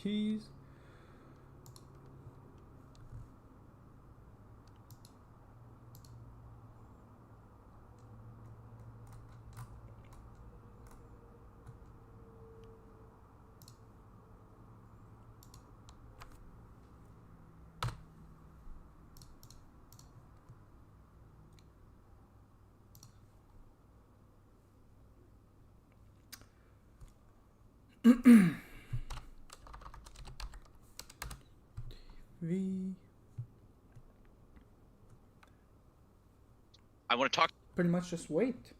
keys. V. I want to talk. Pretty much just wait.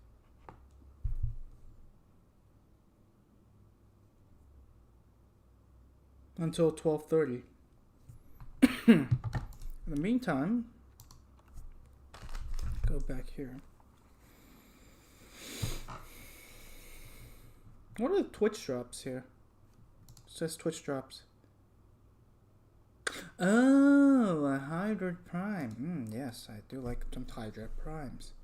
Until 12:30. In the meantime, go back here. What are the Twitch drops here? It says Twitch drops. Oh, a Hybrid Prime. Yes, I do like some Hybrid Primes.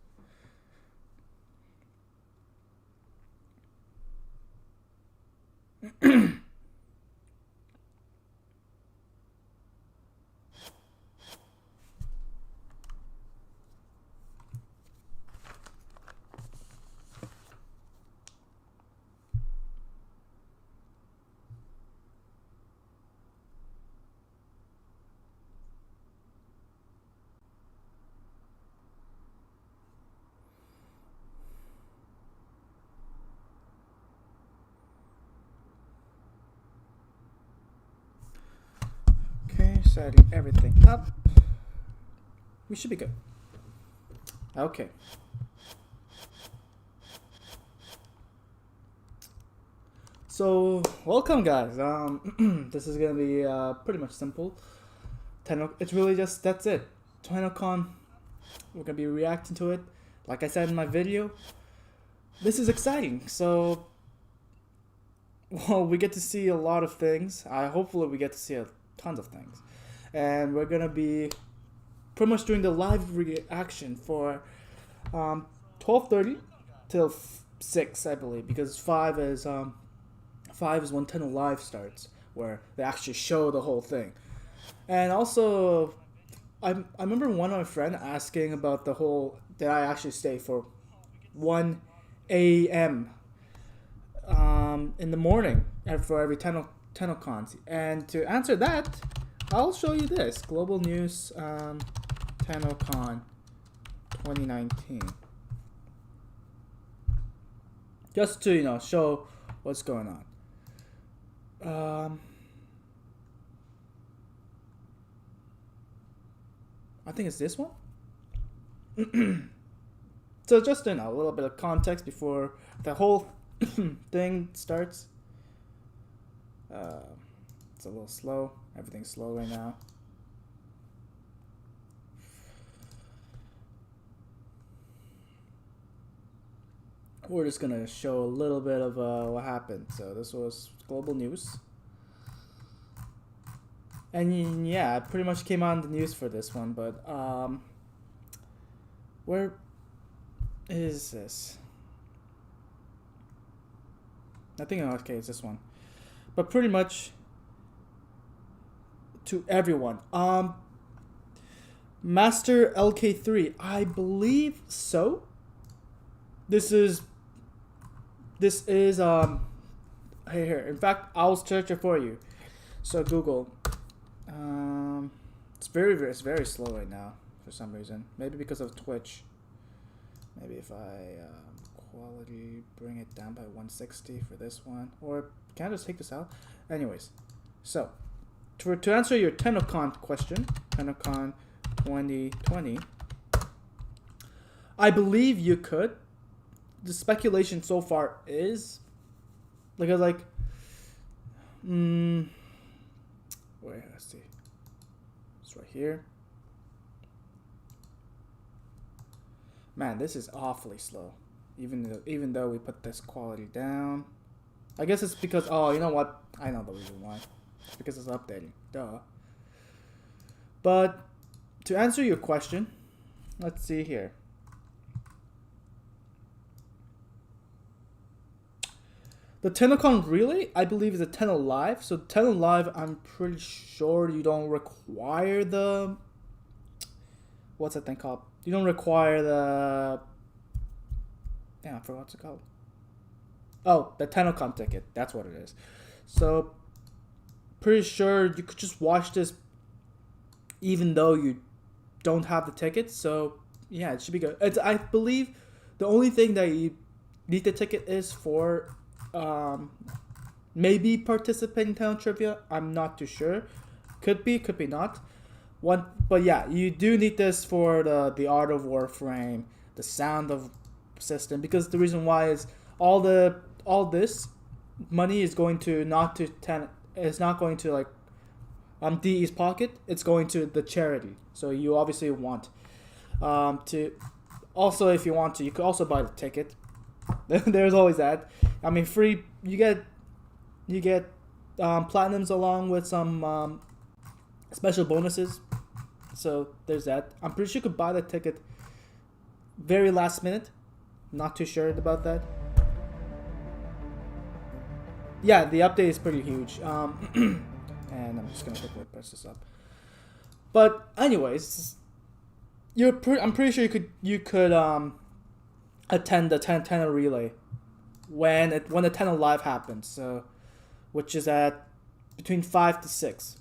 Okay, setting everything up. We should be good. Okay. So, welcome guys. This is gonna be pretty much simple. It's really just, that's it. Tennocon. We're gonna be reacting to it. Like I said in my video, this is exciting. So, well, we get to see a lot of things. Hopefully we get to see tons of things. And we're gonna be pretty much doing the live reaction for 12:30 till 6, I believe, because 5 is when Tennocon starts, where they actually show the whole thing. And also, I remember one of my friends asking about the whole, did I actually stay for 1 a.m. In the morning for every Tennocon. And to answer that, I'll show you this global news Tennocon 2019. Just to show what's going on. I think it's this one. So just a little bit of context before the whole thing starts. It's a little slow. Everything's slow right now. We're just gonna show a little bit of what happened. So this was global news. And yeah, it pretty much came on the news for this one, but where is this? I think, okay, it's this one. But pretty much to everyone. Master LK3, I believe so. This is here. In fact, I'll search it for you. So Google. It's very slow right now for some reason. Maybe because of Twitch. Maybe if I quality bring it down by 160 for this one, or can I just take this out? Anyways, so to answer your Tennocon question, Tennocon 2020, I believe you could. The speculation so far is because wait, let's see. It's right here. Man, this is awfully slow. Even though we put this quality down. I guess it's because, oh, you know what? I know the reason why. It's because it's updating. Duh. But to answer your question, let's see here. The Tennocon Relay, I believe, is a Live. So Live, I'm pretty sure you don't require the... What's that thing called? You don't require the... Damn, I forgot what's it called. Oh, the Tennocon ticket. That's what it is. So, pretty sure you could just watch this even though you don't have the ticket. So, yeah, it should be good. I believe the only thing that you need the ticket is for... maybe participate in Tenno Trivia. I'm not too sure. Could be not. But yeah, you do need this for the art of Warframe, the sound of system, because the reason why is all this money is going to not going to like DE's pocket. It's going to the charity. So you obviously want to also, if you want to, you could also buy the ticket. There's always that. I mean, free. You get platinums along with some special bonuses. So there's that. I'm pretty sure you could buy the ticket very last minute. Not too sure about that. Yeah, the update is pretty huge. And I'm just gonna quickly press this up. But anyways, I'm pretty sure you could attend the Tenno Relay when the Tenno Live happens. So, which is at between 5 to 6.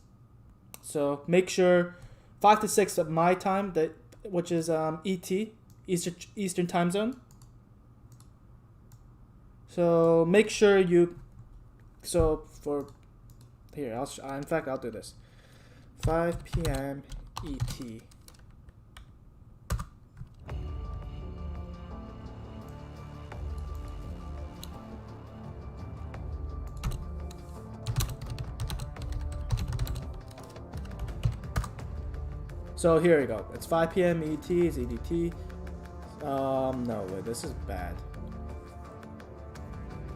So make sure 5 to 6 at my time, which is ET, Eastern Time Zone. So make sure you. So for here, I'll do this. 5 p.m. ET. So here we go. It's 5 p.m. ET, it's EDT. No, wait, this is bad.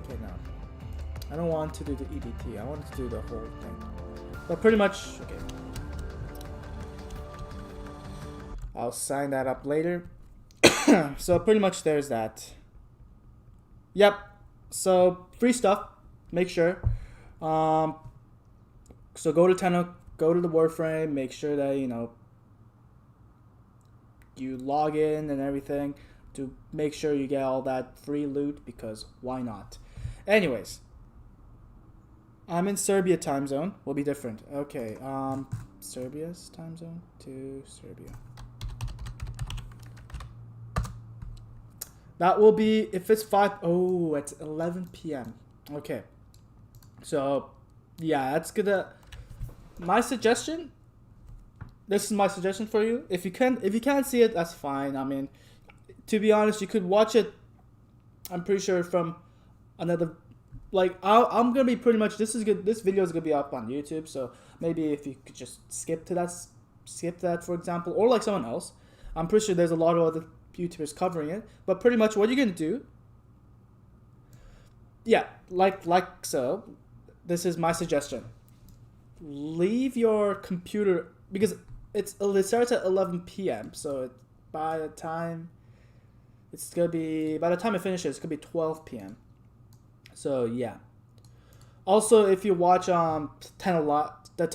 Okay, no. I don't want to do the EDT. I want to do the whole thing. But pretty much, okay. I'll sign that up later. So pretty much there's that. Yep. So free stuff. Make sure. So go to Tenno, go to the Warframe. Make sure that you log in and everything to make sure you get all that free loot, because why not? Anyways, I'm in Serbia time zone. Will be different. Okay, Serbia's time zone to Serbia. That will be, if it's 5, oh, it's 11 p.m. Okay. So, yeah, that's gonna, my suggestion, this is my suggestion for you. If you can't see it, that's fine. I mean, to be honest, you could watch it. I'm pretty sure from another, like I'm gonna be pretty much. This video is gonna be up on YouTube. So maybe if you could just skip that, for example, or like someone else. I'm pretty sure there's a lot of other YouTubers covering it. But pretty much what you're gonna do. Yeah, like so. This is my suggestion. Leave your computer, because it starts at 11 p.m. So by the time it finishes, it's gonna be 12 p.m. So yeah. Also, if you watch first the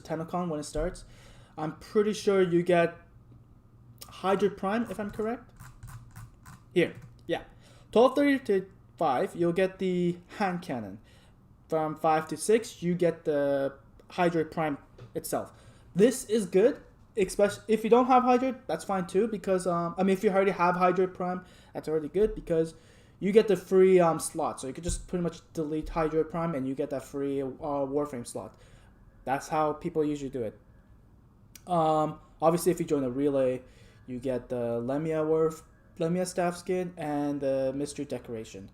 Tennocon when it starts, I'm pretty sure you get Hydra Prime, if I'm correct. Here, yeah, 12:30 to 5, you'll get the hand cannon. From 5 to 6, you get the Hydra Prime itself. This is good, especially if you don't have Hydra. That's fine too, because I mean, if you already have Hydra Prime, that's already good, because you get the free slot. So you could just pretty much delete Hydra Prime and you get that free Warframe slot. That's how people usually do it. Obviously, if you join a relay, you get the Lemia staff skin and the mystery decoration.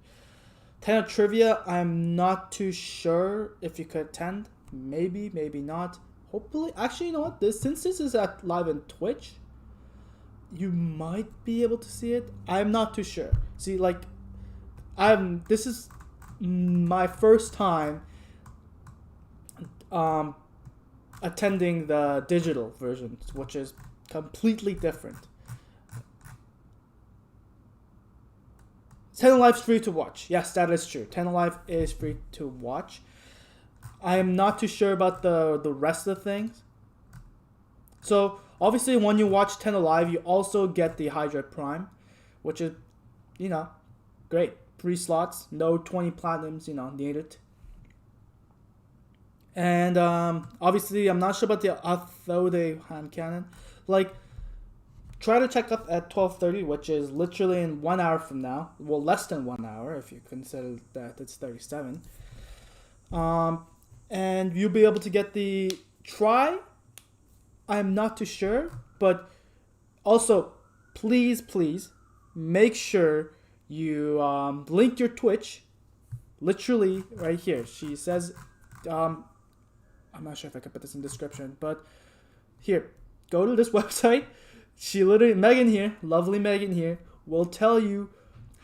Tenno Trivia, I'm not too sure if you could attend. Maybe, maybe not. Hopefully, actually, you know what? Since this is live on Twitch, you might be able to see it. I'm not too sure. See, like, this is my first time attending the digital version, which is completely different. TennoLive's free to watch. Yes, that is true. TennoLive is free to watch. I am not too sure about the rest of the things. So obviously, when you watch TennoLive, you also get the Hydra Prime, which is, you know, great. 3 slots, no 20 platinums, you know, needed. And obviously, I'm not sure about the Authode hand cannon. Like, try to check up at 12:30, which is literally in 1 hour from now. Well, less than 1 hour if you consider that it's 37. And you'll be able to get the try. I'm not too sure, but also, please make sure you link your Twitch. Literally right here. She says, I'm not sure if I can put this in the description, but here, go to this website. She literally, Megan here, lovely Megan here, will tell you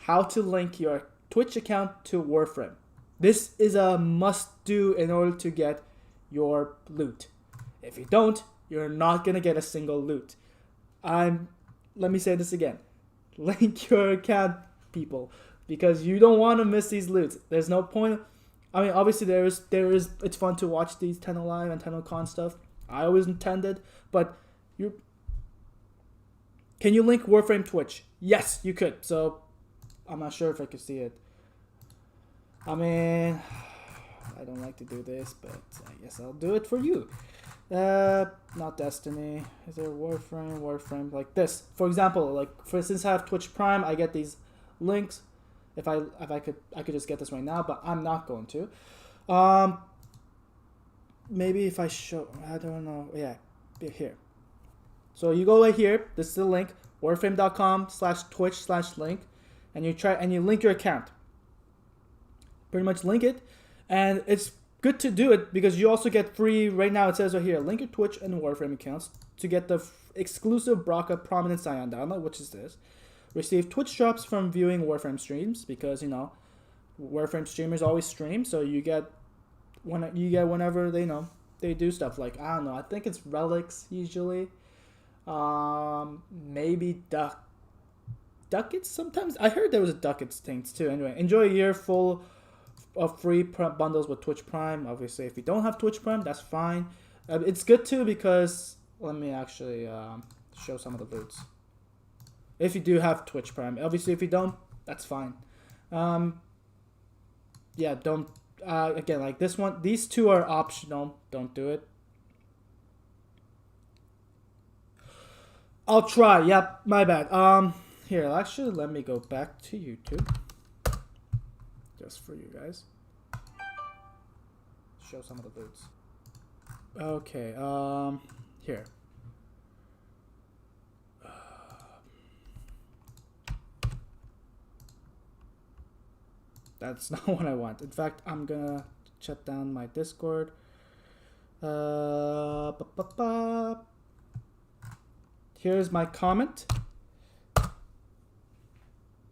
how to link your Twitch account to Warframe. This is a must do in order to get your loot. If you don't, you're not gonna get a single loot. Let me say this again. Link your account, people, because you don't want to miss these loots. There's no point. I mean, obviously there is. It's fun to watch these TennoLive and Tennocon stuff. I always intended, but can you link Warframe Twitch? Yes, you could. So I'm not sure if I could see it. I mean, I don't like to do this, but I guess I'll do it for you. Not Destiny. Is there Warframe like this? For example, like since I have Twitch Prime, I get these links. If I could just get this right now, but I'm not going to. Maybe if I show, I don't know. Yeah, here. So you go right here. This is the link, warframe.com/twitch/link, and you link your account. Pretty much link it, and it's good to do it because you also get free. Right now it says right here, link your Twitch and Warframe accounts to get the exclusive Braka Prominent Scion download, which is this. Receive Twitch drops from viewing Warframe streams because, you know, Warframe streamers always stream, so you get whenever they do stuff. Like, I don't know, I think it's relics usually. Maybe ducats sometimes. I heard there was a ducats things too. Anyway, enjoy a year full of free bundles with Twitch Prime. Obviously, if you don't have Twitch Prime, that's fine. It's good too because let me actually show some of the loots. If you do have Twitch Prime, obviously if you don't, that's fine. Yeah, don't. Again, like this one, these two are optional. Don't do it. I'll try. Yep, my bad. Here, actually, let me go back to YouTube. Just for you guys. Show some of the loots. Okay, here. That's not what I want. In fact, I'm gonna shut down my Discord. Here's my comment.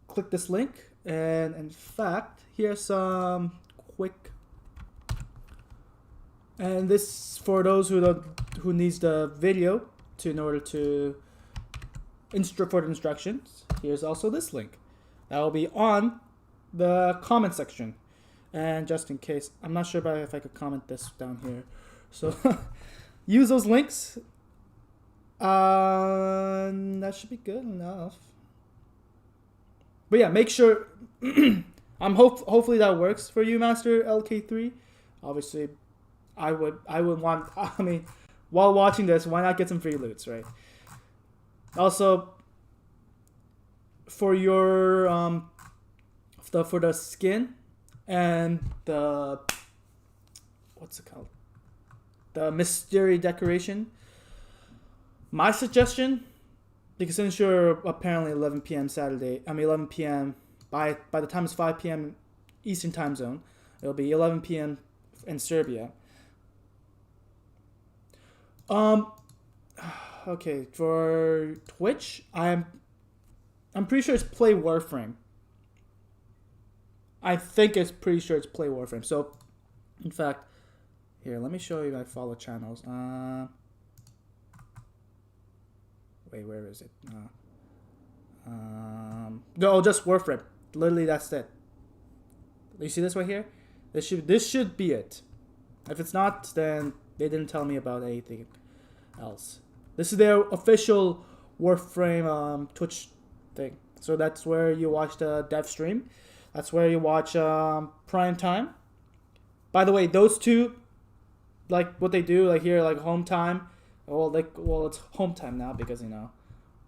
Click this link, and in fact, here's some quick. And this for those who needs the video in order to for the instructions. Here's also this link. That will be on the comment section. And just in case, I'm not sure about if I could comment this down here. So use those links. That should be good enough. But yeah, make sure. Hopefully that works for you, Master LK3. Obviously, I would want. I mean, while watching this, why not get some free loots, right? Also, for your for the skin and the what's it called? The mystery decoration. My suggestion, because since you're apparently 11 p.m. Saturday, 11 p.m. by the time it's 5 p.m. Eastern time zone, it'll be 11 p.m. in Serbia. Okay, for Twitch, I'm pretty sure it's Play Warframe. I think it's pretty sure it's Play Warframe. So, in fact, here, let me show you my follow channels. Wait, where is it? No, just Warframe. Literally, that's it. You see this right here? This should be it. If it's not, then they didn't tell me about anything else. This is their official Warframe Twitch thing. So that's where you watch the dev stream. That's where you watch Prime Time. By the way, those two, like what they do, like here, like home time. Well, it's home time now because, you know,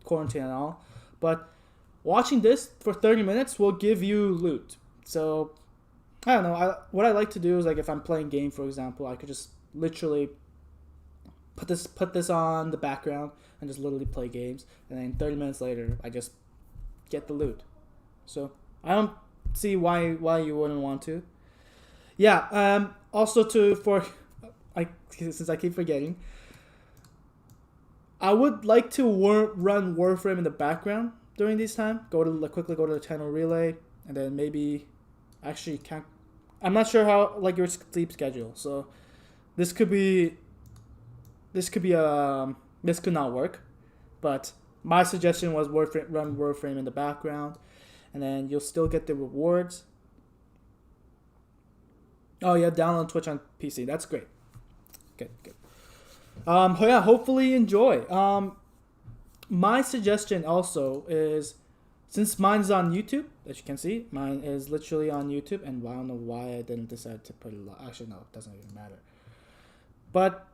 quarantine and all. But watching this for 30 minutes will give you loot. So I don't know. What I like to do is, like, if I'm playing game, for example, I could just literally put this on the background and just literally play games, and then 30 minutes later, I just get the loot. So I don't see why you wouldn't want to. Yeah. Also, since I keep forgetting, I would like to run Warframe in the background during this time. Quickly go to the channel relay, and then maybe actually can't. I'm not sure how, like, your sleep schedule. So this could not work. But my suggestion was run Warframe in the background, and then you'll still get the rewards. Oh yeah, download Twitch on PC. That's great. Good. Yeah, hopefully you enjoy. My suggestion also is, since mine's on YouTube, as you can see, mine is literally on YouTube, and I don't know why I didn't decide to put it. Actually, no, it doesn't even matter. But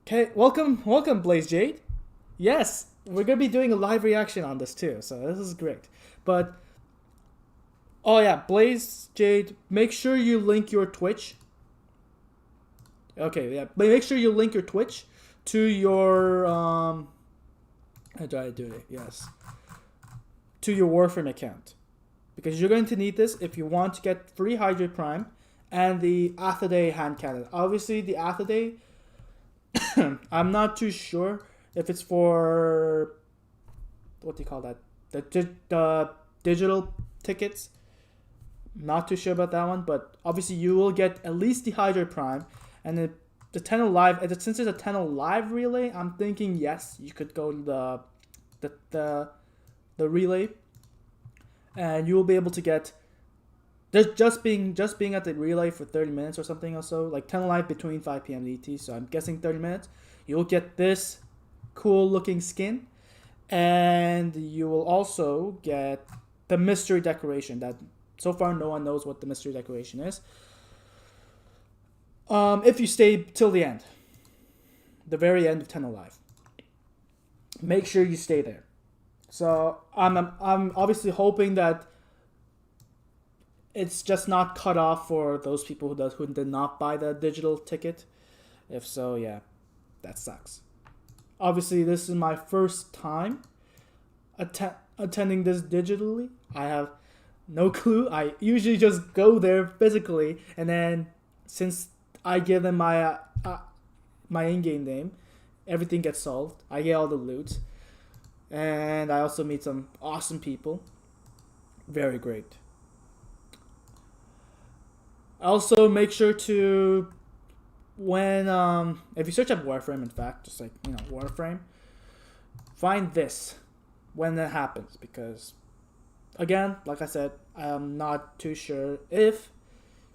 okay, welcome, Blaze Jade. Yes, we're gonna be doing a live reaction on this too, so this is great. But oh yeah, Blaze Jade, make sure you link your Twitch. Okay, yeah, but make sure you link your Twitch to your how do I do it? Yes. To your Warframe account, because you're going to need this if you want to get free Hydrate Prime and the Athaday hand cannon. Obviously, the Athaday, I'm not too sure if it's for, what do you call that? The digital tickets. Not too sure about that one, but obviously you will get at least the Hydrate Prime, and the TennoLive. Since it's a TennoLive relay, I'm thinking yes, you could go to the relay, and you will be able to get just being at the relay for 30 minutes or something, or so, like 10 live between 5 p.m. ET, so I'm guessing 30 minutes. You'll get this cool looking skin, and you will also get the mystery decoration that so far no one knows what the mystery decoration is. If you stay till the end, the very end of 10 Alive, make sure you stay there. So I'm obviously hoping that it's just not cut off for those people who did not buy the digital ticket. If so, yeah, that sucks. Obviously, this is my first time attending this digitally. I have no clue. I usually just go there physically, and then since I give them my in-game name, everything gets solved. I get all the loot. And I also meet some awesome people. Very great. Also, make sure to, when if you search up Warframe, in fact, just like, Warframe, find this when that happens, because again, like I said, I'm not too sure if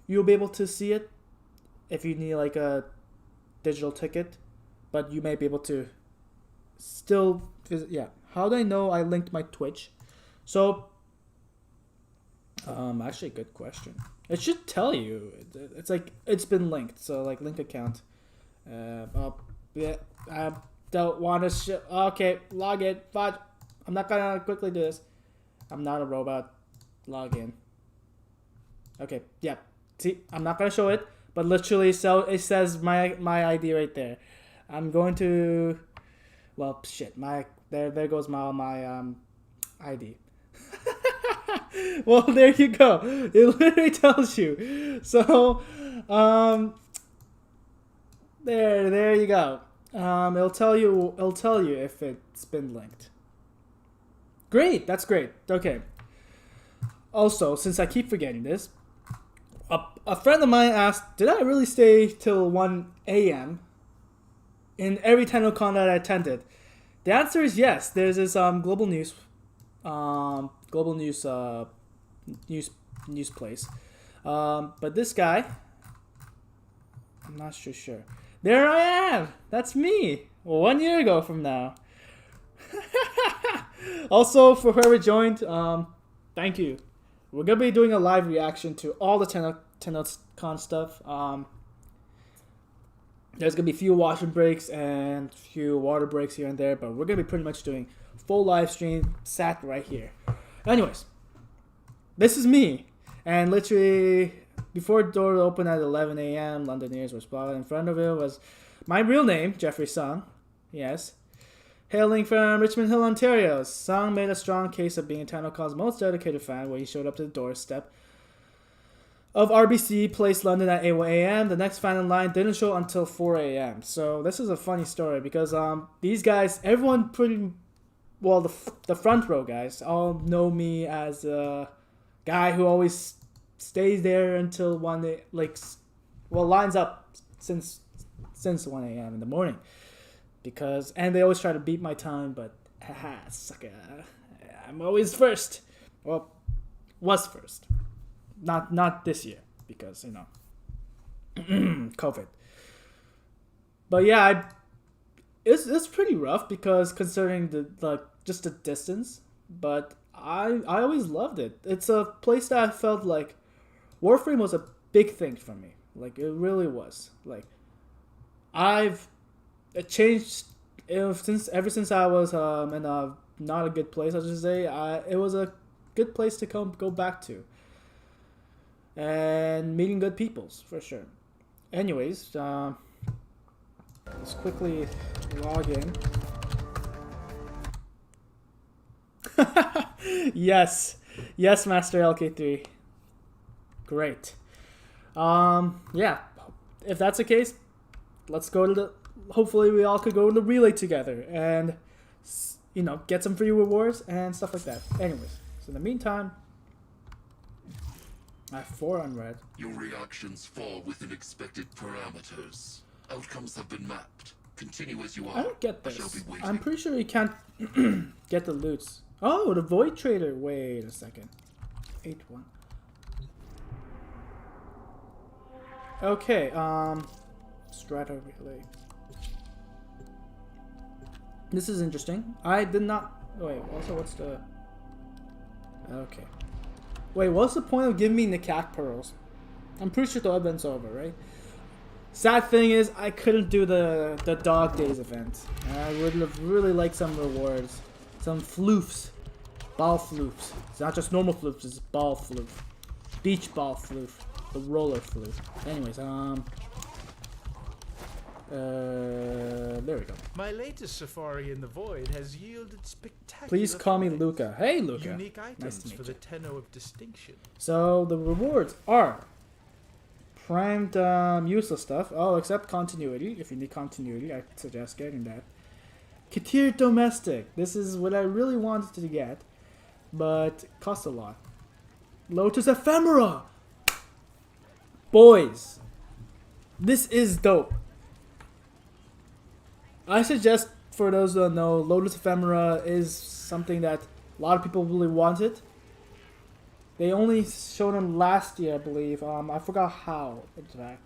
you'll be able to see it if you need like a digital ticket, but you may be able to still visit. Yeah. How do I know I linked my Twitch? So, actually, good question. It should tell you. It's like, it's been linked. So, like, link account. Yeah, I don't want to. Okay, log in. Fudge. I'm not gonna quickly do this. I'm not a robot. Log in. Okay, yeah. See, I'm not gonna show it, but literally, so it says my ID right there. I'm going to. Well, shit. There goes my ID. Well, there you go. It literally tells you. So, there you go. It'll tell you if it's been linked. Great, that's great. Okay. Also, since I keep forgetting this, a friend of mine asked, did I really stay till 1 a.m. in every Tennocon that I attended? The answer is yes. There's this global news news place. But this guy, I'm not sure. There I am! That's me! 1 year ago from now. Also, for whoever joined, thank you. We're going to be doing a live reaction to all the Tennocon stuff. There's going to be a few washroom breaks and a few water breaks here and there, but we're going to be pretty much doing full live stream sat right here. Anyways, this is me. And literally, before the door opened at 11 a.m., Londoners were spotted. In front of it was my real name, Jeffrey Sung. Yes. Hailing from Richmond Hill, Ontario, Sung made a strong case of being Tennocon's most dedicated fan when he showed up to the doorstep of RBC Place, London at 8 a.m. The next fan in line didn't show until 4 a.m. So this is a funny story because these guys, everyone pretty well, the front row guys all know me as a guy who always stays there until lines up since 1 a.m. in the morning. And they always try to beat my time, but haha, sucker. I'm always first. Well, was first. Not this year, because, you know, COVID. But yeah, it's pretty rough because considering just the distance, but I always loved it. It's a place that I felt like Warframe was a big thing for me. Like, it really was. Like, it changed ever since I was in a not a good place, I should say. It was a good place to go back to, and meeting good peoples for sure. Anyways, let's quickly log in. yes, Master LK3. Great. Yeah. If that's the case, let's go to the. Hopefully we all could go to the relay together and, you know, get some free rewards and stuff like that. Anyways, so in the meantime, I have 4 unread. Your reactions fall within expected parameters. Outcomes have been mapped. Continue as you are. I don't get this. I shall be waiting. I'm pretty sure you can't get the loots. Oh, the Void Trader. Wait a second. 8-1. Okay, Strata Relay. This is interesting. I did not... Wait, also what's the... Okay. Wait, what's the point of giving me Nikak Pearls? I'm pretty sure the event's over, right? Sad thing is, I couldn't do the Dog Days event. I would have really liked some rewards. Some floofs. Ball floofs. It's not just normal floofs, it's ball floof. Beach ball floof. The roller floof. Anyways, there we go. My latest safari in the void has yielded spectacular. Please call me finds. Luca. Hey, Luca. Unique items Nice to meet for you. the Tenno of distinction. So the rewards are primed useless stuff. Oh, except continuity. If you need continuity, I suggest getting that. Katir Domestic. This is what I really wanted to get, but it costs a lot. Lotus Ephemera. Boys, this is dope. I suggest, for those who don't know, Lotus Ephemera is something that a lot of people really wanted. They only showed them last year, I believe. I forgot how, in fact.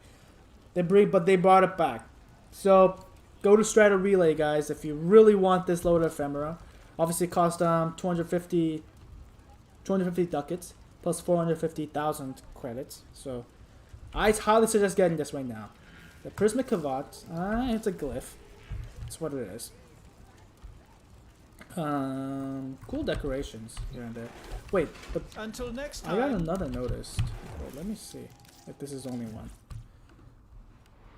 But they brought it back. So, go to Strata Relay, guys, if you really want this Lotus Ephemera. Obviously, it costs 250 ducats, plus 450,000 credits. So, I highly suggest getting this right now. The Prismatic Cavat, it's a glyph. That's what it is. Cool decorations here and there. Wait, but until next time. I got another notice. Wait, let me see if this is only one.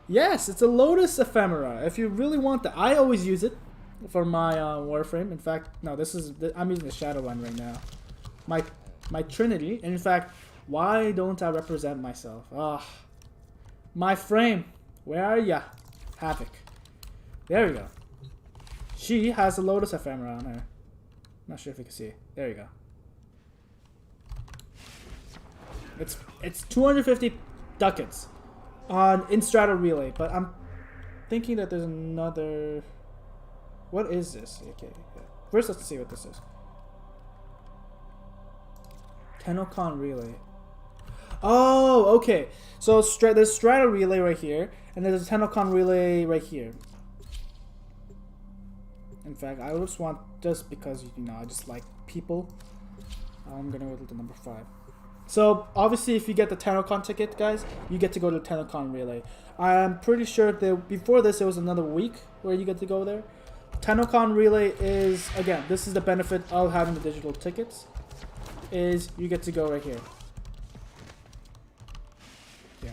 Yes, it's a Lotus Ephemera. If you really want that, I always use it for my Warframe. In fact, no, I'm using the Shadow one right now. My Trinity. And in fact, why don't I represent myself? My frame. Where are ya? Havoc. There we go. She has a Lotus Ephemera on her. Not sure if you can see it. There you go. It's 250 ducats in Strata Relay, but I'm thinking that there's another. What is this? Okay. First, let's see what this is. Tennocon relay. Oh, okay. So there's Strata relay right here, and there's a Tennocon relay right here. In fact, I just want, just because, you know, I just like people, I'm gonna go to the number 5. So obviously, if you get the Tennocon ticket, guys, you get to go to the Tennocon relay. I'm pretty sure that before this, there was another week where you get to go there. Tennocon relay is, again, this is the benefit of having the digital tickets, is you get to go right here. Yeah.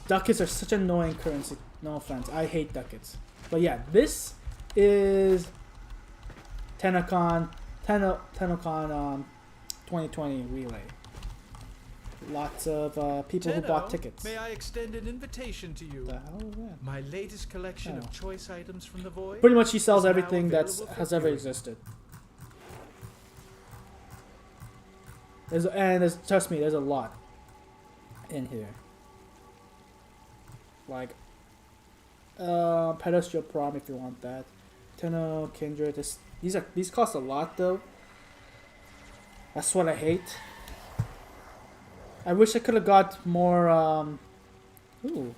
Ducats are such an annoying currency. No offense, I hate ducats. But yeah, this is Tennocon 2020 relay. Lots of people who bought tickets. May I extend an invitation to you? The hell is that? My latest collection of choice items from the void. Pretty much, he sells is now everything that available has for ever viewing. existed. Trust me, there's a lot in here. Like, Pedestral Prom if you want that. Tenno, Kindred. These cost a lot though. That's what I hate. I wish I could have got more. Ooh.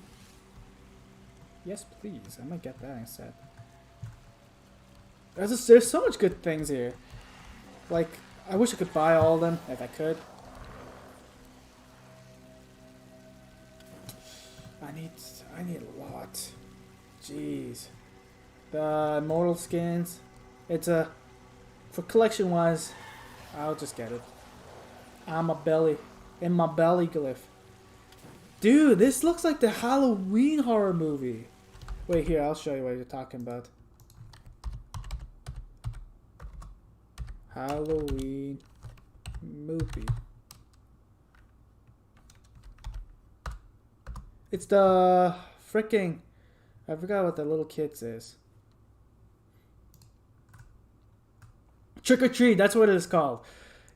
Yes, please. I might get that instead. There's so much good things here. Like, I wish I could buy all of them if I could. I need a lot. Jeez. The immortal skins. It's a, for collection wise, I'll just get it. In my belly glyph. Dude, this looks like the Halloween horror movie. Wait, here, I'll show you what you're talking about. Halloween movie. It's the freaking, I forgot what the little kid says. Trick or Treat, that's what it is called.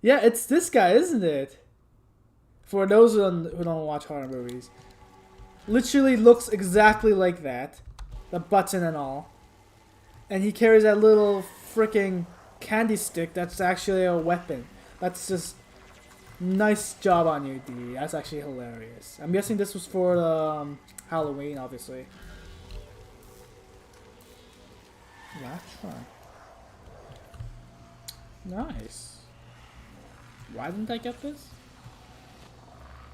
Yeah, it's this guy, isn't it? For those who don't watch horror movies. Literally looks exactly like that. The button and all. And he carries that little freaking candy stick that's actually a weapon. That's just nice job on you, D. That's actually hilarious. I'm guessing this was for Halloween, obviously. That's fun. Nice. Why didn't I get this?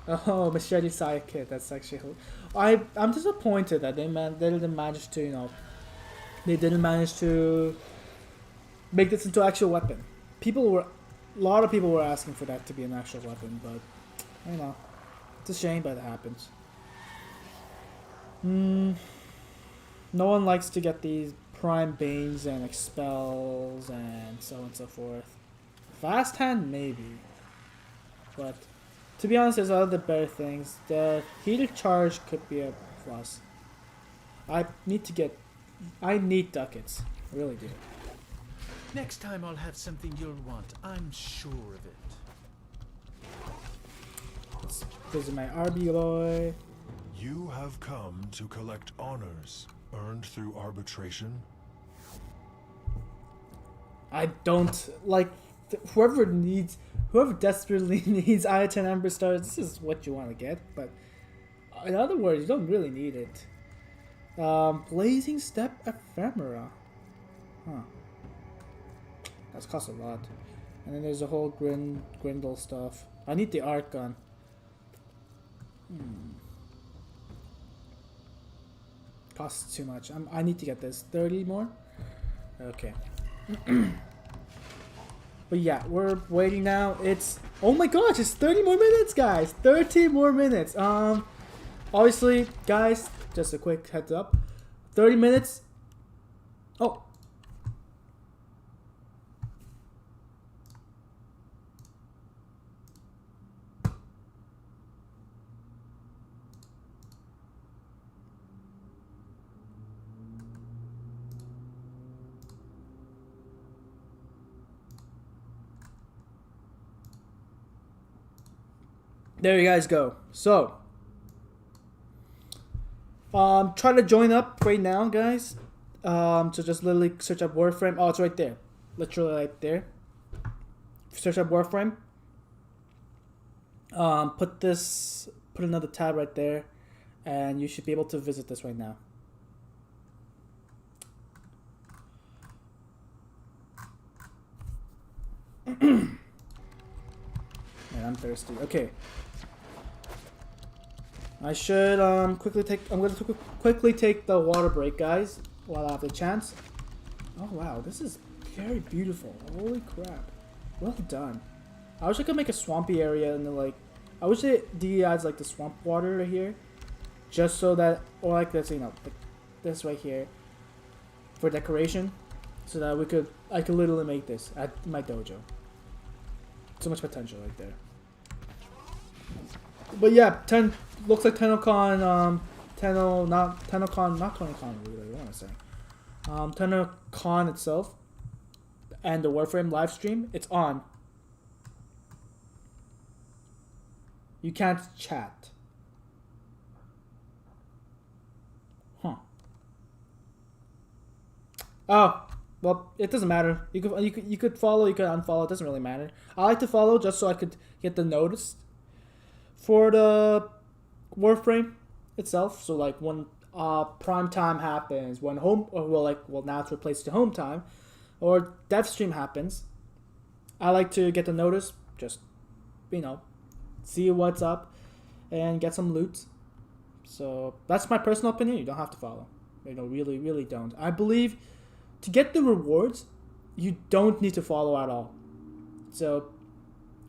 Oh, Machete Sidekick. That's actually. I'm disappointed that they didn't manage to, you know, they didn't manage to make this into an actual weapon. A lot of people were asking for that to be an actual weapon, but you know, it's a shame, but it happens. No one likes to get these Prime Banes and Expels and so on and so forth. Fast Hand, maybe, but to be honest, there's other better things. The Heated Charge could be a plus. I need ducats. I really do. Next time I'll have something you'll want. I'm sure of it. Let's visit my RB boy. You have come to collect honors earned through arbitration. I don't like whoever desperately needs I-10 Amber Stars. This is what you want to get, but in other words, you don't really need it. Blazing Step Ephemera. Huh. That's cost a lot. And then there's a whole Grindle stuff. I need the art gun. Costs too much. I need to get this. 30 more? Okay. But yeah, we're waiting now. It's, oh my gosh, it's 30 more minutes, guys. 30 more minutes. Obviously, guys, just a quick heads up. 30 minutes. Oh. There you guys go. So, try to join up right now, guys. So just literally search up Warframe. Oh, it's right there. Literally right there. search up Warframe. Put another tab right there, and you should be able to visit this right now. Man, I'm thirsty. Okay. I should quickly take. I'm going to quickly take the water break, guys, while I have the chance. Oh wow, this is very beautiful. Holy crap! Well done. I wish I could make a swampy area and then, like, I wish it adds like the swamp water right here, just so that, or like this, you know, like this right here, for decoration, so that I could literally make this at my dojo. So much potential right there. But yeah, looks like Tennocon, not Tennocon really, what am I saying? Tennocon itself and the Warframe live stream, it's on. You can't chat. Huh. Oh, well, it doesn't matter. You could follow, you could unfollow. It doesn't really matter. I like to follow just so I could get the notice for the Warframe itself. So like when prime time happens, when now it's replaced to home time, or dev stream happens, I like to get the notice. Just, you know, see what's up and get some loot. So that's my personal opinion. You don't have to follow. You know, really, really don't. I believe to get the rewards, you don't need to follow at all. So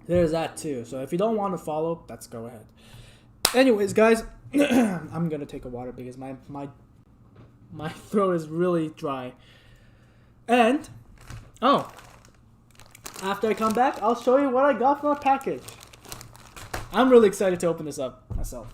there's that too. So if you don't want to follow, let's go ahead. Anyways, guys, I'm gonna take a water because my throat is really dry. And after I come back, I'll show you what I got from our package. I'm really excited to open this up myself.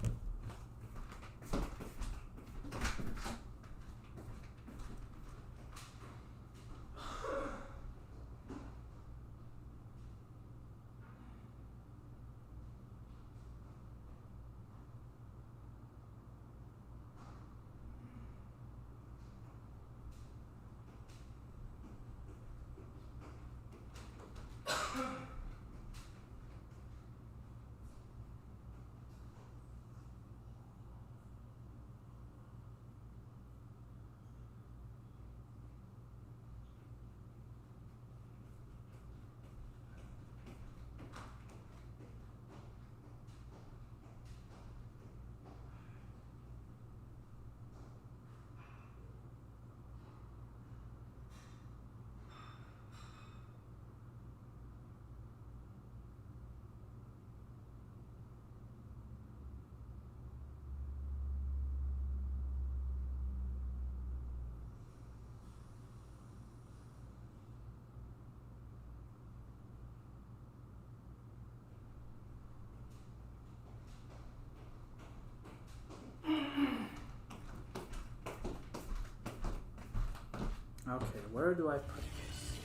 Okay, where do I put this?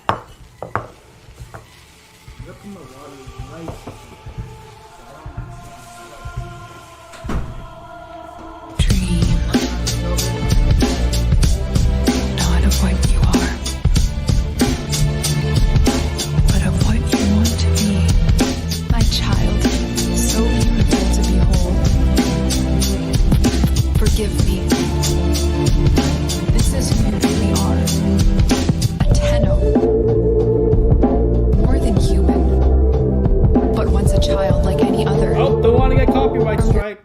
I'm gonna put my water right here. Dream not of what you are, but of what you want to be. My child, so beautiful to behold. Forgive me. This is who you really are. A Tenno. More than human. But once a child like any other. Oh, don't want to get copyright strike.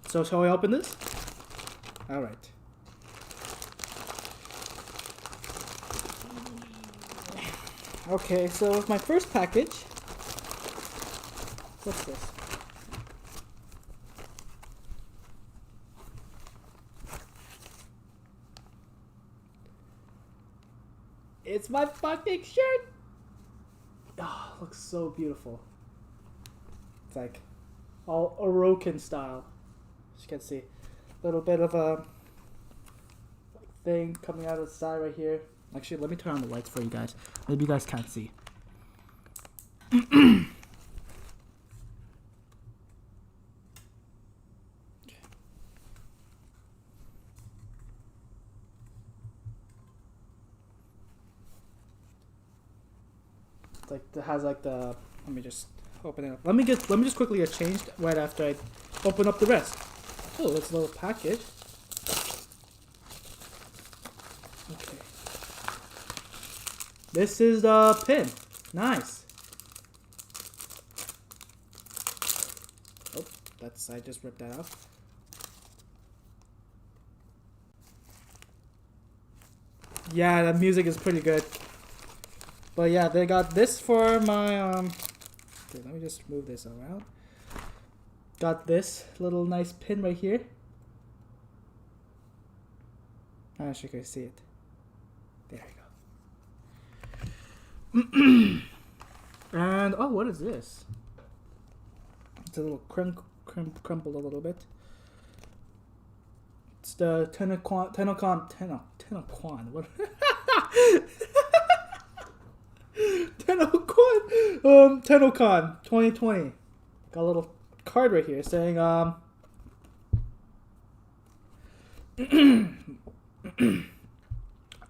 So shall we open this? Alright. Okay, so with my first package. What's this? It's my fucking shirt! Oh, it looks so beautiful. It's like all Orokin style. As you can see, a little bit of a thing coming out of the side right here. Actually, let me turn on the lights for you guys. Maybe you guys can't see. It's like it has like the. Let me just open it up. Let me just quickly get changed right after I open up the rest. Oh, it's a little package. Okay. This is the pin. Nice. Oh, that's I just ripped that out. Yeah, the music is pretty good. But yeah, they got this for my okay, let me just move this around. Got this little nice pin right here. I don't know if you can see it. There you go. And oh, what is this? It's a little crumpled a little bit. It's the Tennocon. What? Tennocon 2020. Got a little card right here saying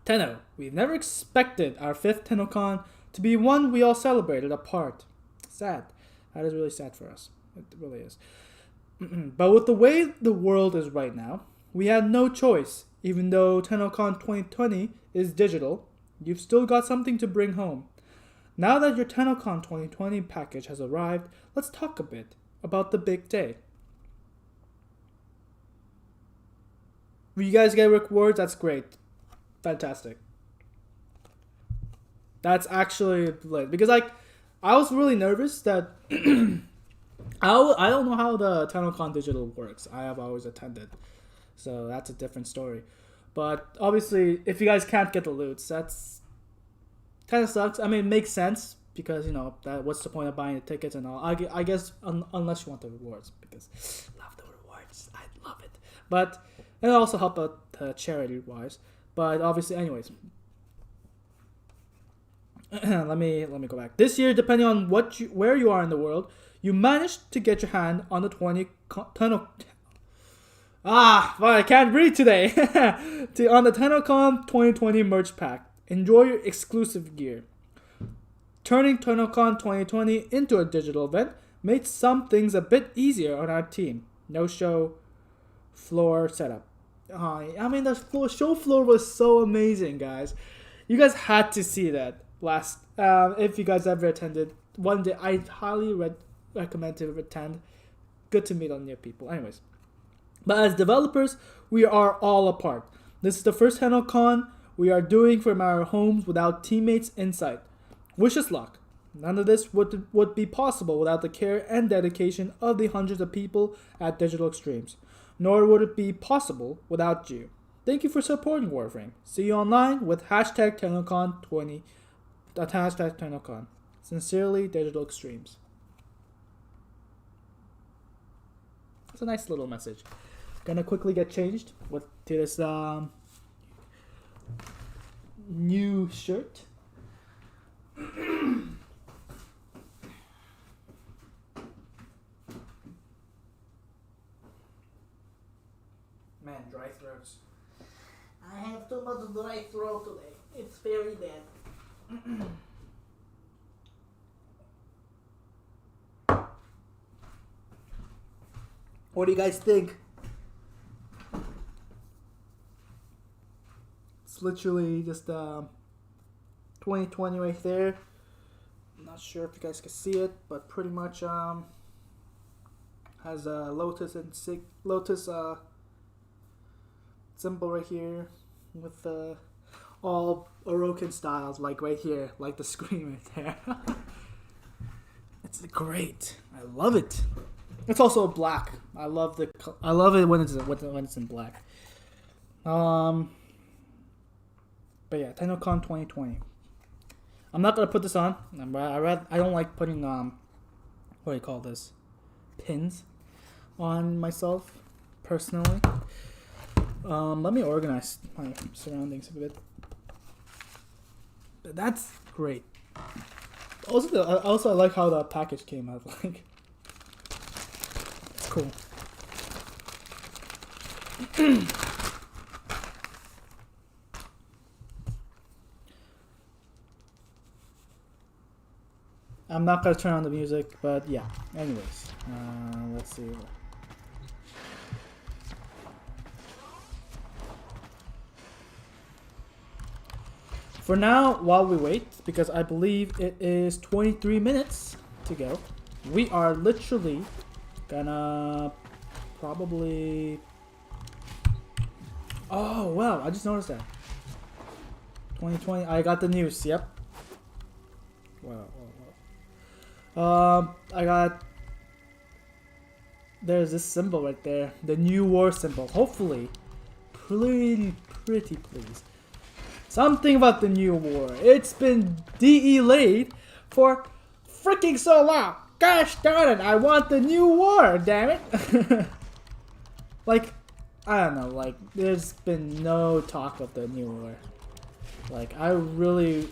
Tenno, we've never expected our 5th Tennocon to be one we all celebrated apart. Sad. That is really sad for us. It really is. But with the way the world is right now, we had no choice. Even though Tennocon 2020 is digital, you've still got something to bring home. Now that your Tennocon 2020 package has arrived, let's talk a bit about the big day. You guys get rewards? That's great. Fantastic. That's actually lit. Because like, I was really nervous that I don't know how the Tennocon digital works. I have always attended. So that's a different story. But obviously, if you guys can't get the loots, that's kind of sucks. I mean, it makes sense because, you know, that what's the point of buying the tickets and all. I guess unless you want the rewards, because I love the rewards. I love it. But it also help out charity-wise. But obviously, anyways. let me go back. This year, depending on where you are in the world, you managed to get your hand on the I can't read today. On the Tennocon 2020 merch pack. Enjoy your exclusive gear. Turning Tennocon 2020 into a digital event made some things a bit easier on our team. No show floor setup. I mean, the show floor was so amazing, guys. You guys had to see that last. If you guys ever attended, one day I highly recommend to attend. Good to meet all new people. Anyways. But as developers, we are all apart. This is the first Tennocon we are doing from our homes without teammates' insight. Wish us luck. None of this would be possible without the care and dedication of the hundreds of people at Digital Extremes. Nor would it be possible without you. Thank you for supporting Warframe. See you online with hashtag Tennocon 20. Hashtag Tennocon. Sincerely, Digital Extremes. That's a nice little message. Gonna quickly get changed to this new shirt. Man, dry throats. I have too much dry throat today. It's very bad. What do you guys think? It's literally just 2020 right there. I'm not sure if you guys can see it, but pretty much has a lotus symbol right here with all Orokin styles, like right here, like the screen right there. It's great. I love it. It's also black. I love it when it's in black. But yeah, Tennocon 2020. I'm not gonna put this on. I don't like putting what do you call this? Pins on myself personally. Let me organize my surroundings a bit. But that's great. Also, I like how the package came out. Like, it's cool. I'm not gonna turn on the music, but yeah. Anyways, let's see. For now, while we wait, because I believe it is 23 minutes to go, we are literally gonna probably... Oh, wow, I just noticed that. 2020, I got the news, yep. Wow. I got... There's this symbol right there, the new war symbol. Hopefully, pretty please. Something about the new war. It's been delayed for freaking so long. Gosh darn it, I want the new war, damn it. Like, I don't know, like, there's been no talk of the new war. Like, I really,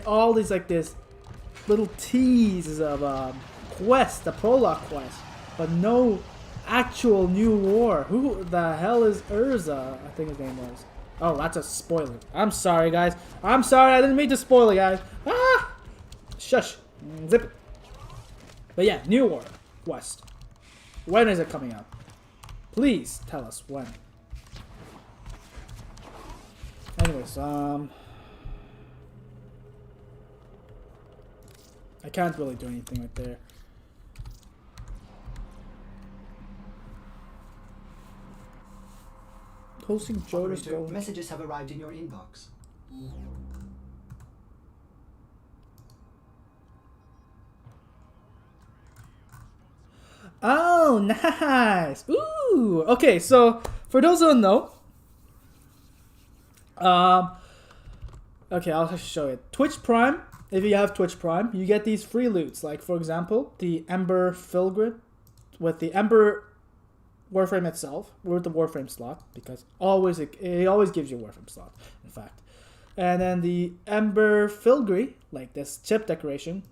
all these, like, this little teases of quest, the prologue quest, but no actual new war. Who the hell is Urza? I think his name was. Oh, that's a spoiler. I'm sorry, guys. I'm sorry, I didn't mean to spoil it, guys. Ah! Shush. Zip it. But yeah, New War Quest. When is it coming out? Please tell us when. Anyways, I can't really do anything right there. Posting Jonas going. Messages have arrived in your inbox. Oh, nice! Ooh, okay. So for those who don't know, okay, I'll show it. Twitch Prime. If you have Twitch Prime, you get these free loots. Like for example, the Ember Filgrid with the Ember Warframe itself, with the Warframe slot, because it always gives you a Warframe slot, in fact. And then the Ember Filigree, like this chip decoration,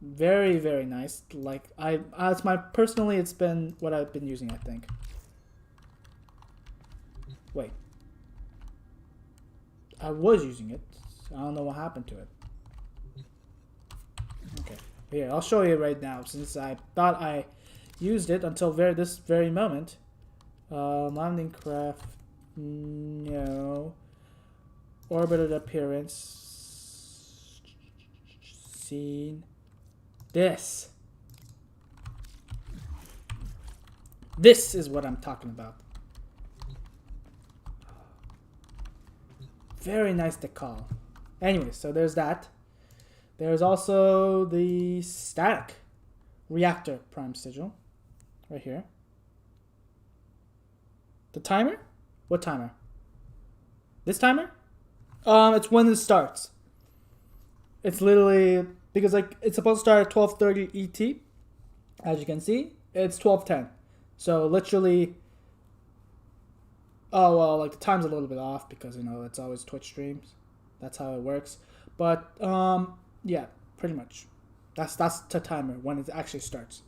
very nice. Like it's been what I've been using, I think. Wait, I was using it. I don't know what happened to it. Okay, here I'll show you right now, since I thought I used it until this very moment. Landing craft, no. Orbited appearance, scene. This is what I'm talking about. Very nice decal. Anyway, so there's that. There's also the static reactor prime sigil right here. The timer? What timer? This timer? It's when it starts. It's literally because like it's supposed to start at 12:30 ET. As you can see, it's 12:10. So literally. Oh well, like the time's a little bit off because it's always Twitch streams. That's how it works. But yeah, pretty much. That's the timer when it actually starts.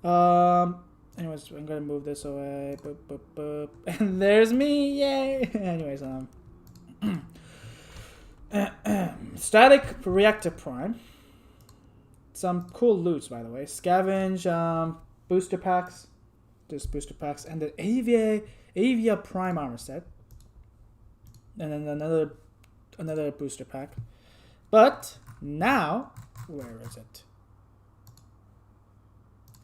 Anyways, I'm gonna move this away. Boop, boop, boop. And there's me, yay! Anyways, static reactor prime. Some cool loots, by the way. Scavenge, booster packs, just booster packs, and the Avia prime armor set, and then another booster pack. But now, where is it?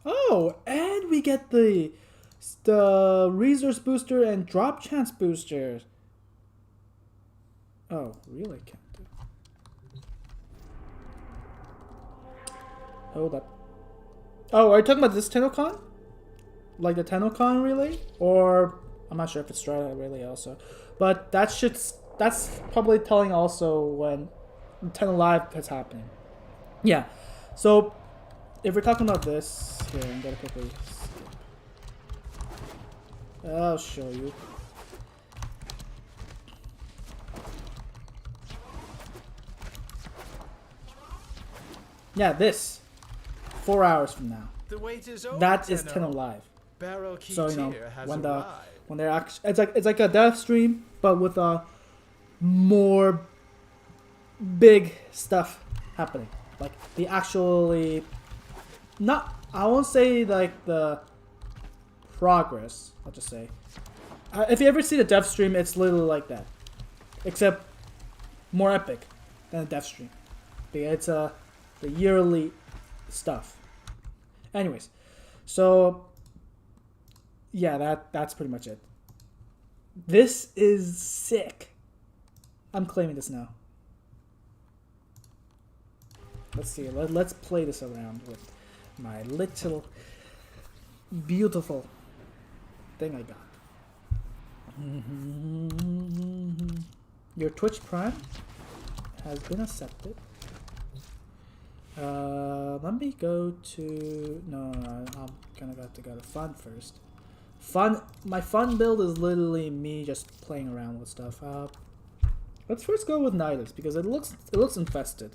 Oh, and we get the resource booster and drop chance boosters. Oh, really? Can't do. Hold up. Oh, are you talking about this Tennocon? Like the Tennocon relay? Or I'm not sure if it's Strata relay also. But that's probably telling also when TrinityPact-LIVE is happening. Yeah. So if we're talking about this, here, I'm gonna quickly skip. I'll show you. Yeah, this. 4 hours from now. The wait is over, That is Tenno. TrinityPact-LIVE. Barrel So has when arrived. they're actually, it's like a dev stream, but with a more big stuff happening. Like they actually not. I won't say like the progress. I'll just say. If you ever see the dev stream, it's literally like that, except more epic than a dev stream. It's the yearly stuff. Anyways, so yeah, that's pretty much it. This is sick. I'm claiming this now. Let's see. Let's play this around with my little beautiful thing I got. Your Twitch Prime has been accepted. Let me go to... No, I'm gonna have to go to fun first. My fun build is literally me just playing around with stuff. Let's first go with Nihilus because it looks infested.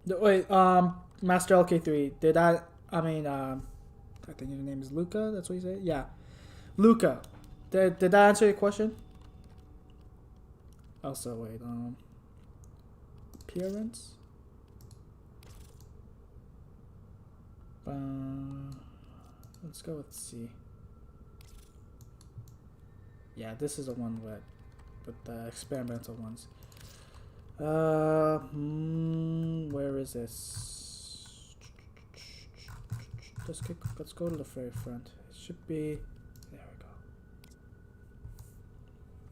Wait, Master LK3, did I mean, I think your name is Luca, that's what you say? Yeah. Luca, did that answer your question? Also, wait, appearance? Let's go with C. Yeah, this is the one with the experimental ones. Where is this? Let's go to the very front. It should be... There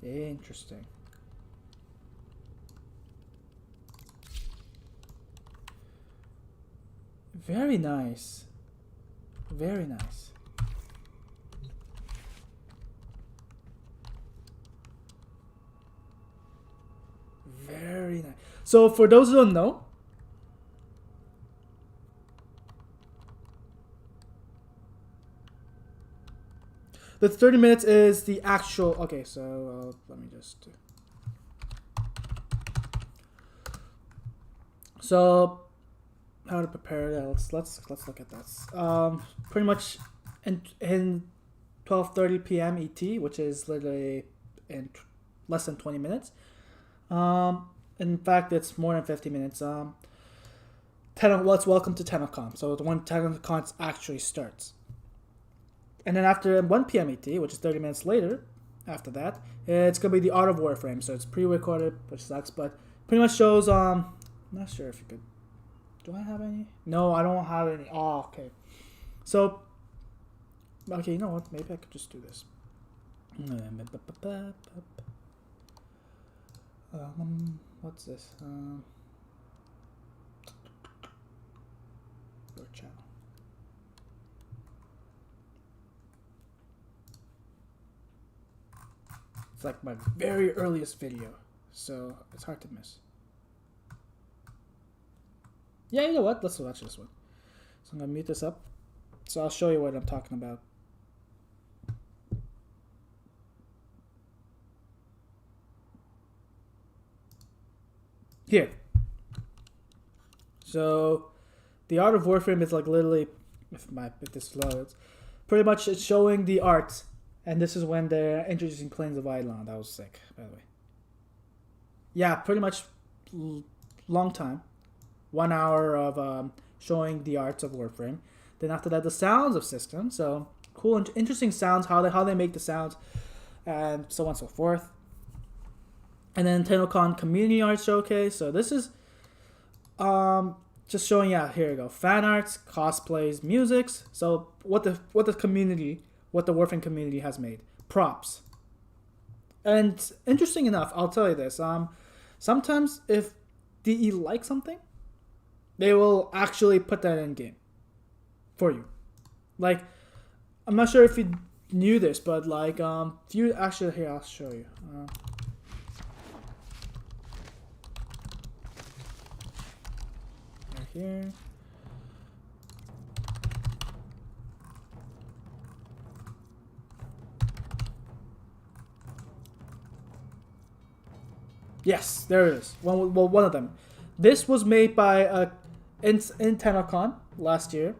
we go. Interesting. Very nice. Very nice. Very nice. So for those who don't know, the 30 minutes is the actual... Okay, so let me just... So how to prepare that? Let's look at this. Pretty much in 12:30 p.m. ET, which is literally in less than 20 minutes. In fact, it's more than 50 minutes. Let's welcome to Tennocon. So the one Tennocon actually starts. And then after 1 p.m. ET, which is 30 minutes later, after that, it's going to be the Art of Warframe. So it's pre-recorded, which sucks, but pretty much shows, I'm not sure if you could, do I have any? No, I don't have any. Oh, okay. So, okay, you know what? Maybe I could just do this. What's this? Your channel. It's like my very earliest video, so it's hard to miss. Yeah, you know what? Let's watch this one. So I'm gonna mute this up. So I'll show you what I'm talking about. Here. So the Art of Warframe is like literally, if this loads, pretty much it's showing the art, and this is when they're introducing Plains of Eidolon. That was sick, by the way. Yeah, pretty much long time. 1 hour of showing the arts of Warframe. Then after that, the sounds of system. So cool and interesting sounds, how they make the sounds, and so on and so forth. And then Tennocon Community Art Showcase. So this is just showing, yeah, here you go. Fan arts, cosplays, musics. So what the Warframe community has made. Props. And interesting enough, I'll tell you this. Sometimes if DE likes something, they will actually put that in game for you. Like, I'm not sure if you knew this, but like, if you actually, here, I'll show you. Right here. Yes, there it is. One of them. This was made by in Tennocon last year.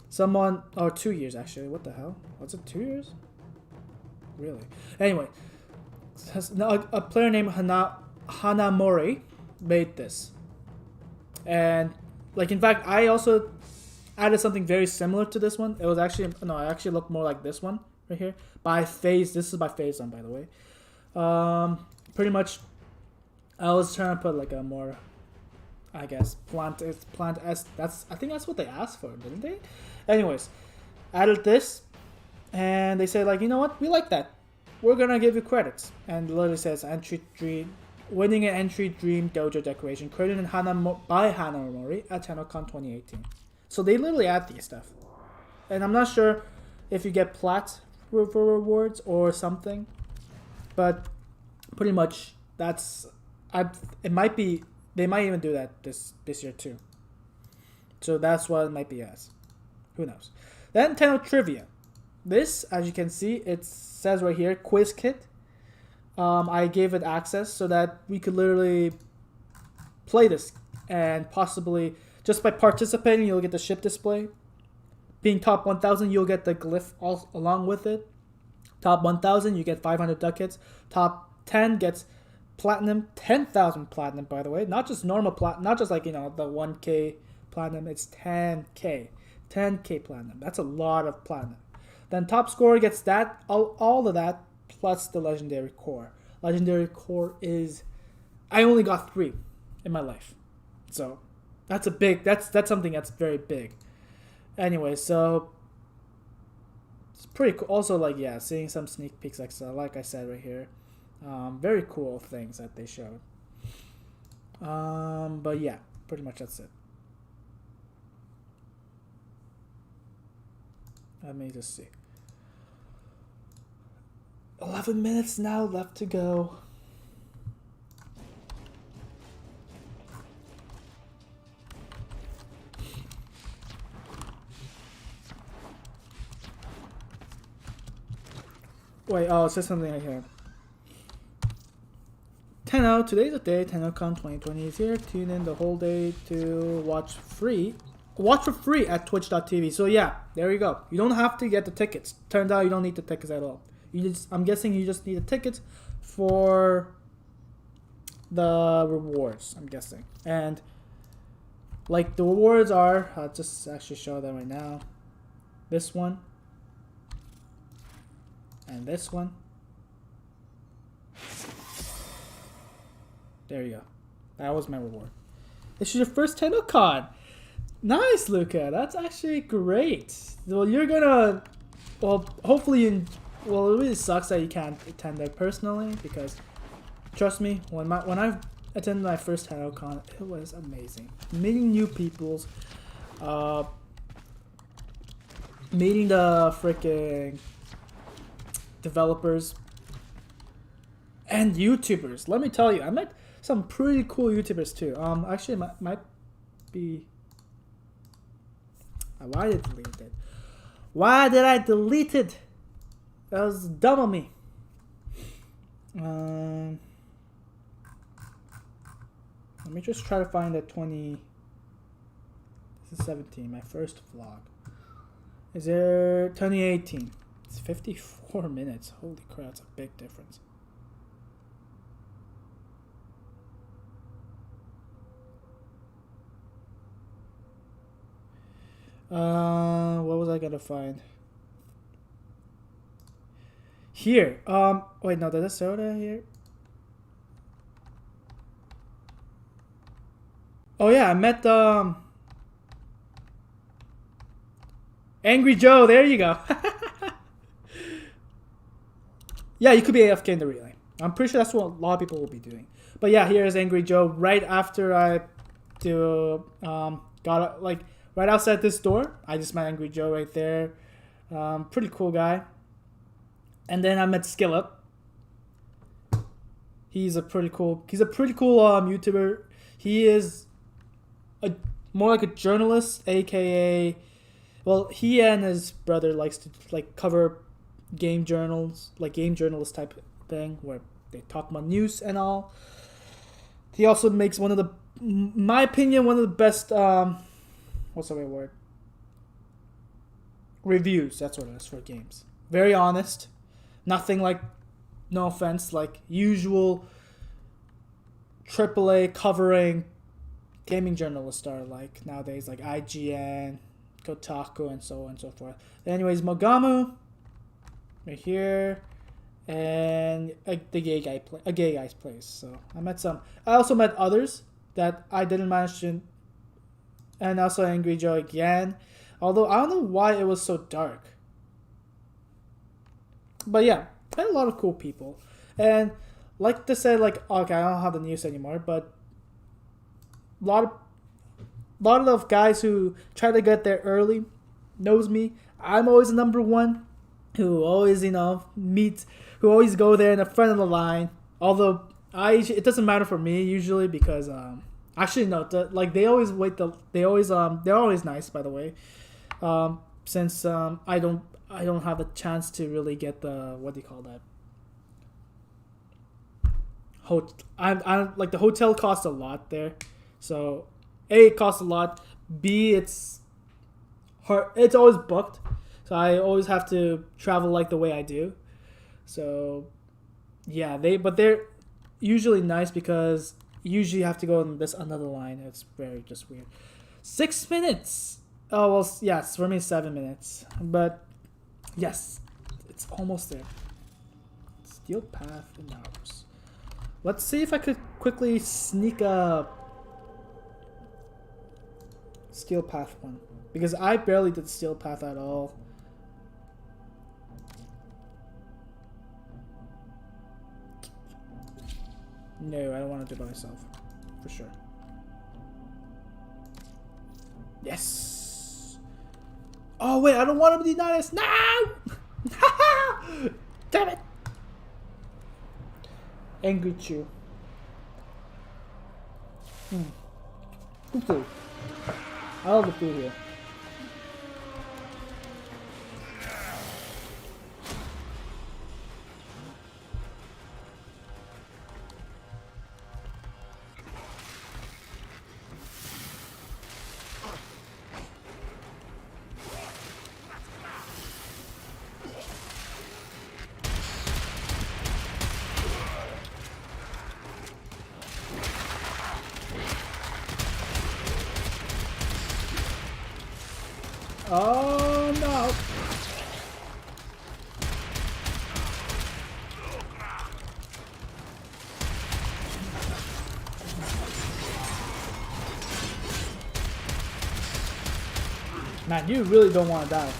Someone, or 2 years actually. What the hell? Was it 2 years? Really? Anyway, a player named Hanamori made this. And like in fact, I also added something very similar to this one. It was actually no, it actually looked more like this one right here. By phase, this is by phase on, by the way. Pretty much, I was trying to put like a more, I guess, plant s. I think that's what they asked for, didn't they? Anyways, added this, and they said like, you know what, we like that. We're gonna give you credits, and it literally says entry dream, winning an entry dream dojo decoration created by Hanamori at Tennocon 2018. So they literally add these stuff, and I'm not sure if you get plat for rewards or something, but pretty much that's it might be, they might even do that this year too. So that's what it might be as. Who knows? Then Tenno Trivia. This, as you can see, it says right here, quiz kit. I gave it access so that we could literally play this, and possibly just by participating, you'll get the ship display. Being top 1,000, you'll get the glyph all along with it. Top 1,000, you get 500 ducats. Top 10 gets platinum, 10,000 platinum, by the way. Not just normal platinum, not just like, you know, the 1k platinum. It's 10k. 10k platinum. That's a lot of platinum. Then top scorer gets that, all of that, plus the legendary core. Legendary core is, I only got 3 in my life. So that's a big, that's something that's very big. Anyway, so it's pretty cool. Also, like, yeah, seeing some sneak peeks, like I said right here. Very cool things that they showed. But yeah, pretty much that's it. Let me just see. 11 minutes now left to go. Wait, oh, it says something right here. Tenno, today's the day. Tennocon 2020 is here. Tune in the whole day to watch for free at twitch.tv. So yeah, there you go. You don't have to get the tickets. Turns out you don't need the tickets at all. I'm guessing you just need the tickets for the rewards, I'm guessing. And like the rewards are, I'll just actually show them right now. This one. And this one. There you go. That was my reward. This is your first Tennocon. Nice, Luca. That's actually great. Well, you're gonna... Well, hopefully... Well, it really sucks that you can't attend there personally, because trust me, when I attended my first Tennocon, it was amazing. Meeting new peoples, meeting the freaking developers and YouTubers. Let me tell you, I met some pretty cool YouTubers too. Actually, might be. Why did I delete it? Why did I delete it? That was dumb of me. Let me just try to find that 20. This is 17. My first vlog. Is there 2018? It's 54 minutes. Holy crap! That's a big difference. What was I gonna find? Here. Wait, no, there's a soda here. Oh yeah, I met Angry Joe. There you go. Yeah, you could be AFK in the relay. I'm pretty sure that's what a lot of people will be doing. But yeah, here's Angry Joe right after I got like right outside this door. I just met Angry Joe right there. Pretty cool guy. And then I met Skillup. He's a pretty cool YouTuber. He is more like a journalist, aka, well, he and his brother likes to like cover game journals, like game journalist type thing, where they talk about news and all. He also makes one of the, my opinion, one of the best, what's the right word? Reviews, that's what it is for games. Very honest. Nothing like, no offense, like usual AAA covering gaming journalists are like nowadays, like IGN, Kotaku, and so on and so forth. Anyways, Mogamu, right here, and a gay guy's place. So I met some. I also met others that I didn't manage to, and also Angry Joe again. Although I don't know why it was so dark. But yeah, met a lot of cool people, and like to say, like, okay, I don't have the news anymore, but a lot of guys who try to get there early knows me. I'm always the number one who always, who always go there in the front of the line. Although it doesn't matter for me usually because actually no, they always wait. They're always nice, by the way. Since I don't have a chance to really get the, what do you call that? I like, the hotel costs a lot there, so A, it costs a lot. B, it's hard. It's always booked, so I always have to travel like the way I do. So yeah, they're usually nice because usually you have to go in this another line. It's very just weird. 6 minutes. Oh well, yes, for me 7 minutes, but yes, it's almost there. Steel path in hours. Let's see if I could quickly sneak a steel path one, because I barely did steel path at all. No, I don't want to do it by myself, for sure. Yes. Oh wait, I don't want to be denied this. No. Damn it. Angry Chew. Good food. I love the food here. Oh no! Man, you really don't want to die.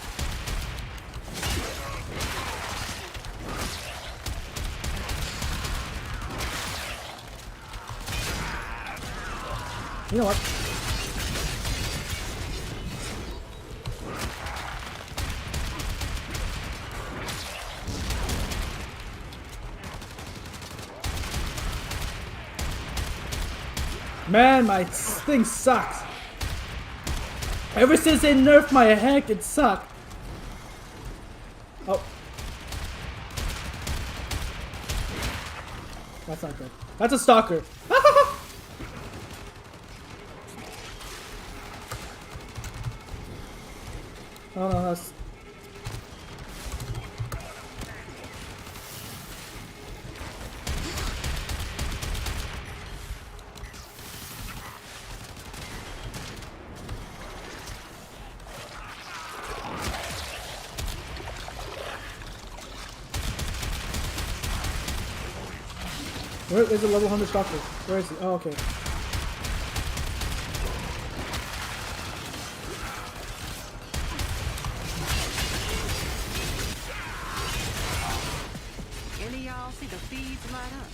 You know what? Man, my thing sucks. Ever since they nerfed my heck, it sucked. Oh. That's not good. That's a stalker. Oh no, that's... Where is the level 100 stalker? Where is he? Oh, okay. Any of y'all see the feeds light up?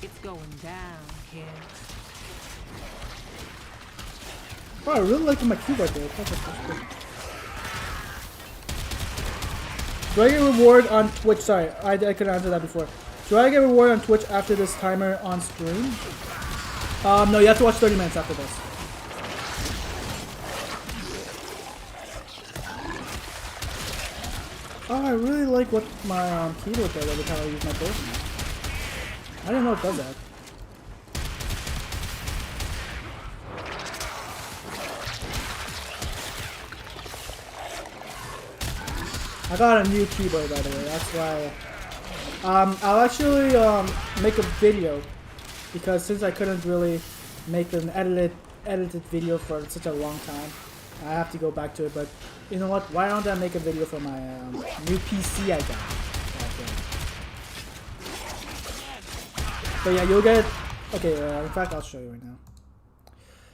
It's going down, kid. Oh, I really like my keyboard there. Do I get a reward on Twitch? Sorry, I couldn't answer that before. Do I get a reward on Twitch after this timer on stream? No, you have to watch 30 minutes after this. Oh, I really like what my keyboard does every time I use my person. I didn't know it does that. I got a new keyboard, by the way. That's why. I'll actually make a video because since I couldn't really make an edited video for such a long time, I have to go back to it. But you know what? Why don't I make a video for my new PC I got? But yeah, you'll get. Okay, in fact, I'll show you right now.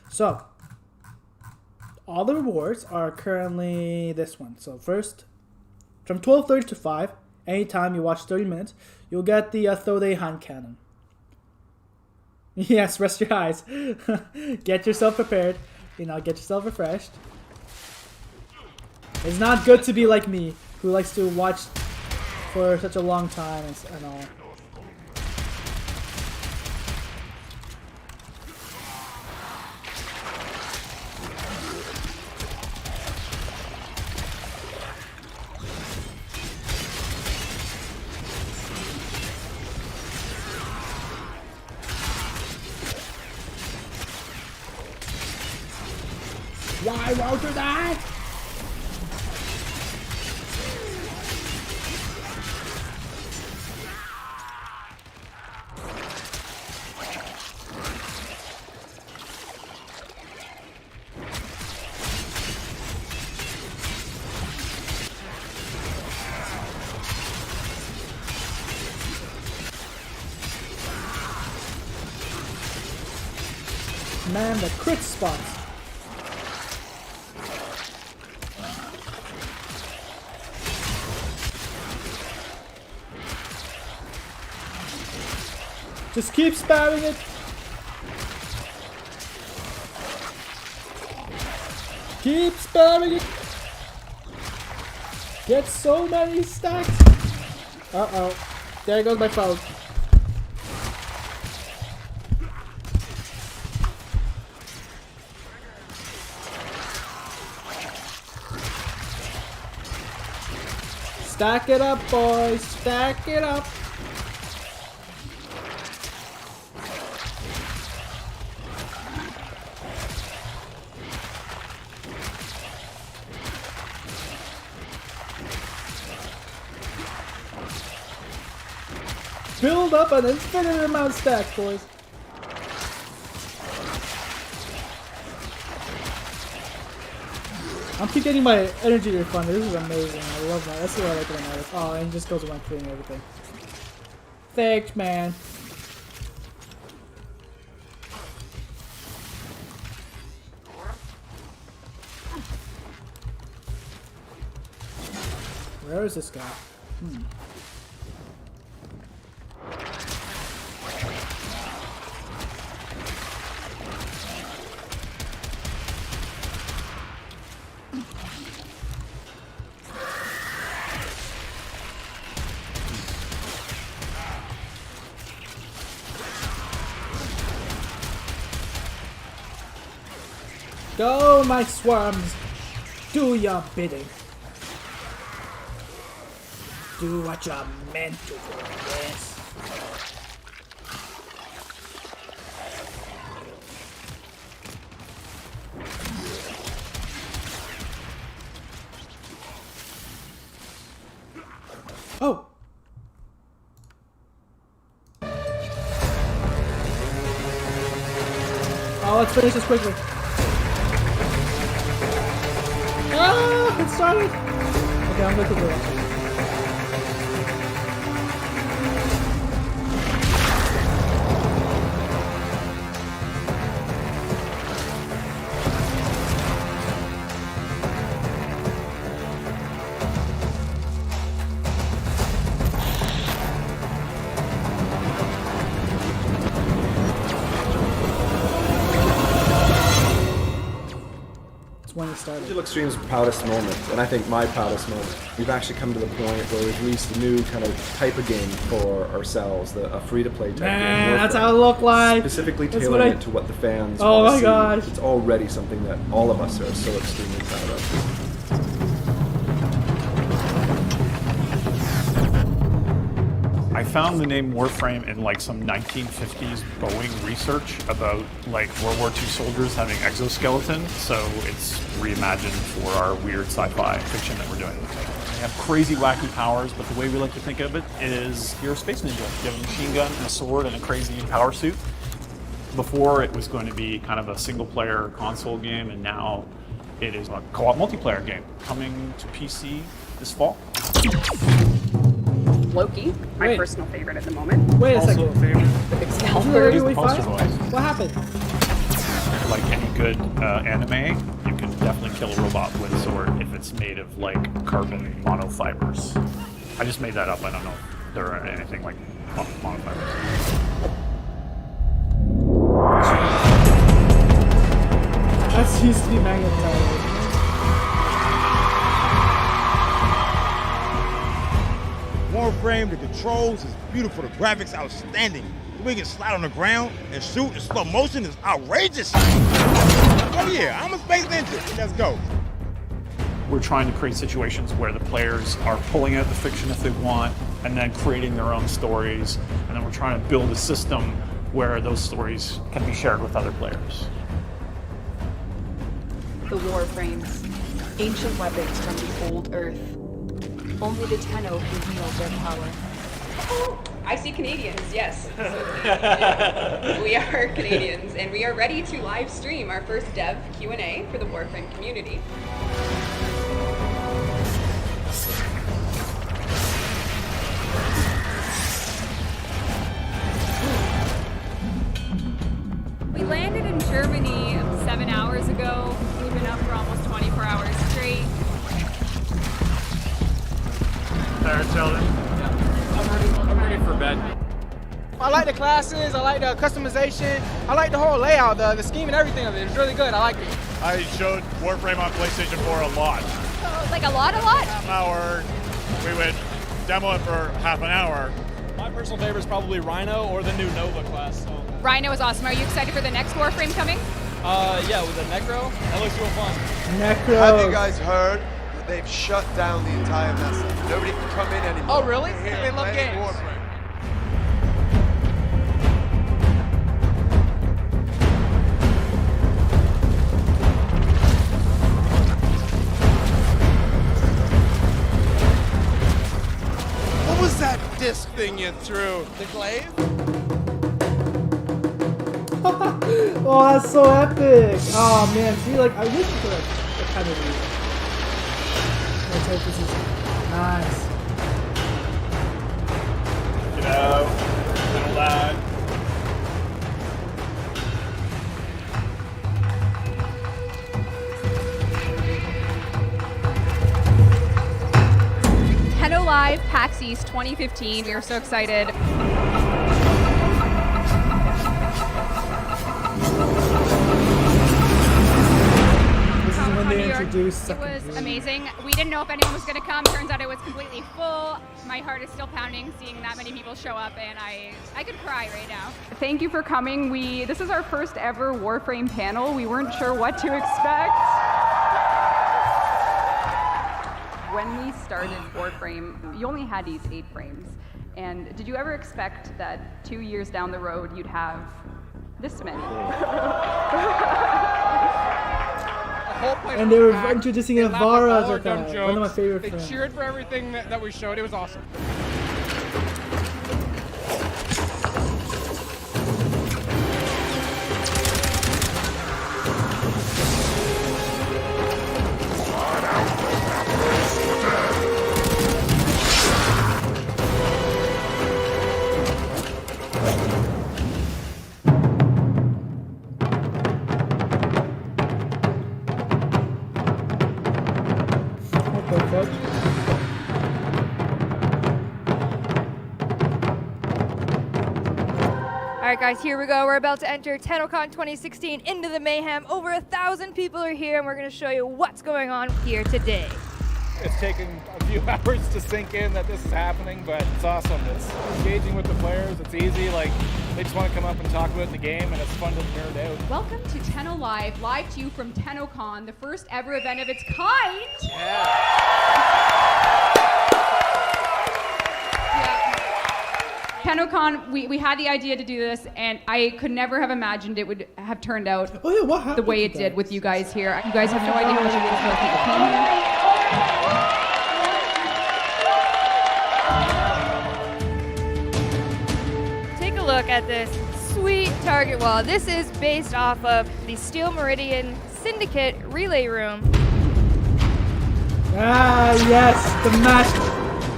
So, all the rewards are currently this one. So first, from 12:30 to 5, anytime you watch 30 minutes, you'll get the Thode hand cannon. Yes, rest your eyes. Get yourself prepared. You know, get yourself refreshed. It's not good to be like me, who likes to watch for such a long time and all. Why won't you die? Man, the crit spots. Just keep spamming it. Keep spamming it. Get so many stacks. Uh-oh. There goes my phone. Stack it up, boys. Stack it up. Build up an infinite amount of stacks, boys. I'm keep getting my energy refunded. This is amazing. I love that. That's what I like about it. Oh, and it just goes with my cleaning everything. Thanks, man. Where is this guy? Go, my swarms! Do your bidding. Do what you're meant to do, yes. Oh! Oh, let's finish this quickly. Ah, it started! Okay, I'm looking for it. When it started. Digital Extreme's proudest moment, and I think my proudest moment, we've actually come to the point where we've released a new kind of type of game for ourselves, a free-to-play type game. Man, that's how it looked like. Specifically tailoring it to what the fans oh want to my see. gosh. It's already something that all of us are so extremely proud of. I found the name Warframe in like some 1950s Boeing research about like World War II soldiers having exoskeletons, so it's reimagined for our weird sci-fi fiction that we're doing. They have crazy wacky powers, but the way we like to think of it is you're a space ninja. You have a machine gun and a sword and a crazy power suit, Before it was going to be kind of a single-player console game, and now it is a co-op multiplayer game coming to PC this fall. Loki, my Wait. personal favorite at the moment. Wait a Also second. a favorite. Excalibur. Who we poster fight? voice. What happened? Like any good anime, you can definitely kill a robot with a sword if it's made of like carbon monofibers. I just made that up. I don't know if there are anything like monofibers. That used to be magnetized. Warframe, the controls is beautiful, the graphics outstanding. The way you can slide on the ground and shoot in slow motion is outrageous. Oh yeah, I'm a space ninja. Let's go. We're trying to create situations where the players are pulling out the fiction if they want, and then creating their own stories, and then we're trying to build a system where those stories can be shared with other players. The Warframes, ancient weapons from the old Earth. Only the Tenno can wield their power. I see Canadians, yes. We are Canadians, and we are ready to live stream our first dev Q&A for the Warframe community. We landed in Germany 7 hours ago. We've been up for almost 24 hours straight. Tired, Sheldon? I'm ready for bed. I like the classes, I like the customization, I like the whole layout, the scheme and everything of it. It's really good, I like it. I showed Warframe on PlayStation 4 a lot. Like a lot? Half an hour. We would demo it for half an hour. My personal favorite is probably Rhino or the new Nova class. So. Rhino is awesome. Are you excited for the next Warframe coming? Yeah, with the Necro, that looks real fun. Necro. Have you guys heard that they've shut down the entire messa? Nobody can come in anymore. Oh, really? Here, They love playing games. Warframe. What was that disc thing you threw? The glaive? Oh, that's so epic! Oh man, see, like I wish you could like kind of do. Let's hope this is nice. Get out. Little lad. TennoLive PAX East 2015. We are so excited. This is when they introduced It was amazing. We didn't know if anyone was going to come. Turns out it was completely full. My heart is still pounding seeing that many people show up, and I could cry right now. Thank you for coming. This is our first ever Warframe panel. We weren't sure what to expect. When we started Warframe, you only had these 8 frames. And did you ever expect that 2 years down the road you'd have this many? And they were introducing Avara as like dumb one of my favorite They friends. cheered for everything that we showed. It was awesome. Alright guys, here we go. We're about to enter Tennocon 2016 into the mayhem. Over 1,000 people are here and we're going to show you what's going on here today. It's taken a few hours to sink in that this is happening, but it's awesome. It's engaging with the players. It's easy. Like, they just want to come up and talk about the game, and it's fun to nerd out. Welcome to TennoLive, live to you from Tennocon, the first ever event of its kind. Tennocon, we had the idea to do this, and I could never have imagined it would have turned out the way it did with you guys here. You guys have no idea how much it means to people who came here. Take a look at this sweet target. target wall. This is based off of the Steel Meridian Syndicate relay room. Ah, yes, the match.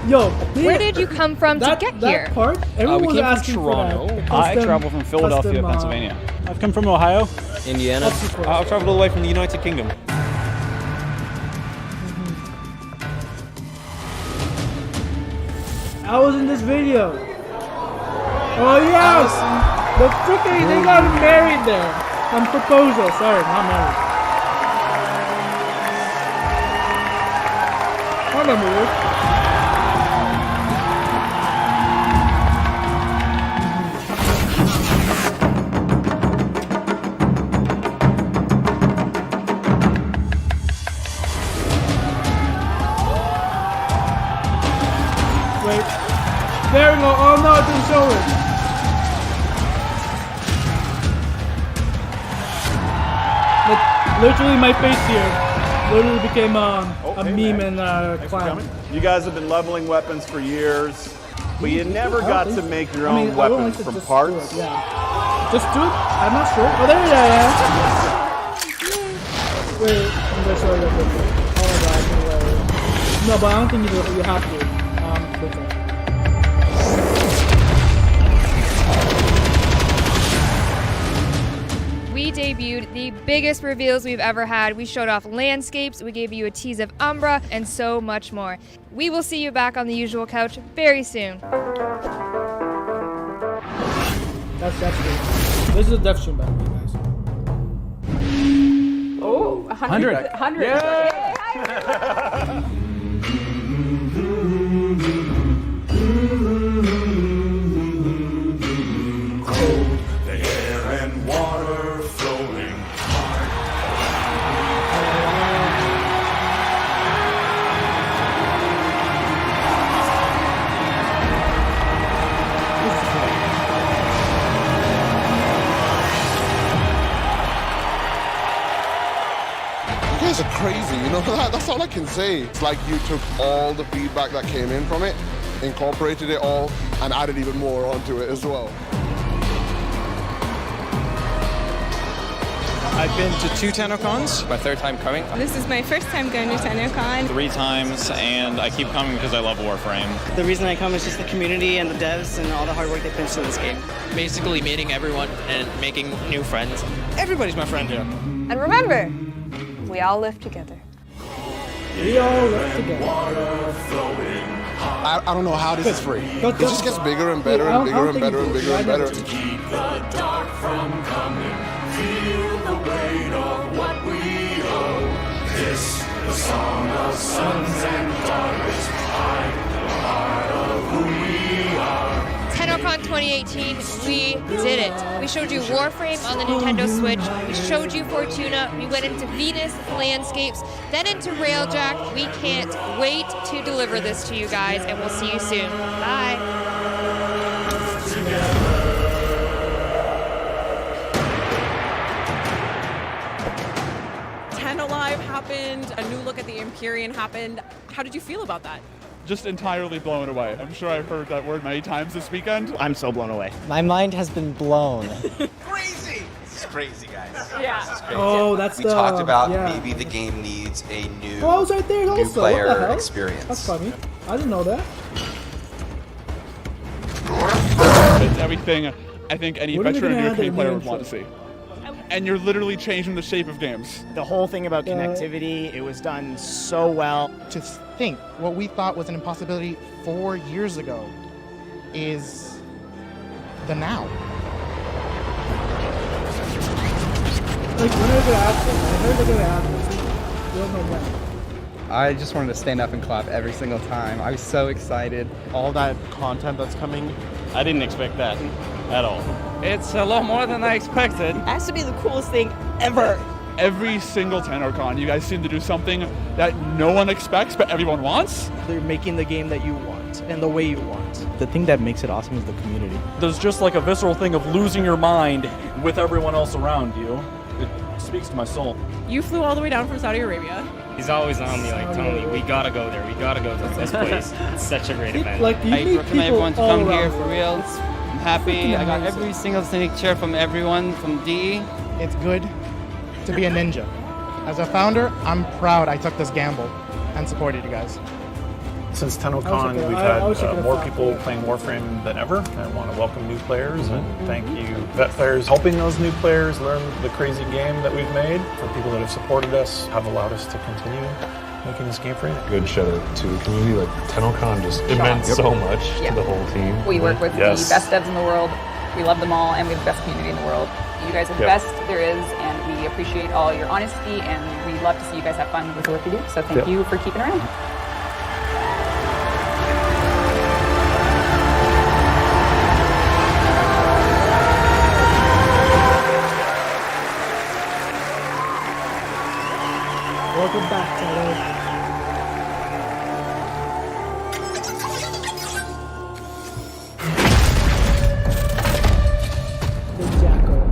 Yo, Where did you come from to get here? That part, everyone we was came asking from for Toronto. that. I travel from Philadelphia, Pennsylvania. I've come from Ohio. Indiana. I've traveled all the way from the United Kingdom. I was in this video. Oh yes! The freaking they got married there. Proposal, sorry, not married. I remember this. Wait. There we go. Oh no, it didn't show it. Literally my face here literally became a meme in Clan. You guys have been leveling weapons for years, but you never got to make your own weapons from parts. Yeah. Just do it. I'm not sure. Oh, there you are. Wait, I'm gonna show you real quick. Oh my god, no, but I don't think you have to. We debuted the biggest reveals we've ever had. We showed off landscapes, we gave you a tease of Umbra, and so much more. We will see you back on the usual couch very soon. That's good. This is a death stream, by the way, guys. Oh, 100. 100. Yeah. Are crazy, you know. That's all I can say. It's like you took all the feedback that came in from it, incorporated it all, and added even more onto it as well. I've been to 2 Tennocons, my 3rd time coming. This is my first time going to Tennocon. 3 times, and I keep coming because I love Warframe. The reason I come is just the community and the devs and all the hard work they put into this game. Basically meeting everyone and making new friends. Everybody's my friend here. And remember, we all live together. We all live together. I don't know how this is free. It just gets bigger and better and bigger and better and bigger and better. To keep the dark from coming, feel the weight of what we owe. This, the song of sons and daughters, hide the heart of who we are. Tennocon 2018, we did it. We showed you Warframe on the Nintendo Switch, we showed you Fortuna, we went into Venus landscapes, then into Railjack. We can't wait to deliver this to you guys, and we'll see you soon. Bye. Live happened, a new look at the Empyrean happened. How did you feel about that? Just entirely blown away. I'm sure I've heard that word many times this weekend. I'm so blown away. My mind has been blown. Crazy! This is crazy, guys. Yeah. This is crazy. Oh, that's we the... talked about yeah. maybe the game needs a new, oh, I was right there also. new player what the hell? experience. That's funny. I didn't know that. It's everything I think any What are they veteran gonna European add player in would the want to see. And you're literally changing the shape of games. The whole thing about connectivity, it was done so well. To think what we thought was an impossibility 4 years ago is the now. Like, when are they gonna ask this? I heard they're gonna ask this. We don't know when. I just wanted to stand up and clap every single time. I was so excited. All that content that's coming. I didn't expect that at all. It's a lot more than I expected. It has to be the coolest thing ever. Every single Tennocon, you guys seem to do something that no one expects, but everyone wants. They're making the game that you want and the way you want. The thing that makes it awesome is the community. There's just like a visceral thing of losing your mind with everyone else around you. It speaks to my soul. You flew all the way down from Saudi Arabia. He's always on me, like, Tony, we gotta go there. We gotta go to this place. It's such a great event. Like, you I recommend everyone to come here for real. It's happy. I got every single signature from everyone, from D. It's good to be a ninja. As a founder, I'm proud I took this gamble and supported you guys. Since Tennocon, we've had more people playing Warframe than ever. I want to welcome new players and thank you, vet players, helping those new players learn the crazy game that we've made. For people that have supported us, have allowed us to continue making this game for you. Good shout out to the community. Like Tennocon it meant so much to the whole team. We work with the best devs in the world. We love them all, and we have the best community in the world. You guys are the best there is, and we appreciate all your honesty, and we love to see you guys have fun with the work you do. So thank you for keeping around. Welcome back, Tyler. The Jackal.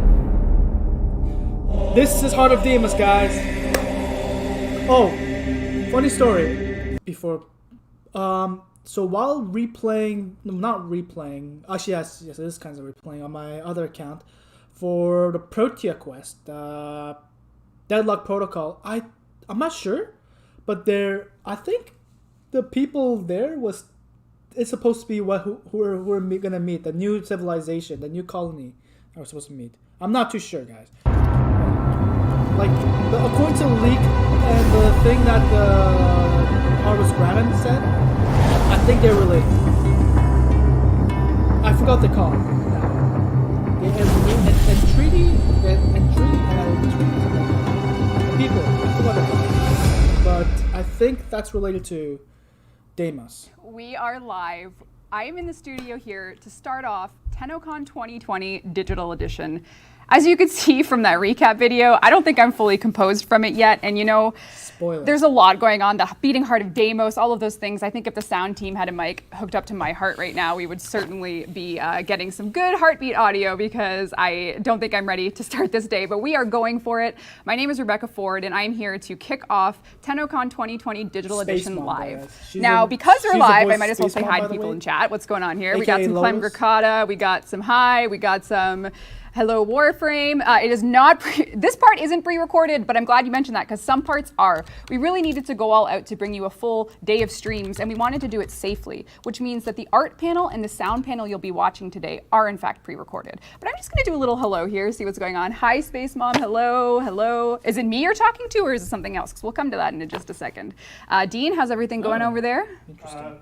This is Heart of Deimos, guys. Oh, funny story. Before, so while replaying, no, not replaying. Actually, yes, it is kind of replaying on my other account for the Protea quest, Deadlock Protocol. I'm not sure, but I think the people there it's supposed to be who are gonna meet, the new civilization, the new colony are supposed to meet. I'm not too sure, guys. Like, according to the leak and the thing that Harvest Grannon said, I think they're related. I forgot the call. People, I forgot the call. But I think that's related to Deimos. We are live. I am in the studio here to start off Tennocon 2020 Digital Edition. As you could see from that recap video, I don't think I'm fully composed from it yet. And you know, there's a lot going on. The beating heart of Deimos, all of those things. I think if the sound team had a mic hooked up to my heart right now, we would certainly be getting some good heartbeat audio, because I don't think I'm ready to start this day, but we are going for it. My name is Rebecca Ford, and I'm here to kick off Tennocon 2020 Digital Edition live. Now, because we're live, I might as well say hi to people in chat. What's going on here? We got some Clem Gricata, we got some hi, we got some hello Warframe. It is not, this part isn't pre-recorded, but I'm glad you mentioned that, because some parts are. We really needed to go all out to bring you a full day of streams, and we wanted to do it safely, which means that the art panel and the sound panel you'll be watching today are in fact pre-recorded. But I'm just gonna do a little hello here, see what's going on. Hi Space Mom, hello, hello. Is it me you're talking to, or is it something else? Because we'll come to that in just a second. Dean, how's everything going over there? Interesting.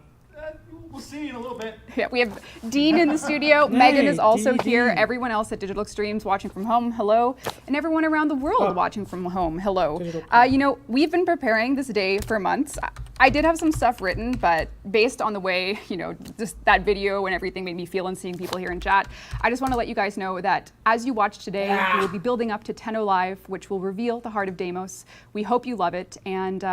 We'll see in a little bit. Yeah, we have Dean in the studio. Megan is also here. Everyone else at Digital Extremes watching from home, hello. And everyone around the world watching from home, hello. You know, we've been preparing this day for months. I did have some stuff written, but based on the way, you know, just that video and everything made me feel, and seeing people here in chat, I just want to let you guys know that as you watch today, we will be building up to Tenno Live, which will reveal the heart of Deimos. We hope you love it, and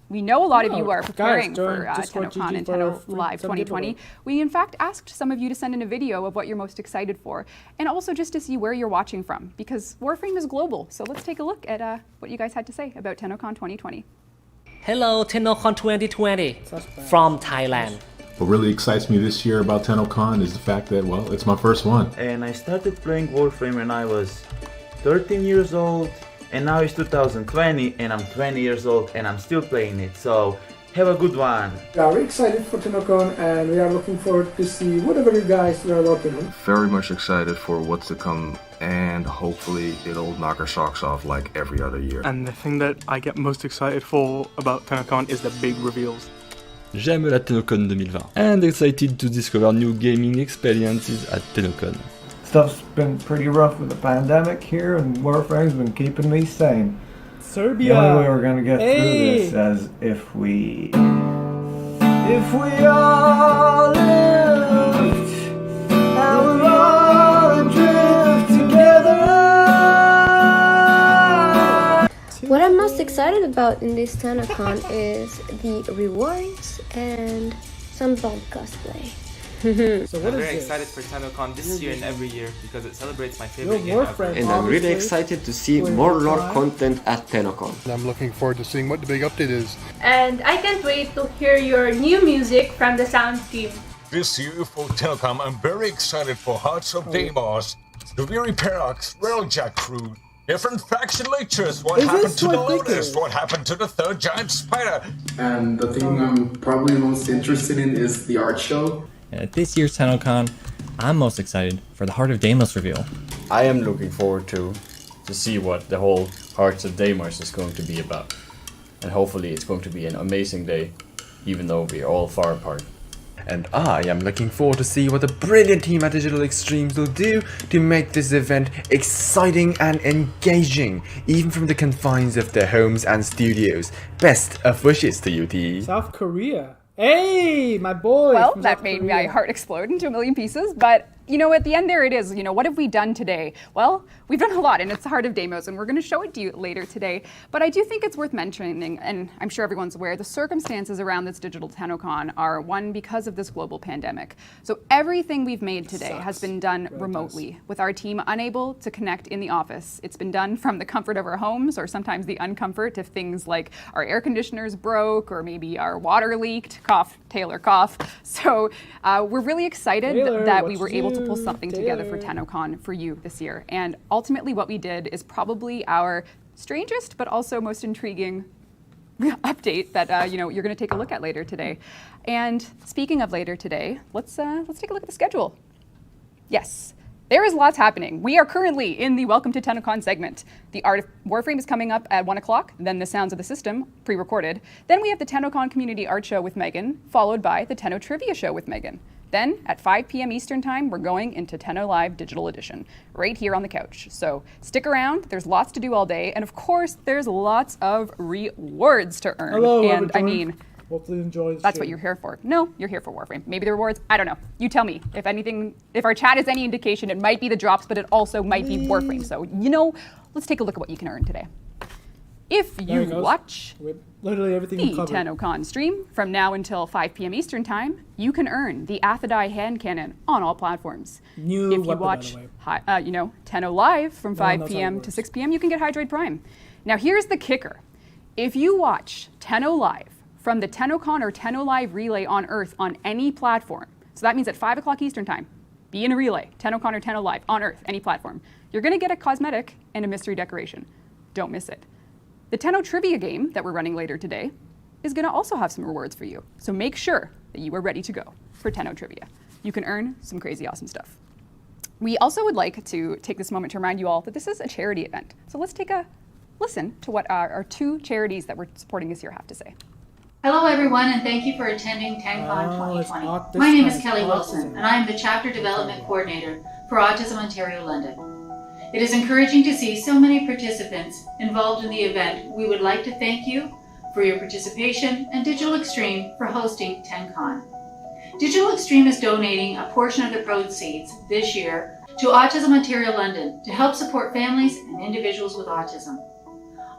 we know a lot of you are preparing for Tennocon and Tenno Live 2020. We in fact asked some of you to send in a video of what you're most excited for, and also just to see where you're watching from, because Warframe is global. So let's take a look at what you guys had to say about Tennocon 2020. Hello, Tennocon 2020 from Thailand. What really excites me this year about Tennocon is the fact that, well, it's my first one. And I started playing Warframe when I was 13 years old, and now it's 2020 and I'm 20 years old and I'm still playing it, so have a good one. We are very excited for Tennocon, and we are looking forward to see whatever you guys are working on. Very much excited for what's to come, and hopefully it'll knock our socks off like every other year. And the thing that I get most excited for about Tennocon is the big reveals. J'aime la Tennocon 2020 and excited to discover new gaming experiences at Tennocon. Stuff's been pretty rough with the pandemic here, and Warframe's been keeping me sane. Serbia. The only way we're gonna get through this is if we all lift and we're all adrift together. What I'm most excited about in this Tennocon is the rewards and some bomb cosplay. So I'm very excited for Tennocon this year and every year because it celebrates my favorite game ever. And I'm really excited to see more lore content at Tennocon. I'm looking forward to seeing what the big update is. And I can't wait to hear your new music from the sound team. This year for Tennocon, I'm very excited for Hearts of Deimos, the Weary Paradox, Railjack crew, different faction lectures, what happened to the Lotus, what happened to the third giant spider. And the thing I'm probably most interested in is the art show. At this year's Tennocon, I'm most excited for the Heart of Deimos reveal. I am looking forward to see what the whole Hearts of Deimos is going to be about. And hopefully it's going to be an amazing day, even though we are all far apart. And I am looking forward to see what the brilliant team at Digital Extremes will do to make this event exciting and engaging, even from the confines of their homes and studios. Best of wishes to you, T. South Korea. Hey, my boy. Well, that made my heart explode into a million pieces, but you know, at the end there it is. You know, what have we done today? Well, we've done a lot, and it's the Heart of Deimos, and we're going to show it to you later today. But I do think it's worth mentioning, and I'm sure everyone's aware, the circumstances around this digital Tennocon are one because of this global pandemic. So everything we've made today has been done remotely, with our team unable to connect in the office. It's been done from the comfort of our homes, or sometimes the uncomfort if things like our air conditioners broke, or maybe our water leaked. Cough, Taylor, cough. So we're really excited that we were able to pull something together for Tennocon for you this year. And ultimately what we did is probably our strangest but also most intriguing update that you know, you're going to take a look at later today. And speaking of later today, let's take a look at the schedule. Yes. There is lots happening. We are currently in the Welcome to Tennocon segment. The Art of Warframe is coming up at 1 o'clock, then the Sounds of the System, pre-recorded. Then we have the Tennocon Community Art Show with Megan, followed by the Tenno Trivia Show with Megan. Then, at 5 p.m. Eastern Time, we're going into Tenno Live Digital Edition, right here on the couch. So stick around, there's lots to do all day, and of course, there's lots of rewards to earn. Hello, and I mean, hopefully you enjoy that's what you're here for. No, you're here for Warframe. Maybe the rewards, I don't know. You tell me. If anything, if our chat is any indication, it might be the drops, but it also might be Warframe. So, you know, let's take a look at what you can earn today. If you watch literally everything the Tennocon stream from now until 5 p.m. Eastern Time, you can earn the Athadai hand cannon on all platforms. If you watch, you know, Tenno Live from 5 p.m. to 6 p.m., you can get Hydroid Prime. Now, here's the kicker. If you watch Tenno Live from the Tennocon or Tenno Live relay on Earth on any platform, so that means at 5 o'clock Eastern Time, be in a relay, Tennocon or Tenno Live on Earth, any platform, you're going to get a cosmetic and a mystery decoration. Don't miss it. The Tenno Trivia game that we're running later today is going to also have some rewards for you. So make sure that you are ready to go for Tenno Trivia. You can earn some crazy awesome stuff. We also would like to take this moment to remind you all that this is a charity event. So let's take a listen to what our two charities that we're supporting this year have to say. Hello everyone, and thank you for attending TennCon 2020. My name is Kelly Wilson, and I am the Chapter Development Coordinator for Autism Ontario London. It is encouraging to see so many participants involved in the event. We would like to thank you for your participation and Digital Extreme for hosting TennCon. Digital Extreme is donating a portion of the proceeds this year to Autism Ontario London to help support families and individuals with autism.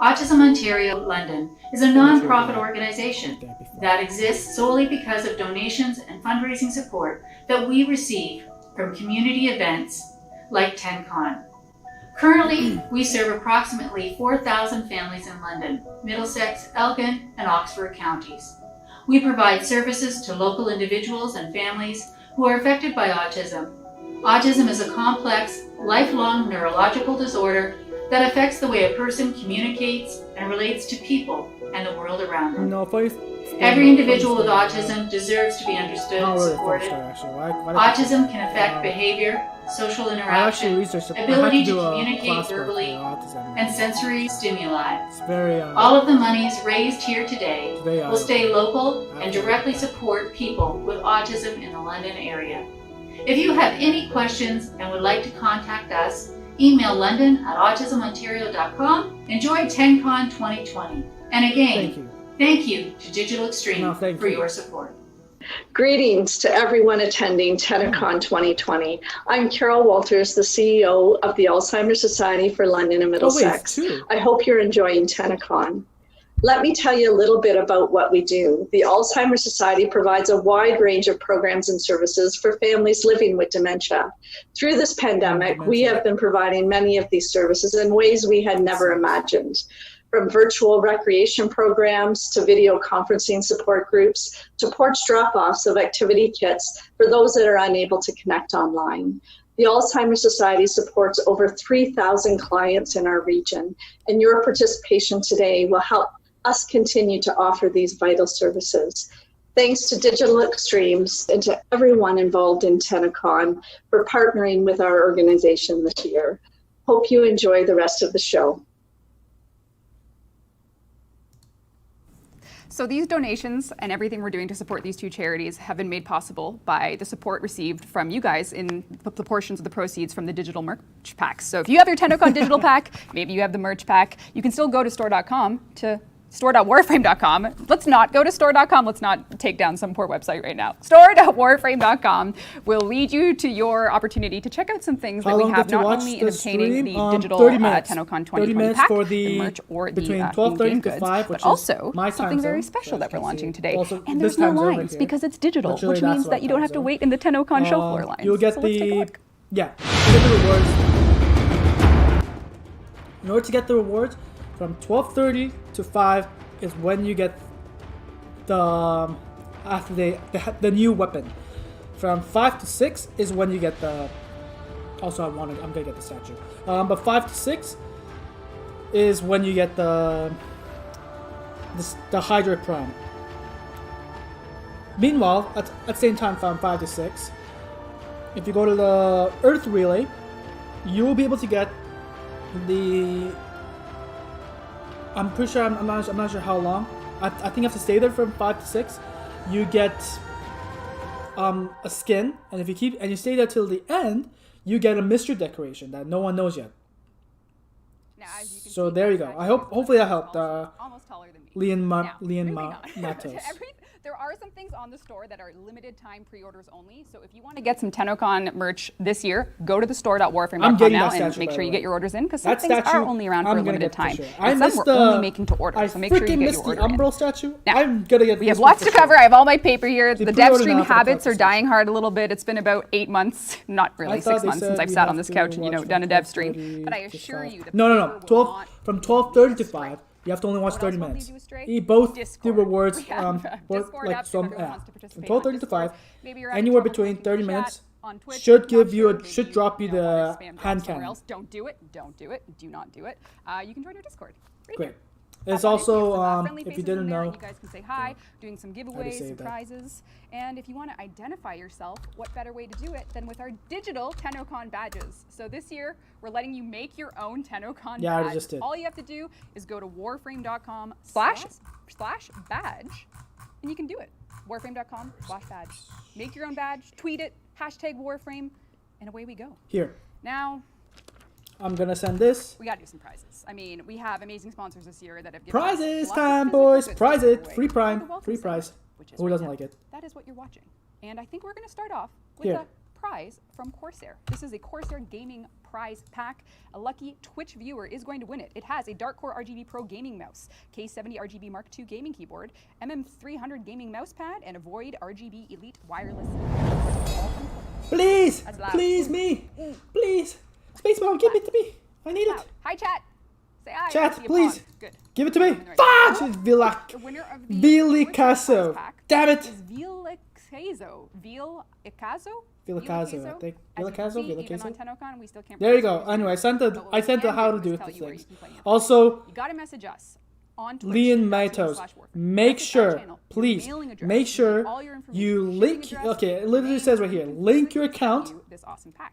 Autism Ontario London is a non-profit organization that exists solely because of donations and fundraising support that we receive from community events like TennCon. Currently, we serve approximately 4,000 families in London, Middlesex, Elgin, and Oxford counties. We provide services to local individuals and families who are affected by autism. Autism is a complex, lifelong neurological disorder that affects the way a person communicates and relates to people and the world around them. Every individual with autism deserves to be understood and supported. Autism can affect behavior, social interaction, ability to communicate verbally, and sensory stimuli. All of the monies raised here today will stay local and directly support people with autism in the London area. If you have any questions and would like to contact us, email london@autismontario.com. Enjoy TennCon 2020. And again, thank you to Digital Extreme for your support. Greetings to everyone attending Tennocon 2020. I'm Carol Walters, the CEO of the Alzheimer's Society for London and Middlesex. I hope you're enjoying Tennocon. Let me tell you a little bit about what we do. The Alzheimer's Society provides a wide range of programs and services for families living with dementia. Through this pandemic, we have been providing many of these services in ways we had never imagined. from virtual recreation programs to video conferencing support groups to porch drop-offs of activity kits for those that are unable to connect online. The Alzheimer's Society supports over 3,000 clients in our region, and your participation today will help us continue to offer these vital services. Thanks to Digital Extremes and to everyone involved in Tennocon for partnering with our organization this year. Hope you enjoy the rest of the show. So these donations and everything we're doing to support these two charities have been made possible by the support received from you guys in the portions of the proceeds from the digital merch packs. So if you have your Tennocon digital pack, maybe you have the merch pack, you can still go to store.com to store.warframe.com. Let's not go to store.com. Let's not take down some poor website right now. Store.warframe.com will lead you to your opportunity to check out some things that we have, not only in obtaining the digital Tennocon 2020 pack, the merch, or the in-game goods, but also something very special that we're launching today. And there's no lines because it's digital, which means that you don't have to wait in the Tennocon show floor lines. You'll get so let's take a look. Yeah, you get the rewards. In order to get the rewards, from 12:30 to 5 is when you get the after the new weapon. From 5 to 6 is when you get the. Also, I'm gonna get the statue. But 5 to 6 is when you get the Hydra Prime. Meanwhile, at the same time, from 5 to 6, if you go to the Earth Relay, you will be able to get the. I'm pretty sure I'm not sure how long. I think you have to stay there from 5 to 6. You get a skin, and if you stay there till the end, you get a mystery decoration that no one knows yet. Now, as you can So see, there you go. Hopefully that helped. Almost taller than me. Lian Matos. There are some things on the store that are limited time pre-orders only. So if you want to get some Tennocon merch this year, go to the store.warframe.com now and make sure you get your orders in, because some things are only around for a limited time. And some we're only making to order, so make sure you get your order in. Umbral statue. Now, I'm gonna get. We have lots to cover. I have all my paper here. The dev stream habits are dying hard a little bit. It's been about 8 months, not really 6 months, since I've sat on this couch and done a dev stream. But I assure you, No. 12 from 12:30 to 5. You have to only watch 30 minutes. Both the rewards, from 12:30 to 5, anywhere between 30 minutes, should drop you the hand cannon. Don't do it. Do not do it. You can join our Discord. Great. It's also, if you didn't know, you guys can say hi, doing some giveaways and prizes. And if you want to identify yourself, what better way to do it than with our digital Tennocon badges? So this year, we're letting you make your own Tennocon badge. I just did. All you have to do is go to warframe.com/badge, and you can do it. Warframe.com/badge. Make your own badge, tweet it, #Warframe, and away we go. Here. Now, I'm gonna send this. we gotta do some prizes. I mean, we have amazing sponsors this year that have given Prizes us time, boys! Prize it! Free Prime! Free prize. Who doesn't like it? That is what you're watching. And I think we're gonna start off with a prize from Corsair. This is a Corsair Gaming prize pack. A lucky Twitch viewer is going to win it. It has a Dark Core RGB Pro gaming mouse, K70 RGB Mark II gaming keyboard, MM300 gaming mouse pad, and a Void RGB Elite wireless. Please! Please, me! Please! Space Mom, give it to me! I need it! Hi, chat! Say hi. Chat, please! Good. Give it to me! Fuck! It's Villicaso! Damn it! Villicaso. Villicaso, I think. Villicaso? Even on Tennocon, we still can't. There you go. Anyway, I sent the how to do it things. Also, you gotta message us on Twitch. Lian Matos, make sure, please, make sure you link. Okay, it literally says right here, link your account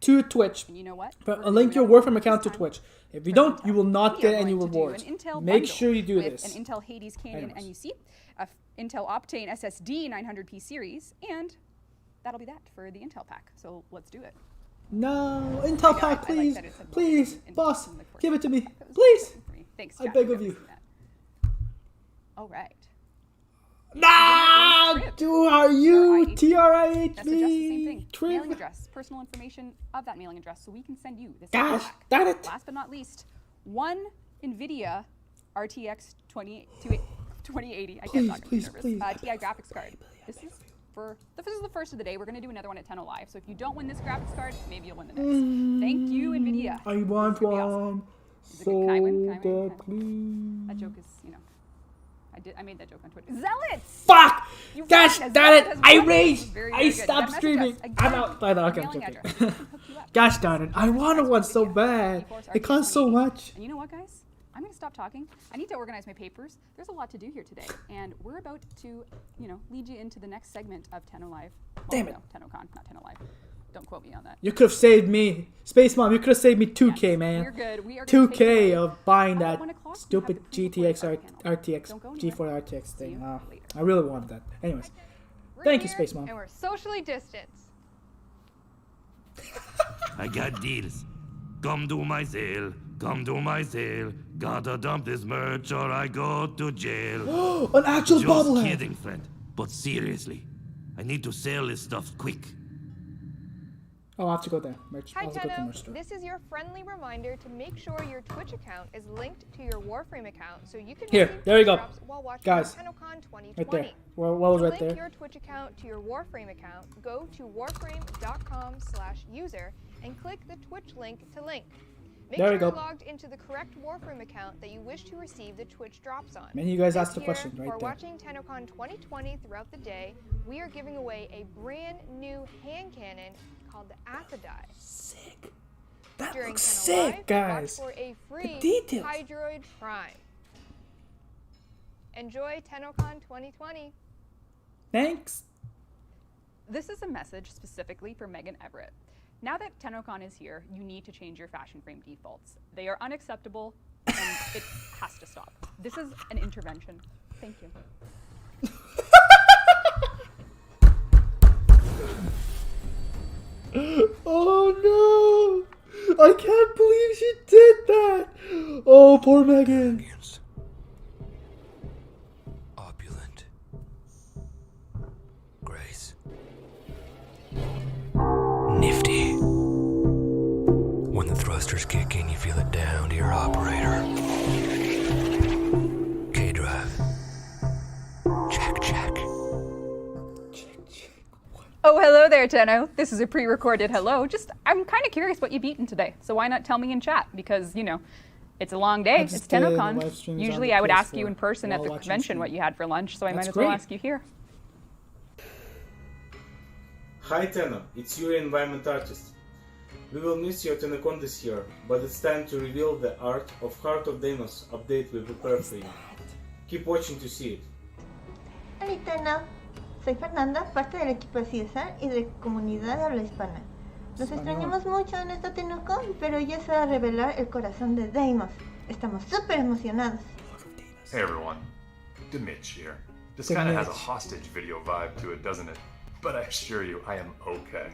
to Twitch. And you know what? Link your Warframe account to Twitch. If you don't, you will not get any rewards. Make sure you do this. An Intel Hades Canyon NUC, a Intel Optane SSD 900p series, and that'll be that for the Intel pack. So let's do it. No, Intel pack, please, please, boss, give it to me, please. Thanks. I beg of you. All right. Nah, who are you? TRIHB. That's just the same thing. Mailing address, personal information of that mailing address, so we can send you this. Gosh, darn it. Last but not least, one NVIDIA RTX 2080. I can't talk. Please. TI graphics card. This is the first of the day. We're going to do another one at Tenno Live. So if you don't win this graphics card, maybe you'll win the next. Thank you, NVIDIA. I want one. Awesome. Is it good? Can I win? That joke is, you know, I made that joke on Twitter. Zealots! Fuck! You Gosh won. darn it! Zealot has I won. raged! Very, I very good. stopped Message streaming. us again. I'm out. Okay, I'm Mailing joking. address. Gosh darn it! I wanted one so bad. It costs so much. And you know what, guys? I'm going to stop talking. I need to organize my papers. There's a lot to do here today, and we're about to, you know, lead you into the next segment of Tenno-Live. Well, Damn it. No, Tennocon, not Tenno-Live. Don't quote me on that. You could have saved me, Space Mom. You could have saved me 2K, man. we're good. We are gonna take 2K away- of buying At that 1 o'clock, we stupid have the GTX RTX Don't go G4 RTX thing. I really wanted that. Anyways, thank you, Space Mom. And we're socially distanced. I got deals. Come to my sale. Come to my sale. Gotta dump this merch or I go to jail. An actual Just bobblehead. kidding, friend. But seriously, I need to sell this stuff quick. Oh, I have to go there. Merch. Hi I'll have to go to the Tenno, merch store. this is your friendly reminder to make sure your Twitch account is linked to your Warframe account so you can Here, receive there you go. drops while watching Guys, Tennocon 2020. right there. Well, what was to right link there? your Twitch account to your Warframe account, go to warframe.com/user and click the Twitch link to link. Make There sure we go. you're logged into the correct Warframe account that you wish to receive the Twitch drops on. Many of you guys This asked the year, question right for there. watching Tennocon 2020 throughout the day, we are giving away a brand new hand cannon called the Aphrodite. Sick. That During looks Tenno-Live, sick, guys. Watch for a free details. Hydroid Prime. Enjoy Tennocon 2020. Thanks. This is a message specifically for Megan Everett. Now that Tennocon is here, you need to change your fashion frame defaults. They are unacceptable, and it has to stop. This is an intervention. Thank you. Oh no! I can't believe she did that! Oh, poor Megan. Opulent. Grace. Nifty. When the thrusters kick in, you feel it down to your operator. K-drive. Check, check. Oh, hello there, Tenno. This is a pre-recorded hello. I'm kind of curious what you've eaten today, so why not tell me in chat? Because, you know, it's a long day. It's Tennocon. Usually I would ask you in person at the convention what you had for lunch, so I might as well ask you here. Hi Tenno, it's your environment artist. We will miss you at Tennocon this year, but it's time to reveal the art of Heart of Deimos update we prepared for you. Keep watching to see it. Hola Tenno, soy Fernanda, parte del equipo de CSR y de comunidad de habla hispana. Nos extrañamos mucho en esta Tennocon, pero ya se va a revelar el corazón de Deimos. Estamos súper emocionados. Hey everyone, Dimitri here. This kind of has a hostage video vibe to it, doesn't it? But I assure you, I am okay.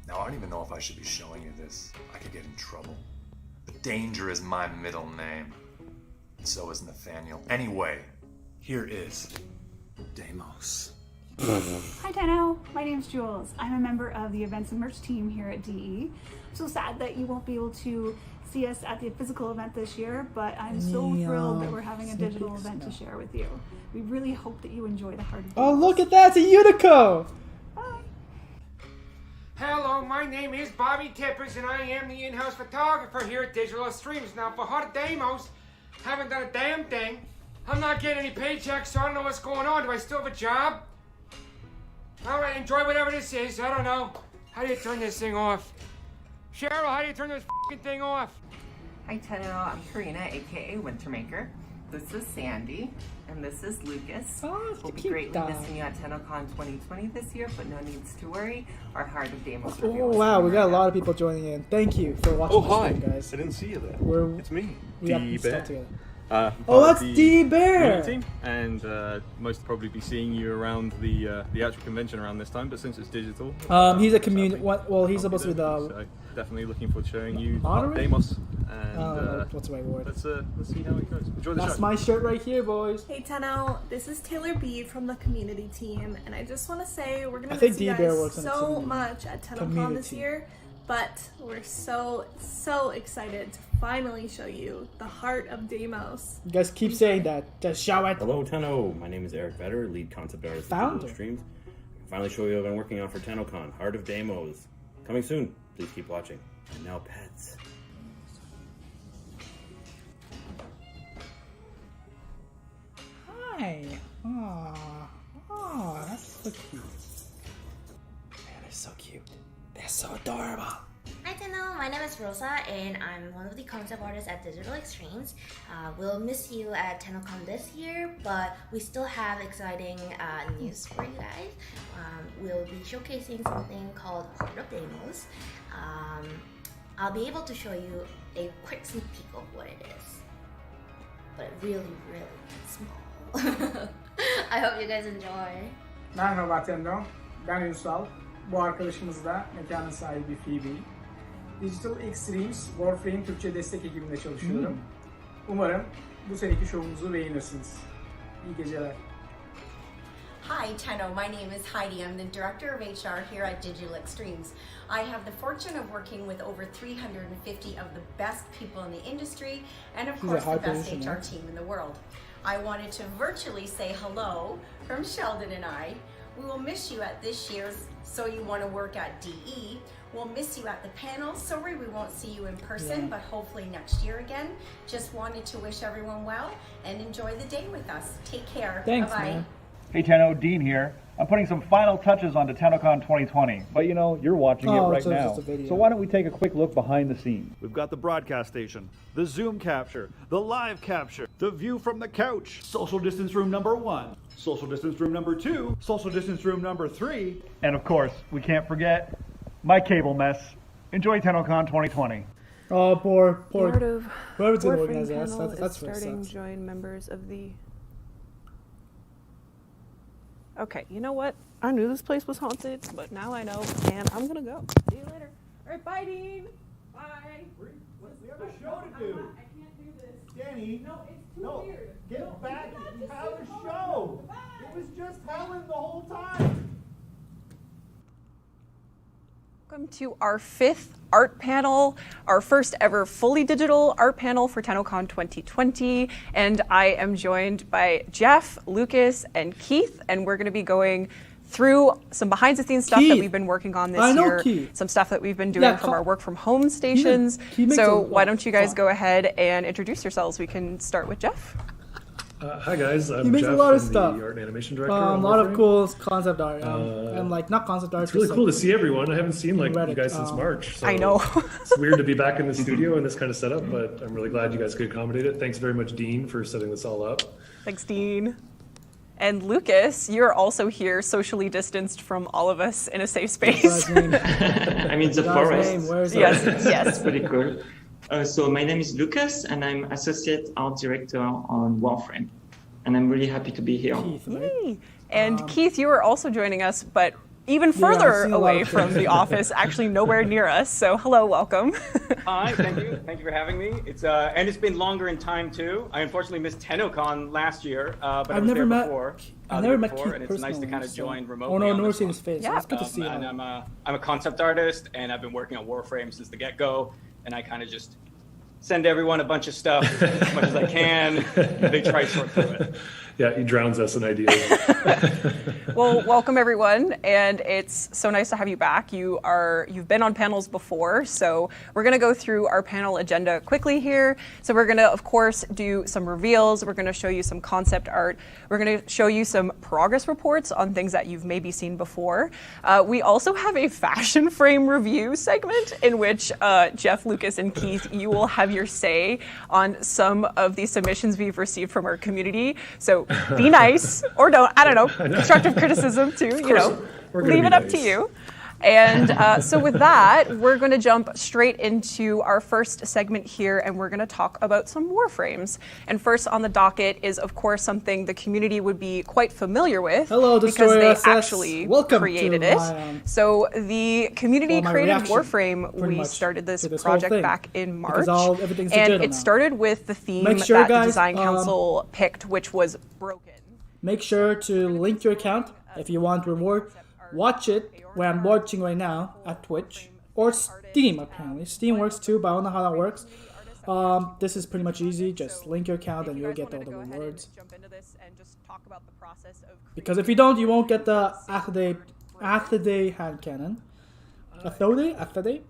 Now, I don't even know if I should be showing you this. I could get in trouble. But Danger is my middle name. And so is Nathaniel. Anyway, here is Deimos. Hi Tenno, my name's Jules. I'm a member of the events and merch team here at DE. I'm so sad that you won't be able to see us at the physical event this year, but I'm so thrilled that we're having a digital event to share with you. We really hope that you enjoy the Heart of Oh, look at that! It's a Unico! Hello, my name is Bobby Tippers, and I am the in-house photographer here at Digital Streams. Now, for Heart of Deimos, haven't done a damn thing. I'm not getting any paychecks, so I don't know what's going on. Do I still have a job? Alright, enjoy whatever this is. I don't know. How do you turn this thing off? Cheryl, how do you turn this f***ing thing off? Hi Tenno, I'm Karina, aka Wintermaker. This is Sandy, and this is Lucas. We'll be greatly missing you at Tennocon 2020 this year, but no needs to worry. Our Heart of Deimos Oh reveal is wow, we coming got a right lot of people joining in. Thank you for watching the stream, guys. I didn't see you there. It's me, we D Bear. Oh, that's D Bear. Team, and most probably be seeing you around the actual convention around this time. But since it's digital, he's a community. Well, he's supposed to be the. So definitely looking forward to showing you Moderator? Deimos. And what's the right word? Let's see how it goes. Enjoy the show. That's my shirt right here, boys. Hey Tenno, this is Taylor B from the community team, and I just want to say we're gonna I think miss you D-Bear guys works on the so team. much at Tennocon Community. this year, but we're so excited to finally show you the Heart of Deimos. You guys keep saying that. Just show it. Hello, Tenno. My name is Eric Vetter, lead concept artist at Founder. Digital Streams. I can finally show you what I've been working on for Tennocon, Heart of Deimos. Coming soon. Please keep watching. And now, pets. Hi. Oh, that's so cute. Man, they're so cute. They're so adorable. Hi Tenno, my name is Rosa and I'm one of the concept artists at Digital Extremes. We'll miss you at Tennocon this year, but we still have exciting news for you guys. We'll be showcasing something called Heart of Deimos. I'll be able to show you a quick sneak peek of what it is, but really, really small. I hope you guys enjoy. Merhaba Tenno, ben Ünsal. Bu arkadaşımız da mekanın sahibi Phoebe. Digital Extremes, Warframe Türkçe destek ekibinde çalışıyorum. Umarım bu seneki şovumuzu beğenirsiniz. İyi geceler. Hi, Tenno. My name is Heidi. I'm the Director of HR here at Digital Extremes. I have the fortune of working with over 350 of the best people in the industry and, of course, the best HR team in the world. I wanted to virtually say hello from Sheldon and I. We will miss you at this year's So You Want to Work at DE. We'll miss you at the panel. Sorry we won't see you in person, but hopefully next year again. Just wanted to wish everyone well and enjoy the day with us. Take care. Thanks, Bye-bye. man. Hey Tenno, Dean here. I'm putting some final touches onto Tennocon 2020, but you know, you're watching it right now. So why don't we take a quick look behind the scenes? We've got the broadcast station, the Zoom capture, the live capture, the view from the couch, social distance room number 1, social distance room number 2, social distance room number 3, and of course, we can't forget my cable mess. Enjoy Tennocon 2020. Oh, poor. Part of Whoever's gonna Warframe organize panel that, that's is where it starting sucks. join members of the... Okay, you know what? I knew this place was haunted, but now I know, and I'm gonna go. See you later. All right, bye, Dean. Bye. We have a show to do. I can't do this. Danny, No, it's too weird. Get back and have a show. It was just Helen the whole time. Welcome to our 5th art panel, our first ever fully digital art panel for Tennocon 2020. And I am joined by Jeff, Lucas, and Keith, and we're going to be going through some behind the scenes stuff that we've been working on this year, some stuff that we've been doing from our work from home stations. So why don't you guys go ahead and introduce yourselves? We can start with Jeff. Hi guys, I'm He makes Jeff. a lot of I'm stuff. the art and animation director. A lot of cool concept art, and like not concept art. It's really just cool like to see everyone. I haven't seen like Reddit, you guys since March. So I know. It's weird to be back in the studio in this kind of setup, but I'm really glad you guys could accommodate it. Thanks very much, Dean, for setting this all up. Thanks, Dean. And Lucas, you're also here socially distanced from all of us in a safe space. I'm in the forest. Yes, That's yes. pretty cool. So my name is Lucas, and I'm Associate Art Director on Warframe. And I'm really happy to be here. Yay. And Keith, you are also joining us, but even further away from the office, actually nowhere near us. So hello, welcome. Hi, thank you. Thank you for having me. It's and it's been longer in time too. I unfortunately missed Tennocon last year, but I was there before. I've never met Keith and it's nice to kind of so- join remotely. Oh no, on never this seen one. his face. Yeah. It's good to see And him. I'm a concept artist, and I've been working on Warframe since the get-go. And I kind of just send everyone a bunch of stuff as much as I can. And they try to sort through it. Yeah, he drowns us in ideas. Well, welcome everyone, and it's so nice to have you back. You've been on panels before, so we're going to go through our panel agenda quickly here. So we're going to, of course, do some reveals. We're going to show you some concept art. We're going to show you some progress reports on things that you've maybe seen before. We also have a fashion frame review segment in which Jeff, Lucas, and Keith, you will have your say on some of the submissions we've received from our community. So be nice, or don't, I don't know, constructive criticism too, you know, leave it up to you. And so with that, we're going to jump straight into our first segment here, and we're going to talk about some Warframes. And first on the docket is, of course, something the community would be quite familiar with. Hello, because they SS. actually Welcome created to it. my, So the community my created reaction, Warframe. pretty We much, started this to this whole project thing. back in March, Because everything's and digital it now. started with the theme Make sure, that guys, the Design Council picked, which was broken. Make sure to link your account if you want reward. Watch it where I'm watching right now at Twitch or Steam. Apparently, Steam works too, but I don't know how that works. This is pretty much easy. Just link your account and you'll get all the rewards. Because if you don't, you won't get the Athade hand cannon. Athade?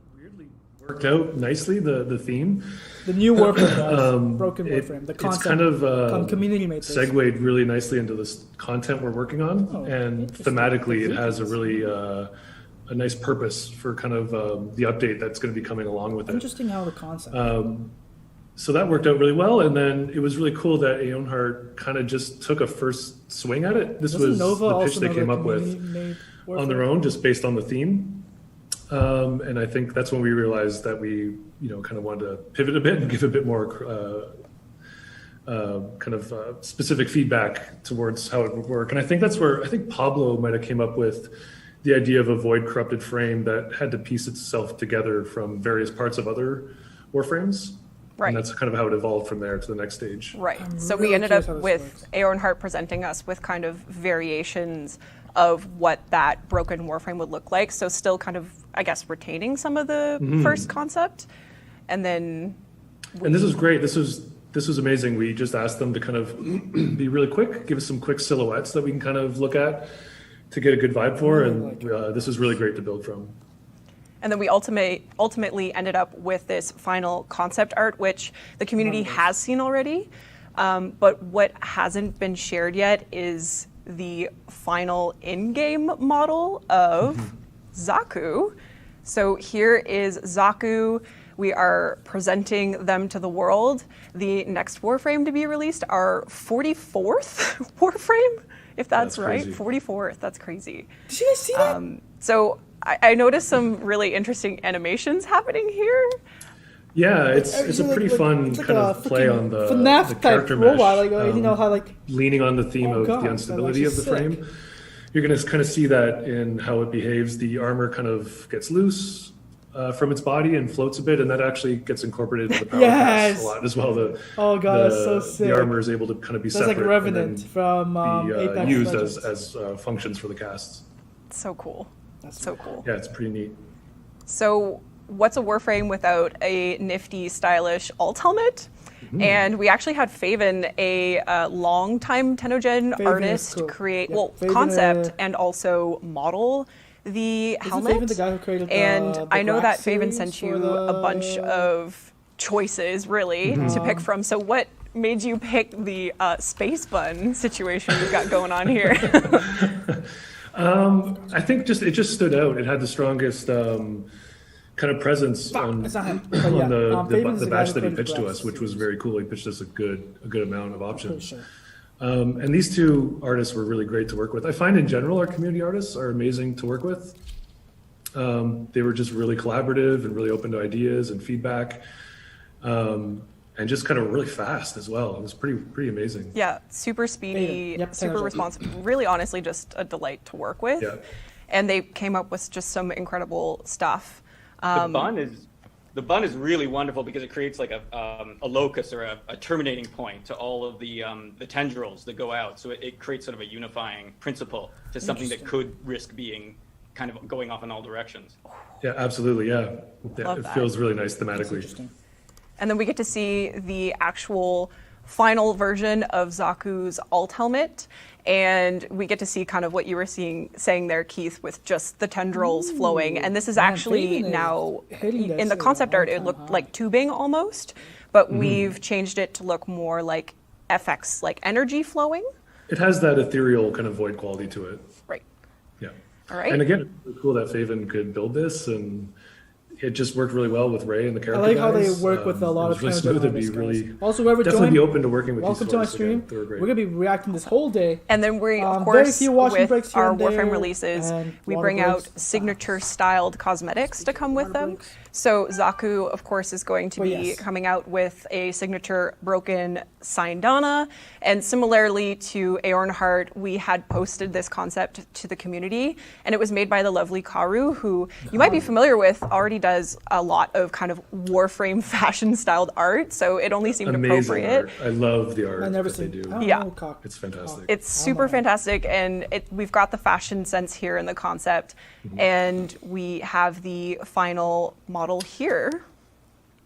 worked out nicely, the theme. The new Warframe, Broken Warframe, the concept. It's kind of community made this. segued really nicely into this content we're working on, and thematically it has a really a nice purpose for kind of the update that's going to be coming along with it. Interesting how the concept. So that worked out really well, and then it was really cool that Aeonheart kind of just took a first swing at it. This was the pitch they came up with on their own, just based on the theme. And I think that's when we realized that we, kind of wanted to pivot a bit and give a bit more specific feedback towards how it would work. And I think that's where Pablo might have came up with the idea of a void corrupted frame that had to piece itself together from various parts of other Warframes. Right. And that's kind of how it evolved from there to the next stage. Right. So we ended up with Aeonheart presenting us with kind of variations of what that broken Warframe would look like. So still kind of, I guess, retaining some of the first concept. And then... And this was great. This was amazing. We just asked them to kind of be really quick, give us some quick silhouettes that we can kind of look at to get a good vibe for. And this was really great to build from. And then we ultimately ended up with this final concept art, which the community has seen already. But what hasn't been shared yet is the final in-game model of Zaku. So here is Zaku. We are presenting them to the world. The next Warframe to be released, our 44th Warframe, if that's right. 44th, that's crazy. Did you guys see that? So I noticed some really interesting animations happening here. Yeah, it's a pretty fun kind of play on the character mesh. Leaning on the theme of the instability of the frame. You're going to kind of see that in how it behaves. The armor kind of gets loose from its body and floats a bit, and that actually gets incorporated into the power class a lot as well. That's so sick. The armor is able to kind of be separate. That's like Revenant from Apex used Legends. as functions for the casts. So cool. That's so cool. Yeah, it's pretty neat. So what's a Warframe without a nifty, stylish alt helmet? And we actually had Faven, a long-time Tennocon artist, create concept and also model the helmet. Faven the guy who created and I know that Faven sent you a bunch of choices, really, to pick from. So what made you pick the space bun situation we've got going on here? I think it just stood out. It had the strongest kind of presence on the batch that he pitched to us, which was very cool. He pitched us a good amount of options. And these two artists were really great to work with. I find in general our community artists are amazing to work with. They were just really collaborative and really open to ideas and feedback. And just kind of really fast as well. It was pretty amazing. Yeah, super speedy, super responsive. Really, honestly, just a delight to work with. Yeah. And they came up with just some incredible stuff. The bun is really wonderful because it creates like a locus or a terminating point to all of the tendrils that go out. So it creates sort of a unifying principle to something that could risk being kind of going off in all directions. Yeah, absolutely. Yeah, it feels really nice thematically. And then we get to see the actual final version of Zaku's alt helmet. And we get to see kind of what you were saying there, Keith, with just the tendrils flowing. And this is actually now, in the concept art, it looked like tubing almost, but we've changed it to look more like FX, like energy flowing. It has that ethereal kind of void quality to it. Right. Yeah. All right. And again, it's really cool that Faven could build this, and it just worked really well with Ray and the character. I like how guys. they work with a lot of really smooth. It'd be really also whoever definitely joined, be open to working with. Welcome to my stream. We're gonna be reacting this whole day. And then we, of course, with our Warframe releases, we bring out signature-styled cosmetics to come with them. So Zaku, of course, is going to be coming out with a signature broken Sindana. And similarly to Aeonheart, we had posted this concept to the community, and it was made by the lovely Karu, who you might be familiar with, already does a lot of kind of Warframe fashion-styled art, so it only seemed appropriate. Art. I love the art that they do. Yeah. It's fantastic. It's super fantastic, and we've got the fashion sense here in the concept, and we have the final model here.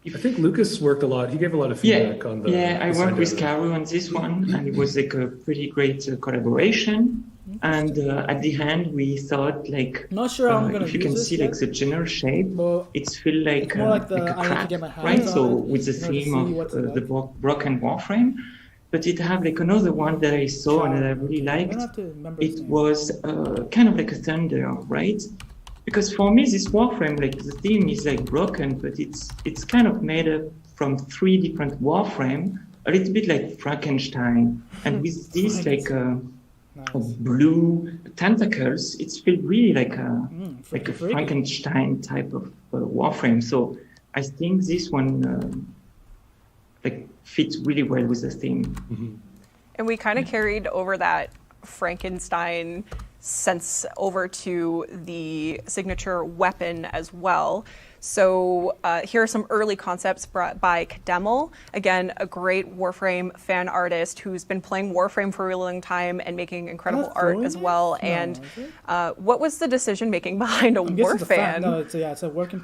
I think Lucas worked a lot. He gave a lot of feedback on the. Yeah, I worked with Karu on this one, and it was like a pretty great collaboration. And at the end, we thought like, not sure how I'm gonna if you can use see this like the general shape, it's feel like, more like a I need to crack, get my hands right? on So it with the in order to theme see of what's it the broken Warframe, but it have like another one that I saw and that I really liked. It was kind of like a thunder, right? Because for me, this Warframe, like the theme is like broken, but it's kind of made up from 3 different Warframe, a little bit like Frankenstein, and with this like blue tentacles, it's feel really like a Frankenstein type of Warframe. So I think this one like fits really well with the theme. And we kind of carried over that Frankenstein sense over to the signature weapon as well. So here are some early concepts brought by Kademel. Again, a great Warframe fan artist who's been playing Warframe for a really long time and making incredible art as well. No, and what was the decision making behind a Warfan? No, it's a work in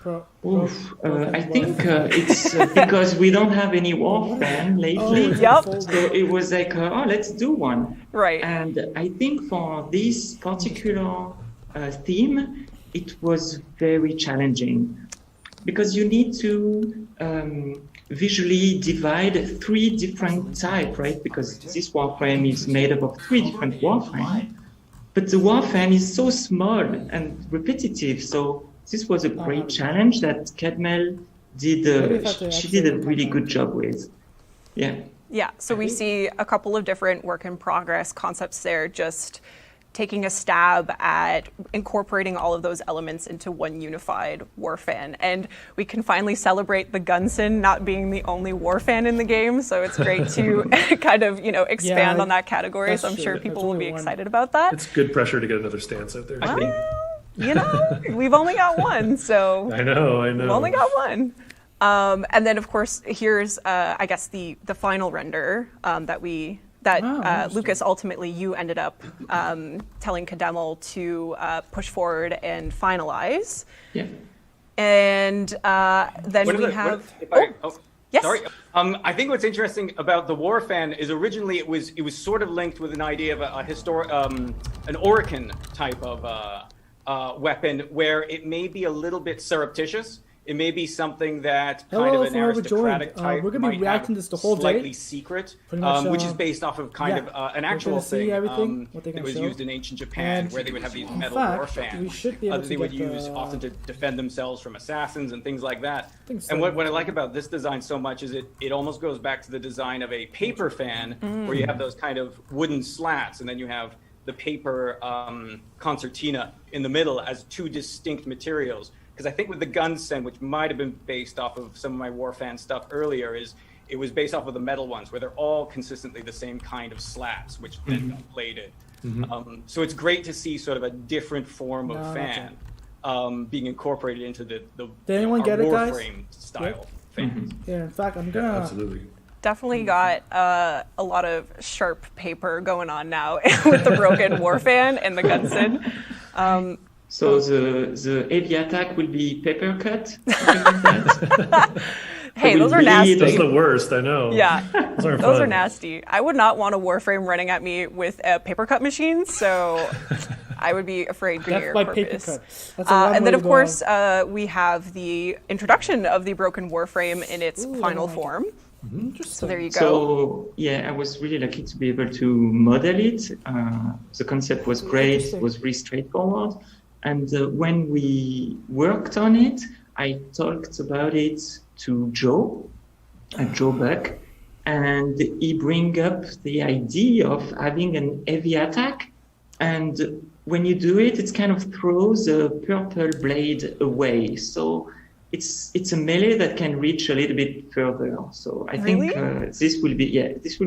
I think it's because we don't have any Warfan lately. So it was like, oh, let's do one. Right. And I think for this particular theme, it was very challenging. Because you need to visually divide 3 different types, right? Because this Warframe is made up of 3 different Warframes. But the Warframe is so small and repetitive, so this was a great challenge that Kademel did. She did a really good job with. Yeah. Yeah, so we see a couple of different work in progress concepts there, just taking a stab at incorporating all of those elements into one unified Warfan. And we can finally celebrate the Gunson not being the only Warfan in the game, so it's great to kind of, expand on that category, so I'm sure people will be excited about that. It's good pressure to get another stance out there. I think. We've only got one, so... I know. We've only got one. And then, of course, here's, I guess, the final render that Lucas, ultimately you ended up telling Kademel to push forward and finalize. Yeah. And then we have. Yes. Sorry. I think what's interesting about the Warfan is originally it was sort of linked with an idea of an Orokin type of weapon where it may be a little bit surreptitious. It may be something that kind of an aristocratic type we're gonna be reacting this the whole slightly day. Secret, Much, which is based off of kind of an actual thing that was show. used in ancient Japan, where they would have these metal warfans that they would use often to defend themselves from assassins and things like that. And what I like about this design so much is it almost goes back to the design of a paper fan, where you have those kind of wooden slats, and then you have the paper concertina in the middle as 2 distinct materials. Because I think with the Gunsen, which might have been based off of some of my Warfan stuff earlier, it was based off of the metal ones, where they're all consistently the same kind of slats, which then got plated. So it's great to see sort of a different form of fan being incorporated into the Did anyone get it, guys? Warframe style fans. Yeah, in fact, I'm gonna... absolutely. Definitely got a lot of sharp paper going on now with the broken Warfan and the Gunsen. So the heavy attack will be paper cut. Hey, those are nasty. That's the worst, I know. Yeah, those are nasty. I would not want a Warframe running at me with a paper cut machine, so I would be afraid for your purpose. And then, of course, we have the introduction of the broken Warframe in its final form. So there you go. So yeah, I was really lucky to be able to model it. The concept was great. It was really straightforward. And when we worked on it, I talked about it to Joe Buck, and he bring up the idea of having an heavy attack. And when you do it, it kind of throws the purple blade away. So it's a melee that can reach a little bit further. So I think this will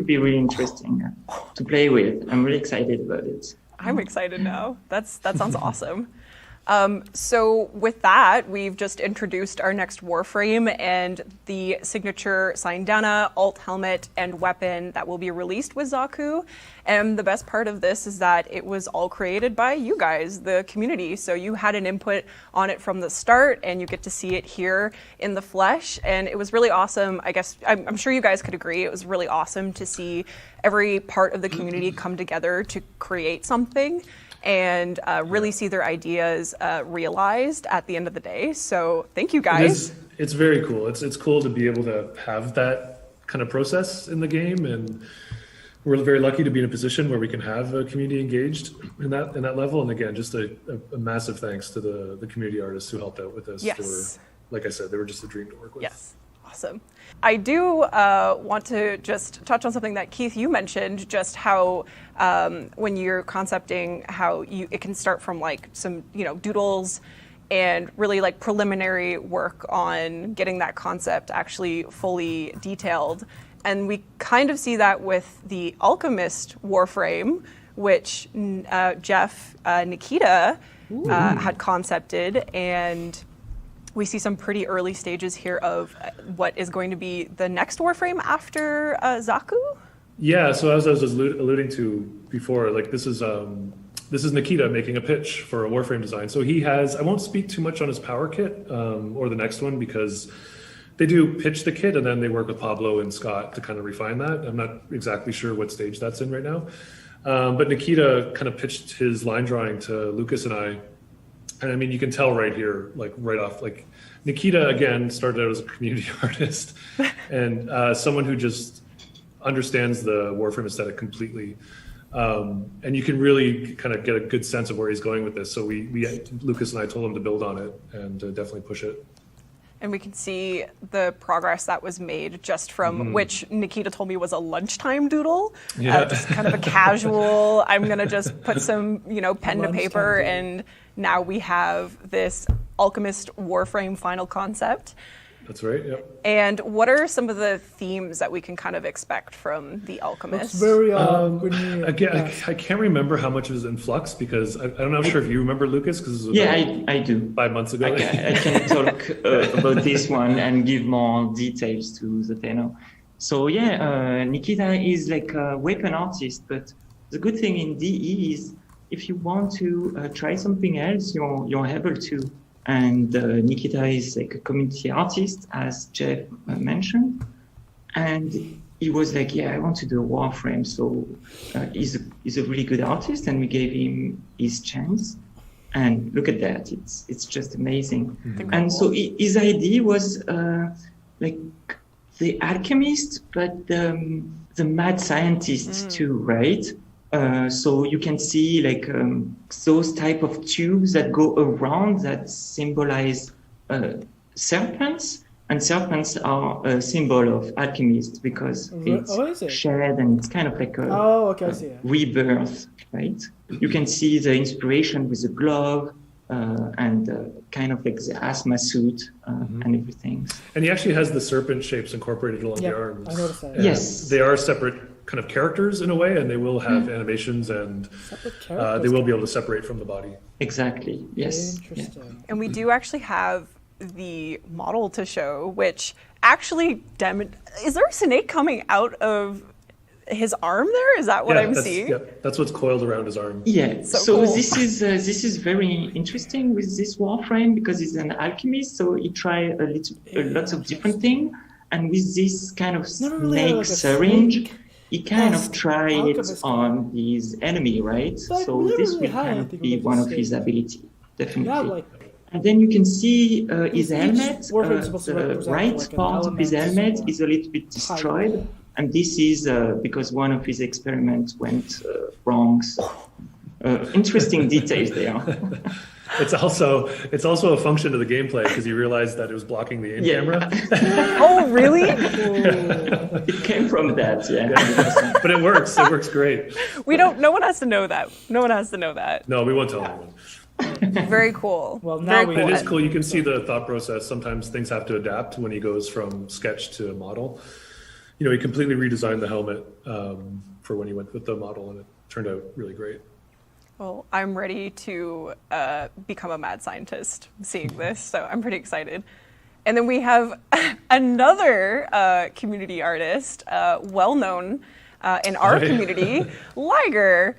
be really interesting to play with. I'm really excited about it. I'm excited now. That sounds awesome. So with that, we've just introduced our next Warframe and the signature Sindana, alt helmet, and weapon that will be released with Zaku. And the best part of this is that it was all created by you guys, the community. So you had an input on it from the start, and you get to see it here in the flesh. And it was really awesome. I guess I'm sure you guys could agree. It was really awesome to see every part of the community come together to create something and really see their ideas realized at the end of the day. So thank you guys. It's very cool. It's cool to be able to have that kind of process in the game, and we're very lucky to be in a position where we can have a community engaged in that level. And again, just a massive thanks to the community artists who helped out with this. Yes. They were, like I said, they were just a dream to work with. Yes. Awesome. I do want to just touch on something that Keith, you mentioned, just how when you're concepting, how it can start from like some doodles and really like preliminary work on getting that concept actually fully detailed. And we kind of see that with the Alchemist Warframe, which Jeff Nikita had concepted, and we see some pretty early stages here of what is going to be the next Warframe after Zaku. Yeah, so as I was alluding to before, like this is Nikita making a pitch for a Warframe design. So he has, I won't speak too much on his power kit or the next one, because they do pitch the kit and then they work with Pablo and Scott to kind of refine that. I'm not exactly sure what stage that's in right now. But Nikita kind of pitched his line drawing to Lucas and I. And I mean, you can tell right here, like right off, like Nikita, again, started out as a community artist and someone who just understands the Warframe aesthetic completely. And you can really kind of get a good sense of where he's going with this. So Lucas and I told him to build on it and definitely push it. And we can see the progress that was made just from which Nikita told me was a lunchtime doodle. Just kind of a casual, I'm going to just put some, pen to paper, and now we have this Alchemist Warframe final concept. That's right, yep. And what are some of the themes that we can kind of expect from the Alchemist? It's very again, I can't remember how much it was in flux, because I'm not sure if you remember, Lucas, because I do. 5 months ago. I can talk about this one and give more details to the Tenno. So Nikita is like a weapon artist, but the good thing in DE is if you want to try something else, you're able to. And Nikita is like a community artist, as Jeff mentioned. And he was like, I want to do a Warframe. So he's a really good artist, and we gave him his chance. And look at that, it's just amazing. Mm-hmm. And so his idea was like the alchemist, but the mad scientist too, right? So you can see like those type of tubes that go around that symbolize serpents, and serpents are a symbol of alchemist because it's shed and it's kind of like a rebirth, right? You can see the inspiration with the glove and kind of like the asthma suit and everything. And he actually has the serpent shapes incorporated along the arms. I noticed that. Yes. They are separate kind of characters in a way, and they will have animations, and they will be able to separate from the body. Exactly. Yes. Interesting. Yeah. And we do actually have the model to show, which actually is there a snake coming out of his arm there? Is that what I'm seeing? Yeah, that's what's coiled around his arm. Yeah. So cool. this is very interesting with this Warframe, because he's an alchemist, so he tried lots of different things, and with this kind of snake syringe, he kind of tried it on his enemy, right? So this will kind of be one of his ability, definitely. And then you can see his helmet, the right part of his helmet is a little bit destroyed. And this is because one of his experiments went wrong. So, interesting details there. It's also a function of the gameplay, because he realized that it was blocking the in-camera. Oh, really? It came from that, But it works. It works great. No one has to know that. No one has to know that. No, we won't tell anyone. Very cool. Well, now it is cool. You can see the thought process. Sometimes things have to adapt when he goes from sketch to model. He completely redesigned the helmet for when he went with the model, and it turned out really great. Well, I'm ready to become a mad scientist seeing this, so I'm pretty excited. And then we have another community artist, well-known in our community, Liger.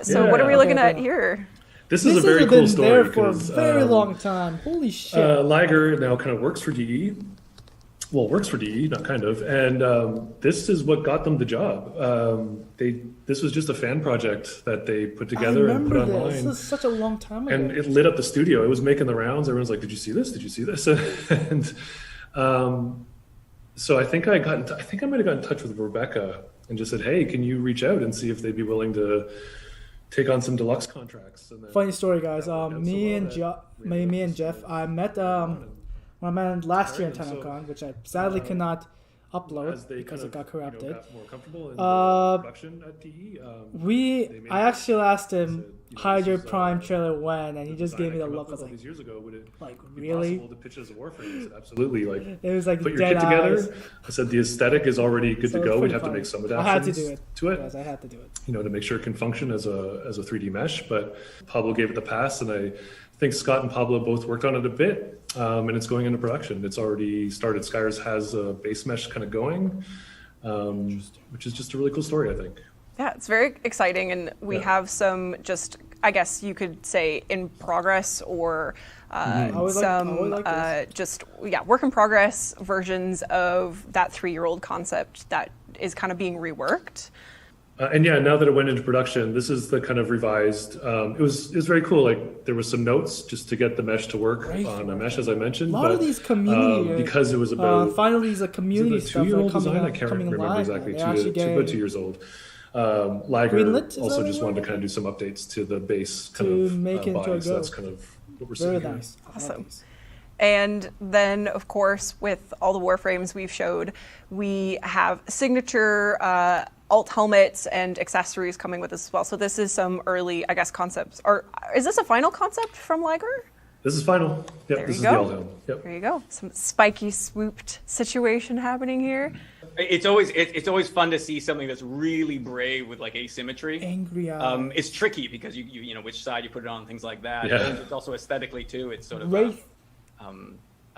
So what are we looking at here? This is a very cool story. There for a very long time. Holy shit. Liger now kind of works for DE. Well, works for DE, not kind of. And this is what got them the job. This was just a fan project that they put together and put online. This was such a long time ago. And it lit up the studio. It was making the rounds. Everyone's like, "Did you see this? Did you see this?" And so I think I might have got in touch with Rebecca and just said, "Hey, can you reach out and see if they'd be willing to take on some deluxe contracts?" And then, funny story, guys. Me and Jeff, I met my man last year in Tennocon, which I sadly could not upload because it got corrupted. Got more comfortable in production at DE. I actually asked him Hydra Prime trailer when, and he just gave me the look. I was like, years ago, would it really? Be possible to pitch it as a Warframe? I said, absolutely. Like, it was like put your dead kit together. eyes. I said the aesthetic is already good to go. We'd have to make some adaptations I had to do it. To it. Yes, I had to do it. To make sure it can function as a 3D mesh. But Pablo gave it the pass, and I think Scott and Pablo both worked on it a bit, and it's going into production. It's already started. Skyers has a base mesh kind of going, which is just a really cool story, I think. Yeah, it's very exciting, and we have some just, I guess you could say, in progress or work in progress versions of that 3-year-old concept that is kind of being reworked. Now that it went into production, this is the kind of revised. It was very cool. Like there was some notes just to get the mesh to work on a mesh, as I mentioned. A lot of these community because it was about finally these community stuff that are coming I can't remember live. exactly. About 2 years old. Liger also just wanted to kind of do some updates to the base kind of make it into a so that's kind of what we're seeing here. Nice. Awesome. And then, of course, with all the Warframes we've showed, we have signature alt helmets and accessories coming with this as well. So this is some early, I guess, concepts. Or is this a final concept from Liger? This is final. Yep, this is the alt helm. Yep. There you go. Some spiky swooped situation happening here. It's always fun to see something that's really brave with like asymmetry. Angry eyes. It's tricky because you know which side you put it on, things like that. Yeah. And it's also aesthetically too. It's sort of Wraith.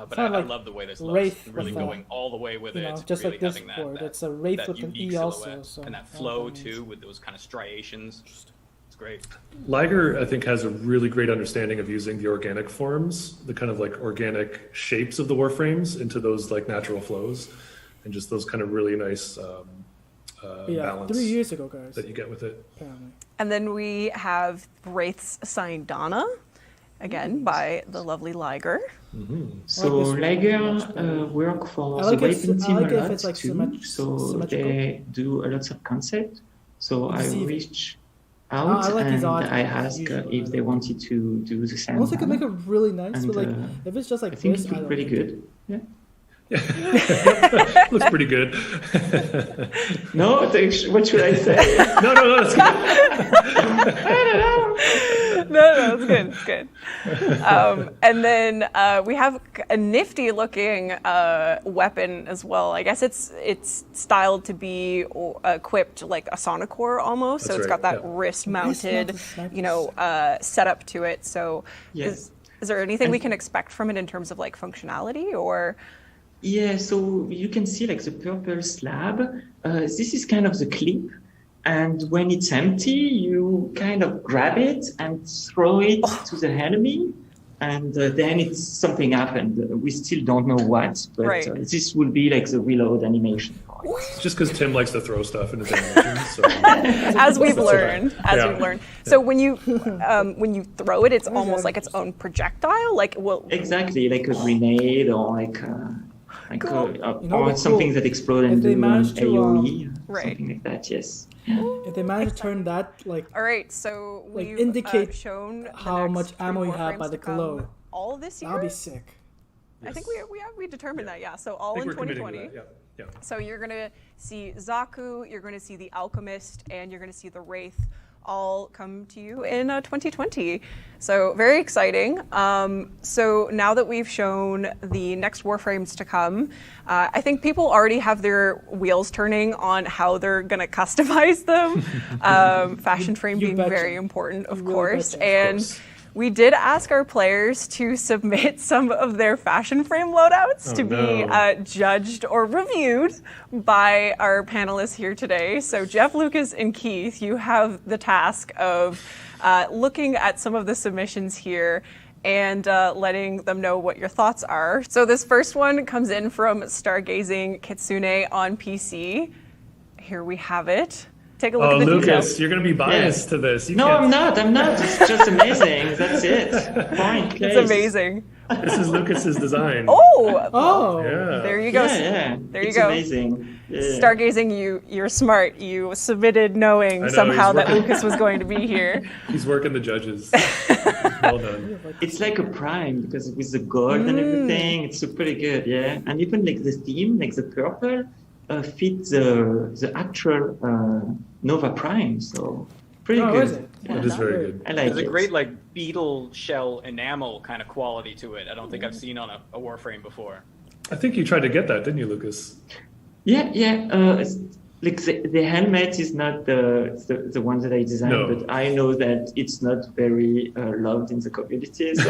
But I love the way this looks. Wraith really going all the way with it. Just really like this having board. that It's a Wraith that with an unique E silhouette. also. So and that flow too with those kind of striations. It's great. Liger, I think, has a really great understanding of using the organic forms, the kind of like organic shapes of the Warframes into those like natural flows, and just those kind of really nice balance 3 years ago, guys, that you get with it. Apparently. And then we have Wraith's signed Donna, again by the lovely Liger. Mm-hmm. So Liger work for the weapon team a lot too. So they do a lot of concept. So I reached out and I asked if they wanted to do the same. I also could make it really nice, but like if it's just like I think this, it looks pretty good. Yeah. Looks pretty good. No, what should I say? No, that's good. I don't know. No, it's good. It's good. And then we have a nifty looking weapon as well. I guess it's styled to be equipped like a Sonicore almost. That's so it's got that wrist mounted, setup to it. So yes. Is there anything we can expect from it in terms of like functionality or? Yeah, so you can see like the purple slab. This is kind of the clip. And when it's empty, you kind of grab it and throw it to the enemy. And then something happened. We still don't know what, but this will be like the reload animation. It's just because Tim likes to throw stuff in his animations. So. As we've learned. So when you throw it, it's almost like its own projectile. Exactly, like a grenade or like or something that explodes into an AoE, something like that. Yes. If they manage to turn that all right, so we've indicate shown how much ammo you have by the glow. All this year. That'll be sick. I think we determined that. Yeah. So all in 2020. Yeah. So you're gonna see Zaku, you're gonna see the Alchemist, and you're gonna see the Wraith, all come to you in 2020. So very exciting. So now that we've shown the next Warframes to come, I think people already have their wheels turning on how they're going to customize them. Fashion frame being very important, of course. And we did ask our players to submit some of their fashion frame loadouts to be judged or reviewed by our panelists here today. So Jeff, Lucas, and Keith, you have the task of looking at some of the submissions here and letting them know what your thoughts are. So this first one comes in from Stargazing Kitsune on PC. Here we have it. Take a look at the Lucas, details. You're going to be biased to this. I'm not. It's just amazing. That's it. Fine, It's amazing. This is Lucas's design. Oh! Yeah. There you go. Yeah. There you It's go. amazing. Yeah. Stargazing, you're smart. You submitted knowing somehow that Lucas was going to be here. He's working the judges. Well done. It's like a prime because with the gold and everything, it's pretty good, yeah. And even like the theme, like the purple, fits the actual Nova Prime, so pretty good. Is it? Yeah, it is very good. I like There's it. a great like beetle shell enamel kind of quality to it. I don't think I've seen on a Warframe before. I think you tried to get that, didn't you, Lucas? Yeah. Like the helmet is not the one that I designed, but I know that it's not very loved in the community. So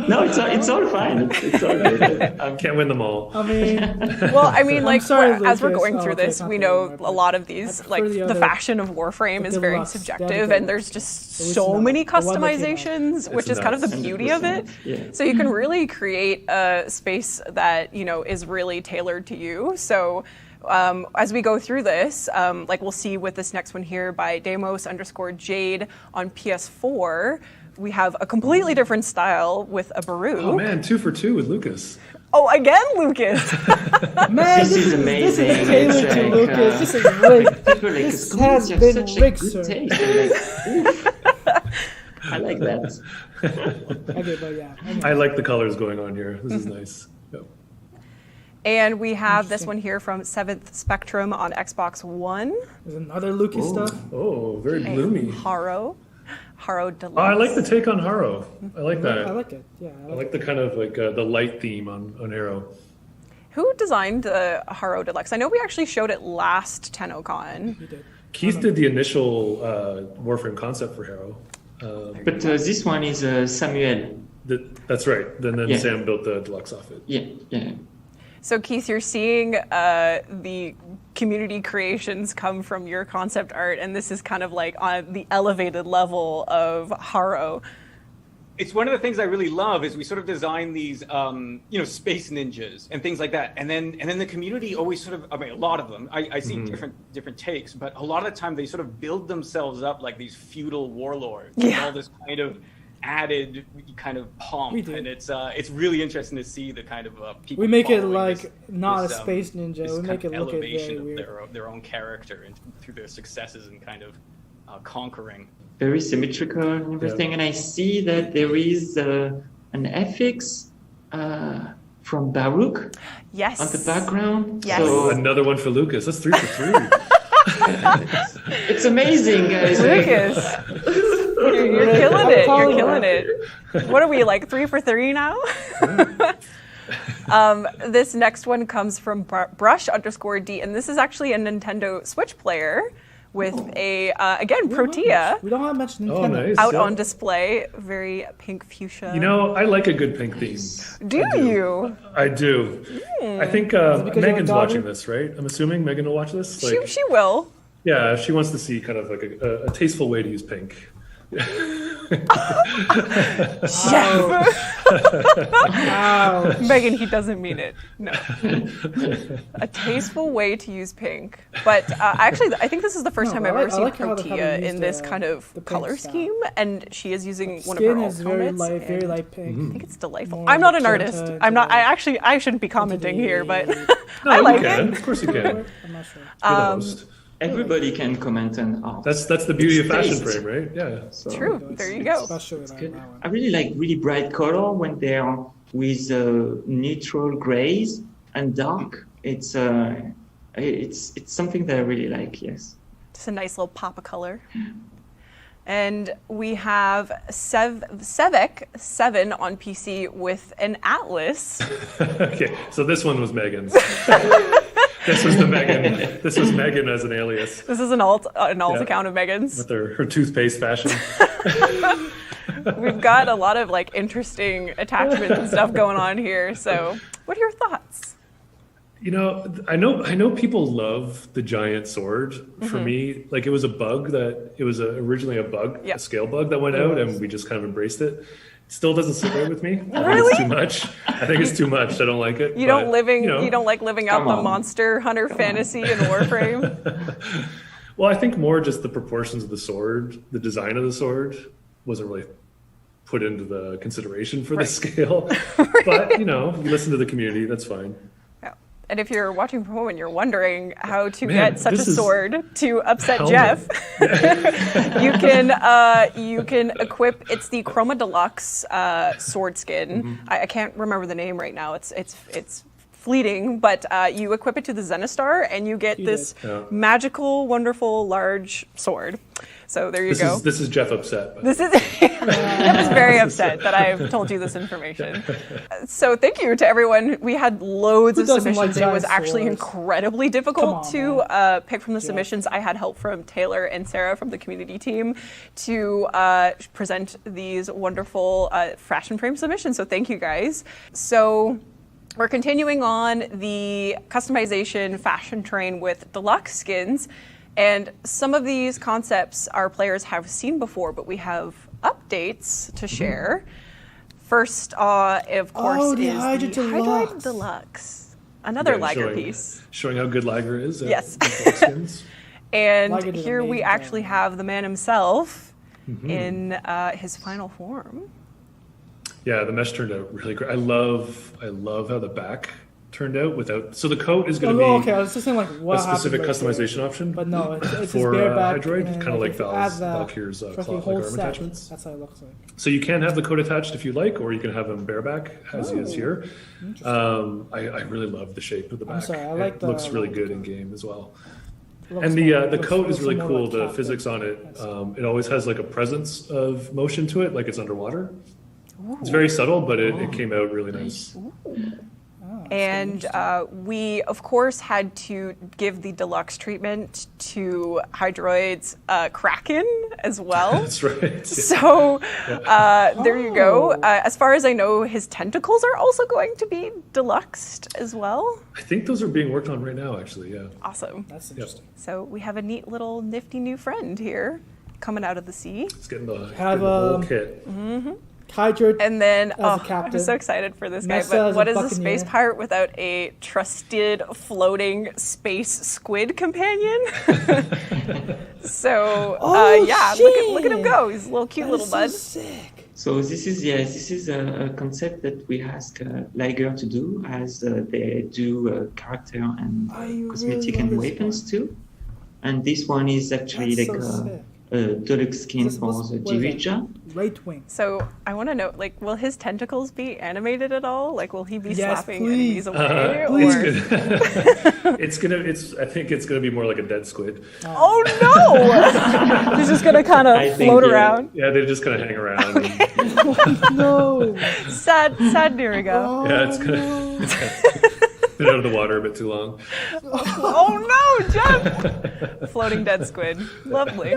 no, it's all fine. It's all good. Can't win them all. I mean, like sorry, as we're Lucas. going through this, we know a lot of these, like the fashion of Warframe is very subjective, and there's just so many customizations, which is kind of the beauty of it. Yeah. So you can really create a space that is really tailored to you. So as we go through this, like we'll see with this next one here by Deimos_Jade on PS4, we have a completely different style with a Baru. Oh man, 2 for 2 with Lucas. Oh, again, Lucas. Man, this is amazing. This is tailored to Lucas. This is rigged. This has been rigged, sir. I like that. Okay, but yeah. I like the colors going on here. This is nice. Yep. And we have this one here from 7th Spectrum on Xbox One. There's another Lucas stuff. Oh, very gloomy. Harrow Deluxe. Oh, I like the take on Harrow. I like that. I like it. Yeah. I like the kind of like the light theme on Harrow. Who designed the Harrow Deluxe? I know we actually showed it last Tennocon. You did. Keith did the initial Warframe concept for Harrow. But this one is Samuel. That's right. Then Sam built the deluxe off it. Yeah. So Keith, you're seeing the community creations come from your concept art, and this is kind of like on the elevated level of Harrow. It's one of the things I really love is we sort of design these, space ninjas and things like that, and then the community always sort of, a lot of them. I see different takes, but a lot of the time they sort of build themselves up like these feudal warlords. Yeah. And all this kind of added kind of pomp, and it's really interesting to see the kind of people. We make it following like not a this, space ninja. this We kind make of it look elevation very of weird. their own character and through their successes and kind of conquering. Very symmetrical and everything. And I see that there is an FX from Baruch on the background. Yes. So Another one for Lucas. That's 3 for 3. it's amazing, guys. Lucas, you're killing it. You're killing it. What are we, like 3 for 3 now? This next one comes from Brush_D, and this is actually a Nintendo Switch player with a, again, Protea. We don't have much Nintendo. Oh, nice. Out Yeah. on display, very pink fuchsia. I like a good pink theme. Do you? I do. I think Megan's watching this, right? I'm assuming Megan will watch this. She will. Yeah, she wants to see kind of like a tasteful way to use pink. Megan, he doesn't mean it. No. A tasteful way to use pink. But actually, I think this is the first time I've ever seen Protea in this kind of color scheme, and she is using one of her alt helmets. Very light pink. I think it's delightful. I'm not an artist. I'm not. I shouldn't be commenting here, but I like it. Of course you can. I'm not sure. You're the host. Everybody can comment on art. That's the beauty of fashion taste. frame, right? Yeah. So True. There you go. I really like really bright color when they are with neutral grays and dark. It's something that I really like. Yes. Just a nice little pop of color. And we have Sevek 7 on PC with an Atlas. Okay, so this one was Megan's. This was the Megan. This was Megan as an alias. This is an alt account of Megan's. With her toothpaste fashion. We've got a lot of like interesting attachments and stuff going on here. So what are your thoughts? You know, I know people love the giant sword. For me, like it was originally a bug, a scale bug that went out, and we just kind of embraced it. Still doesn't sit right with me. I think it's too much. I think it's too much. I don't like it. You don't like living out the Monster Hunter fantasy in Warframe? Well, I think more just the proportions of the sword, the design of the sword wasn't really put into the consideration for the scale. But, you listen to the community, that's fine. And if you're watching from home and you're wondering how to get such a sword to upset Jeff, you can equip. It's the Chroma Deluxe sword skin. I can't remember the name right now. It's fleeting, but you equip it to the Zenistar and you get this magical, wonderful, large sword. So there you go. This is Jeff upset. Jeff is very upset that I've told you this information. So thank you to everyone. We had loads of submissions. It was actually incredibly difficult to pick from the submissions. I had help from Taylor and Sarah from the community team to present these wonderful fashion frame submissions. So thank you guys. So we're continuing on the customization fashion train with deluxe skins. And some of these concepts our players have seen before, but we have updates to share. First, of course, is the Hydroid Deluxe. Another Liger piece. Showing how good Liger is. Yes. And here we actually have the man himself in his final form. Yeah, the mesh turned out really great. I love how the back turned out without. So the coat is going to be I was just saying a specific customization option. But no, it's for bareback Hydroid, kind of like Valkyr's garment attachments. That's how it looks like. So you can have the coat attached if you like, or you can have him bareback as he is here. I really love the shape of the back. It looks really good in game as well. And the coat is really cool. The physics on it, it always has like a presence of motion to it, like it's underwater. It's very subtle, but it came out really nice. And we, of course, had to give the deluxe treatment to Hydroid's Kraken as well. That's right. So there you go. As far as I know, his tentacles are also going to be deluxed as well. I think those are being worked on right now, actually, yeah. Awesome. That's interesting. So we have a neat little nifty new friend here coming out of the sea. It's getting the whole kit. Hydroid and then as a captain. I'm so excited for this guy. Nessa But what as is a a space pirate without a trusted floating space squid companion? So look at him go. He's a little cute little bud. Sick. So this is a concept that we ask Liger to do, as they do character and cosmetic and weapons too. And this one is actually a deluxe skin for the Jirija. Right wing. So I want to know, like, will his tentacles be animated at all? Like, will he be slapping please. enemies away? I think it's gonna be more like a dead squid. Oh no! He's just gonna kind of float around. Yeah, they're just gonna hang around. No. Sad Nirigo. Yeah, it's gonna. Been out of the water a bit too long. Oh no, Jeff! Floating dead squid. Lovely.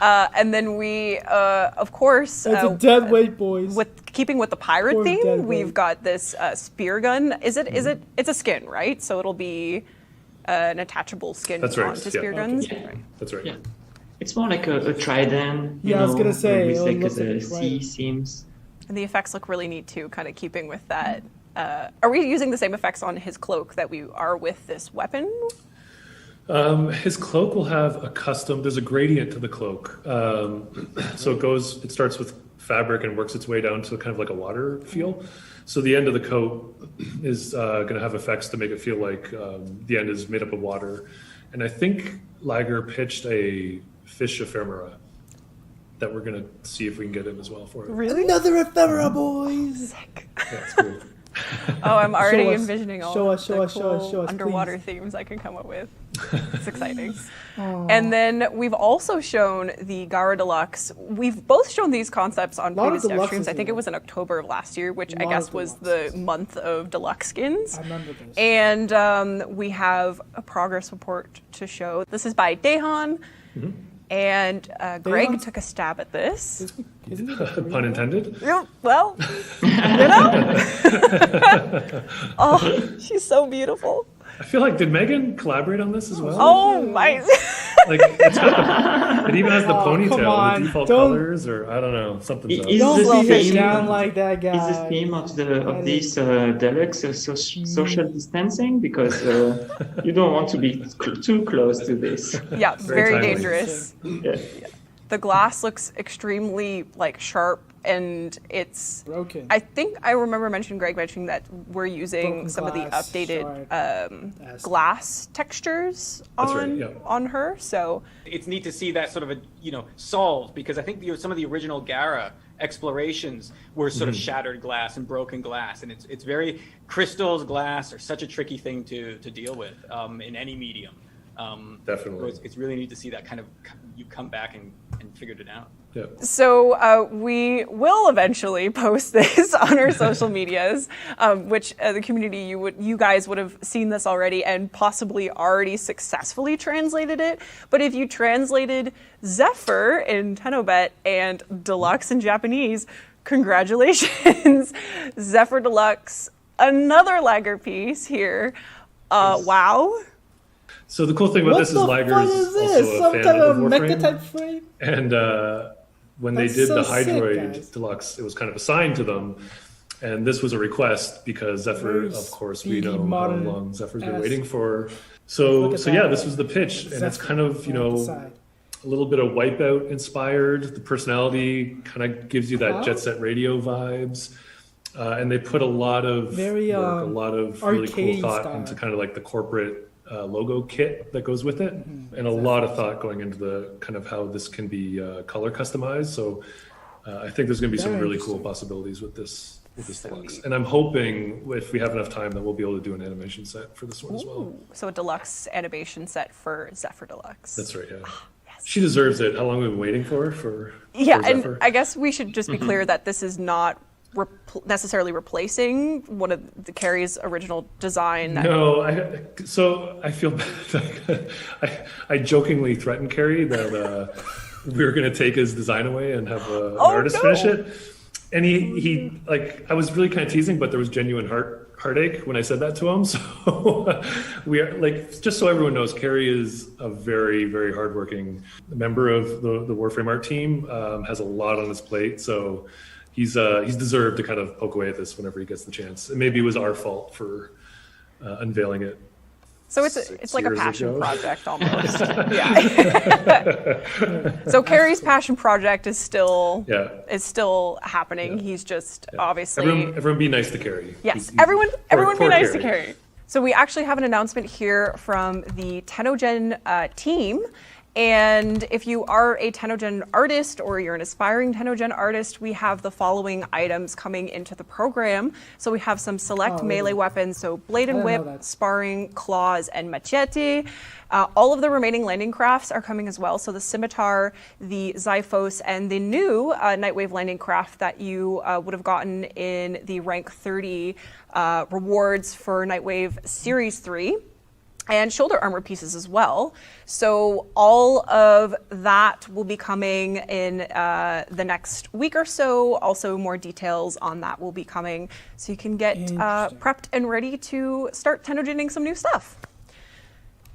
And then we, of course, it's a dead weight, boys. Keeping with the pirate theme, we've got this spear gun. It's a skin, right? So it'll be an attachable skin onto spear guns. Yeah. Right. That's right. Yeah. It's more like a trident. I was gonna say with like looks the like sea seams. And the effects look really neat too, kind of keeping with that. Are we using the same effects on his cloak that we are with this weapon? His cloak will have there's a gradient to the cloak. So it starts with fabric and works its way down to kind of like a water feel. So the end of the coat is going to have effects to make it feel like the end is made up of water. And I think Liger pitched a fish ephemera that we're going to see if we can get in as well for it. Really? Another ephemera, boys! Sick. Yeah, it's cool. Oh, I'm already Show us. envisioning all Show the us, show us, show cool us, show us, underwater please. themes I can come up with. It's exciting. Aw. And then we've also shown the Gara Deluxe. We've both shown these concepts on Lot of previous dev deluxes streams. I think it here. was in October of last year, which I Lot guess of was the month of deluxe skins. I remember this. And we have a progress report to show. This is by Dehan. And Greg Dehan? took a stab at this. Pun intended. Yeah, well, you know. Oh, she's so beautiful. I feel like, did Megan collaborate on this as well? Oh my. Like, it even has the Oh, come ponytail, on. the default Don't- colors, or I don't know, something's up. Don't blow it down like that, guys. Is the theme of this deluxe social distancing, because you don't want to be too close to this. Yeah, very timely. dangerous. Yeah. The glass looks extremely like sharp, and it's broken. I think I remember Greg mentioning that we're using Broken some of the glass, updated glass textures That's on right, yeah. on her. So It's neat to see that sort of solved, because I think some of the original Gara explorations were sort of shattered glass and broken glass, and it's very crystals, glass are such a tricky thing to deal with in any medium. Definitely. So it's really neat to see that kind of you come back and figured it out. Yeah. So we will eventually post this on our social medias, which the community, you guys would have seen this already and possibly already successfully translated it. But if you translated Zephyr in Tenobet and Deluxe in Japanese, congratulations. Zephyr Deluxe, another Lager piece here. Wow. So the cool thing about What this is the Liger's fuck is also this? a Some fan kind of of Warframe. mecha type frame? And when That's they did so the sick, Hydroid guys. Deluxe, it was kind of assigned to them. And this was a request because Zephyr, Very of course, we speedy, know how modern long Zephyr's been ass. waiting for. Look So at yeah, that. this was the pitch. And it's Zephyr kind of, on the side. a little bit of Wipeout inspired. The personality kind of gives you that Wow. Jet Set Radio vibes. And they put a lot of Very, work, a lot of really cool arcade thought style. into kind of like the corporate logo kit that goes with it, and a lot of thought going into the kind of how this can be color customized. So I think there's going to be some Very really cool interesting. possibilities with this deluxe. And I'm hoping if we have enough time that we'll be able to do an animation set for this one as well. So a deluxe animation set for Zephyr Deluxe. That's right. Yeah. She deserves it. How long have we been waiting for Yeah, and Zephyr? I guess we should just be clear that this is not necessarily replacing one of the Carrie's original design. That No, so I feel bad. I jokingly threatened Carrie that we were going to take his design away and have an artist finish it. And he like, I was really kind of teasing, but there was genuine heartache when I said that to him. So we are like, just so everyone knows, Carrie is a very, very hardworking member of the Warframe art team, has a lot on his plate. So he's deserved to kind of poke away at this whenever he gets the chance. And maybe it was our fault for unveiling it. So it's like a years passion ago. project almost. Yeah. So Carrie's passion project is still happening. He's just obviously Everyone be nice to Carrie. Yes, everyone be poor nice to Carrie. Carrie. So we actually have an announcement here from the Tennocon team. And if you are a Tennocon artist or you're an aspiring Tennocon artist, we have the following items coming into the program. So we have some select melee weapons, so blade and I didn't know whip, that. sparring, claws, and machete. All of the remaining landing crafts are coming as well. So the scimitar, the Xiphos, and the new Nightwave landing craft that you would have gotten in the rank 30 rewards for Nightwave Series 3. And shoulder armor pieces as well. So all of that will be coming in the next week or so. Also, more details on that will be coming, so you can get prepped and ready to start Tennogening some new stuff.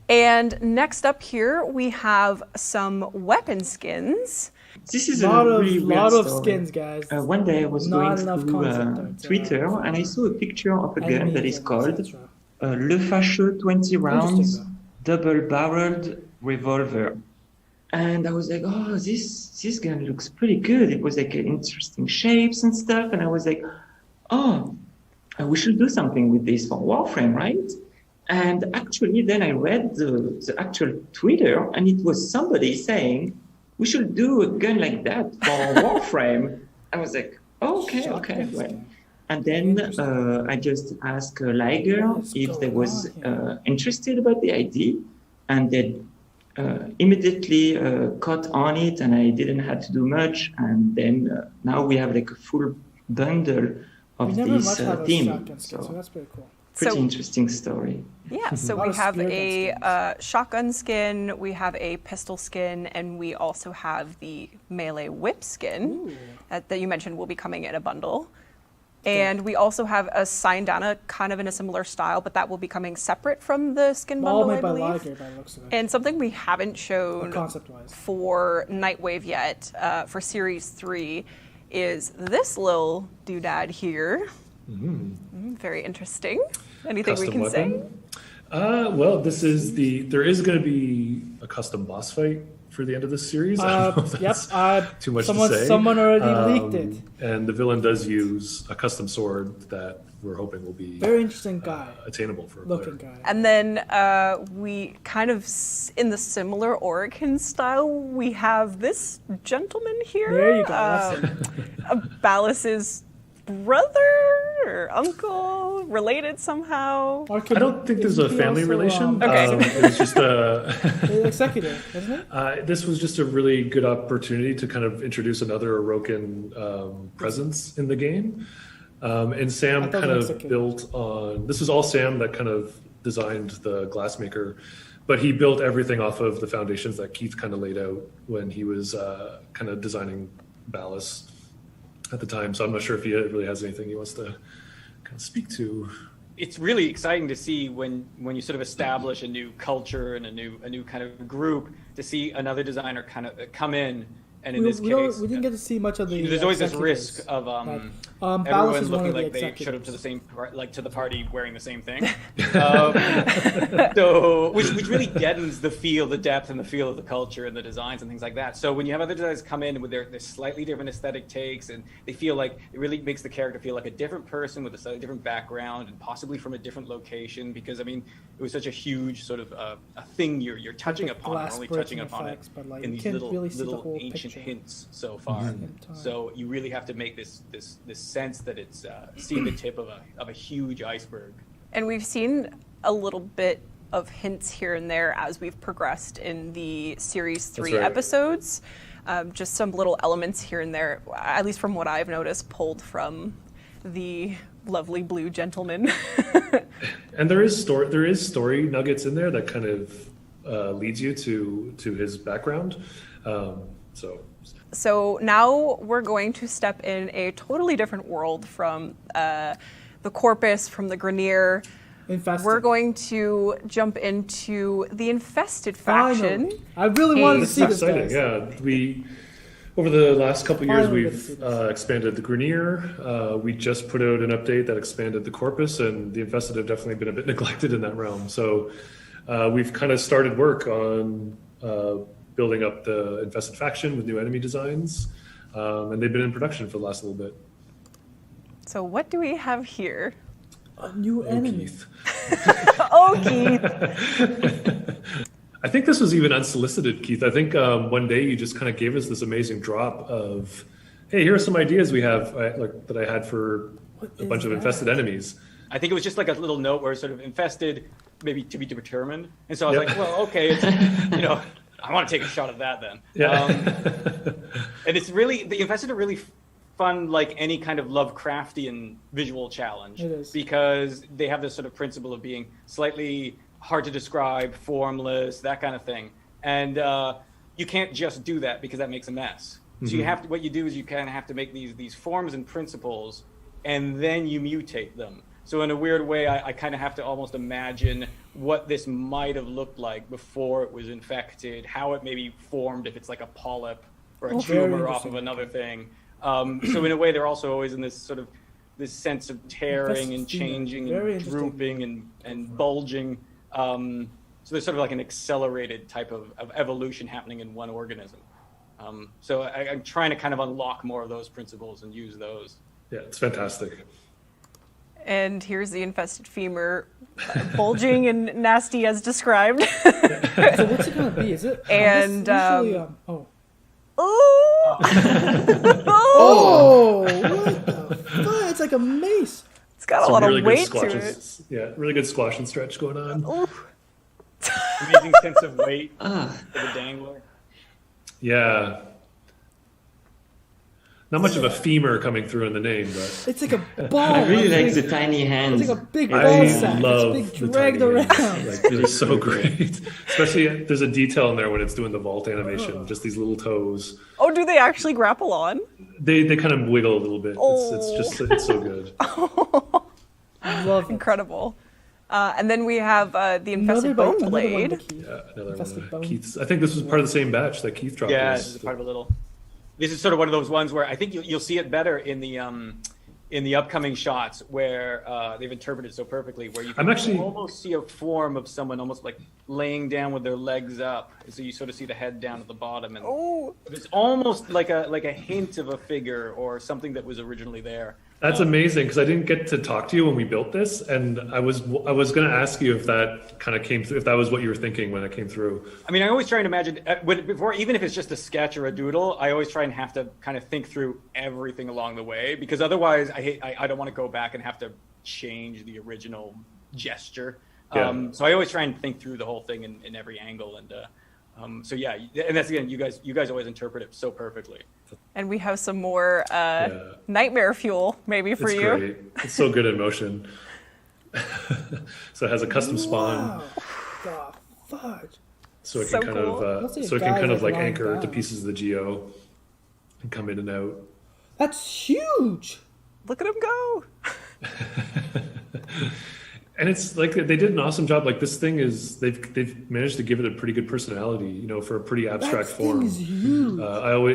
And next up here, we have some weapon skins. This is Lot a of- really lot weird of story. skins, guys. One day I was Not going enough through concept, Twitter and I saw a picture of a gun Enemies that is and called etc. Le Fâcheux 20 rounds Interesting, double-barreled revolver. And I was like, oh, this gun looks pretty good. It was like interesting shapes and stuff. And I was like, oh, we should do something with this for Warframe, right? And actually, then I read the actual Twitter, and it was somebody saying, we should do a gun like that for Warframe. I was like, okay. Well, And then I just asked Liger if they was interested about the idea, and they immediately caught on it, and I didn't have to do much. And then now we have like a full bundle of this theme. So that's pretty cool. Pretty interesting story. Yeah, so we have a shotgun skin, we have a pistol skin, and we also have the melee whip skin that you mentioned will be coming in a bundle. And we also have a Syndana kind of in a similar style, but that will be coming separate from the skin bundle, I believe. Liger, by the looks of it. And something we haven't shown for Nightwave yet, for Series 3, is this little doodad here. Very interesting. Anything Custom we can weapon. Well, there is going to be a custom boss fight for the end of this series. I don't know if that's too much to say. Someone already leaked it. And the villain does use a custom sword that we're hoping will be very interesting guy, attainable for a looking player. guy. And then we kind of, in the similar Oricon style, we have this gentleman here. There you go. Ballas's brother or uncle, related somehow. I don't think there's a family relation. Okay. It's just executive, isn't it? This was just a really good opportunity to kind of introduce another Orokin presence in the game. And Sam kind of built on, this was all Sam that kind of designed the Glassmaker, but he built everything off of the foundations that Keith kind of laid out when he was kind of designing Ballas at the time. So I'm not sure if he really has anything he wants to kind of speak to. It's really exciting to see when you sort of establish a new culture and a new kind of group, to see another designer kind of come in. And in this case, we didn't get to see much of the. There's always this risk of everyone looking like they showed up to the same, to the party wearing the same thing. So, which really deadens the feel, the depth, and the feel of the culture and the designs and things like that. So when you have other designers come in with their slightly different aesthetic takes, and they feel like it really makes the character feel like a different person with a slightly different background and possibly from a different location. Because I mean, it was such a huge sort of a thing you're touching upon, and only touching upon it in these little ancient hints so far. So you really have to make this sense that it's seeing the tip of a huge iceberg. And we've seen a little bit of hints here and there as we've progressed in the Series 3 episodes. Just some little elements here and there, at least from what I've noticed, pulled from the lovely blue gentleman. And there is story nuggets in there that kind of leads you to his background. So now we're going to step in a totally different world from the Corpus, from the Grineer. Infested. We're going to jump into the Infested faction. I really wanted to see this. Exciting, yeah. Over the last couple of years, we've expanded the Grineer. We just put out an update that expanded the Corpus, and the Infested have definitely been a bit neglected in that realm. So we've kind of started work on building up the Infested faction with new enemy designs, and they've been in production for the last little bit. So what do we have here? A new enemy. Keith. Oh, Keith. I think this was even unsolicited, Keith. I think one day you just kind of gave us this amazing drop of, hey, here are some ideas we have that I had for a bunch of infested enemies. I think it was just like a little note where sort of infested, maybe to be determined. And so I was like, well, okay, I want to take a shot at that then. Yeah. And it's really, the Infested are really fun, like any kind of Lovecraftian visual challenge. It is. Because they have this sort of principle of being slightly hard to describe, formless, that kind of thing. And you can't just do that because that makes a mess. So you have to, what you do is you kind of have to make these forms and principles, and then you mutate them. So in a weird way, I kind of have to almost imagine what this might have looked like before it was infected, how it maybe formed if it's like a polyp or a tumor off of another thing. So in a way, they're also always in this sort of this sense of tearing and changing and drooping and bulging. So there's sort of like an accelerated type of evolution happening in one organism. So I'm trying to kind of unlock more of those principles and use those. Yeah, it's fantastic. And here's the infested femur, bulging and nasty as described. So what's it going to be? Is it? And Oh, what the fuck? It's like a mace. lot really of good weight squash to and, it. yeah, really good squash and stretch going on. Amazing sense of weight for the dangler. Yeah. Not much of a femur coming through in the name, but it's like a ball. I really like the tiny hands. It's like a big I ball sack. love It's big the dragged tiny around. hands. Like, they're so great. Especially there's a detail in there when it's doing the vault animation, just these little toes. Oh, do they actually grapple on? They kind of wiggle a little bit. It's so good. Love Incredible. And then we have the infested bone blade. Yeah, another one of Keith's. I think this was part of the same batch that Keith dropped. Yeah, this is part of a little. This is sort of one of those ones where I think you'll see it better in the upcoming shots where they've interpreted so perfectly, where you can almost see a form of someone almost like laying down with their legs up, so you sort of see the head down at the bottom, and it's almost like a hint of a figure or something that was originally there. That's amazing, because I didn't get to talk to you when we built this, and I was going to ask you if that kind of came through, if that was what you were thinking when it came through. I mean, I always try and imagine before, even if it's just a sketch or a doodle, I always try and have to kind of think through everything along the way, because otherwise I don't want to go back and have to change the original gesture. Yeah. So I always try and think through the whole thing in every angle, and so yeah, and that's again, you guys always interpret it so perfectly. And we have some more nightmare fuel, maybe for you. It's great. It's so good in motion. So it has a custom spawn. Wow. The fudge. So it can kind of like anchor to pieces of the geo and come in and out. That's huge. Look at him go. And it's like they did an awesome job. Like this thing is, they've managed to give it a pretty good personality, you know, for a pretty abstract form. Thing is huge.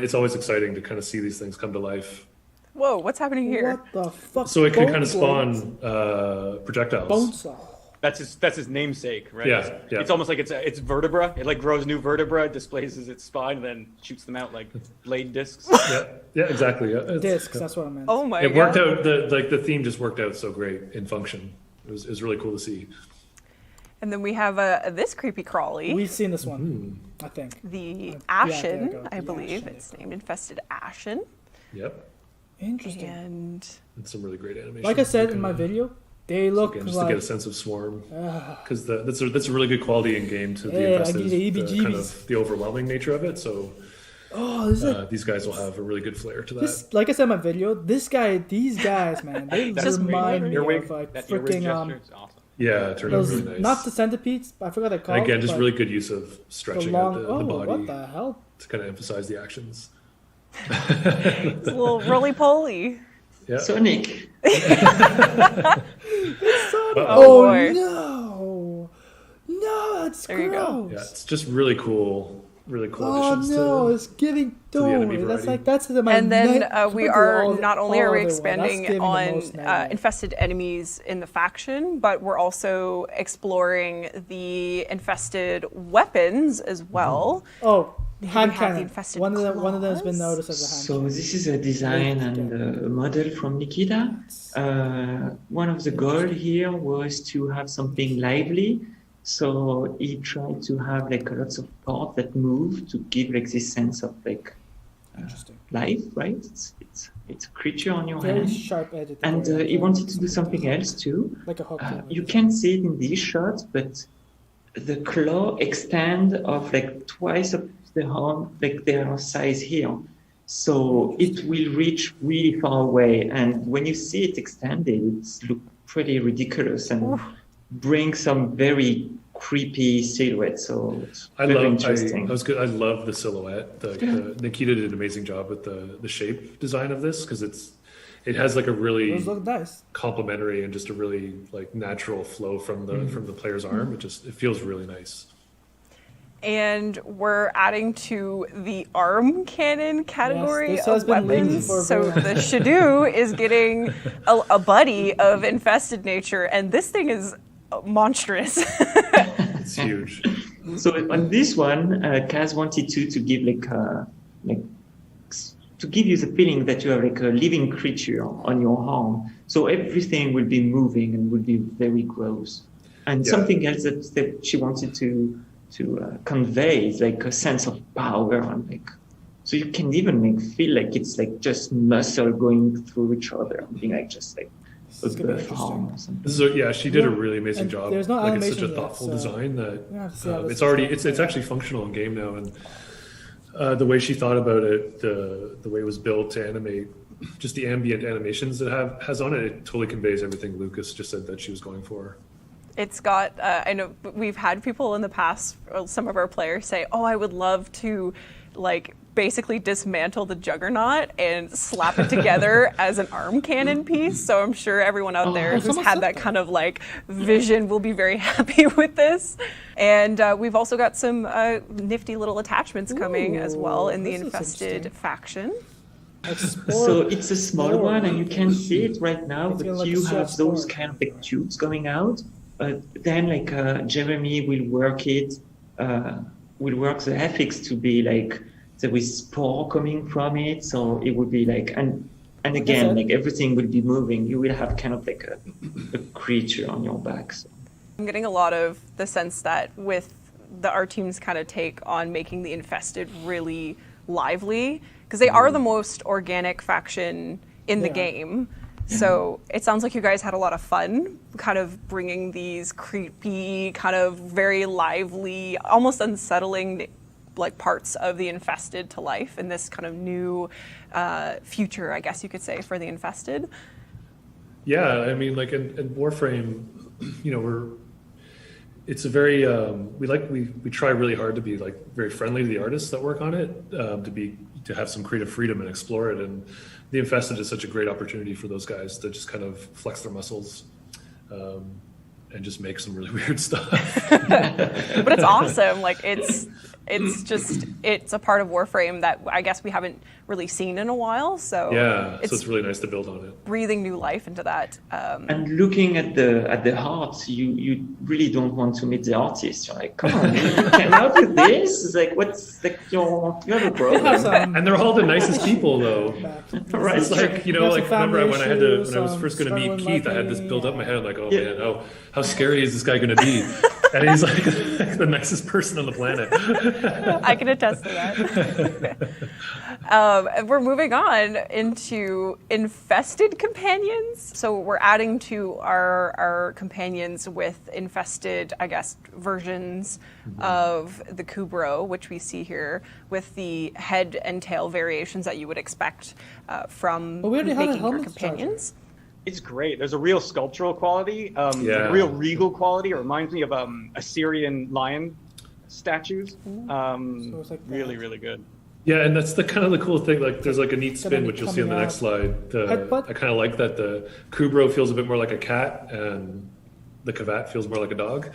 It's always exciting to kind of see these things come to life. Whoa, what's happening here? What the fuck? So it can kind of spawn projectiles. That's his namesake, right? Yeah, yeah. It's almost like it's vertebra. It like grows new vertebra, displaces its spine, and then shoots them out like blade discs. Yeah, exactly. Yeah. Discs. That's what I meant. Oh my god! It worked out. The theme just worked out so great in function. It was really cool to see. And then we have this creepy crawly. We've seen this one, I think. The Ashen, I believe. It's named Infested Ashen. Yep. Interesting. And some really great animation. Like I said in my video, they look just like... to get a sense of swarm, because that's a really good quality in game to the infested, kind of the overwhelming nature of it. So these guys will have a really good flair to that. Like I said in my video, these guys, man, they remind me of like freaking Yeah, it turned out really nice. Not the centipedes, I forgot they called. And again, just really good use of stretching out the body. What the hell? To kind of emphasize the actions. It's a little roly-poly. Yeah. Sonic. Oh no! No, that's there you go. Yeah, it's just really cool Oh additions no, to it's giving the enemy That's variety. my and then we are not only are we expanding on infested enemies in the faction, but we're also exploring the infested weapons as well. Oh, hand have the cannon. infested One of them has been noticed as a hand So this is a design and a model from Nikita. One of the goals here was to have something lively. So he tried to have like lots of parts that move to give like this sense of like life, right? It's a creature on your Very hand. sharp edge. And he wanted to do something else too. Like a hook. You can't see it in this shot, but the claw extend of like twice of the arm, like their size here. So it will reach really far away. And when you see it extended, it looks pretty ridiculous and bring some very creepy silhouette. So it's very interesting. I love the silhouette. Nikita did an amazing job with the shape design of this, because it has like a really nice, complementary and just a really like natural flow from the player's arm. It feels really nice. And we're adding to the arm cannon category of weapons. So the Shadoo is getting a buddy of infested nature, and this thing is monstrous. It's huge. So on this one, Kaz wanted to give to give you the feeling that you have like a living creature on your arm. So everything will be moving and will be very gross. And something else that she wanted to convey is like a sense of power, and like, so you can even feel like it's like just muscle going through each other, being like just like This is gonna be interesting. This is she did a really amazing job. There's no like animation it's such a yet, thoughtful so design that we're gonna have to see how this it's actually functional in game now, and the way she thought about it, the way it was built to animate, just the ambient animations that has on it, it totally conveys everything Lucas just said that she was going for. It's got, I know we've had people in the past, some of our players say, oh, I would love to like basically dismantle the Juggernaut and slap it together as an arm cannon piece. So I'm sure everyone out there who's had that kind of like vision will be very happy with this. And we've also got some nifty little attachments coming as well in the Infested faction. So it's a small one, and you can see it right now, but you have those kind of like tubes going out. Then like Jeremy will work it, will work the FX to be like there is spore coming from it, so it would be like, and again, like everything will be moving. You will have kind of like a creature on your back. So. I'm getting a lot of the sense that with our team's kind of take on making the Infested really lively, because they are the most organic faction in the game. So it sounds like you guys had a lot of fun kind of bringing these creepy, kind of very lively, almost unsettling like parts of the Infested to life in this kind of new future, I guess you could say, for the Infested. Yeah, I mean, like in Warframe, you know, it's a very we try really hard to be like very friendly to the artists that work on it, to have some creative freedom and explore it. And the Infested is such a great opportunity for those guys to just kind of flex their muscles and just make some really weird stuff. But it's awesome. Like it's a part of Warframe that I guess we haven't really seen in a while. So yeah, so it's really nice to build on it. Breathing new life into that. And looking at the art, you really don't want to meet the artist. You're like, come on, you cannot do this. It's like, what's like you have a problem. And they're all the nicest people, though. Right. It's like, you know, like remember when I was first going to meet Keith, I had this build up in my head. I'm like, oh man, how scary is this guy going to be? And he's like the nicest person on the planet. I can attest to that. We're moving on into Infested companions. So we're adding to our companions with Infested, I guess, versions of the Kubro, which we see here with the head and tail variations that you would expect from making your companions. It's great. There's a real sculptural quality, a real regal quality. It reminds me of Assyrian lion statues. So it's like really, really good. Yeah, and that's the kind of the cool thing. Like, there's like a neat spin, which you'll see on the next slide. I kind of like that the Kubro feels a bit more like a cat, and the Kavat feels more like a dog.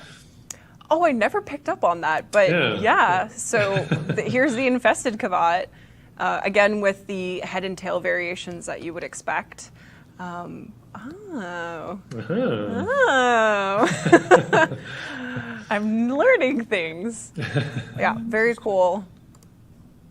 Oh, I never picked up on that, but yeah. So here's the Infested Kavat, again with the head and tail variations that you would expect. I'm learning things. Yeah, very cool.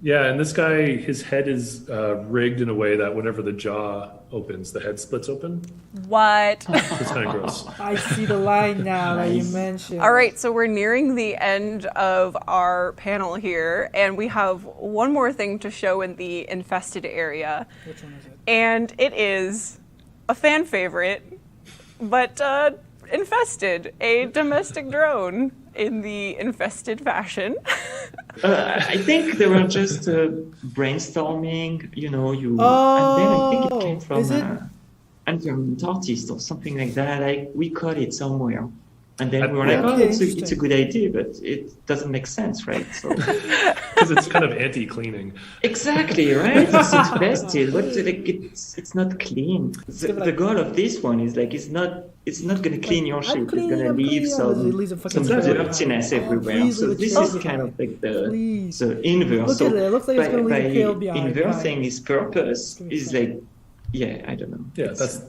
Yeah, and this guy, his head is rigged in a way that whenever the jaw opens, the head splits open. What? It's kind of gross. I see the line now that you mentioned. All right, so we're nearing the end of our panel here, and we have one more thing to show in the Infested area. Which one is it? And it is a fan favorite, but Infested, a domestic drone in the Infested fashion. I think they were just brainstorming, you know, and then I think it came from an environment artist or something like that. Like, we caught it somewhere. And then we were like, oh, it's a good idea, but it doesn't make sense, right? Because it's kind of anti-cleaning. Exactly, right? It's infested. It's not clean. The goal of this one is like it's not going to clean your ship. It's going to leave some dirtiness everywhere. So this is kind of like the inverse. Look at it. It looks like it's going to leave a tail behind. Inversing its purpose is like, I don't know. Yeah, that's...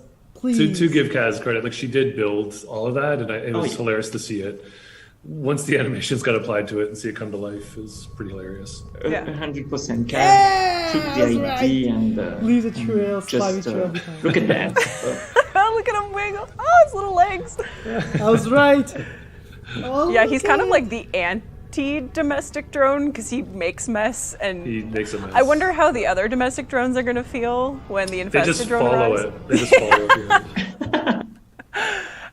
To give Kaz credit, like she did build all of that, and it was hilarious to see it. Once the animations got applied to it and see it come to life is pretty hilarious. 100%. Kaz took the idea and leaves a trail, slimy trail behind. Look at that. Look at him wiggle. Oh, his little legs. I was right. Yeah, he's kind of like the anti-domestic drone because he makes mess, and he makes a mess. I wonder how the other domestic drones are going to feel when the Infested drone arrives. They just follow it.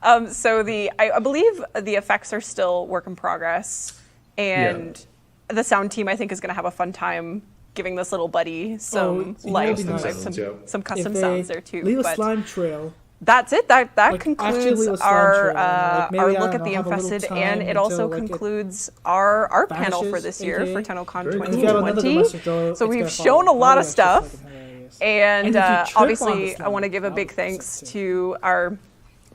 So I believe the effects are still work in progress, and the sound team I think is going to have a fun time giving this little buddy some life and some custom sounds there too. Leave a slime trail. That's it. That concludes our look at the Infested, and it also concludes our art panel for this year for Tennocon 2020. So we've shown a lot of stuff, and obviously I want to give a big thanks to our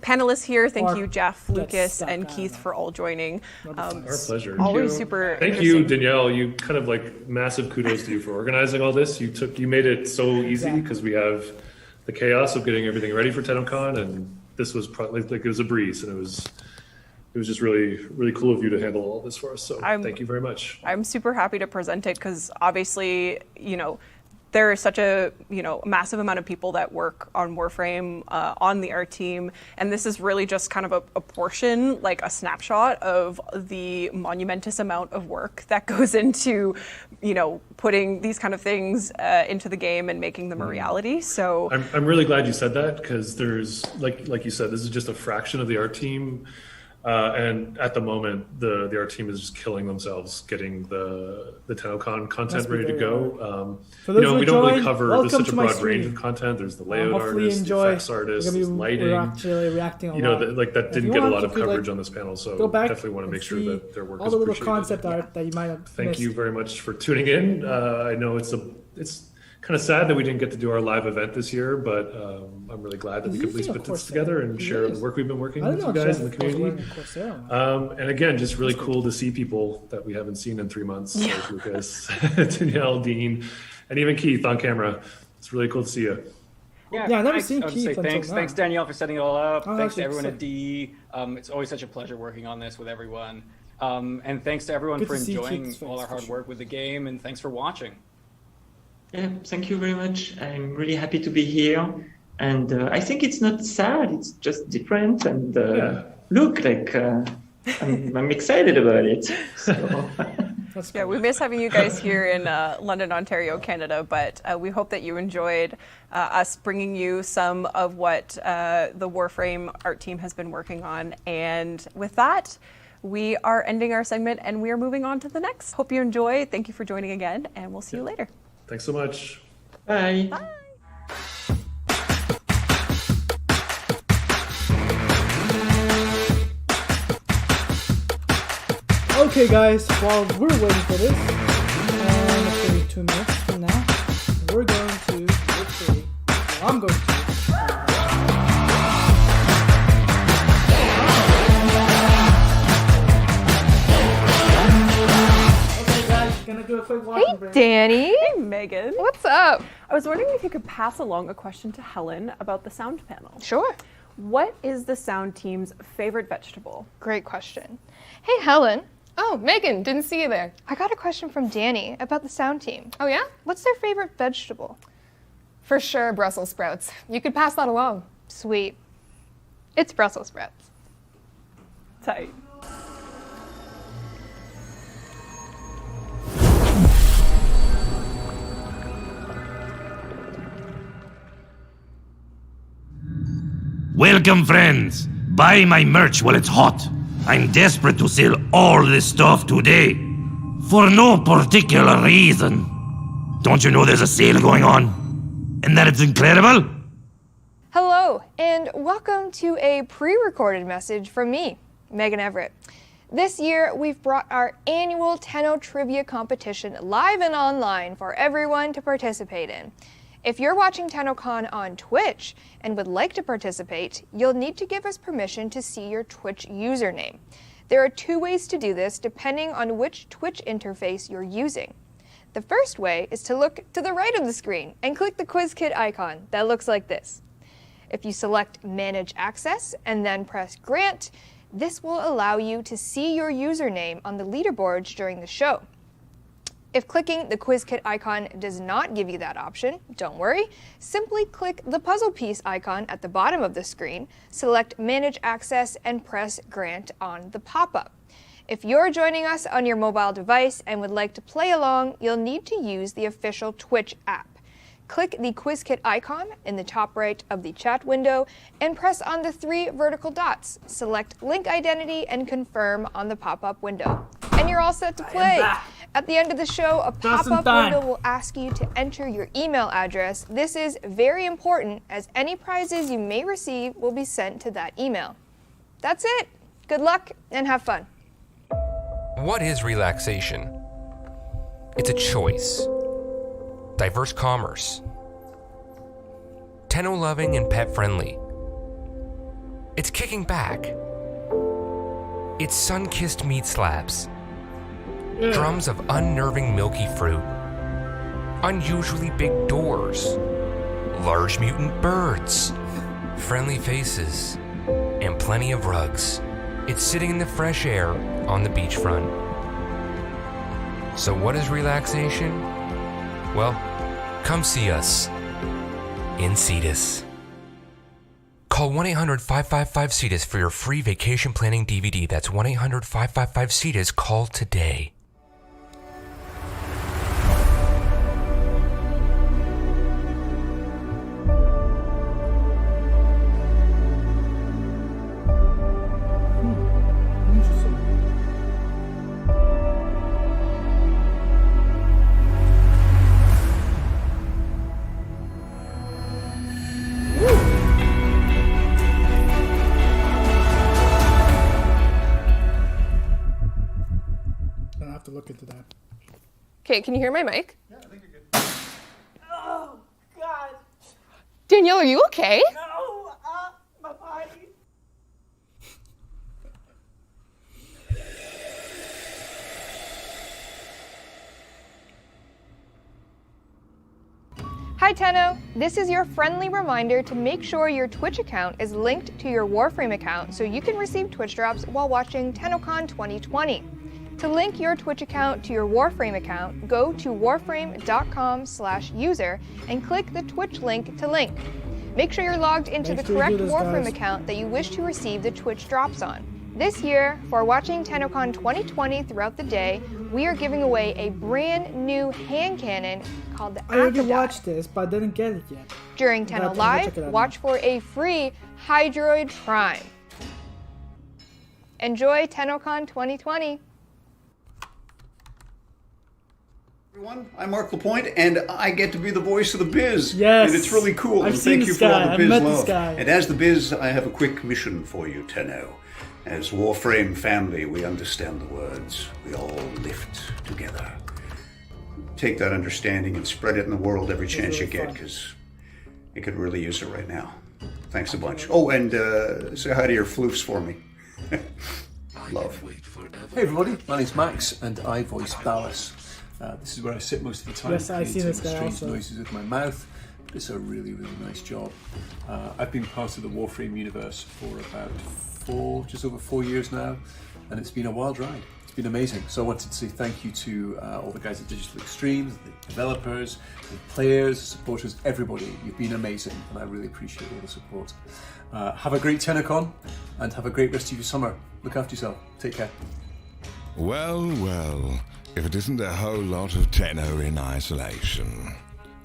panelists here. Thank you, Jeff, Lucas, and Keith for all joining. Our pleasure. Always super. Thank you, Danielle. You kind of massive kudos to you for organizing all this. You made it so easy because we have the chaos of getting everything ready for Tennocon, and this was probably it was a breeze, and it was just really, really cool of you to handle all this for us. So thank you very much. I'm super happy to present it because obviously, there is such a massive amount of people that work on Warframe on the art team, and this is really just kind of a portion, like a snapshot of the monumentous amount of work that goes into putting these kind of things into the game and making them a reality. So I'm really glad you said that, because there's like you said, this is just a fraction of the art team. And at the moment, the art team is just killing themselves getting the Tennocon content ready to go. We don't really cover. There's such a broad range of content. There's the layout artists, the effects artists, lighting. We're actually reacting a lot. That didn't get a lot of coverage on this panel, so definitely want to make sure that their work is appreciated. All the little concept art that you might have Thank you very much for tuning in. I know it's kind of sad that we didn't get to do our live event this year, but I'm really glad that we could at least put this together and share the work we've been working with you guys in the community. And again, just really cool to see people that we haven't seen in 3 months, like Lucas, Danielle, Dean, and even Keith on camera. It's really cool to see you. I've never seen Keith until now. Thanks, Danielle, for setting it all up. Thanks to everyone at DE. It's always such a pleasure working on this with everyone. And thanks to everyone for enjoying all our hard work with the game, and thanks for watching. Yeah, thank you very much. I'm really happy to be here. And I think it's not sad, it's just different. And look, I'm excited about it. So. Yeah, we miss having you guys here in London, Ontario, Canada, but we hope that you enjoyed us bringing you some of what the Warframe art team has been working on. And with that, we are ending our segment and we are moving on to the next. Hope you enjoy. Thank you for joining again, and we'll see you later. Thanks so much. Bye. Bye. Okay, guys, while we're waiting for this, and it's going to be 2 minutes from now, we're going to, hopefully, I'm going to, gonna do a quick walking break. Danny. Hey, Megan. What's up? I was wondering if you could pass along a question to Helen about the sound panel. Sure. What is the sound team's favorite vegetable? Great question. Hey, Helen. Oh, Megan, didn't see you there. I got a question from Danny about the sound team. Oh, yeah? What's their favorite vegetable? For sure, Brussels sprouts. You could pass that along. Sweet. It's Brussels sprouts. Tight. Welcome, friends. Buy my merch while it's hot. I'm desperate to sell all this stuff today. For no particular reason. Don't you know there's a sale going on? And that it's incredible? Hello, and welcome to a pre-recorded message from me, Megan Everett. This year, we've brought our annual Tenno Trivia competition live and online for everyone to participate in. If you're watching Tennocon on Twitch and would like to participate, you'll need to give us permission to see your Twitch username. There are 2 ways to do this depending on which Twitch interface you're using. The first way is to look to the right of the screen and click the quiz kit icon that looks like this. If you select Manage Access and then press Grant, this will allow you to see your username on the leaderboards during the show. If clicking the quiz kit icon does not give you that option, don't worry. Simply click the puzzle piece icon at the bottom of the screen, select Manage Access, and press Grant on the pop-up. If you're joining us on your mobile device and would like to play along, you'll need to use the official Twitch app. Click the quiz kit icon in the top right of the chat window and press on the 3 vertical dots. Select link identity and confirm on the pop-up window. And you're all set to play. At the end of the show, a pop-up window will ask you to enter your email address. This is very important as any prizes you may receive will be sent to that email. That's it. Good luck and have fun. What is relaxation? It's a choice. Diverse commerce. Tenno-loving and pet-friendly. It's kicking back. It's sun-kissed meat slabs. Drums of unnerving milky fruit. Unusually big doors. Large mutant birds. Friendly faces. And plenty of rugs. It's sitting in the fresh air on the beachfront. So what is relaxation? Well, come see us in Cetus. Call 1-800-555-CETUS for your free vacation planning DVD. That's 1-800-555-CETUS. Call today. Okay, can you hear my mic? Yeah, I think you're good. Oh, God. Danielle, are you okay? No, my body. Hi Tenno, this is your friendly reminder to make sure your Twitch account is linked to your Warframe account so you can receive Twitch drops while watching Tennocon 2020. To link your Twitch account to your Warframe account, go to warframe.com/user and click the Twitch link to link. Make sure you're logged into the correct Warframe account that you wish to receive the Twitch drops on. This year, for watching Tennocon 2020 throughout the day, we are giving away a brand new hand cannon called the I already watched this, but I didn't get it yet. During Tenno Live, watch for a free Hydroid Prime. Enjoy Tennocon 2020. Everyone, I'm Mark LaPointe, and I get to be the voice of the biz. Yes. And it's really cool. I've and seen thank you this for all guy. the I've biz met love. this guy. And as the biz, I have a quick mission for you, Tenno. As Warframe family, we understand the words. We all lift together. Take that understanding and spread it in the world every chance you get, because you could really use it right now. Thanks a bunch. Oh, and say hi to your floofs for me. Love. Hey everybody, my name's Max, and I voice Dallas. This is where I sit most of the time. Yes, I see this guy strange also. noises with my mouth, but it's a really, really nice job. I've been part of the Warframe universe for about just over 4 years now, and it's been a wild ride. It's been amazing. So I wanted to say thank you to all the guys at Digital Extremes, the developers, the players, supporters, everybody. You've been amazing, and I really appreciate all the support. Have a great Tennocon, and have a great rest of your summer. Look after yourself. Take care. Well, well, if it isn't a whole lot of Tenno in isolation.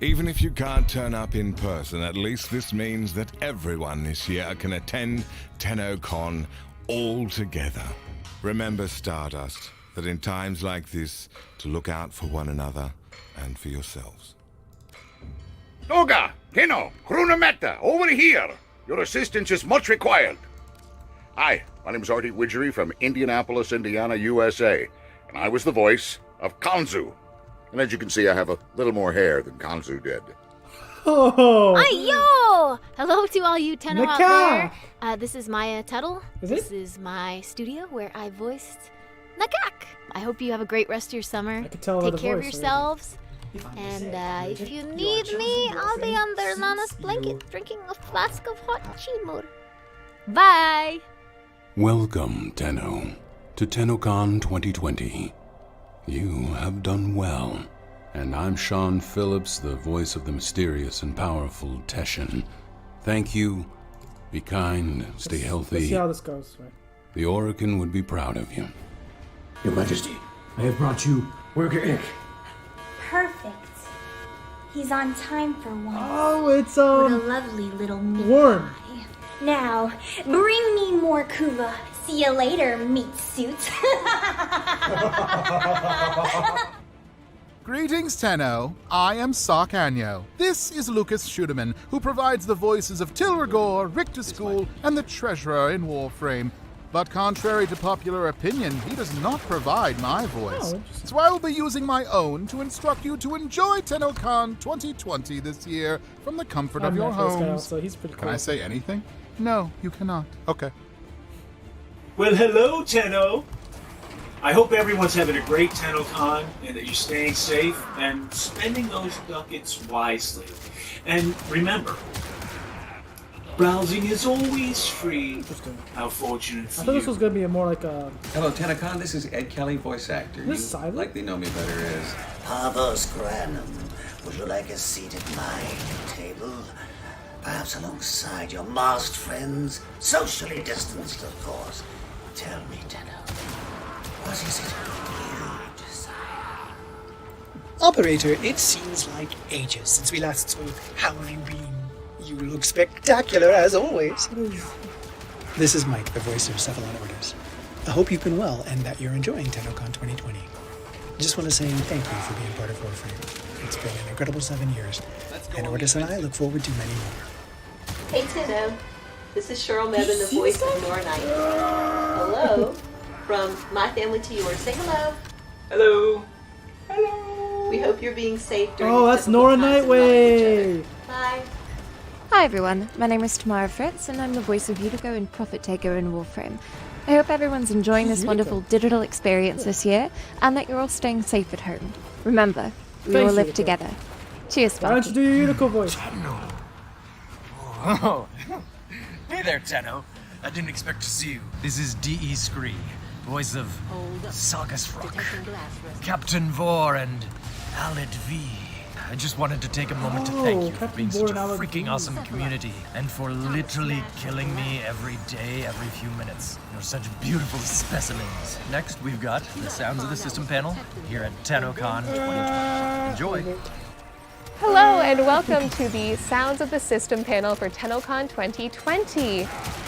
Even if you can't turn up in person, at least this means that everyone this year can attend Tennocon all together. Remember, Stardust, that in times like this, to look out for one another and for yourselves. Noga, Tenno, Krunametta, over here. Your assistance is much required. Hi, my name is Artie Widgery from Indianapolis, Indiana, USA, and I was the voice of Kanzu. And as you can see, I have a little more hair than Kanzu did. Oh! Yo! Hello to all you Tenno out Naka! there. This is Maya Tuttle. Is This is my studio where I voiced Nakak. I hope you have a great rest of your summer. tell by Take the care of voice yourselves. And if you need me, I'll be under Nana's blanket drinking a flask of hot chimur. Bye! Welcome, Tenno, to Tennocon 2020. You have done well. And I'm Sean Phillips, the voice of the mysterious and powerful Teshin. Thank you. Be kind, stay healthy. Let's see how this goes. Right. The Orokin would be proud of you. Your Majesty, I have brought you Worger Ick. Perfect. He's on time for once. Oh, it's What a lovely little meat worm. pie. Now, bring me more Kuva. See you later, meat suit. Greetings, Tenno. I am Sarkanyo. This is Lucas Schudeman, who provides the voices of Tilragor, Richter School, and the Treasurer in Warframe. But contrary to popular opinion, he does not provide my voice. So I will be using my own to instruct you to enjoy Tennocon 2020 this year from the comfort of your homes. He's pretty cool. Can I say anything? No, you cannot. Okay. Well, hello, Tenno. I hope everyone's having a great Tennocon and that you're staying safe and spending those ducats wisely. And remember, browsing is always free. Interesting. How fortunate I for thought you. this was gonna be more like a. Hello, Tennocon. This is Ed Kelly, voice actor. This You silent? likely know me better as. Pavos Granum, would you like a seat at my table? Perhaps alongside your masked friends, socially distanced, of course. Tell me, Tenno, what is it you desire? Operator, it seems like ages since we last spoke. How have you been? You look spectacular, as always. This is Mike, the voice of Cephalon Orders. I hope you've been well and that you're enjoying Tennocon 2020. Just want to say thank you for being part of Warframe. It's been an incredible 7 years, and Ordis and I look forward to many more. Hey Tenno, this is Cheryl Mebin, the voice of Nora Knight. Hello, from my family to yours. Say hello. Hello. We hope you're being safe during Oh, these that's difficult Nora times and loving each Nightway. other. Bye. Hi everyone, my name is Tamara Fritz and I'm the voice of Yutiko and Profit Taker in Warframe. I hope everyone's enjoying this wonderful digital experience this year and that you're all staying safe at home. Remember, we all Thanks, live Yutiko. together. Cheers, Why don't you do your Yutiko voice? Oh, hey there, Tenno. I didn't expect to see you. This is D.E. Scree, voice of Sargus Rock, Captain Vor, and Alid V. I just wanted to take a moment to thank you for being such a freaking awesome community and for literally killing me every day, every few minutes. You're such beautiful specimens. Next, we've got the Sounds of the System panel here at Tennocon 2020. Enjoy. Hello and welcome to the Sounds of the System panel for Tennocon 2020.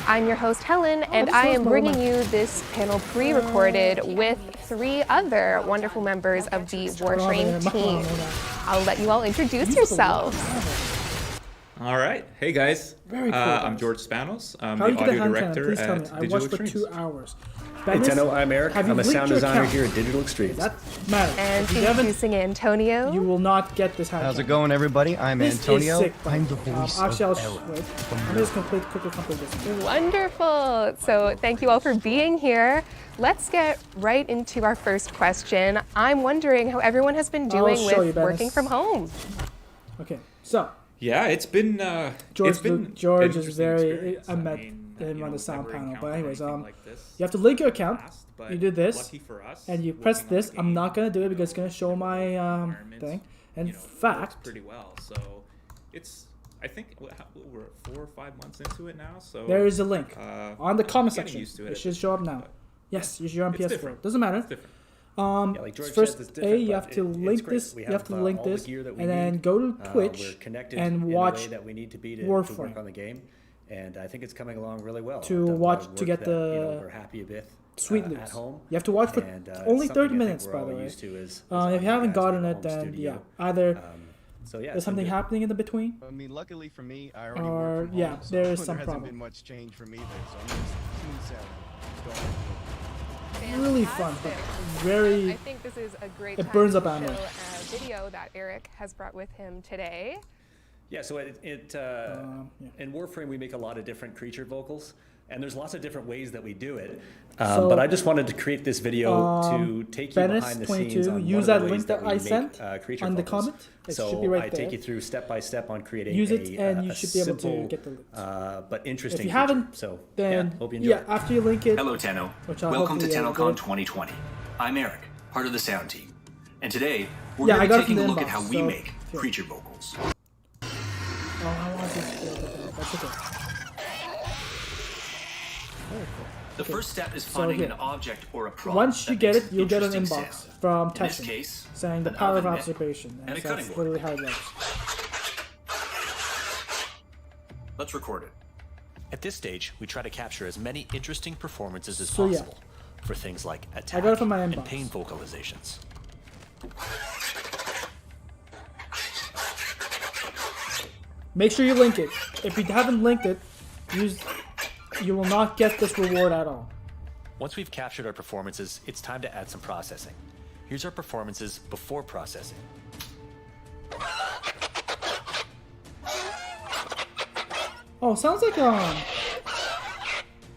I'm your host Helen and I am bringing you this panel pre-recorded with 3 other wonderful members of the Warframe team. I'll let you all introduce yourselves. All right. Hey, guys. Very cool, I'm George Spanos. I'm How the you get a audio hand director cannon? Please tell me. at I Digital watched for Extremes. 2 hours. Hey, Tenno, I'm Eric. Have you I'm a linked sound your designer account? here at Digital Extremes. That matters. And If you haven't, introducing Antonio. you will not get this hand How's it cannon. going, everybody? I'm This Antonio. Is sick, by I'm the the way. voice Actually, of I'll Ella wait. from I'm just quickly complete this. Wonderful. So thank you all for being here. Let's get right into our first question. I'm wondering how everyone has been doing show you, with Dennis. working from home. Okay, so Yeah, it's been George, it's been George an is interesting very. experience. I met him on the sound never panel, but encountered anyways, anything like this you have to link your account. but You do this, lucky for us, and you press this. I'm not gonna do it because it's gonna show my thing. In works fact, pretty well. So it's I think we're 4 or 5 months into it now. So there is a link on the comment I'm getting section. used to It should show up now. Yes, you're on It's PS4. different. Doesn't matter. It's different. like George First, says, it's different, you but have to it's link great. this. We You have to link all the this, gear that we and then need. go to We're Twitch connected and in the watch way that we need to be to Warframe. work on the game, and I think it's coming along really well. To The watch work to get that, the we're happy with sweet at loops. home. You have to watch for And, only something 30 I think minutes, we're by all the way. used to is If you haven't guys in gotten a it, home then studio. yeah, either So yeah, there's it's been something good. happening in the between, I mean, luckily for me, I already or work from yeah, home, so there is some there hasn't problem. been much change for me, but so I'm just smooth sailing. Really fun, but very. I think this is a great It time burns to up ammo. show a video that Eric has brought with him today. Yeah, so in Warframe we make a lot of different creature vocals, and there's lots of different ways that we do it. So, but I just wanted to create this video to take you behind the scenes on use one that of the link ways that we I make, sent creature on the vocals. comment. It So should be right I there. take you through step by step on creating Use it, and you a should be able to simple, get the links. but interesting. If you feature. haven't, so then yeah, hope you enjoy yeah, it. after you link it. Hello, Tenno. which I'll Welcome to hopefully, Tennocon get. 2020. I'm Eric, part of the sound team. And today, we're Yeah, I going got to it be taking from a the look at inbox, how we so- make here. creature vocals. Oh, I want this. That's okay. Very cool. The Okay. first step is So finding here. an object or a prop. Once you that get makes it, you'll get an interesting inbox sound. from In this Tessin case, saying the an power of oven mitt observation. and a That's cutting board. literally how it works. Let's record it. At this stage, we try to capture as many interesting performances as So, yeah. possible for things like I attack got it from my and inbox. pain vocalizations. Make sure you link it. If you haven't linked it, you will not get this reward at all. Once we've captured our performances, it's time to add some processing. Here's our performances before processing. Oh, sounds like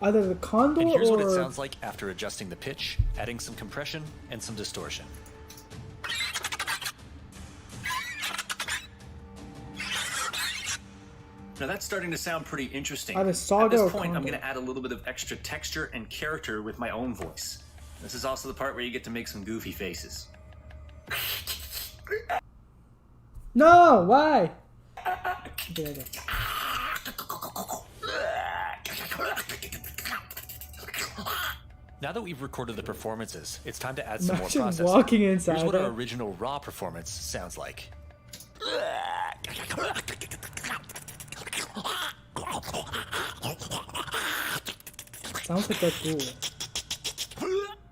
either the Condor And here's or... what it sounds like after adjusting the pitch, adding some compression, and some distortion. Now that's starting to sound pretty interesting. Either At Saga this or point, I'm Condor. going to add a little bit of extra texture and character with my own voice. This is also the part where you get to make some goofy faces. No, why? There you go. Now that we've recorded the performances, it's time to add some more Imagine processing. walking inside Here's what our it. original raw performance sounds like. Sounds like that's cool.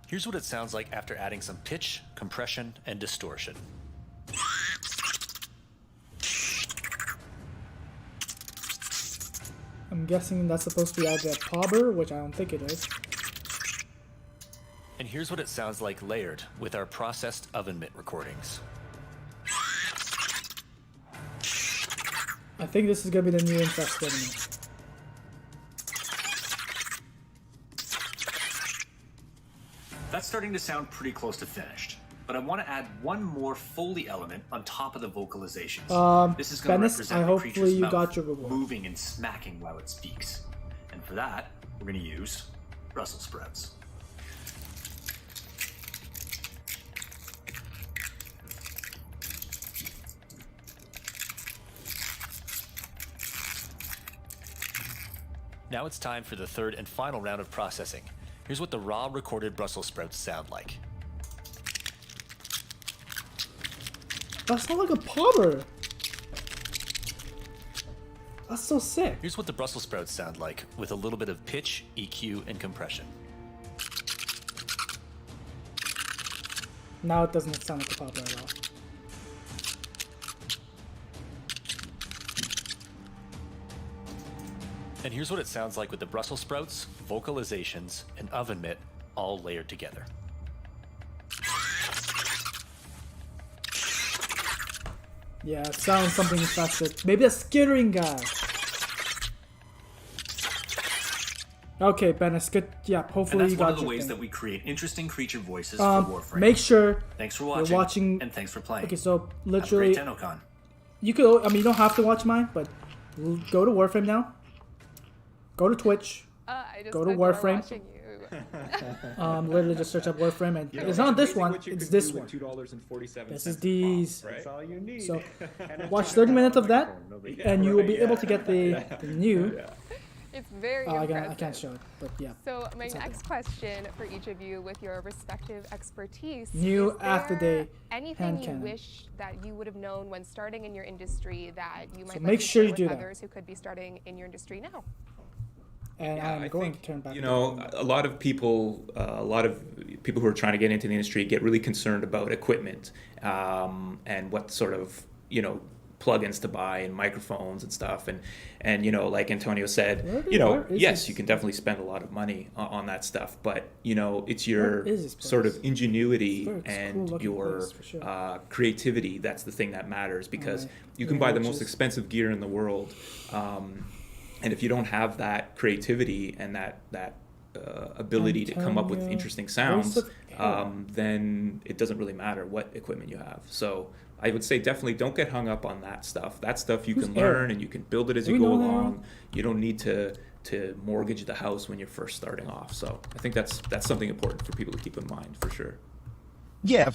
Here's what it sounds like after adding some pitch, compression, and distortion. I'm guessing that's supposed to be either a pobber, which I don't think it is. And here's what it sounds like layered with our processed oven mitt recordings. I think this is gonna be the new infestation. That's starting to sound pretty close to finished. But I want to add one more Foley element on top of the vocalizations. This is going to Dennis, represent the hopefully creature's you mouth got your reward. moving and smacking while it speaks. And for that, we're going to use Brussels sprouts. Now it's time for the third and final round of processing. Here's what the raw recorded Brussels sprouts sound like. That's not like a pobber. That's so sick. Here's what the Brussels sprouts sound like with a little bit of pitch, EQ, and compression. Now it doesn't sound like a pobber at all. And here's what it sounds like with the Brussels sprouts, vocalizations, and oven mitt all layered together. Yeah, it sounds something infested. Maybe a skittering guy. Okay, Ben, it's good. Yeah, And hopefully that's you one got of the your ways thing. that we create interesting creature voices for Warframe. Make sure Thanks for you're watching. and thanks for playing. Okay, so Have a literally, great Tennocon. you could. I mean, you don't have to watch mine, but go to Warframe now. Go to Twitch. I just Go to went for Warframe. watching you. Literally just search up Warframe, and You know, it's not this amazing one. what you It's can this do one. with $2.47. This is these. Right? That's all you need. So watch 30 minutes of that, and you will be able to get the new. It's very I impressive. can't show it, but yeah. So my it's out next question for each of you with your respective expertise. New is after there day anything hand you cannon. wish that you would have known when starting in your industry that you might So like make to sure share you do with that. others who could be starting in your industry now? And Yeah, I'm I going think, to turn back. You the know, camera. a lot of people who are trying to get into the industry get really concerned about equipment and what sort of, plugins to buy and microphones and stuff. And like Antonio said, where is yes, this? you can definitely spend a lot of money on that stuff, but, it's your Where is this place? sort of ingenuity It's a and cool-looking your place, for sure. creativity that's the thing that matters, because Alright. you can Yeah, buy the which most is- expensive gear in the world, and if you don't have that creativity and that ability to come up with Antonio, interesting sounds, voice of hell. then it doesn't really matter what equipment you have. So I would say definitely don't get hung up on that stuff. That stuff you Who's can Aaron? learn and you can build it as Do you we go know Aaron? along. You don't need to mortgage the house when you're first starting off. So I think that's something important for people to keep in mind for sure. Yeah,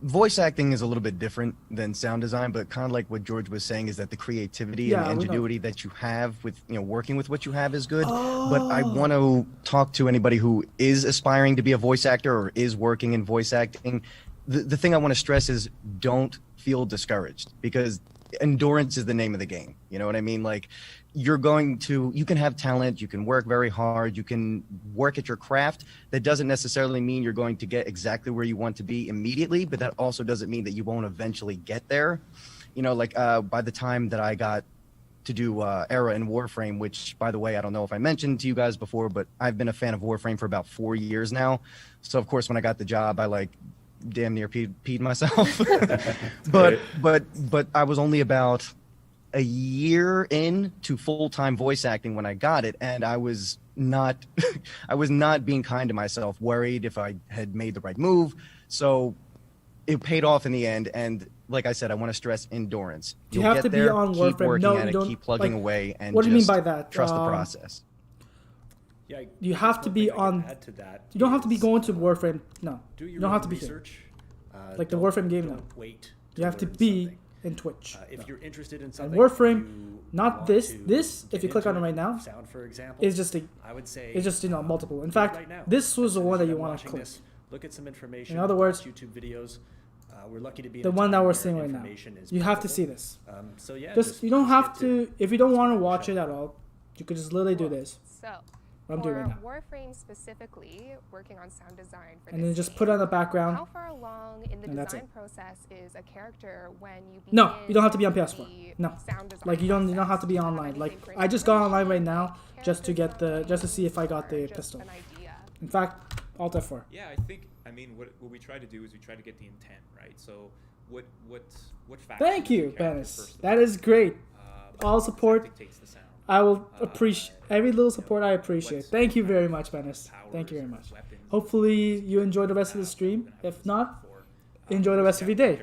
voice acting is a little bit different than sound design, but kind of like what George was saying is that the creativity Yeah, and the we know. ingenuity that you have with, working with what you have is good. But I want to talk to anybody who is aspiring to be a voice actor or is working in voice acting. The thing I want to stress is don't feel discouraged, because endurance is the name of the game. You know what I mean? Like, you can have talent, you can work very hard, you can work at your craft. That doesn't necessarily mean you're going to get exactly where you want to be immediately, but that also doesn't mean that you won't eventually get there. You know, like by the time that I got to do Era in Warframe, which, by the way, I don't know if I mentioned to you guys before, but I've been a fan of Warframe for about 4 years now. So, of course, when I got the job, I like damn near peed myself. but I was only about a year in to full-time voice acting when I got it, and I was not being kind to myself, worried if I had made the right move. So it paid off in the end, and like I said, I want to stress endurance. You have to be on keep Warframe. working No, at you it, don't. keep plugging like, away, and what do you mean just by that? trust the process. Yeah, you have to be on. Add to that You don't have to be going to Warframe. No, do you don't have to be research. Like the Warframe game now. Wait. You have to be in Twitch. If you're interested in And something, Warframe, not this. This, if you click on it right now, sound, for example, is just I would say it's just multiple. In do it fact, right now. this was the one that you I'm want to watching click. this, look at some information. In other words, watch YouTube videos. We're lucky to be the in a one time that we're where seeing right now. information is You have to plentiful. see this. So yeah, just you don't have to. If you don't want to watch it at all, you could just literally do this. So, What I'm doing right now. Warframe specifically, working on sound design for And this then just game, put it on the background. How far along in the And that's design it. process is a character when you No, begin you don't have to be on PS4. the No, sound design like you don't have to be online. Like I just got online right now just to see if I got the pistol. In fact, Alt F4. Yeah, I mean, what we try to do is we try to get the intent, right? So what factors Thank you, the character Benis. first That is great. All support. dictates the sound. I will appreciate every little support. I appreciate. Thank you very much, Benis. Thank you very much. Hopefully you enjoy the rest of the stream. If not, enjoy the rest of your day.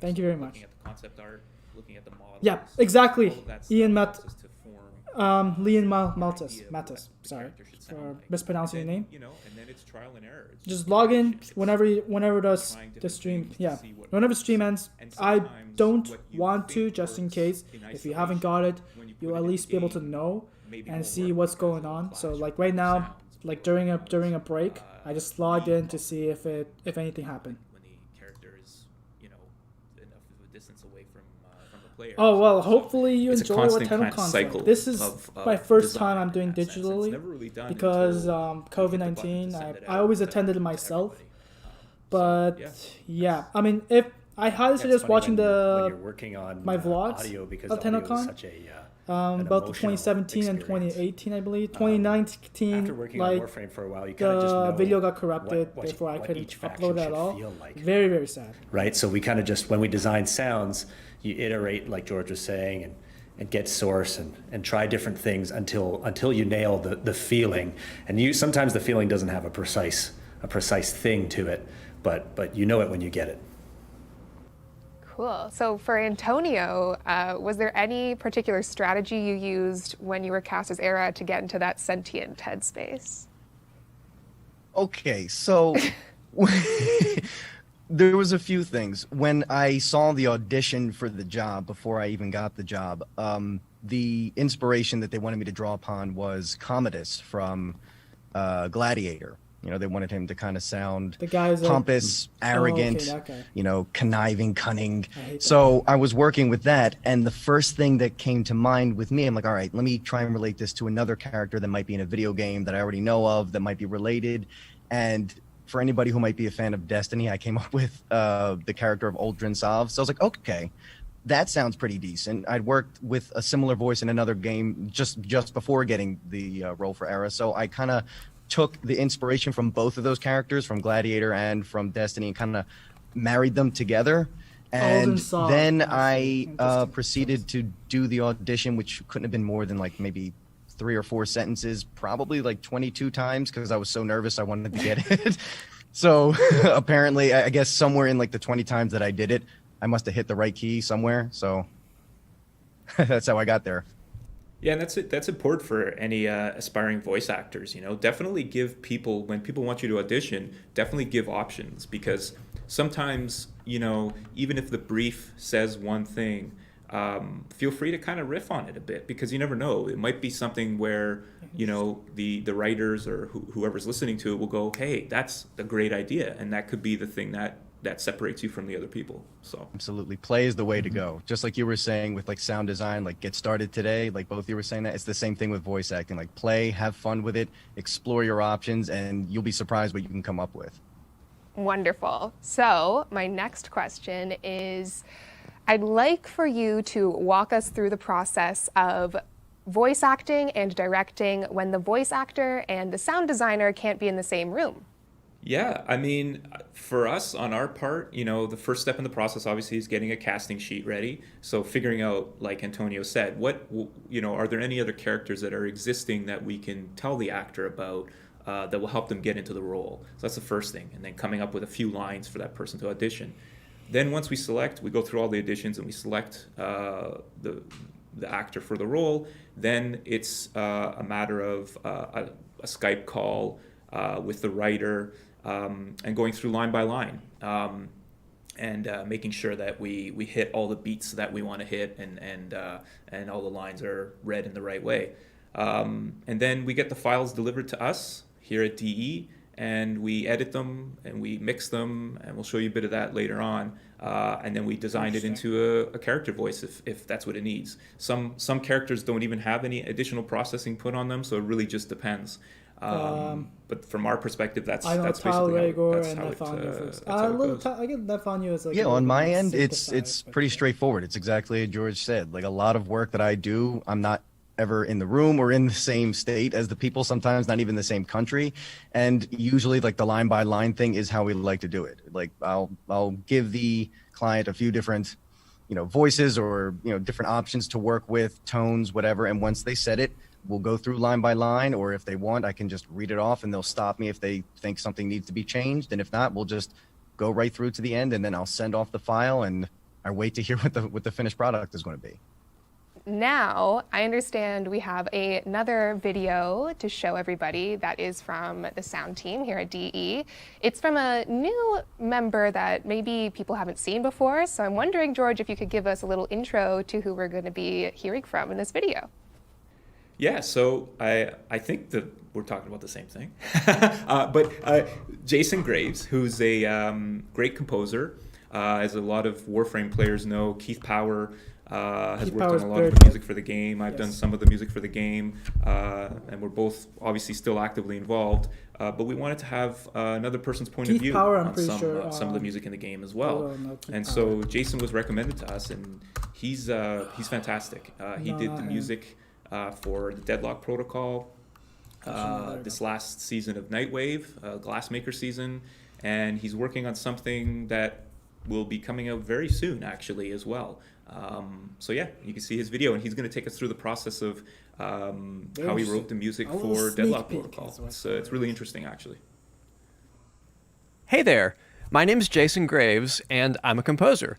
Thank you very much. Looking at the concept art, looking at the models. Yeah, exactly. all of that Ian stuff Mat, helps us to form Leon idea Maltus. of what Sorry character should for sound like. mispronouncing your name. You know, and then it's trial and error. It's Just log in whenever the stream. Yeah, whenever stream ends. I don't want to, just in case. If you haven't got it, you'll at least be able to know and see what's going on. So like right now, like during a break, I just logged in to see if anything happened. when the character is, you know, enough of a distance away from the player. Oh well, hopefully you It's a enjoy what constant kind of Tennocon cycle like. This is of my first design time I'm doing in that sense. It's digitally never really done because until COVID-19. send it I out always to attended it myself, but yeah. yeah, I mean, if I highly It's suggest funny watching when the you're working on my vlogs audio because of audio is Tennocon. such an Both emotional 2017 and experience. 2018, I believe. 2019, After working like on Warframe for a while, you kind of just know the video got corrupted, what therefore I what couldn't each faction upload it at should all. feel like. Very, very sad. Right, so we kind of just, when we design sounds, you iterate, like George was saying, and get source and try different things until you nail the feeling. And sometimes the feeling doesn't have a precise thing to it, but you know it when you get it. Cool. So for Antonio, was there any particular strategy you used when you were cast as Era to get into that sentient headspace? Okay, so there was a few things. When I saw the audition for the job before I even got the job, the inspiration that they wanted me to draw upon was Commodus from Gladiator. You know, they wanted him to kind of sound The guy's pompous, arrogant, that guy. you know, conniving, cunning. hate So I was working with that, and the first thing that came to mind with me, I'm like, all right, let me try and relate this to another character that might be in a video game that I already know of, that might be related. And for anybody who might be a fan of Destiny, I came up with the character of Uldren Sov. So I was like, okay, that sounds pretty decent. I'd worked with a similar voice in another game just before getting the role for Era. So I kind of took the inspiration from both of those characters, from Gladiator and from Destiny, and kind of married them together. And Sov. then I proceeded to do the audition, which couldn't have been more than like maybe 3 or 4 sentences, probably like 22 times, because I was so nervous I wanted to get it. So apparently, I guess somewhere in like the 20 times that I did it, I must have hit the right key somewhere. So that's how I got there. Yeah, and that's important for any aspiring voice actors. You know, definitely give people, when people want you to audition, definitely give options, because sometimes, you know, even if the brief says one thing, feel free to kind of riff on it a bit, because you never know. It might be something where, you know, the writers or whoever's listening to it will go, hey, that's a great idea, and that could be the thing that separates you from the other people. So Absolutely. Play is the way to go. Just like you were saying with like sound design, like get started today, like both of you were saying that, it's the same thing with voice acting. Like play, have fun with it, explore your options, and you'll be surprised what you can come up with. Wonderful. So my next question is, I'd like for you to walk us through the process of voice acting and directing when the voice actor and the sound designer can't be in the same room. yeah, I mean, for us on our part, the first step in the process obviously is getting a casting sheet ready. So figuring out, like Antonio said, are there any other characters that are existing that we can tell the actor about that will help them get into the role. So that's the first thing. And then coming up with a few lines for that person to audition. Then once we select, we go through all the auditions and we select the actor for the role. Then it's a matter of a Skype call with the writer and going through line by line and making sure that we hit all the beats that we want to hit and all the lines are read in the right way. And then we get the files delivered to us here at DE, and we edit them and we mix them, and we'll show you a bit of that later on. And then we designed it into a character voice if that's what it needs. Some characters don't even have any additional processing put on them, so it really just depends. But from our perspective, that's basically how it goes. I get Nathaniel as like on my end, it's pretty straightforward. It's exactly as George said. Like a lot of work that I do, I'm not ever in the room or in the same state as the people, sometimes not even the same country, and usually like the line by line thing is how we like to do it. Like I'll give the client a few different voices or different options to work with, tones, whatever, and once they set it, we'll go through line by line, or if they want, I can just read it off and they'll stop me if they think something needs to be changed, and if not, we'll just go right through to the end, and then I'll send off the file and I wait to hear what the finished product is going to be. Now, I understand we have another video to show everybody that is from the sound team here at DE. It's from a new member that maybe people haven't seen before, so I'm wondering, George, if you could give us a little intro to who we're going to be hearing from in this video. Yeah, so I think that we're talking about the same thing. But Jason Graves, who's a great composer, as a lot of Warframe players know, Keith Power has worked on a lot of the music for the game. I've done some of the music for the game, and we're both obviously still actively involved. But we wanted to have another person's point of view on some of the music in the game as well. And so Jason was recommended to us, and he's fantastic. He did the music for the Deadlock Protocol, this last season of Nightwave, Glassmaker season, and he's working on something that will be coming out very soon, actually, as well. So yeah, you can see his video, and he's going to take us through the process of how he wrote the music for Deadlock Protocol. It's really interesting, actually. Hey there, my name is Jason Graves, and I'm a composer.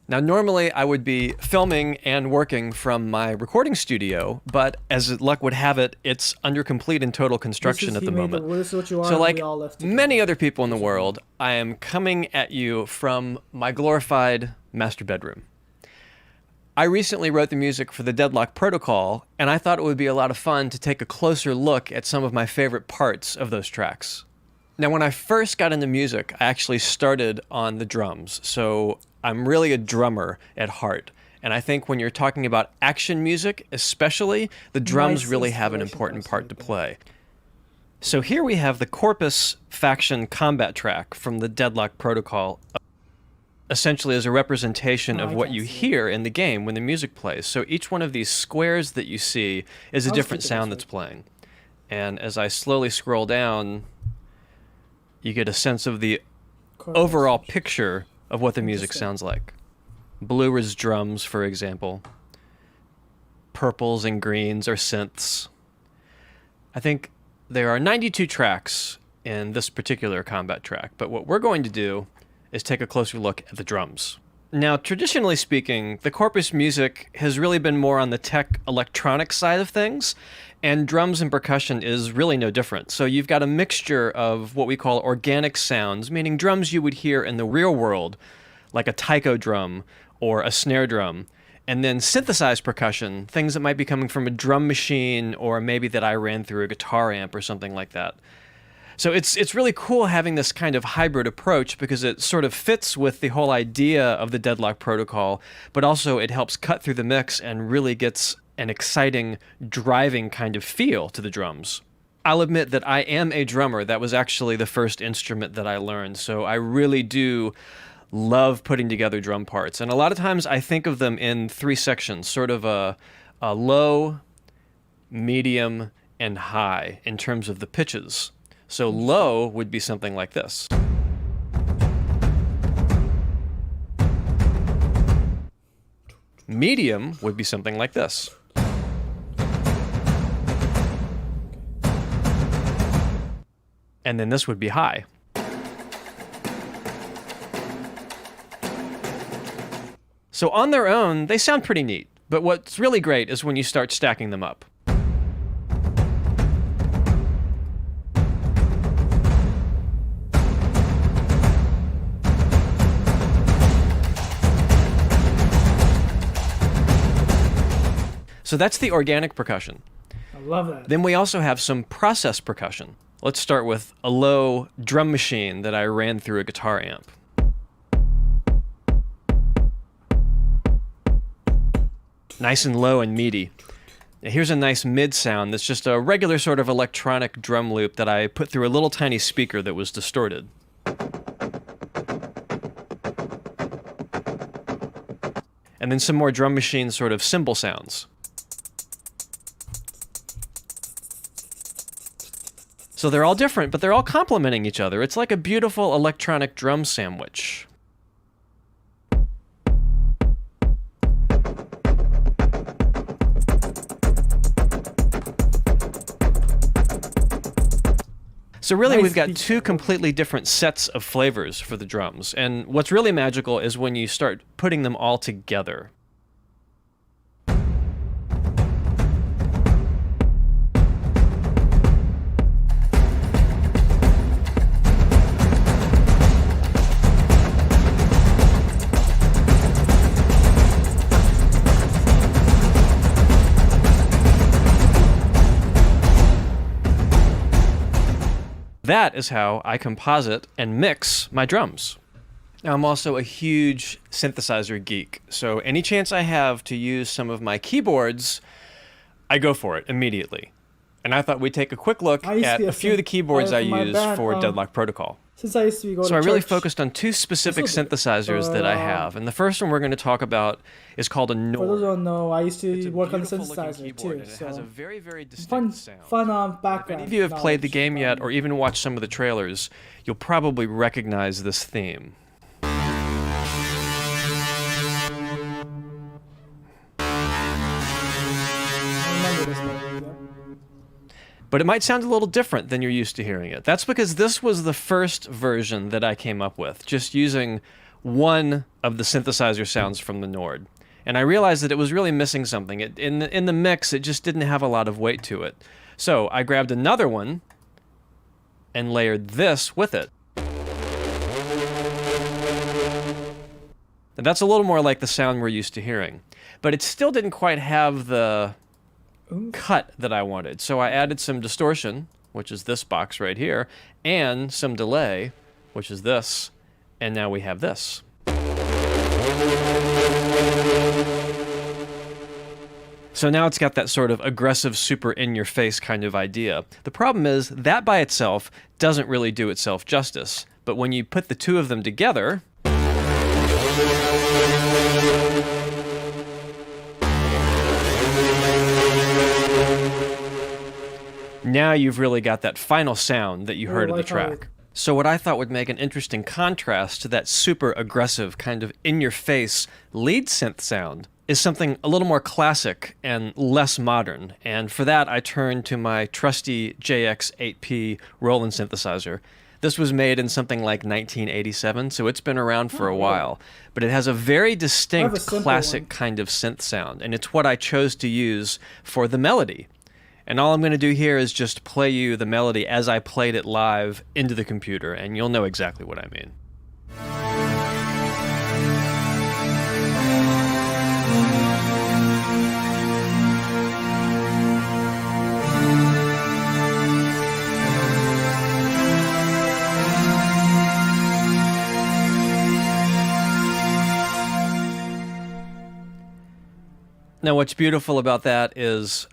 Now, normally I would be filming and working from my recording studio, but as luck would have it, it's under complete and total construction at the moment. So like many other people in the world, I am coming at you from my glorified master bedroom. I recently wrote the music for the Deadlock Protocol, and I thought it would be a lot of fun to take a closer look at some of my favorite parts of those tracks. Now, when I first got into music, I actually started on the drums, so I'm really a drummer at heart. And I think when you're talking about action music, especially, the drums really have an important part to play. So here we have the Corpus faction combat track from the Deadlock Protocol, essentially as a representation of what you hear in the game when the music plays. So each one of these squares that you see is a different sound that's playing. And as I slowly scroll down, you get a sense of the overall picture of what the music sounds like. Blue is drums, for example. Purples and greens are synths. I think there are 92 tracks in this particular combat track, but what we're going to do is take a closer look at the drums. Now, traditionally speaking, the Corpus music has really been more on the tech electronic side of things, and drums and percussion is really no different. So you've got a mixture of what we call organic sounds, meaning drums you would hear in the real world, like a taiko drum or a snare drum, and then synthesized percussion, things that might be coming from a drum machine or maybe that I ran through a guitar amp or something like that. So it's really cool having this kind of hybrid approach because it sort of fits with the whole idea of the Deadlock Protocol, but also it helps cut through the mix and really gets an exciting, driving kind of feel to the drums. I'll admit that I am a drummer. That was actually the first instrument that I learned, so I really do love putting together drum parts. And a lot of times I think of them in 3 sections, sort of a low, medium, and high in terms of the pitches. So low would be something like this. Medium would be something like this. And then this would be high. So on their own, they sound pretty neat. But what's really great is when you start stacking them up. So that's the organic percussion. I love that. Then we also have some process percussion. Let's start with a low drum machine that I ran through a guitar amp. Nice and low and meaty. Now here's a nice mid sound that's just a regular sort of electronic drum loop that I put through a little tiny speaker that was distorted. And then some more drum machine sort of cymbal sounds. So they're all different, but they're all complementing each other. It's like a beautiful electronic drum sandwich. So really, we've got 2 completely different sets of flavors for the drums. And what's really magical is when you start putting them all together. That is how I composite and mix my drums. Now, I'm also a huge synthesizer geek, so any chance I have to use some of my keyboards, I go for it immediately. And I thought we'd take a quick look at a few of the keyboards I use for Deadlock Protocol. Since I used to go to So I really church, focused on 2 specific synthesizers that I have, and the first one we're going to talk about is called a For Nord. those who don't know, I used to work on the synthesizer too. It So has a very, very distinct sound. Fun background. If any of you have played the game yet, or even watched some of the trailers, you'll probably recognize this theme. But it might sound a little different than you're used to hearing it. That's because this was the first version that I came up with, just using one of the synthesizer sounds from the Nord. And I realized that it was really missing something. In the mix, it just didn't have a lot of weight to it. So I grabbed another one and layered this with it. And that's a little more like the sound we're used to hearing. But it still didn't quite have the cut that I wanted. So I added some distortion, which is this box right here, and some delay, which is this, and now we have this. So now it's got that sort of aggressive, super in-your-face kind of idea. The problem is that by itself doesn't really do itself justice, but when you put the 2 of them together, now you've really got that final sound that you heard of the track. So what I thought would make an interesting contrast to that super aggressive kind of in-your-face lead synth sound is something a little more classic and less modern. And for that, I turned to my trusty JX8P Roland synthesizer. This was made in something like 1987, so it's been around for a while. But it has a very distinct classic kind of synth sound, and it's what I chose to use for the melody. And all I'm going to do here is just play you the melody as I played it live into the computer, and you'll know exactly what I mean. Now, what's beautiful about that is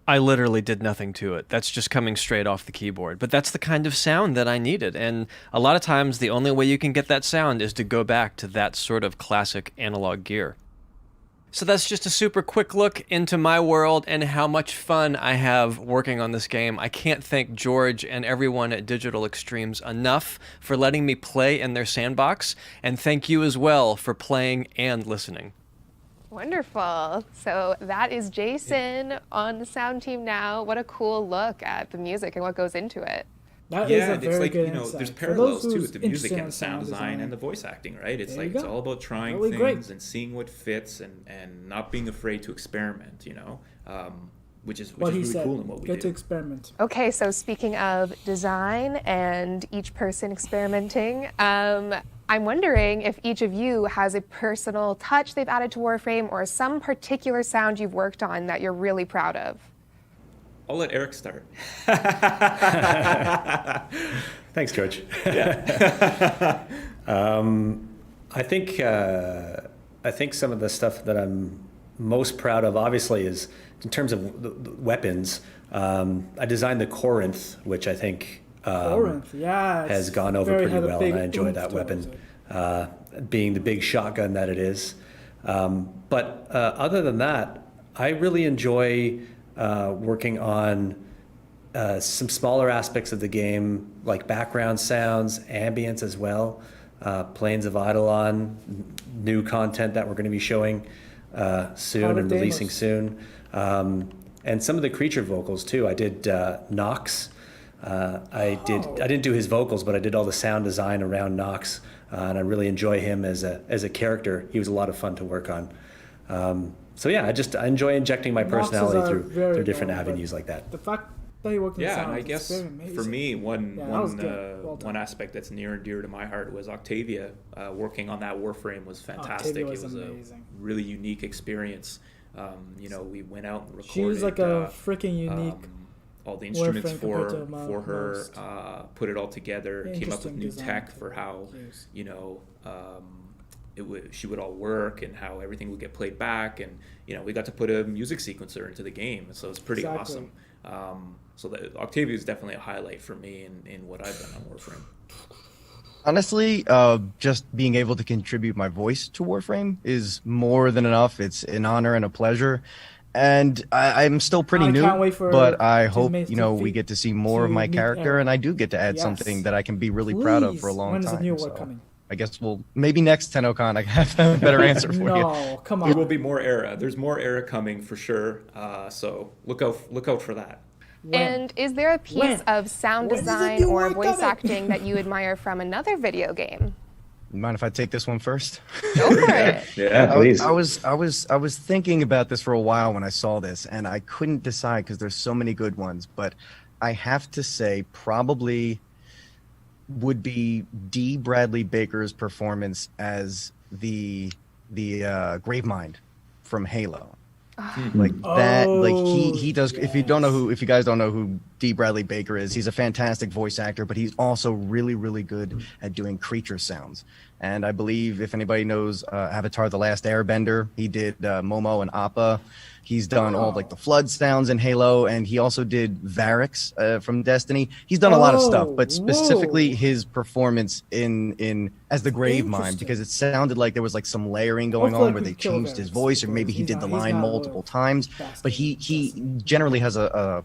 I literally did nothing to it. That's just coming straight off the keyboard. But that's the kind of sound that I needed. And a lot of times, the only way you can get that sound is to go back to that sort of classic analog gear. So that's just a super quick look into my world and how much fun I have working on this game. I can't thank George and everyone at Digital Extremes enough for letting me play in their sandbox. And thank you as well for playing and listening. Wonderful. So that is Jason on the sound team now. What a cool look at the music and what goes into it. That yeah, is a and very it's like, good you know, insight. there's For parallels those too who's with the music interested and in the sound design and the design. voice acting, right? It's There like you it's go. all about trying Really great. things and seeing what fits and not being afraid to experiment, you know, which is What he really said, cool in what we get do. to experiment. Okay, so speaking of design and each person experimenting, I'm wondering if each of you has a personal touch they've added to Warframe or some particular sound you've worked on that you're really proud of. I'll let Eric start. Thanks, George. Yeah. I think some of the stuff that I'm most proud of, obviously, is in terms of the weapons. I designed the Corinth, which I think yeah, has gone over pretty well, and I enjoy that to weapon, being the big shotgun that it is. But other than that, I really enjoy working on some smaller aspects of the game, like background sounds, ambience as well, Plains of Eidolon, new content that we're going to be showing soon and releasing soon. And some of the creature vocals too. I did Nox. I didn't do his vocals, but I did all the sound design around Nox, and I really enjoy him as a character. He was a lot of fun to work on. So yeah, I enjoy injecting my personality through different avenues like that. The fact that he worked in Yeah, sound and I is guess very amazing. for me, one aspect that's near and dear to my heart was Octavia. Working on that Warframe was fantastic. Octavia was it was amazing. a really unique experience. You know, we went out and recorded. She was like a freaking unique. All the instruments Warframe for her, most. put it all together, came up with Interesting new design tech for how you know she would all work and how everything would get played back, and you know we got to put a music sequencer into the game, so it's pretty awesome. So Octavia is definitely a highlight for me in what I've done on Warframe. Honestly, just being able to contribute my voice to Warframe is more than enough. It's an honor and a pleasure. And I'm still pretty new, can't wait for but I hope, Mates you know, to we get to see more of my meet character, Eric. and I do get to add Yes. something that I can be really proud of for a Please, long when is time. the new so one coming? I guess maybe next Tennocon I have a better answer for you. No, come on. There will be more era. There's more era coming for sure. So look out for that. And is there a piece of sound When is the design new or one voice coming? acting that you admire from another video game? Mind if I take this one first? Go for it. Yeah, please. I was thinking about this for a while when I saw this, and I couldn't decide because there's so many good ones. But I have to say, probably would be D. Bradley Baker's performance as the Gravemind from Halo. Like that, like he does. If you guys don't know who D. Bradley Baker is, he's a fantastic voice actor, but he's also really good at doing creature sounds. And I believe if anybody knows Avatar: The Last Airbender, he did Momo and Appa. He's done all like the flood sounds in Halo, and he also did Varix from Destiny. He's done a lot of stuff, but specifically his performance in as the Gravemind, because it sounded like there was like some layering going Hopefully on where we they kill changed his Varix, voice, or maybe he did the line multiple times. But he generally has a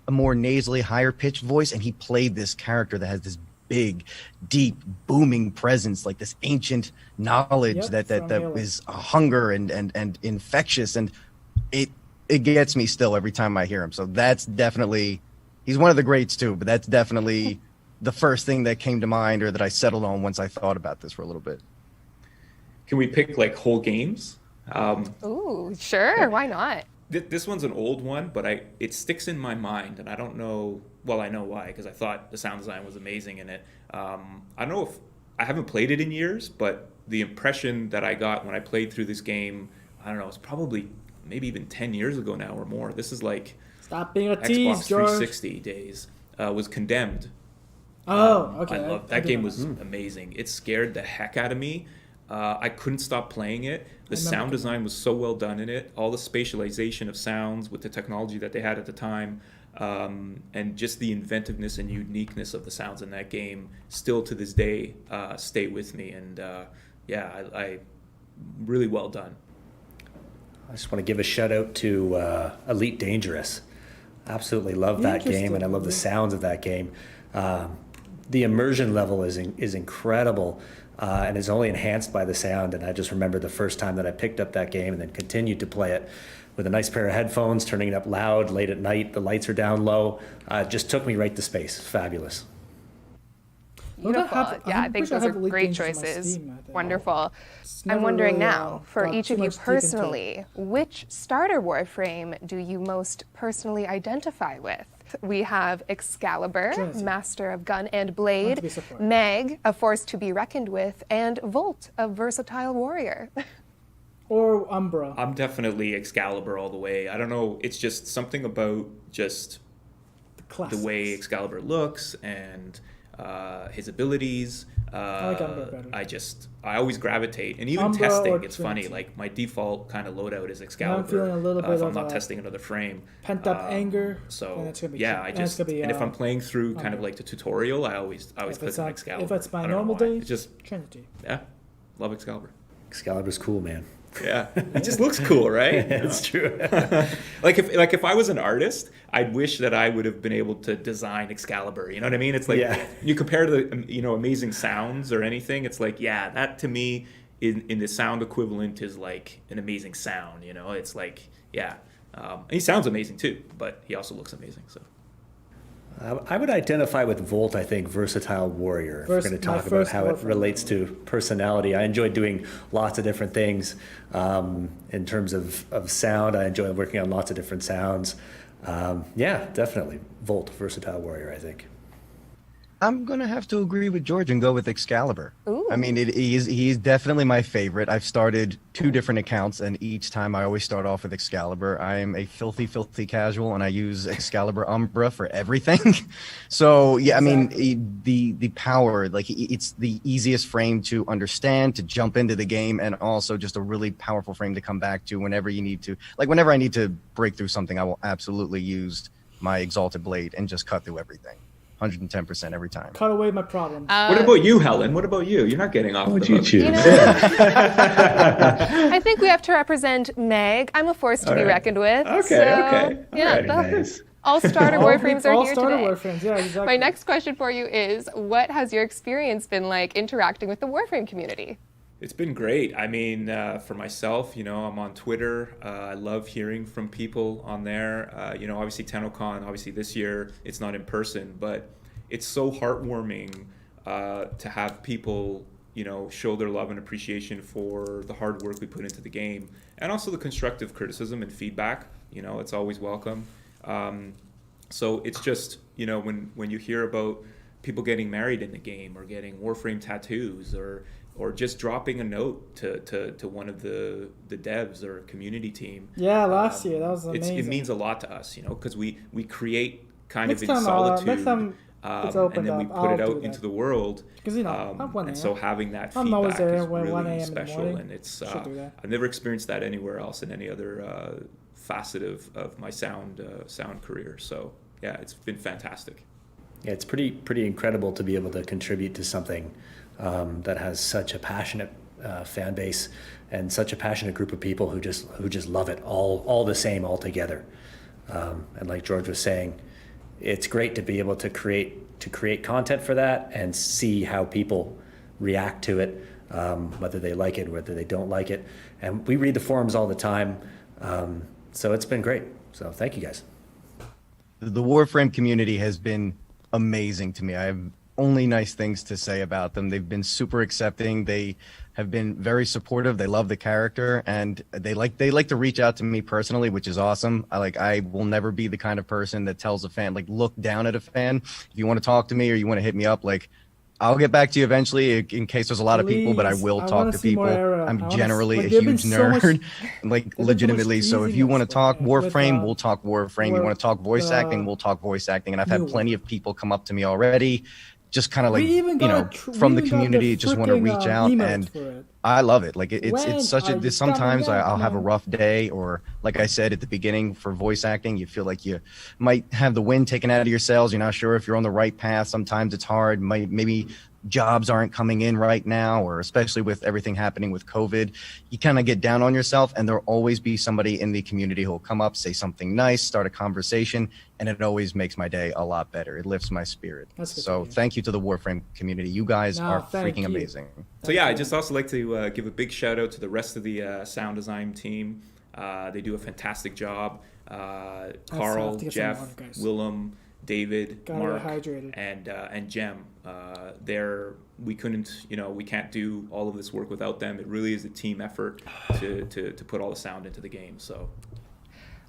more nasally, higher pitched voice, and he played this character that has this big, deep, booming presence, like this ancient knowledge that is a hunger and infectious, and it gets me still every time I hear him. So that's definitely, he's one of the greats too, but that's definitely the first thing that came to mind or that I settled on once I thought about this for a little bit. Can we pick like whole games? Ooh, sure. Why not? This one's an old one, but it sticks in my mind, and I don't know. Well, I know why, because I thought the sound design was amazing in it. I don't know if I haven't played it in years, but the impression that I got when I played through this game, I don't know, it's probably maybe even 10 years ago now or more. This is like Stop being a Xbox tease, George. 360 days. Was Condemned. Oh, okay. I love that game. Was amazing. It scared the heck out of me. I couldn't stop playing it. The sound design was so well done in it. All the spatialization of sounds with the technology that they had at the time, and just the inventiveness and uniqueness of the sounds in that game still to this day stay with me. And I really well done. I just want to give a shout out to Elite Dangerous. Absolutely love that game, and I love the sounds of that game. The immersion level is incredible, and is only enhanced by the sound. And I just remember the first time that I picked up that game and then continued to play it with a nice pair of headphones, turning it up loud late at night. The lights are down low. It just took me right to space. Fabulous. Beautiful. I think those are great choices. Wonderful. I'm wondering now, for each of you personally, which starter Warframe do you most personally identify with? We have Excalibur, master of gun and blade, Meg, a force to be reckoned with, and Volt, a versatile warrior. Or Umbra. I'm definitely Excalibur all the way. I don't know, it's just something about just the way Excalibur looks and his abilities. I like Umbra better. I always gravitate, and even Umbra testing, it's funny. Like my default kind of loadout is Excalibur. I'm feeling a little bit if I'm of not testing another frame. Pent up anger. So that's gonna be yeah, and if I'm playing through kind of like the tutorial, I always click on Excalibur. If it's my I don't know normal why. day, It's just Trinity. Yeah, love Excalibur. Excalibur's cool, man. Yeah, it just looks cool, right? It's true. like if I was an artist, I'd wish that I would have been able to design Excalibur. You know what I mean? It's like you compare to the amazing sounds or anything. It's like that to me in the sound equivalent is like an amazing sound. You know, it's like and he sounds amazing too, but he also looks amazing. So. I would identify with Volt, I think, versatile warrior. If we're going to talk about how it relates to personality. I enjoy doing lots of different things. In terms of sound, I enjoy working on lots of different sounds. Definitely. Volt, versatile warrior, I think. I'm going to have to agree with George and go with Excalibur. Ooh. I mean, he's definitely my favorite. I've started 2 different accounts, and each time I always start off with Excalibur. I am a filthy casual, and I use Excalibur Umbra for everything. So, yeah, I mean, the power, like, it's the easiest frame to understand, to jump into the game, and also just a really powerful frame to come back to whenever you need to. Like, whenever I need to break through something, I will absolutely use my Exalted Blade and just cut through everything. 110% every time. Cut away my problem. What about you, Helen? What about you? You're not getting off. What would you choose? I think we have to represent Meg. I'm a force to be reckoned with. Okay. Nice. All starter Warframes are here today. Warframes, yeah, exactly. My next question for you is, what has your experience been like interacting with the Warframe community? It's been great. I mean, for myself, I'm on Twitter. I love hearing from people on there. Obviously Tennocon, obviously this year it's not in person, but it's so heartwarming to have people, show their love and appreciation for the hard work we put into the game, and also the constructive criticism and feedback. It's always welcome. So it's just, when you hear about people getting married in the game or getting Warframe tattoos or just dropping a note to one of the devs or community team. Yeah, last year, that was amazing. It means a lot to us, because we create kind of in solitude, and then we put it out into the world. Because, and so having that feedback is really special, and it's I've never experienced that anywhere else in any other facet of my sound career. So yeah, it's been fantastic. Yeah, it's pretty incredible to be able to contribute to something that has such a passionate fan base and such a passionate group of people who just love it all the same all together. And like George was saying, it's great to be able to create content for that and see how people react to it, whether they like it, whether they don't like it. And we read the forums all the time, so it's been great. So thank you guys. The Warframe community has been amazing to me. I have only nice things to say about them. They've been super accepting. They have been very supportive. They love the character, and they like to reach out to me personally, which is awesome. I will never be the kind of person that tells a fan, look down at a fan. If you want to talk to me or you want to hit me up, I'll get back to you eventually in case there's a lot of people, but I will talk to people. I'm generally a huge nerd, legitimately. So if you want to talk Warframe, we'll talk Warframe. You want to talk voice acting, we'll talk voice acting. And I've had plenty of people come up to me already, just kind of from the community, just want to reach out. And I love it. Like When it's such are a. you Sometimes coming I'll back, have a man? rough day, or like I said at the beginning, for voice acting, you feel like you might have the wind taken out of your sails. You're not sure if you're on the right path. Sometimes it's hard. Maybe jobs aren't coming in right now, or especially with everything happening with COVID, you kind of get down on yourself. And there'll always be somebody in the community who'll come up, say something nice, start a conversation, and it always makes my day a lot better. It lifts my spirit. That's good So to hear. thank you to the Warframe community. You guys No, are thank freaking you. amazing. So yeah, I just also like to give a big shout out to the rest of the sound design team. They do a fantastic job. Carl, have to get some Jeff, water, guys. Willem, David, Gotta Mark, get hydrated. and Jem. We can't do all of this work without them. It really is a team effort to put all the sound into the game. So.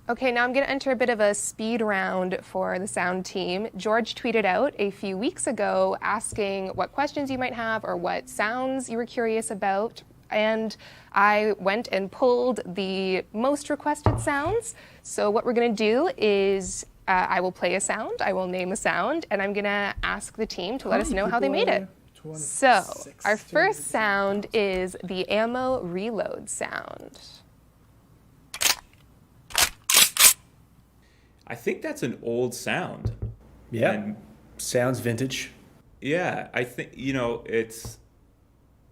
Okay, now I'm going to enter a bit of a speed round for the sound team. George tweeted out a few weeks ago asking what questions you might have or what sounds you were curious about. And I went and pulled the most requested sounds. So what we're going to do is I will play a sound, I will name a sound, and I'm going to ask the team to let us know how they made it. So our first sound is the ammo reload sound. I think that's an old sound. Yeah, And sounds vintage. yeah, I think it's.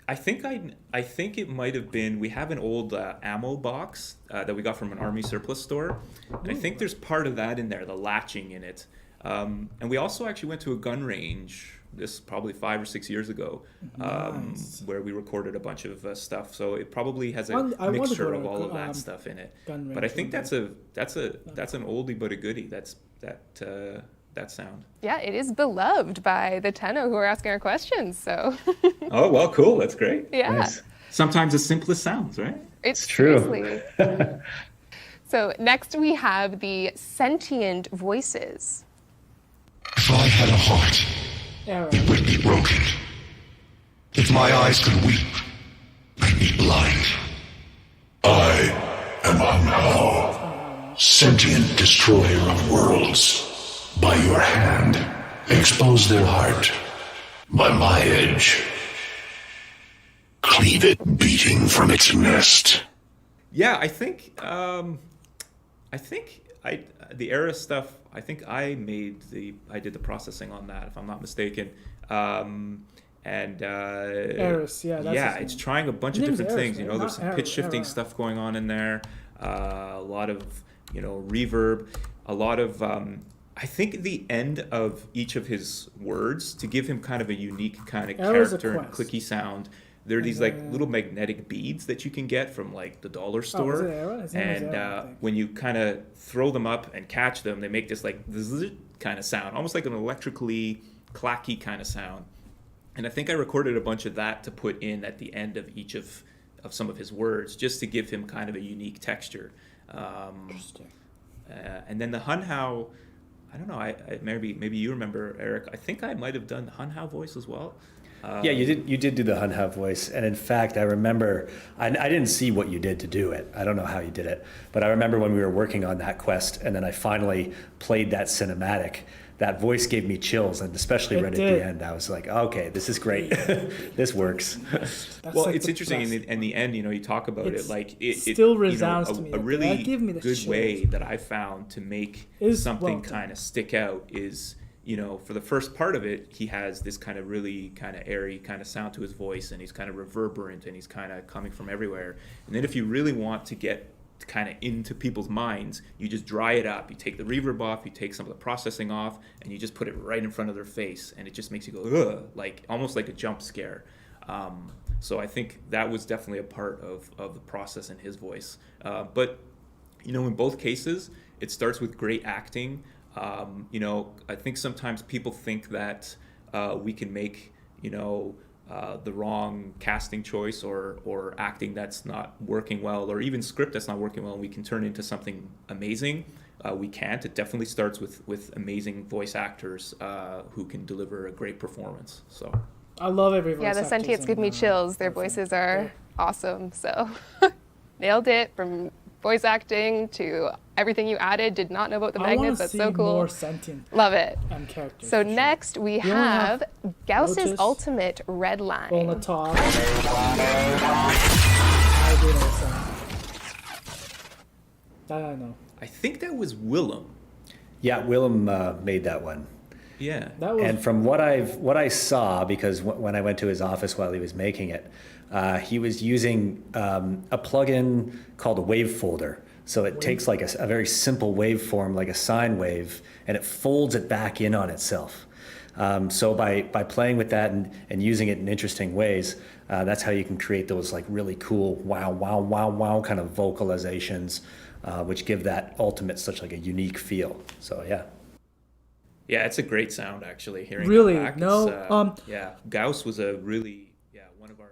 I think it might have been. We have an old ammo box that we got from an army surplus store, and I think there's part of that in there, the latching in it. And we also actually went to a gun range. This probably 5 or 6 years ago, Nice. where we recorded a bunch of stuff. So it probably has a I want to mixture go to of all a of that stuff in it. gun But I range think one that's an oldie but a goodie. That sound. Yeah, it is beloved by the Tenno who are asking our questions, so. Oh well, cool. That's great. Yeah. Nice. Sometimes the simplest sounds, right? It's true. seriously. So next we have the sentient voices. If I had a heart, it would be broken. If my eyes could weep, I'd be blind. I am Hunhow, sentient destroyer of worlds. By your hand, expose their heart. By my edge, cleave it beating from its nest. Yeah, I think the era stuff. I think I did the processing on that, if I'm not mistaken. Eris, yeah, that's yeah, his it's name. trying a bunch His of name's different Eris, things. right? There's some Not pitch shifting Era. stuff going on in there. A lot of reverb. A lot of. I think the end of each of his words, to give him kind of a unique kind of Era's a character and quest. clicky sound, there are these like little magnetic beads that you can get from like the dollar store. is it Era? His name is And Era, I think. when you kind of throw them up and catch them, they make this like zzz kind of sound, almost like an electrically clacky kind of sound. And I think I recorded a bunch of that to put in at the end of each of some of his words, just to give him kind of a unique texture. Interesting. And then the Hunhow, I don't know. I maybe you remember, Eric. I think I might have done the Hunhow voice as well. Yeah, you did do the Hunhow voice, and in fact, I remember I didn't see what you did to do it. I don't know how you did it, but I remember when we were working on that quest, and then I finally played that cinematic. That voice gave me chills, and especially It right did. at the end, I was like, okay, this is great. This works. Well, like it's the interesting best. in the end. You talk about It's it like it still resounds a to me. A really That gave me the good chills. way that I found to make Is something well done. kind of stick out is, for the first part of it, he has this kind of really kind of airy kind of sound to his voice, and he's kind of reverberant, and he's kind of coming from everywhere. And then if you really want to get kind of into people's minds, you just dry it up. You take the reverb off, you take some of the processing off, and you just put it right in front of their face, and it just makes you go, ugh, like almost like a jump scare. So I think that was definitely a part of the process in his voice. But in both cases, it starts with great acting. I think sometimes people think that we can make the wrong casting choice or acting that's not working well, or even script that's not working well, and we can turn into something amazing. We can't. It definitely starts with amazing voice actors who can deliver a great performance. So I love every voice Yeah, the actors sentients in, give me chills. Their voices are awesome, so nailed it from voice acting to everything you added. Did not know about the I magnet. want to That's see so cool. more sentient Love it. characters. So next we have Gauss's Lotus. ultimate red line. On the top. I do know that I know. I think that was Willem. Yeah, Willem made that one. Yeah. That was... And from what I saw, because when I went to his office while he was making it, he was using a plugin called a wave folder. So it takes like a very simple waveform, like a sine wave, and it folds it back in on itself. So by playing with that and using it in interesting ways, that's how you can create those like really cool wow, wow, wow, wow kind of vocalizations, which give that ultimate such like a unique feel. So yeah. Yeah, it's a great sound actually. Hearing Really? that back, No, yeah, Gauss was a really one of our.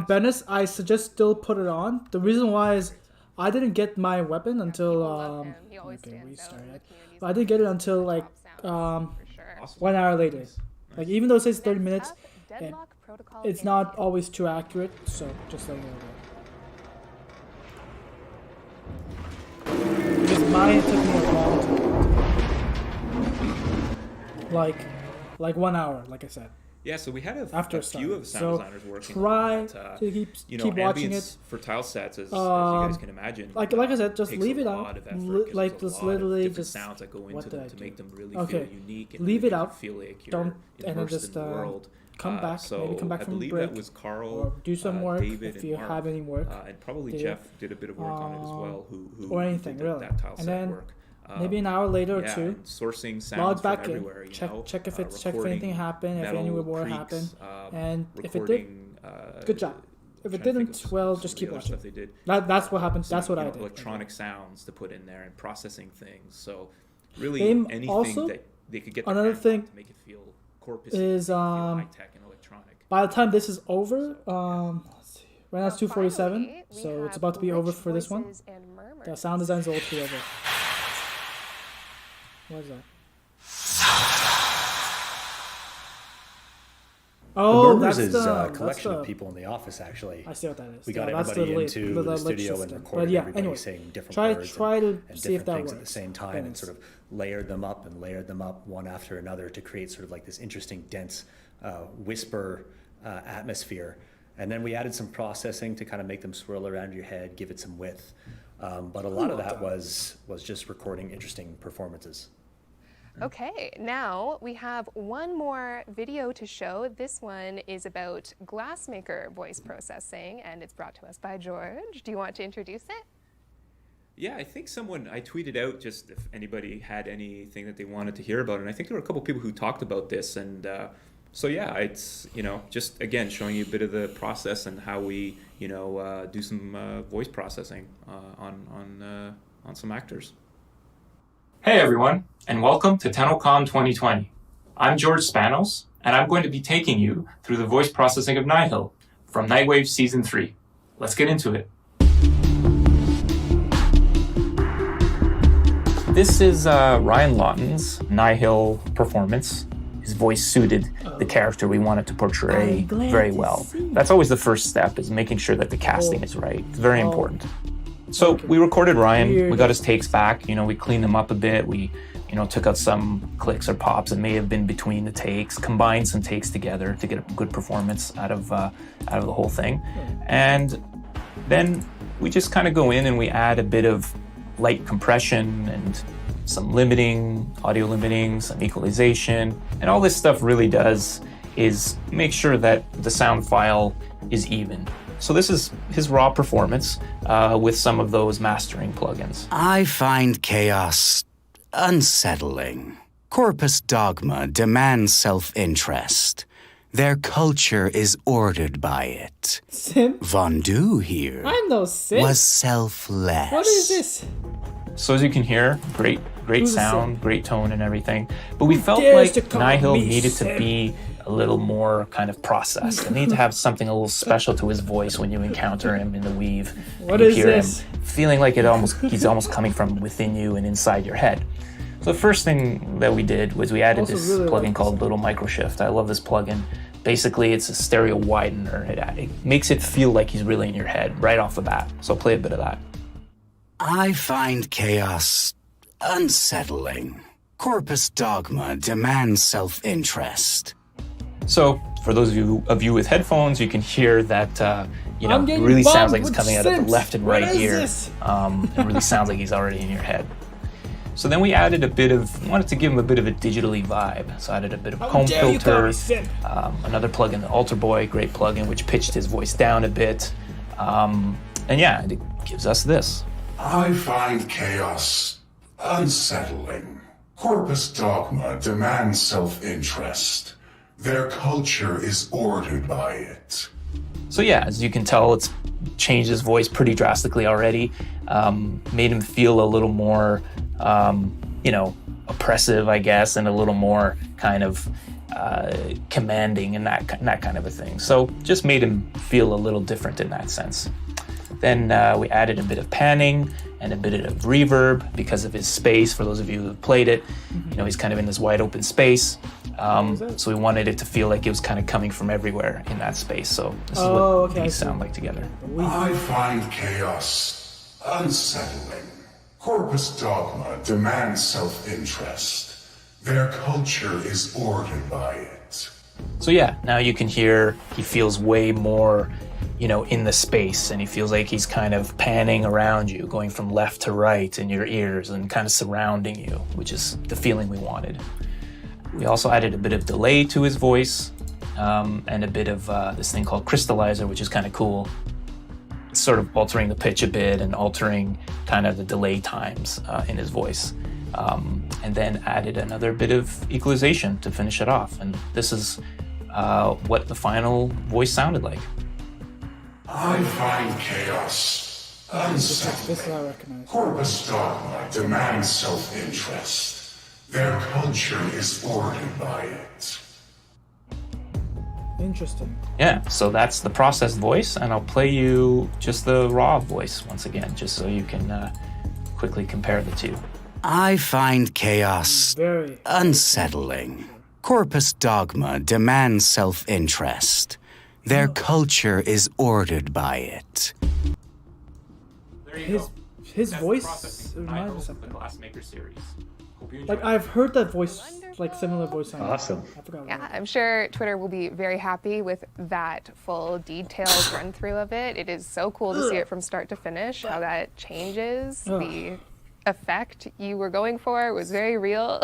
Bennis, I suggest still put it on. The reason why is I didn't get my weapon until okay, restart it. But I didn't get it until like 1 hour later. Like even though it says 30 minutes, it's not always too accurate. So just letting you know that. Because mine took me a long time. Like 1 hour, like I said. Yeah, so we had a After few of the sound designers working try on that. to keep watching ambience it for tile sets, as you guys can imagine. Like I said, just takes leave a it lot out. of effort, Like just literally different just sounds that go into them to make them really okay. feel unique and leave really it make you out. feel like you're Don't and then immersed just in the world. come back. So maybe come back I from believe break. that was Carl, or do some work David, if and you Mark, have any work. and probably Did Jeff did a bit of work on it as well. Who or anything did really. that tile And set then work. Maybe an hour later or yeah, two, and sourcing sounds log from back in, everywhere, you know, check if anything happened, if any metal more creaks, happened, and if it did, recording, good job. If it trying to think didn't, of well, some just of the keep other watching. stuff they did. That's what happened. That's what you I know, did. Electronic sounds to put in there and processing things. So really anything also, that they could get their another hands thing on to make it feel corpus is high tech and electronic. by the time this is over, let's see, right now it's 2:47, so it's about to be over for this one. The sound design's all to be over. What is that? Oh, the Murmurs that's is the a collection that's of the, people in the office. Actually, I see what that is. We got Yeah, that's everybody the into the the studio system. and But recorded yeah, everybody anyway, saying different try words to and see if different that things works. at the same time, and sort of layered them up one after another to create sort of like this interesting, dense whisper atmosphere. And then we added some processing to kind of make them swirl around your head, give it some width. But a lot of that was just recording interesting performances. Okay, now we have one more video to show. This one is about glassmaker voice processing, and it's brought to us by George. Do you want to introduce it? Yeah, I think I tweeted out just if anybody had anything that they wanted to hear about it. And I think there were a couple people who talked about this. And so, yeah, it's, just, again, showing you a bit of the process and how we, do some voice processing on some actors. Hey everyone, and welcome to Tennocon 2020. I'm George Spanos, and I'm going to be taking you through the voice processing of Nihil from Nightwave Season 3. Let's get into it. This is Ryan Lawton's Nihil performance. His voice suited the character we wanted to portray very well. That's always the first step, is making sure that the casting is right. It's very important. So we recorded Ryan, we got his takes back, we cleaned them up a bit, we, took out some clicks or pops that may have been between the takes, combined some takes together to get a good performance out of the whole thing. And then we just kind of go in and we add a bit of light compression and some limiting, audio limiting, some equalization, and all this stuff really does is make sure that the sound file is even. So this is his raw performance with some of those mastering plugins. I find chaos unsettling. Corpus dogma demands self-interest. Their culture is ordered by it. Sim? Vondu here I'm no Sim. was selfless. What is this? So as you can hear, great Who's sound, great tone and everything. But we felt dares like to call Nihil me needed Sim? to be a little more kind of processed. It needed to have something a little special to his voice when you encounter him in the weave. What and you is hear this? him feeling like he's almost coming from within you and inside your head. So the first thing that we did was we added Also this really plugin like called Little Microshift. I love this plugin. Basically, it's a stereo widener. It makes it feel like he's really in your head right off the bat. So play a bit of that. I find chaos unsettling. Corpus dogma demands self-interest. So, for those of you with headphones, you can hear that, it getting really sounds bumped like it's with coming out of the synths. left and What right is ear. this? It really sounds like he's already in your head. So then we added wanted to give him a bit of a digitally vibe. So I added a bit of How comb dare you call me filter, synth? another plugin, the Alter Boy, great plugin, which pitched his voice down a bit. And yeah, it gives us this. I find chaos unsettling. Corpus dogma demands self-interest. Their culture is ordered by it. So yeah, as you can tell, it's changed his voice pretty drastically already. Made him feel a little more, oppressive, I guess, and a little more kind of commanding and that kind of a thing. So just made him feel a little different in that sense. Then we added a bit of panning and a bit of reverb because of his space. For those of you who have played it, he's kind of in this wide open space. So we wanted it to feel like it was kind of coming from everywhere in that space. So this is what these sound like together. I find chaos unsettling. Corpus dogma demands self-interest. Their culture is ordered by it. So yeah, now you can hear he feels way more, in the space, and he feels like he's kind of panning around you, going from left to right in your ears and kind of surrounding you, which is the feeling we wanted. We also added a bit of delay to his voice, and a bit of this thing called crystallizer, which is kind of cool. It's sort of altering the pitch a bit and altering kind of the delay times in his voice. And then added another bit of equalization to finish it off. And this is what the final voice sounded like. I find chaos unsettling. Corpus dogma demands self-interest. Their culture is ordered by it. Interesting. Yeah, so that's the processed voice, and I'll play you just the raw voice once again, just so you can quickly compare the two. I find chaos unsettling. Corpus dogma demands self-interest. Their culture is ordered by it. There you go. His That's voice reminds me of something. The Glassmaker series. Hope you Like I've heard that voice, like similar voice sound. Awesome. I forgot. Yeah, I'm sure Twitter will be very happy with that full detailed run through of it. It is so cool to see it from start to finish, how that changes. The effect you were going for was very real.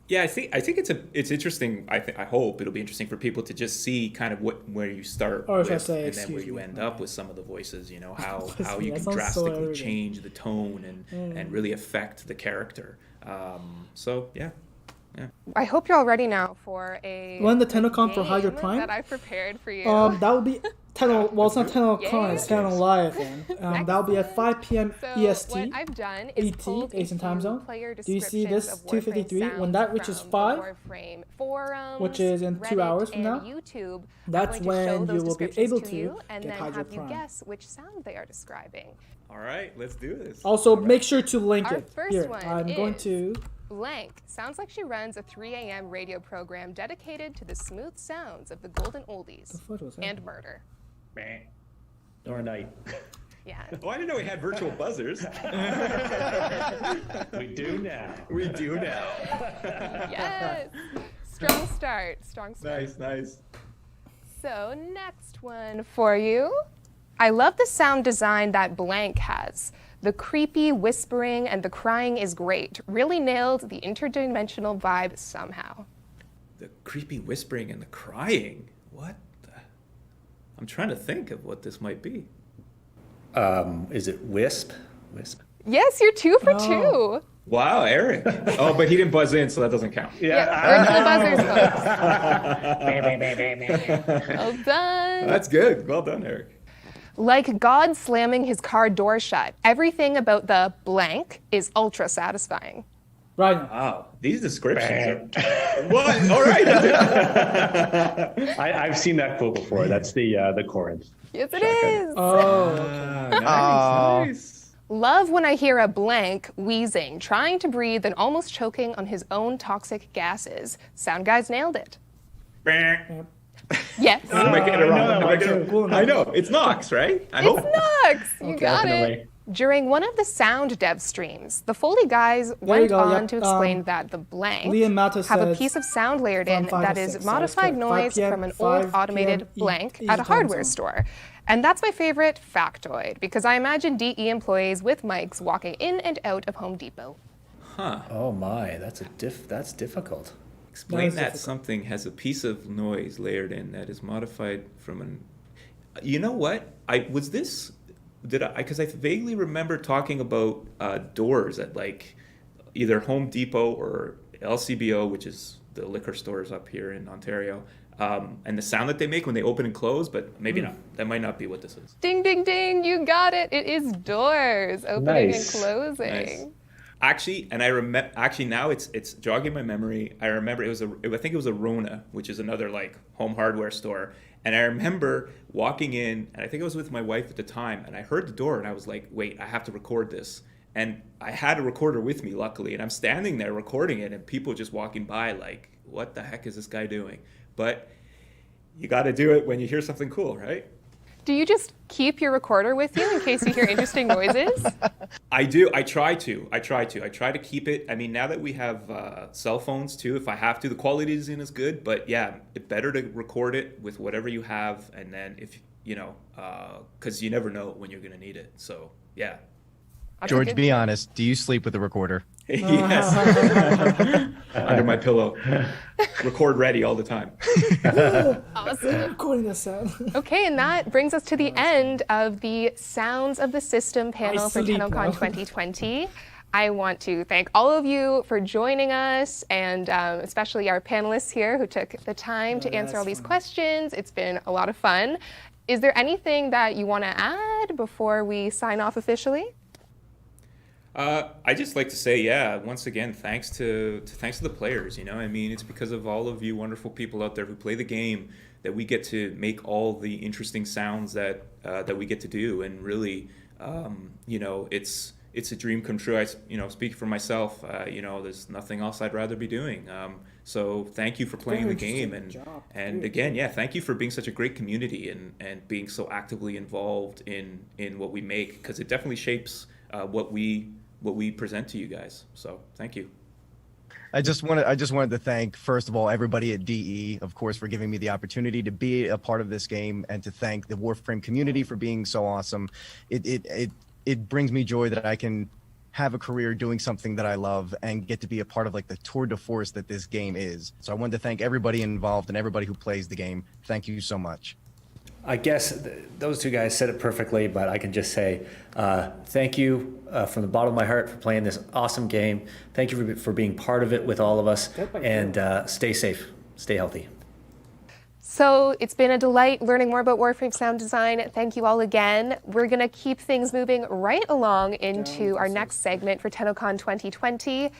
Yeah, I think it's interesting. I hope it'll be interesting for people to just see kind of where you start Or if I with, say, and then where you end up with some of the voices. How you can drastically change the tone and really affect the character. So yeah. I hope you're all ready now for a When the Tennocon for game Hydra Prime? that I prepared for you. That would be well, it's not Tennocon, it's Live then. That will be at 5 p.m. EST, what I've done is ET, Asian time zone. player Do you see this descriptions of 253? Warframe When that reaches sounds 5, from Warframe forums, which is in 2 Reddit, hours from and now, YouTube, that's I'm going to show when those you will be descriptions able to to you and get then Hydra have you Prime. guess which sound they are describing. All right, let's do this. Also, make sure to link Our it. first Here, one I'm going is to. Blank sounds like she runs a 3 a.m. radio program dedicated to the smooth sounds of the golden oldies and murder. Or night. Yeah. Oh, I didn't know we had virtual buzzers. We do now. We do now. Yes. Strong start. Strong start. Nice. So next one for you. I love the sound design that Blank has. The creepy whispering and the crying is great. Really nailed the interdimensional vibe somehow. The creepy whispering and the crying. What? I'm trying to think of what this might be. Is it Wisp? Wisp. Yes, you're 2 for 2. Wow, Eric. Oh, but he didn't buzz in, so that doesn't count. Virtual buzzers, folks. Well done. That's good. Well done, Eric. Like God slamming his car door shut. Everything about the blank is ultra satisfying. Right. Wow, these descriptions are... What? All right. I've seen that quote before. That's the Corinth. Yes, it is. Oh, okay. Nice. Love when I hear a blank wheezing, trying to breathe and almost choking on his own toxic gases. Sound guys nailed it. Yes. Am I getting it wrong? I know. It's Nox, right? It's Nox. You got it. During one of the sound dev streams, the Foley guys went on to explain that the blank have a piece of sound layered in that is modified noise from an old automated blank at a hardware store. And that's my favorite factoid, because I imagine DE employees with mics walking in and out of Home Depot. Huh. Oh my, that's difficult. Explain that something has a piece of noise layered in that is modified from an... You know what? Because I vaguely remember talking about doors at like either Home Depot or LCBO, which is the liquor stores up here in Ontario, and the sound that they make when they open and close, but maybe not. That might not be what this is. Ding, ding, ding, you got it. It is doors opening and closing. Nice. Actually, and I remember. Actually, now it's jogging my memory. I remember I think it was a Rona, which is another like home hardware store. And I remember walking in, and I think I was with my wife at the time, and I heard the door, and I was like, "Wait, I have to record this." And I had a recorder with me, luckily, and I'm standing there recording it, and people just walking by, like, "What the heck is this guy doing?" But you got to do it when you hear something cool, right? Do you just keep your recorder with you in case you hear interesting noises? I do. I try to. I try to keep it. I mean, now that we have cell phones too, if I have to, the quality isn't as good. But yeah, it's better to record it with whatever you have, and then if you know, because you never know when you're gonna need it. So yeah. George, be honest. Do you sleep with the recorder? Yes. Under my pillow. Record ready all the time. Awesome. Recording the sound. Okay, and that brings us to the end of the Sounds of the System panel for Tennocon 2020. I want to thank all of you for joining us, and especially our panelists here who took the time to answer all these questions. It's been a lot of fun. Is there anything that you want to add before we sign off officially? I just like to say, yeah, once again, thanks to the players. You know, I mean, it's because of all of you wonderful people out there who play the game that we get to make all the interesting sounds that we get to do. And really, you know, it's a dream come true. Speaking for myself, you know, there's nothing else I'd rather be doing. So thank you for playing the game, and again, yeah, thank you for being such a great community and being so actively involved in what we make, because it definitely shapes what we present to you guys. So thank you. I just wanted to thank, first of all, everybody at DE, of course, for giving me the opportunity to be a part of this game, and to thank the Warframe community for being so awesome. It brings me joy that I can have a career doing something that I love and get to be a part of like the tour de force that this game is. So I wanted to thank everybody involved and everybody who plays the game. Thank you so much. I guess those two guys said it perfectly, but I can just say thank you from the bottom of my heart for playing this awesome game. Thank you for being part of it with all of us, and stay safe, stay healthy. So it's been a delight learning more about Warframe sound design. Thank you all again. We're going to keep things moving right along into our next segment for Tennocon 2020.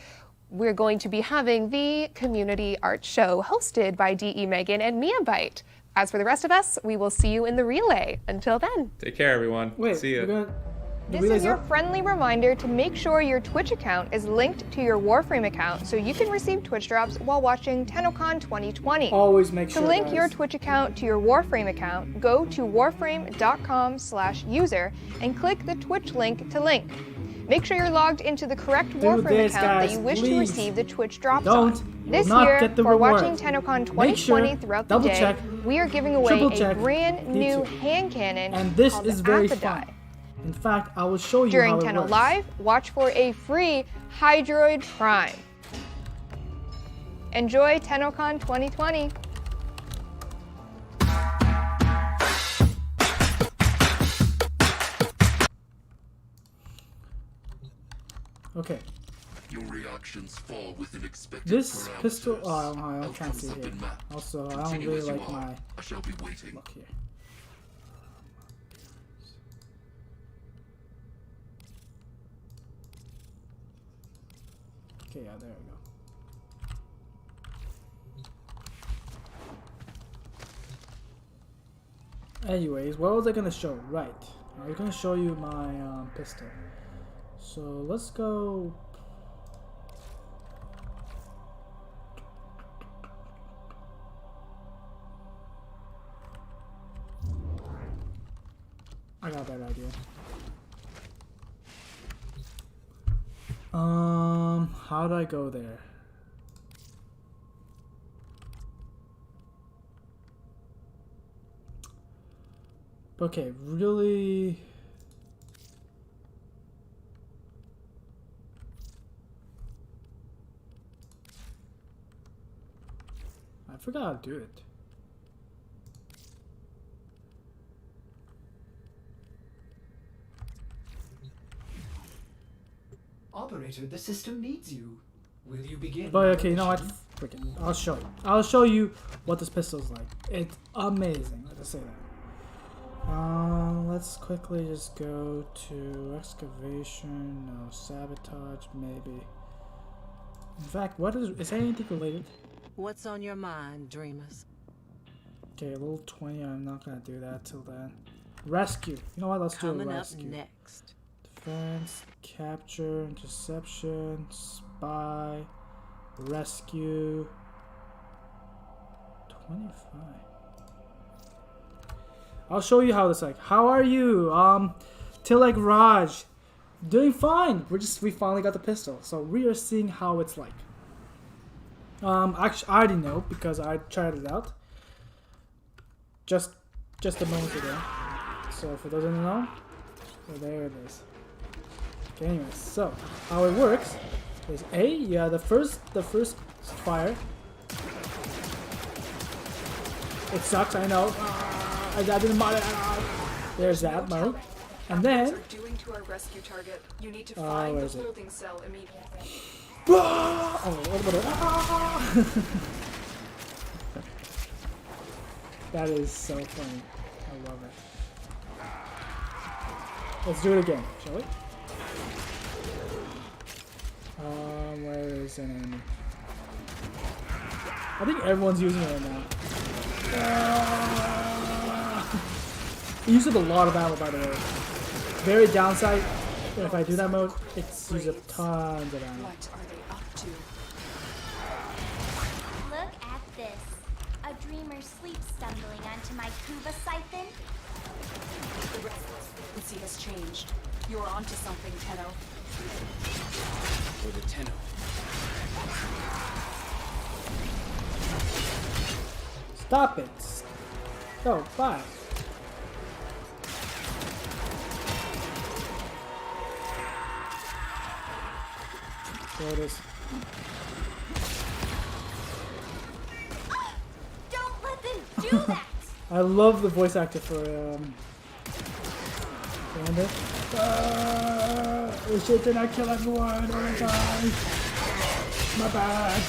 We're going to be having the Community Art Show hosted by DE Megan and Mia Byte. As for the rest of us, we will see you in the relay. Until then. Take care, everyone. See you. This is your friendly reminder to make sure your Twitch account is linked to your Warframe account so you can receive Twitch drops while watching Tennocon 2020. Always make sure, to link your Twitch account to your Warframe account, go to warframe.com/user and click the Twitch link to link. Make sure you're logged into the correct Warframe account that you wish to receive the Twitch drops on. This year, for watching Tennocon 2020 throughout the day, we are giving away a brand new hand cannon and this called is the very Aphrodite. fun. In fact, I will show you During how it Tenno works. Live, watch for a free Hydroid Prime. Enjoy Tennocon 2020. Okay. Your reactions fall within expected This parameters. pistol. Oh, I can't see here. Also, I don't Continue really as you like are. my. I shall be waiting. Look here. Okay, yeah, there we go. Anyways, what was I gonna show? Right, I was gonna show you my pistol. So let's go. I got that idea. How do I go there? Okay, really. I forgot how to do it. Operator, the system needs you. Will you begin? But okay, you know what? Frick it. I'll show you. I'll show you what this pistol is like. It's amazing. Let's just say that. Let's quickly just go to excavation. No, sabotage, maybe. In fact, what is anything related? What's on your mind, dreamers? Okay, a little 20. I'm not gonna do that till then. Rescue. You know what? Let's do a rescue. Coming up next. Defense, capture, interception, spy, rescue. 25. I'll show you how this like. How are you? Till like Raj. Doing fine. We finally got the pistol. So we are seeing how it's like. Actually I already know because I tried it out. Just a moment ago. So if it doesn't know, well, there it is. Okay, anyways, so how it works is the first fire. It sucks, I know. I didn't mind. There's that mode, and then. Doing to our rescue target. You need to find where the is it? holding cell immediately. Oh, what about it? That is so funny. I love it. Let's do it again, shall we? Where is an enemy? I think everyone's using it right now. It uses up a lot of ammo, by the way. Very downside, if I do that mode, it's uses up tons of ammo. What are they up to? Look at this. A dreamer sleep stumbling onto my Kuba siphon. The frequency has changed. You're onto something, Tenno. For the Tenno. Stop it! Oh, bye. There it is. Don't let them do that! I love the voice actor for Bandit. Oh shit, did I kill everyone? Oh my god. My bad.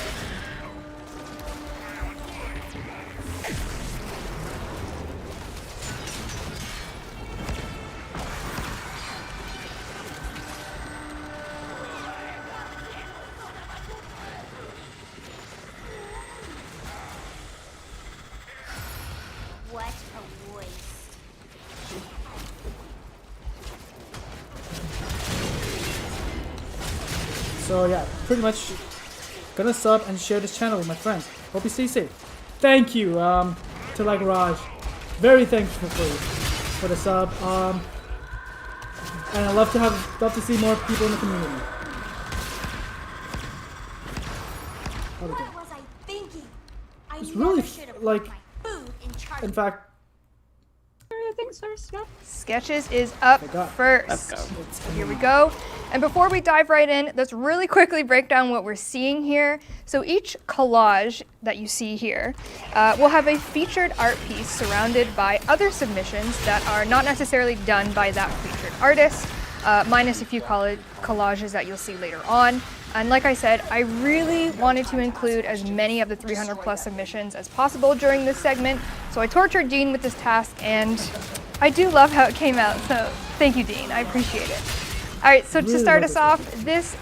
What a waste. So yeah, pretty much gonna sub and share this channel with my friends. Hope you stay safe. Thank you, to like Raj. Very thankful for you for the sub. And I love to see more people in the community. What was I thinking? I It's really like, food in charge. in fact, Sketches is up first. Let's go. So here we go. And before we dive right in, let's really quickly break down what we're seeing here. So each collage that you see here will have a featured art piece surrounded by other submissions that are not necessarily done by that featured artist, minus a few collages that you'll see later on. And like I said, I really wanted to include as many of the 300 plus submissions as possible during this segment. So I tortured Dean with this task, and I do love how it came out. So thank you, Dean. I appreciate it. All right, so to start us off, this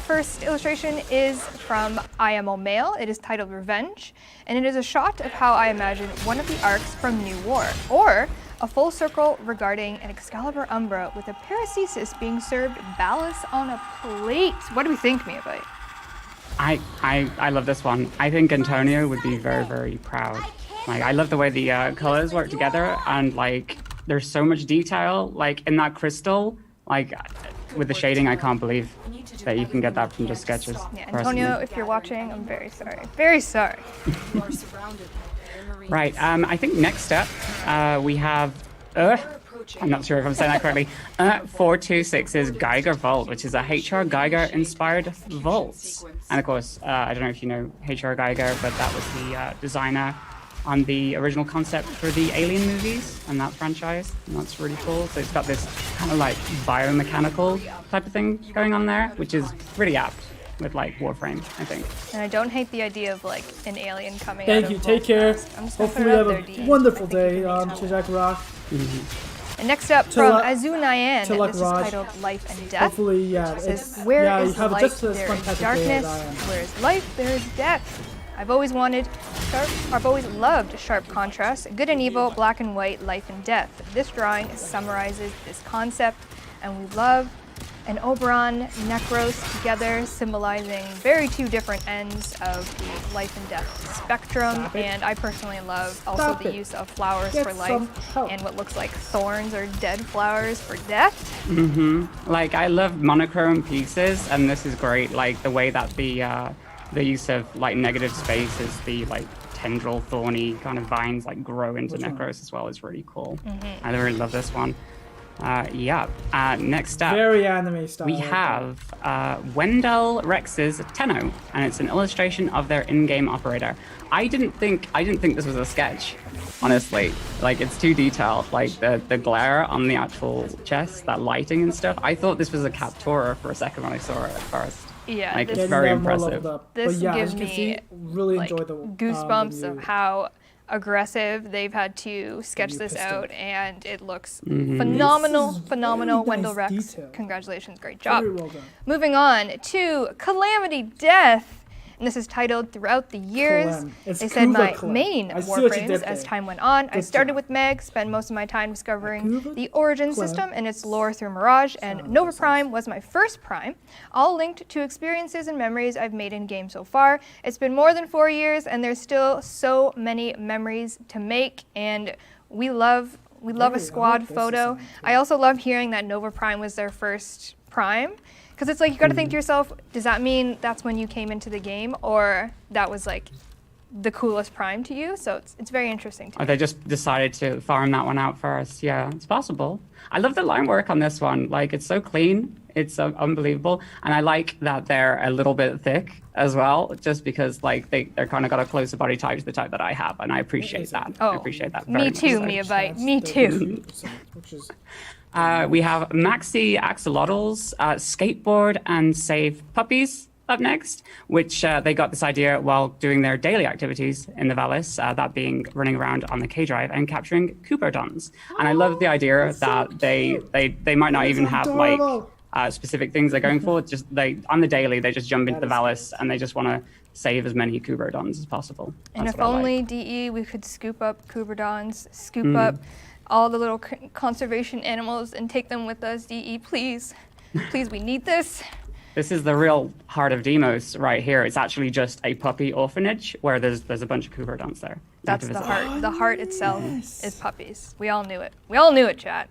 first illustration is from IMO Mail. It is titled Revenge, and it is a shot of how I imagine one of the arcs from New War, or a full circle regarding an Excalibur Umbra with a Paracesis being served ballast on a plate. What do we think, Miyabai? I love this one. I think Antonio would be very, very proud. Like, I love the way the colors work together, and like there's so much detail like in that crystal. Like with the shading, I can't believe that you can get that from just sketches. Yeah, Antonio, if you're watching, I'm very sorry. Very sorry. Right, I think next up, we have, I'm not sure if I'm saying that correctly, 426's Geiger Vault, which is a H.R. Geiger-inspired vault. And of course, I don't know if you know H.R. Geiger, but that was the designer on the original concept for the Alien movies and that franchise, and that's really cool. So it's got this kind of like biomechanical type of thing going on there, which is really apt with like Warframe, I think. And I don't hate the idea of like an alien coming Thank out you. of Take care. Hopefully you have a wonderful day, Chajak Rock. And next up from Azu Nyan, this is titled Life and Death. Hopefully, yeah. It says, where is life, just there is darkness. Where is life, there is death. I've always loved sharp contrasts, good and evil, black and white, life and death. This drawing summarizes this concept, and we love an Oberon Necros together, symbolizing two different ends of the life and death spectrum. And I personally love also the use of flowers for life and what looks like thorns or dead flowers for death. Like, I love monochrome pieces, and this is great. Like the way that the use of like negative space is the like tendril thorny kind of vines like grow into Necros as well is really cool. I really love this one. Next up, very anime style. We have Wendell Rex's Tenno, and it's an illustration of their in-game operator. I didn't think this was a sketch, honestly. Like, it's too detailed. Like the glare on the actual chest, that lighting and stuff. I thought this was a Captura for a second when I saw it at first. Yeah, like it's very impressive. This gives me really like, enjoy the goosebumps of how aggressive they've had to sketch this out, and it looks phenomenal. Wendell Rex, detailed. Congratulations, great job. Very well done. Moving on to Calamity Death. And this is titled Throughout the Years. They said my main Warframes as time went on. I started with Meg, spent most of my time discovering the Origin system and its lore through Mirage, and Nova Prime was my first Prime, all linked to experiences and memories I've made in game so far. It's been more than 4 years, and there's still so many memories to make, and we love a squad photo. I also love hearing that Nova Prime was their first Prime. Because it's like, you gotta think to yourself, does that mean that's when you came into the game, or that was like the coolest Prime to you? So it's very interesting to me. They just decided to farm that one out first. Yeah, it's possible. I love the line work on this one. Like, it's so clean. It's unbelievable. And I like that they're a little bit thick as well, just because like they're kind of got a closer body type to the type that I have, and I appreciate that. I appreciate that very much. Me too, Miabyte. Me too. We have Maxi Axolotls, Skateboard and Save Puppies up next, which they got this idea while doing their daily activities in the Valis, that being running around on the K-Drive and capturing Cooperdons. And I love the idea that they might not even have like specific things they're going for. Just on the daily, they just jump into the Valis and they just want to save as many Cooperdons as possible. And if only DE we could scoop up Cooperdons, scoop up all the little conservation animals and take them with us, DE, please. Please, we need this. This is the real heart of Deimos right here. It's actually just a puppy orphanage where there's a bunch of Cooperdons there. That's the heart. The heart itself is puppies. We all knew it. We all knew it, chat.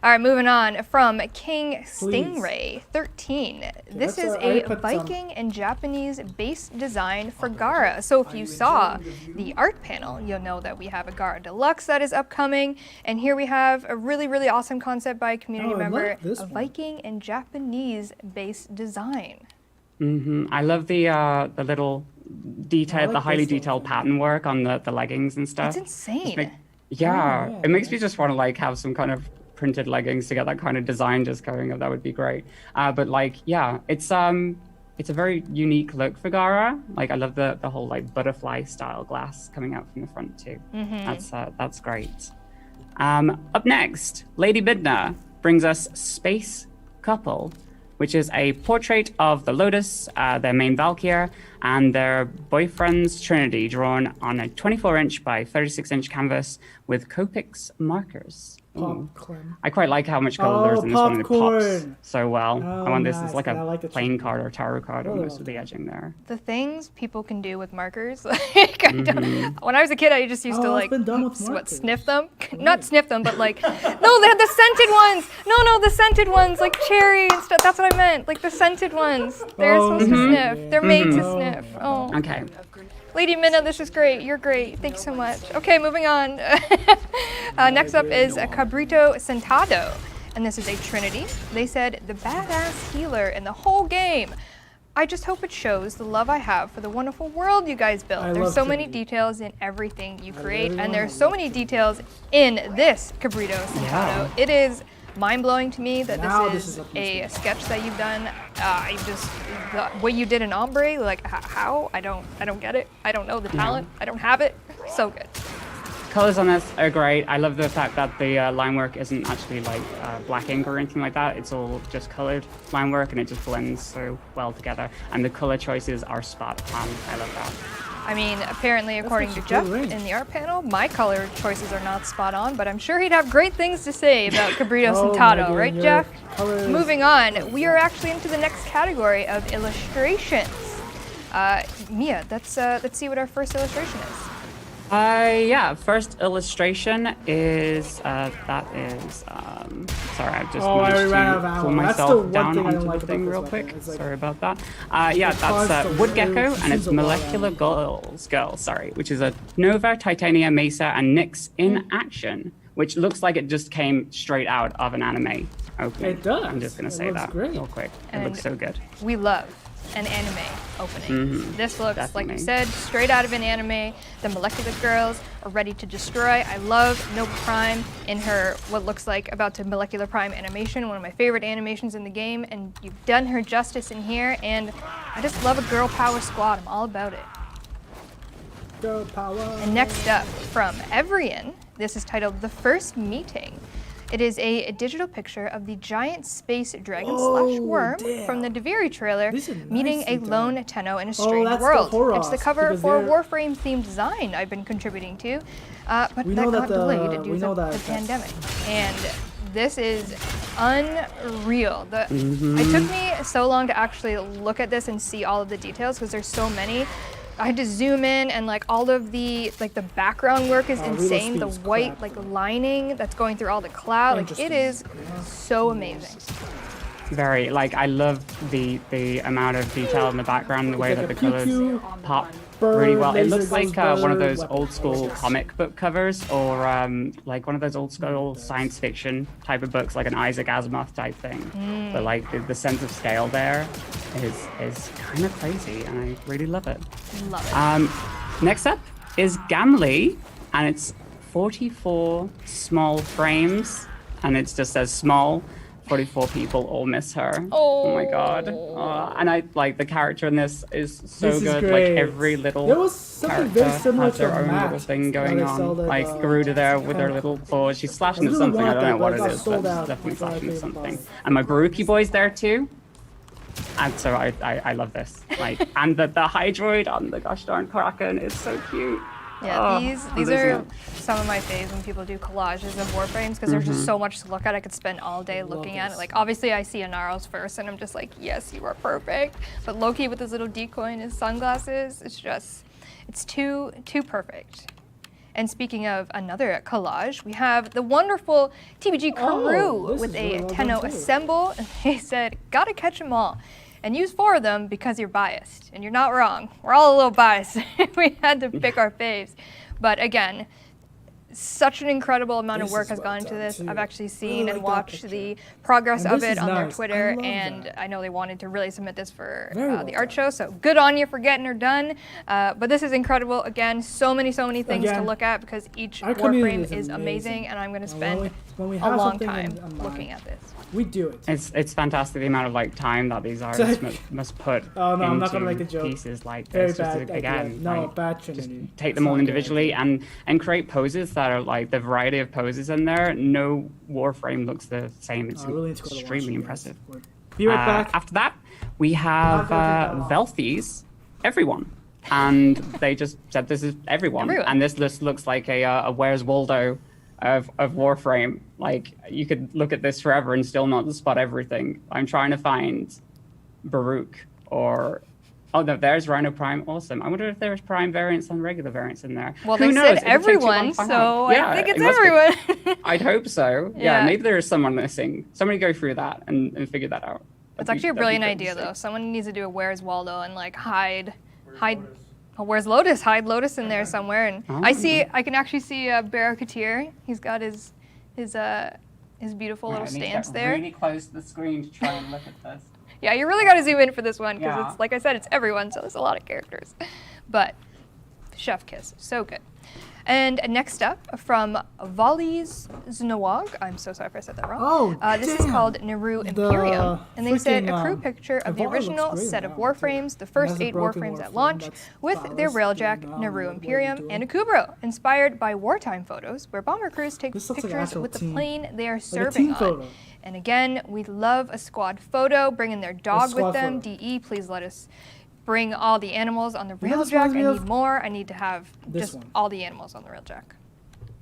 All right, moving on from King Stingray 13. This is a Viking and Japanese base design for Gara. So if you saw the art panel, you'll know that we have a Gara Deluxe that is upcoming. And here we have a really, really awesome concept by a community member, a Viking and Japanese base design. I love the little detail, the highly detailed pattern work on the leggings and stuff. It's insane. It makes me just want to like have some kind of printed leggings to get that kind of design just going up. That would be great. But like, yeah, it's a very unique look for Gara. Like, I love the whole like butterfly style glass coming out from the front too. That's great. Up next, Lady Bidna brings us Space Couple, which is a portrait of the Lotus, their main Valkyr, and their boyfriend's Trinity, drawn on a 24-inch by 36-inch canvas with Copics markers. Popcorn. I quite like how much color there's in this one, and it pops popcorn. so well. Oh, I want this nice. as like I like a the playing card or tarot card Really almost well with the edging there. The things people can do with markers. Like, when I was a kid, I just used to like sniff them. Not sniff them, but like, no, they had the scented ones. No, the scented ones, like cherry and stuff. That's what I meant. Like the scented ones. They're supposed to sniff. They're made to sniff. Oh. Okay. Lady Minna, this is great. You're great. Thank you so much. Okay, moving on. Next up is a Cabrito Sentado, and this is a Trinity. They said, the badass healer in the whole game. I just hope it shows the love I have for the wonderful world you guys built. There's so many details in everything you create, and there's so many details in this Cabrito Sentado. Yeah. It is mind-blowing to me that this is a sketch that you've done. What you did in Ombre, like how? I don't get it. I don't know the talent. I don't have it. So good. Colors on this are great. I love the fact that the line work isn't actually like black ink or anything like that. It's all just colored line work, and it just blends so well together. And the color choices are spot on. I love that. I mean, apparently, according to Jeff in the art panel, my color choices are not spot on, but I'm sure he'd have great things to say about Cabrito Sentado, right, Jeff? Moving on, we are actually into the next category of illustrations. Mia, let's see what our first illustration is. Yeah, first illustration is, sorry, I've just managed to pull myself down onto the thing real quick. Sorry about that. Yeah, that's Wood Gecko, and it's Molecular Girl, which is a Nova, Titania, Mesa, and Nyx in action, which looks like it just came straight out of an anime opening. It does. I'm just going to say that real quick. It looks so good. We love an anime opening. This looks, like you said, straight out of an anime. The Molecular Girls are ready to destroy. I love Nova Prime in her what looks like about to Molecular Prime animation, one of my favorite animations in the game, and you've done her justice in here, and I just love a girl power squad. I'm all about it. Girl power. And next up, from Evrian, this is titled The First Meeting. It is a digital picture of the giant space dragon slash worm from the Deviri trailer meeting a lone Tenno in a strange world. It's the cover for a Warframe themed design I've been contributing to, but that got delayed due to the pandemic. And this is unreal. It took me so long to actually look at this and see all of the details because there's so many. I had to zoom in, and like all of the the background work is insane. The white lining that's going through all the cloud, it is so amazing. Very, I love the amount of detail in the background, the way that the colors pop really well. It looks like one of those old school comic book covers, or like one of those old school science fiction type of books, like an Isaac Asimov type thing. But the sense of scale there is kind of crazy, and I really love it. Love it. Next up is Gamli, and it's 44 small frames, and it just says small. 44 people all miss her. Oh my god. And I the character in this is so good. Great. Every little there was something very similar has their to own Matt little thing going on. That, Garuda there with her little claws. She's slashing at something. I don't know what it is, but she's definitely slashing at something. And my Baruki boy's there too. And so I love this. And the Hydroid on the gosh darn Kraken is so cute. Yeah, these are some of my faves when people do collages of Warframes because there's just so much to look at. I could spend all day looking at it. Obviously I see Inaros first and I'm just like, yes, you are perfect. But Loki with his little decoy and his sunglasses, it's too perfect. And speaking of another collage, we have the wonderful TBG crew with a Tenno Assemble, and they said, gotta catch them all. And use 4 of them because you're biased. And you're not wrong. We're all a little biased. We had to pick our faves. But again, such an incredible amount of work has gone into this. I've actually seen and watched the progress of it on their Twitter, and I know they wanted to really submit this for the art show, so good on you for getting her done. But this is incredible. Again, so many things to look at because each Warframe is amazing, and I'm going to spend a long time looking at this. We do it. It's fantastic the amount of time that these artists must put I'm not gonna make a joke. Pieces like this. Bad Just take them all individually and create poses that are the variety of poses in there. No Warframe looks the same. It's extremely impressive. Be right back. After that, we have Velthies, everyone. And they just said this is everyone. And this looks like a Where's Waldo of Warframe. Like, you could look at this forever and still not spot everything. I'm trying to find Baruch or... Oh, no, there's Rhino Prime. Awesome. I wonder if there's Prime variants and regular variants in there. Well, Who they knows? said everyone, so I think it's everyone. I'd hope so. Yeah, maybe there is someone missing. Somebody go through that and figure that out. It's actually a brilliant idea, though. Someone needs to do a Where's Waldo and like hide. Oh, where's Lotus? Hide Lotus in there somewhere. And I can actually see Barracuteer. He's got his beautiful little stance there. Really close to the screen to try and look at this. Yeah, you really got to zoom in for this one because it's, like I said, it's everyone, so there's a lot of characters. But chef kiss, so good. And next up, from Vali's Znawag, I'm so sorry if I said that wrong. This is called Naru Imperium, and they said a crew picture of the original set of Warframes, the first 8 Warframes at launch, with their railjack, Naru Imperium, and a Kubro, inspired by wartime photos where bomber crews take pictures with the plane they are serving on. And again, we love a squad photo, bringing their dog with them. DE, please let us bring all the animals on the railjack. I need more. I need to have just all the animals on the railjack.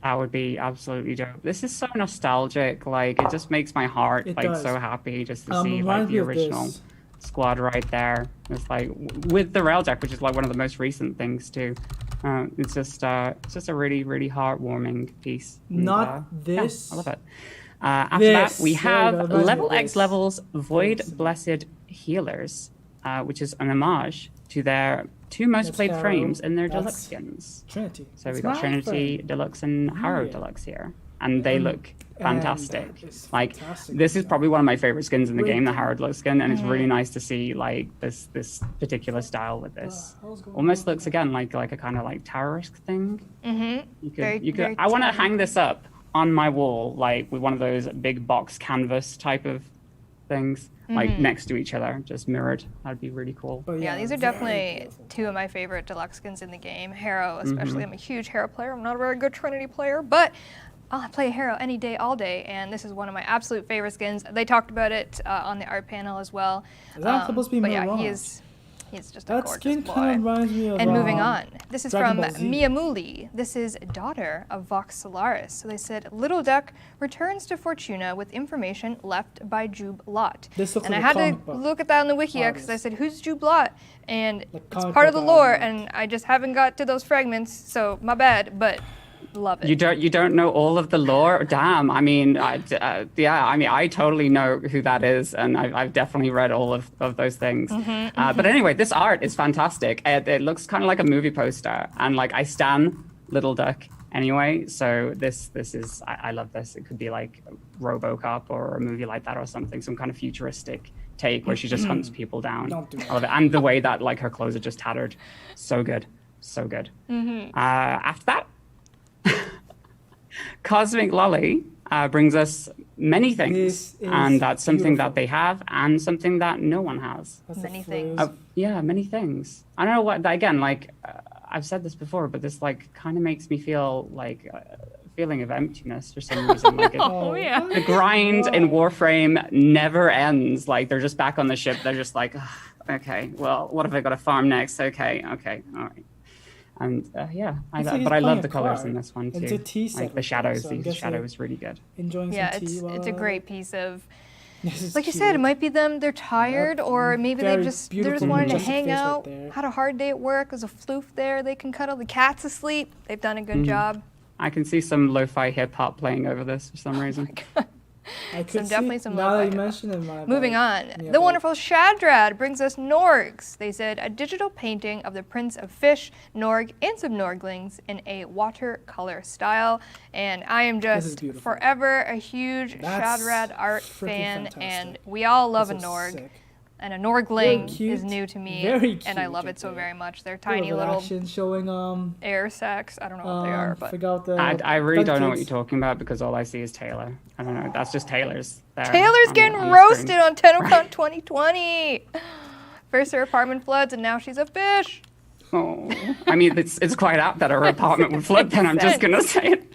That would be absolutely dope. This is so nostalgic. Like, it just makes my heart so happy just to see like the original squad right there. It's like with the railjack, which is like one of the most recent things too. It's just a really, really heartwarming piece. And, Not this. Yeah, I love it. After that, we have Level X Levels Void Blessed Healers, which is an homage to their 2 most played frames in their deluxe skins. Trinity. So we got Trinity Deluxe and Harrow Deluxe here, and they look fantastic. Like, this is probably one of my favorite skins in the game, the Harrow Deluxe skin, and it's really nice to see like this particular style with this. Almost looks again like a kind of like terrorist thing. Mm-hmm. I want to hang this up on my wall, like with one of those big box canvas type of things, like next to each other, just mirrored. That'd be really cool. Yeah, these are definitely 2 of my favorite deluxe skins in the game. Harrow, especially. I'm a huge Harrow player. I'm not a very good Trinity player, but I'll play Harrow any day, all day, and this is one of my absolute favorite skins. They talked about it on the art panel as well. Is that supposed to be Mirage? He's just a gorgeous skin boy. kind of reminds me of, and moving on, this is Dragon from Ball Z. Miyamuli. This is daughter of Vox Solaris. So they said, Little Duck returns to Fortuna with information left by Jube Lot. And I had to look at that on the Wikia because I said, who's Jube Lot? And it's part of the lore, and I just haven't got to those fragments, so my bad, but love it. You don't know all of the lore? Damn. I mean, I totally know who that is, and I've definitely read all of those things. But anyway, this art is fantastic. It looks kind of like a movie poster, and like I stan Little Duck anyway. So this is I love this. It could be like RoboCop or a movie like that or something, some kind of futuristic take where she just hunts people down. Don't do I love it. And the way that like her clothes are just tattered, so good, so good. After that. Cosmic Lolly brings us many things, and that's something that they have and something that no one has. Many things. Many things. I don't know what, again, like, I've said this before, but this, like, kind of makes me feel like a feeling of emptiness for some reason. Like the grind in Warframe never ends. Like, they're just back on the ship. They're just like, okay, well, what have I got to farm next? Okay, all right. And but I love the colors in this one too. It's a tea set, like the shadows, so the shadow is really good. Enjoying some tea. It's a great piece of. Like you said, it might be them. They're tired, or maybe they're just wanting to hang out. Had a hard day at work. There's a floof there. They can cuddle. The cat's asleep. They've done a good job. I can see some lo-fi hip hop playing over this for some reason. Definitely some lo-fi. Moving on, the wonderful Shadrad brings us Norgs. They said a digital painting of the Prince of Fish, Norg, and some Norglings in a watercolor style. And I am just forever a huge Shadrad art fan, and we all love a Norg. Sick. And a Norgling is new to me, and I love it so very much. They're tiny little showing air sacs. I don't know what they are, but I really don't know what you're talking about because all I see is Taylor. I don't know. That's just Taylor's. Taylor's getting roasted on Tennocon 2020. First her apartment floods, and now she's a fish. Oh, I mean it's quite apt that her apartment would flood. Then I'm just gonna say it.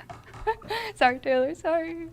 Sorry, Taylor. Sorry.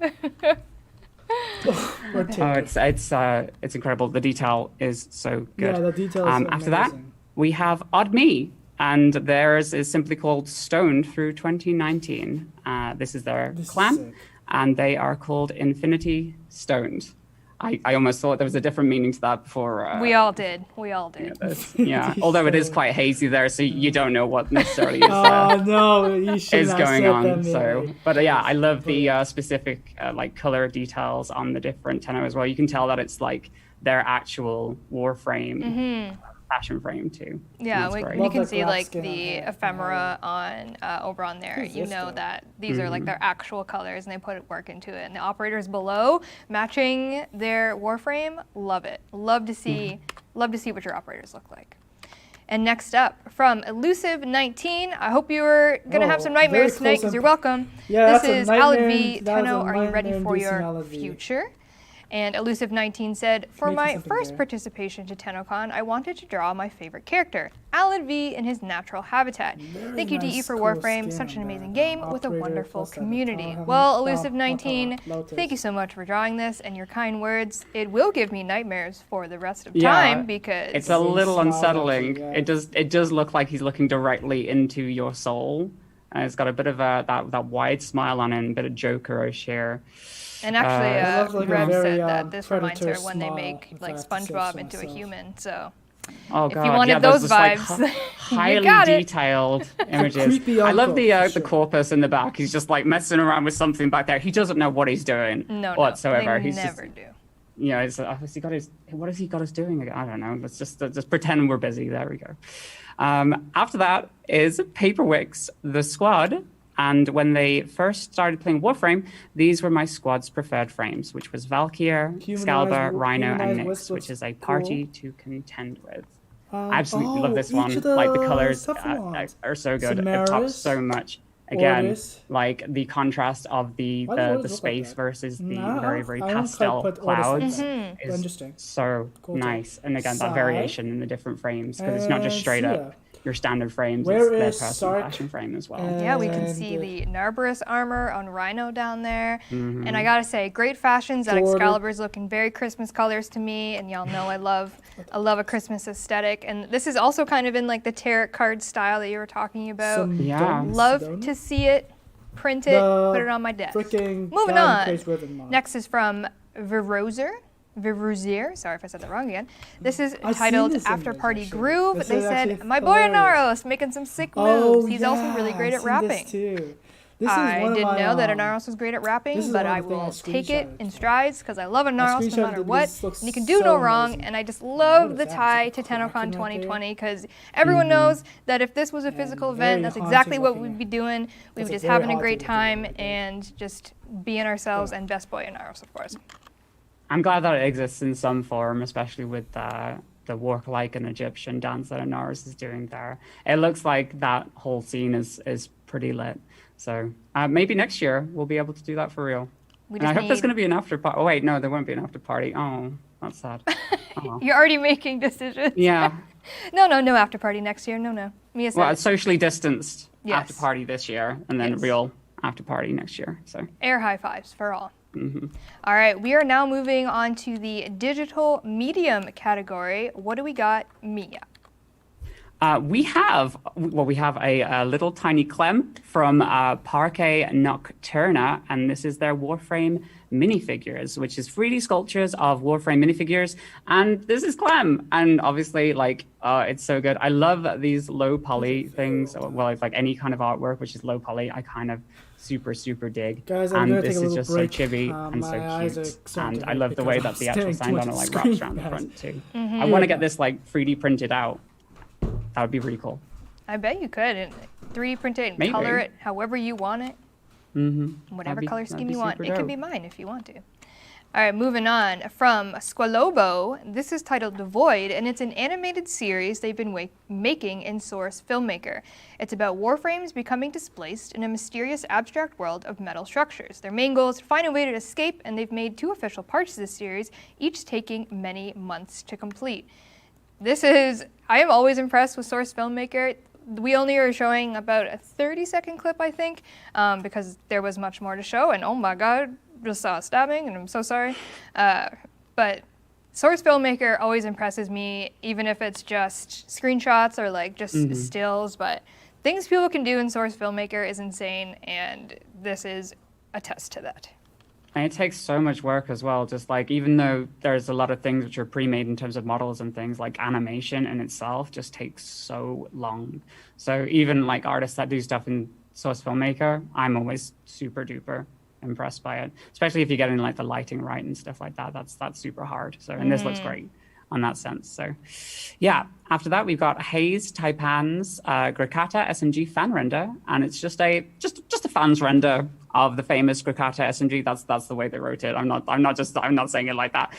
It's incredible. The detail is so good. Yeah, the detail is after that, we have Odd Me, and theirs is simply called Stoned Through 2019. This is their clan, and they are called Infinity Stoned. I almost thought there was a different meaning to that before. We all did. Yeah, although it is quite hazy there, so you don't know what necessarily is, no, you is going on. But yeah, I love the specific like color details on the different Tenno as well. You can tell that it's like their actual Warframe fashion frame too. Yeah, you can see like the ephemera on over on there. You know that these are like their actual colors, and they put work into it. And the operators below matching their Warframe, love it. Love to see what your operators look like. And next up, from Elusive19, I hope you're gonna have some nightmares tonight because you're welcome. Yeah, this is Alad V. Tenno, are you ready for your future? And Elusive19 said, for my first participation to Tennocon, I wanted to draw my favorite character, Alad V in his natural habitat. Thank you, DE, for Warframe, such an amazing game with a wonderful community. Well, Elusive19, thank you so much for drawing this and your kind words. It will give me nightmares for the rest of time because... It's a little unsettling. It does look like he's looking directly into your soul. It's got a bit of that wide smile on it, and a bit of Joker-ish here. And actually, Rev said that this reminds her when they make like SpongeBob into a human. So, oh, if you wanted those vibes, like, highly detailed images. I love the corpus in the back. He's just like messing around with something back there. He doesn't know what he's doing whatsoever. They He's never just, do. You know, what has he got us doing? I don't know. Let's just pretend we're busy. There we go. After that is Paperwicks, the squad. And when they first started playing Warframe, these were my squad's preferred frames, which was Valkyr, Excalibur, Rhino, and Nyx, which is a party to contend with. I absolutely love this one. Like, the colors are so good. It pops so much. Again, like the contrast of the space versus the very, very pastel clouds is so nice. And again, that variation in the different frames, because it's not just straight up your standard frames, it's their personal fashion frame as well. Yeah, we can see the Narberus armor on Rhino down there. And I gotta say, great fashions. That Excalibur's looking very Christmas colors to me, and y'all know I love a Christmas aesthetic. And this is also kind of in like the tarot card style that you were talking about. Love to see it, print it, put it on my desk. Moving on. Next is from Viruzier, sorry if I said that wrong again. This is titled After Party Groove. They said, my boy Anaros making some sick moves. He's also really great at rapping. I didn't know that Anaros was great at rapping, but I will take it in strides because I love Anaros no matter what. And he can do no wrong, and I just love the tie to Tennocon 2020 because everyone knows that if this was a physical event, that's exactly what we'd be doing. We'd be just having a great time and just being ourselves, and best boy Anaros, of course. I'm glad that it exists in some form, especially with the work like an Egyptian dance that Anaris is doing there. It looks like that whole scene is pretty lit. So maybe next year we'll be able to do that for real. And I hope there's going to be an after party. Oh, wait, no, there won't be an after party. Oh, that's sad. Oh. You're already making decisions. Yeah. No after party next year. No. Mia said. Well, a socially distanced after party this year, and then real after party next year. So air high fives for all. All right, we are now moving on to the digital medium category. What do we got, Mia? We have a little tiny Clem from Parque Nocturna, and this is their Warframe minifigures, which is 3D sculptures of Warframe minifigures, and this is Clem, and obviously, like, it's so good. I love these low poly things. Well, it's like any kind of artwork which is low poly, I kind of super dig. Guys, and this is just so chibi and so cute, and I love the way that the actual sign on it like wraps around the front too. I want to get this like 3D printed out. That would be really cool. I bet you could, and 3D print it and color it however you want it. Whatever color scheme you want. It could be mine if you want to. All right, moving on. From Squalobo, this is titled The Void, and it's an animated series they've been making in Source Filmmaker. It's about Warframes becoming displaced in a mysterious abstract world of metal structures. Their main goal is to find a way to escape, and they've made 2 official parts of this series, each taking many months to complete. I am always impressed with Source Filmmaker. We only are showing about a 30-second clip, I think, because there was much more to show, and oh my god, just saw a stabbing, and I'm so sorry. But Source Filmmaker always impresses me, even if it's just screenshots or like just stills, but things people can do in Source Filmmaker is insane, and this is a test to that. And it takes so much work as well, just like, even though there's a lot of things which are pre-made in terms of models and things, like animation in itself just takes so long. So even like artists that do stuff in Source Filmmaker, I'm always super duper impressed by it, especially if you're getting like the lighting right and stuff like that. That's super hard. So, and this looks great on that sense. So yeah, after that we've got Hayes Taipan's Grakata SMG fan render, and it's just a fan's render of the famous Grakata SMG. That's the way they wrote it. I'm not saying it like that.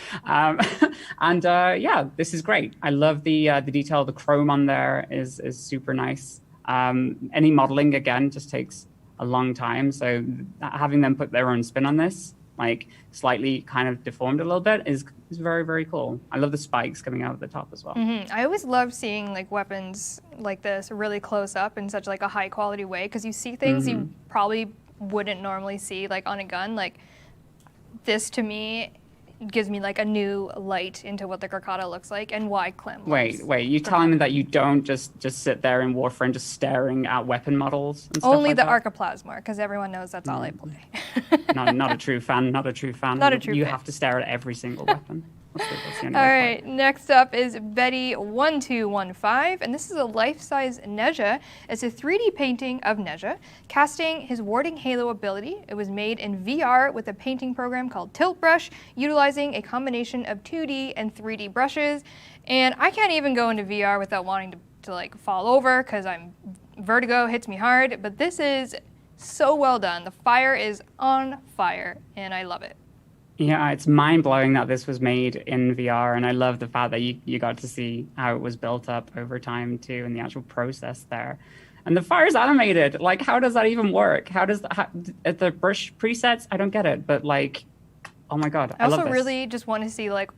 Yeah, this is great. I love the detail. The chrome on there is super nice. Any modeling again just takes a long time. So having them put their own spin on this, like slightly kind of deformed a little bit, is very, very cool. I love the spikes coming out of the top as well. I always love seeing like weapons like this really close up in such like a high quality way, because you see things you probably wouldn't normally see like on a gun. Like this to me gives me like a new light into what the Grakata looks like and why Clem Wait, you telling me that you don't just sit there in Warframe just staring at weapon models and stuff only like the that? Arcaplasma, because everyone knows that's all I play. Not a true fan. Not a true You fan. have to stare at every single weapon. That's the only All way right, next up is Betty1215, and this is a life-size Nezha. It's a 3D painting of Nezha, casting his warding halo ability. It was made in VR with a painting program called Tilt Brush, utilizing a combination of 2D and 3D brushes. And I can't even go into VR without wanting to like fall over, because vertigo hits me hard, but this is so well done. The fire is on fire, and I love it. Yeah, it's mind-blowing that this was made in VR, and I love the fact that you got to see how it was built up over time too, and the actual process there. And the fire's animated. Like, how does that even work? The brush presets? I don't get it, but like, oh my god, I love this. I also really just want to see like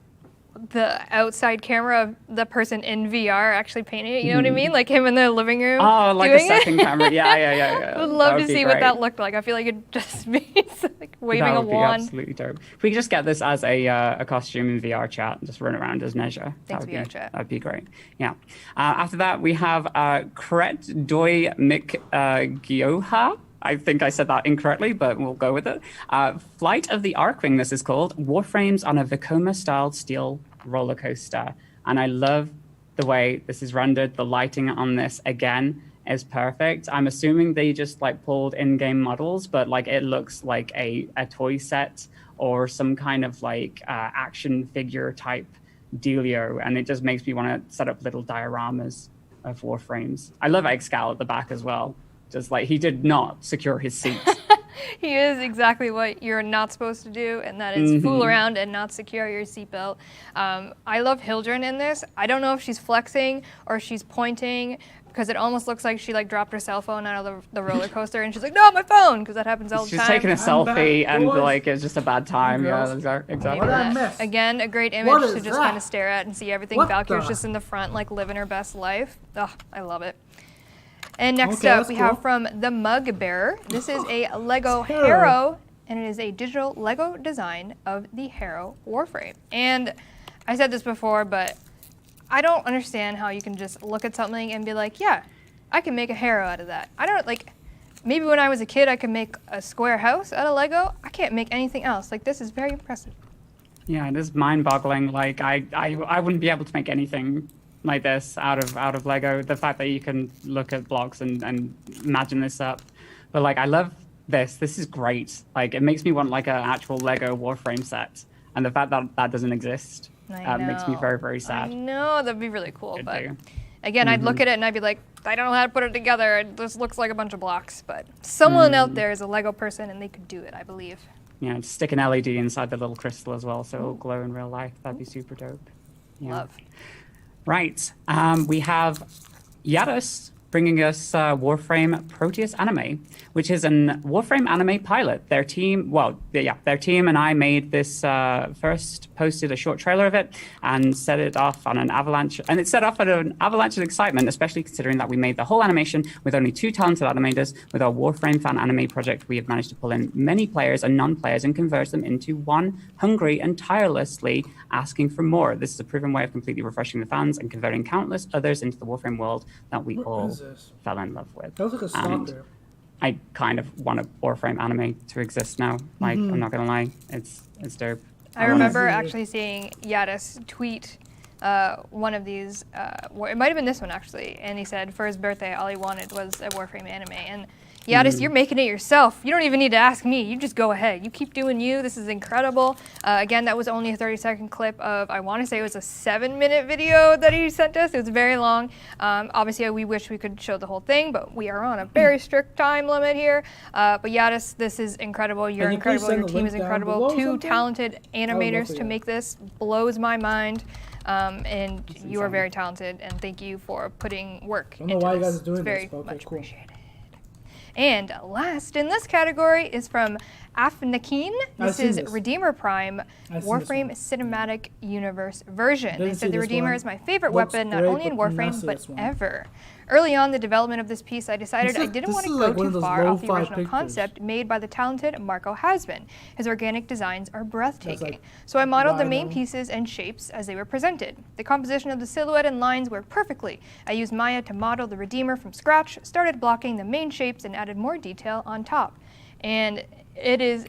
the outside camera of the person in VR actually painting it, you know what I mean? Like him in the living room. Oh, like doing a second camera. Yeah. I would love to see what that looked like. I feel like it'd just be like waving a wand. That would be absolutely dope. If we could just get this as a costume in VR chat and just run around as Nezha. VR chat. That'd be great. Yeah. After that, we have Kret Doi Mik Gyoha. I think I said that incorrectly, but we'll go with it. Flight of the Arkwing, this is called. Warframes on a Vekoma-style steel roller coaster. And I love the way this is rendered. The lighting on this, again, is perfect. I'm assuming they just like pulled in-game models, but like it looks like a toy set or some kind of like action figure type dealio. And it just makes me want to set up little dioramas of Warframes. I love Excal at the back as well. Just like he did not secure his seat. He is exactly what you're not supposed to do, and that is fool around and not secure your seatbelt. I love Hildren in this. I don't know if she's flexing or she's pointing, because it almost looks like she like dropped her cell phone out of the roller coaster and she's like, no, my phone, because that happens all the time. She's taking a selfie and like it's just a bad time. Yeah, exactly. Again, a great image to just kind of stare at and see everything. Valkyrie's just in the front, like living her best life. Ugh, I love it. And next up, we have from the Mug Bearer. This is a Lego Harrow, and it is a digital Lego design of the Harrow Warframe. And I said this before, but I don't understand how you can just look at something and be like, yeah, I can make a Harrow out of that. I don't, like, maybe when I was a kid I could make a square house out of Lego. I can't make anything else. Like, this is very impressive. Yeah, it is mind-boggling. Like, I wouldn't be able to make anything like this out of Lego. The fact that you can look at blocks and imagine this up. But like, I love this. This is great. Like, it makes me want like an actual Lego Warframe set. And the fact that that doesn't exist makes me very, very sad. I know, that'd be really cool. But again, I'd look at it and I'd be like, I don't know how to put it together. It just looks like a bunch of blocks. But someone out there is a Lego person and they could do it, I believe. Yeah, just stick an LED inside the little crystal as well so it'll glow in real life. That'd be super dope. Yeah. Love. Right. We have Yaris bringing us Warframe Proteus Anime, which is an Warframe anime pilot. Their team and I made this, first posted a short trailer of it and set it off on an avalanche. And it set off at an avalanche of excitement, especially considering that we made the whole animation with only 2 talented animators. With our Warframe fan anime project, we have managed to pull in many players and non-players and convert them into one hungry and tirelessly asking for more. This is a proven way of completely refreshing the fans and converting countless others into the Warframe world that we all fell in love with. That was like a And stalker. I kind of want a Warframe anime to exist now. Like, I'm not gonna lie, it's dope. I remember actually seeing Yadis tweet one of these, it might have been this one actually, and he said for his birthday all he wanted was a Warframe anime. And Yadis, you're making it yourself. You don't even need to ask me. You just go ahead. You keep doing you. This is incredible. Again, that was only a 30-second clip of, I want to say it was a 7-minute video that he sent us. It was very long. Obviously, we wish we could show the whole thing, but we are on a very strict time limit here. But Yadis, this is incredible. You're incredible. Your team is incredible. 2 talented animators to make this blows my mind. And you are very talented, and thank you for putting work into this. I don't know why you guys are doing it's very this, but okay, much cool. appreciated. And last in this category is from Afnakin. This is Redeemer Prime Warframe Cinematic Universe version. They said the Redeemer is my favorite weapon, not only in Warframe, but ever. Early on the development of this piece, I decided I didn't want to go too far off the original concept made by the talented Marco Hasbin. His organic designs are breathtaking. So I modeled the main pieces and shapes as they were presented. The composition of the silhouette and lines worked perfectly. I used Maya to model the Redeemer from scratch, started blocking the main shapes, and added more detail on top. And it is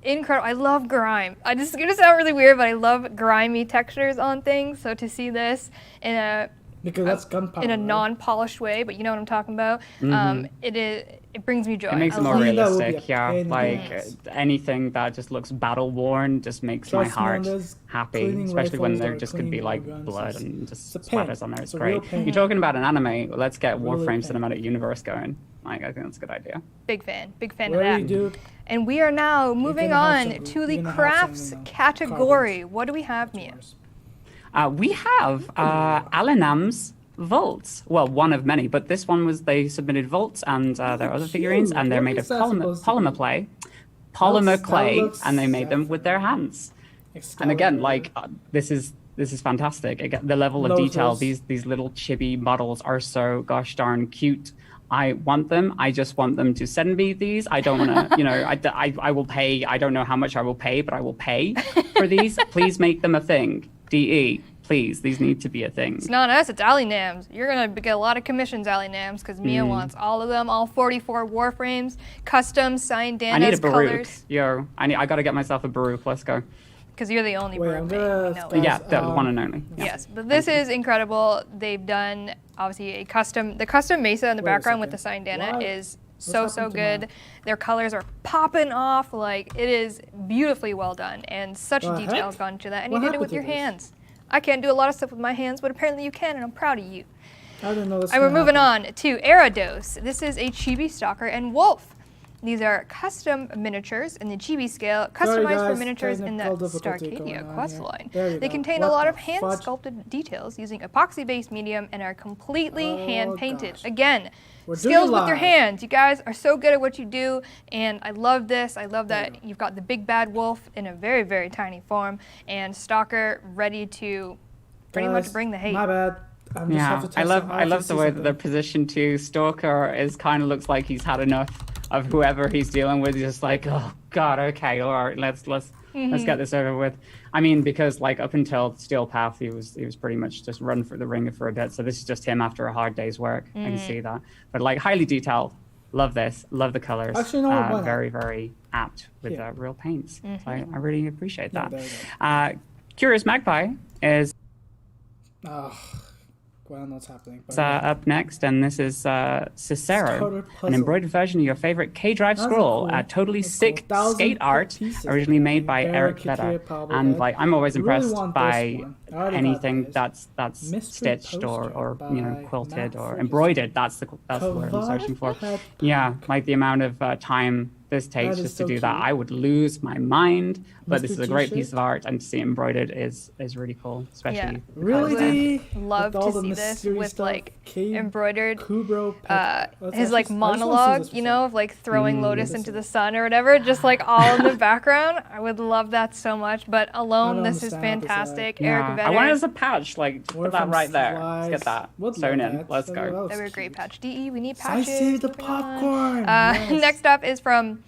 incredible. I love grime. This is going to sound really weird, but I love grimy textures on things. So to see this in a because that's gunpowder, in a non-polished way, but you know what I'm talking about. It brings me joy. It makes it more realistic, yeah. Like anything that just looks battle worn just makes my heart happy, especially when there just could be like blood and just splatters on there. It's great. You're talking about an anime. Let's get Warframe Cinematic Universe going. Like, I think that's a good idea. Big fan of that. And we are now moving on to the crafts category. What do we have, Mia? We have Alanam's vaults. Well, one of many, but this one was they submitted vaults and their other figurines, and they're made of polymer clay, and they made them with their hands. And again, like this is fantastic. Again, the level of detail. These little chibi models are so gosh darn cute. I want them. I just want them to send me these. I don't want to, you know, I will pay. I don't know how much I will pay, but I will pay for these. Please make them a thing. DE, please. These need to be a thing. It's not us. It's Ali Nams. You're going to get a lot of commissions, Ali Nams, because Mia wants all of them, all 44 Warframes, custom, signed Dana's I need a Baruch. colors. Yo, I got to get myself a Baruch. Let's go. Because you're the only Baruch main. Yeah, the one and only. Yeah. Yes, but this is incredible. They've done, obviously, the custom Mesa in the background with the signed Dana is so good. Their colors are popping off. Like, it is beautifully well done, and such detail has gone into that. And you did it with your hands. I can't do a lot of stuff with my hands, but apparently you can, and I'm proud of you. I don't know. And we're moving on to Erados. This is a chibi stalker and wolf. These are custom miniatures in the chibi scale, customized for miniatures in the Starcadia quest line. They contain a lot of hand-sculpted details using epoxy-based medium and are completely hand-painted. Again, skills with your hands. You guys are so good at what you do, and I love this. I love that you've got the big bad wolf in a very, very tiny form, and Stalker ready to pretty much bring the hate. My bad. I love the way that they're positioned too. Stalker kind of looks like he's had enough of whoever he's dealing with. He's just like, oh god, okay, all right, let's get this over with. I mean, because like up until Steel Path, he was pretty much just run for the ringer for a bit. So this is just him after a hard day's work. I can see that. But like highly detailed. Love this. Love the colors. Actually, no, very, very apt with real paints. So I really appreciate that. Curious Magpie is well, what's happening. Up next, and this is Cicero, an embroidered version of your favorite K-Drive scroll, totally sick skate art, originally made by Eric Vedder. And like, I'm always impressed by anything that's stitched or you know, quilted or embroidered. That's the word I'm searching for. Yeah, like the amount of time this takes just to do that, I would lose my mind. But this is a great piece of art, and to see it embroidered is really cool, especially. Really love to see this with like embroidered his like monologue, you know, of like throwing Lotus into the sun or whatever, just like all in the background. I would love that so much. But alone, this is fantastic. Eric Vedder. I want it as a patch, like put that right there. Let's get that sewn in. Let's go. That would be a great patch. DE, we need patches. I see the popcorn. Next up is from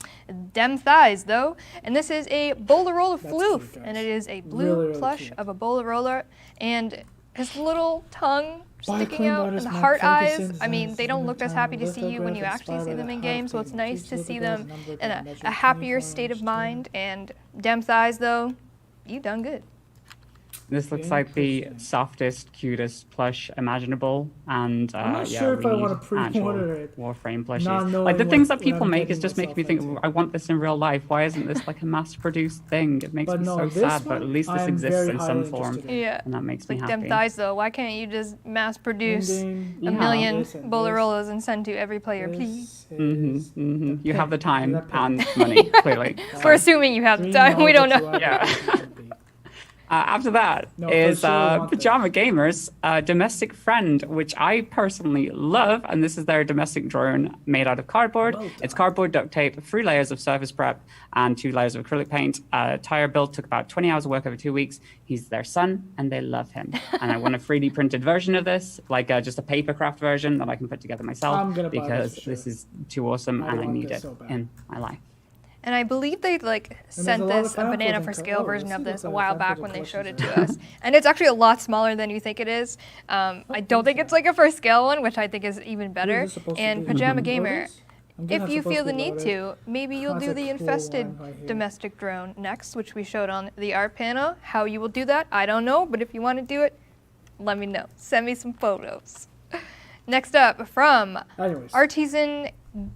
Dem Thighs, though, and this is a Bolarola floof, and it is a blue plush of a Bolarola, and his little tongue sticking out, and the heart eyes. I mean, they don't look as happy to see you when you actually see them in game, so it's nice to see them in a happier state of mind. And Dem's eyes, though, you done good. This looks like the softest, cutest plush imaginable, and I'm not yeah, sure if we I need want to pre-order it. Warframe Not plushies. knowing Like the things that what people I'm make is getting just making me myself think, I want this in real life. Why isn't this like a mass-produced thing? It makes But me no, so this sad, but at one least this I'm exists very in some highly form, interested in. Yeah. and that makes me Like happy. Dem thighs, though. Why can't you just mass produce a Yeah. million This and Bolarolas and send to every player, please? You have the time and money, clearly. We're assuming you have the time. We don't know. Yeah. After that is Pajama Gamers, Domestic Friend, which I personally love, and this is their domestic drone made out of cardboard. It's cardboard, duct tape, 3 layers of surface prep, and 2 layers of acrylic paint. Tire build took about 20 hours of work over 2 weeks. He's their son, and they love him. And I want a 3D printed version of this, like just a papercraft version that I can put together myself, I'm gonna buy because this for this is too awesome, and I want need this it so bad. in my life. And I believe they sent this a banana for scale version of this a while back when they showed it to us. And it's actually a lot smaller than you think it is. I don't think it's like a for scale one, which I think is even better. And Pajama Gamer, if you feel the need to, maybe you'll do the infested domestic drone next, which we showed on the art panel. How you will do that, I don't know, but if you want to do it, let me know. Send me some photos. Next up, from Artisan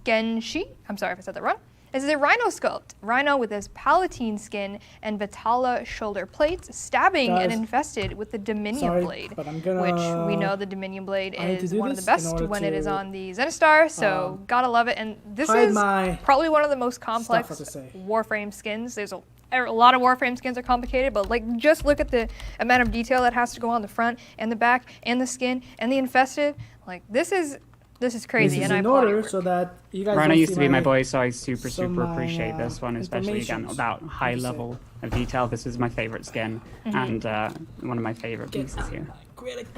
Genshi, I'm sorry if I said that wrong. This is a Rhino sculpt. Rhino with his Palatine skin and Vitala shoulder plates, stabbing and infested with the Dominion blade, which we know the Dominion blade is one of the best when it is on the Zenistar, so gotta love it. And this is probably one of the most complex Warframe skins. There's a lot of Warframe skins are complicated, but like just look at the amount of detail that has to go on the front and the back and the skin and the infested. Like this is crazy, and I applaud your work. So that you guys Rhino don't used see to be my my boy, so I super appreciate this one, especially again that high level of detail. This is my favorite skin, and one of my favorite pieces here.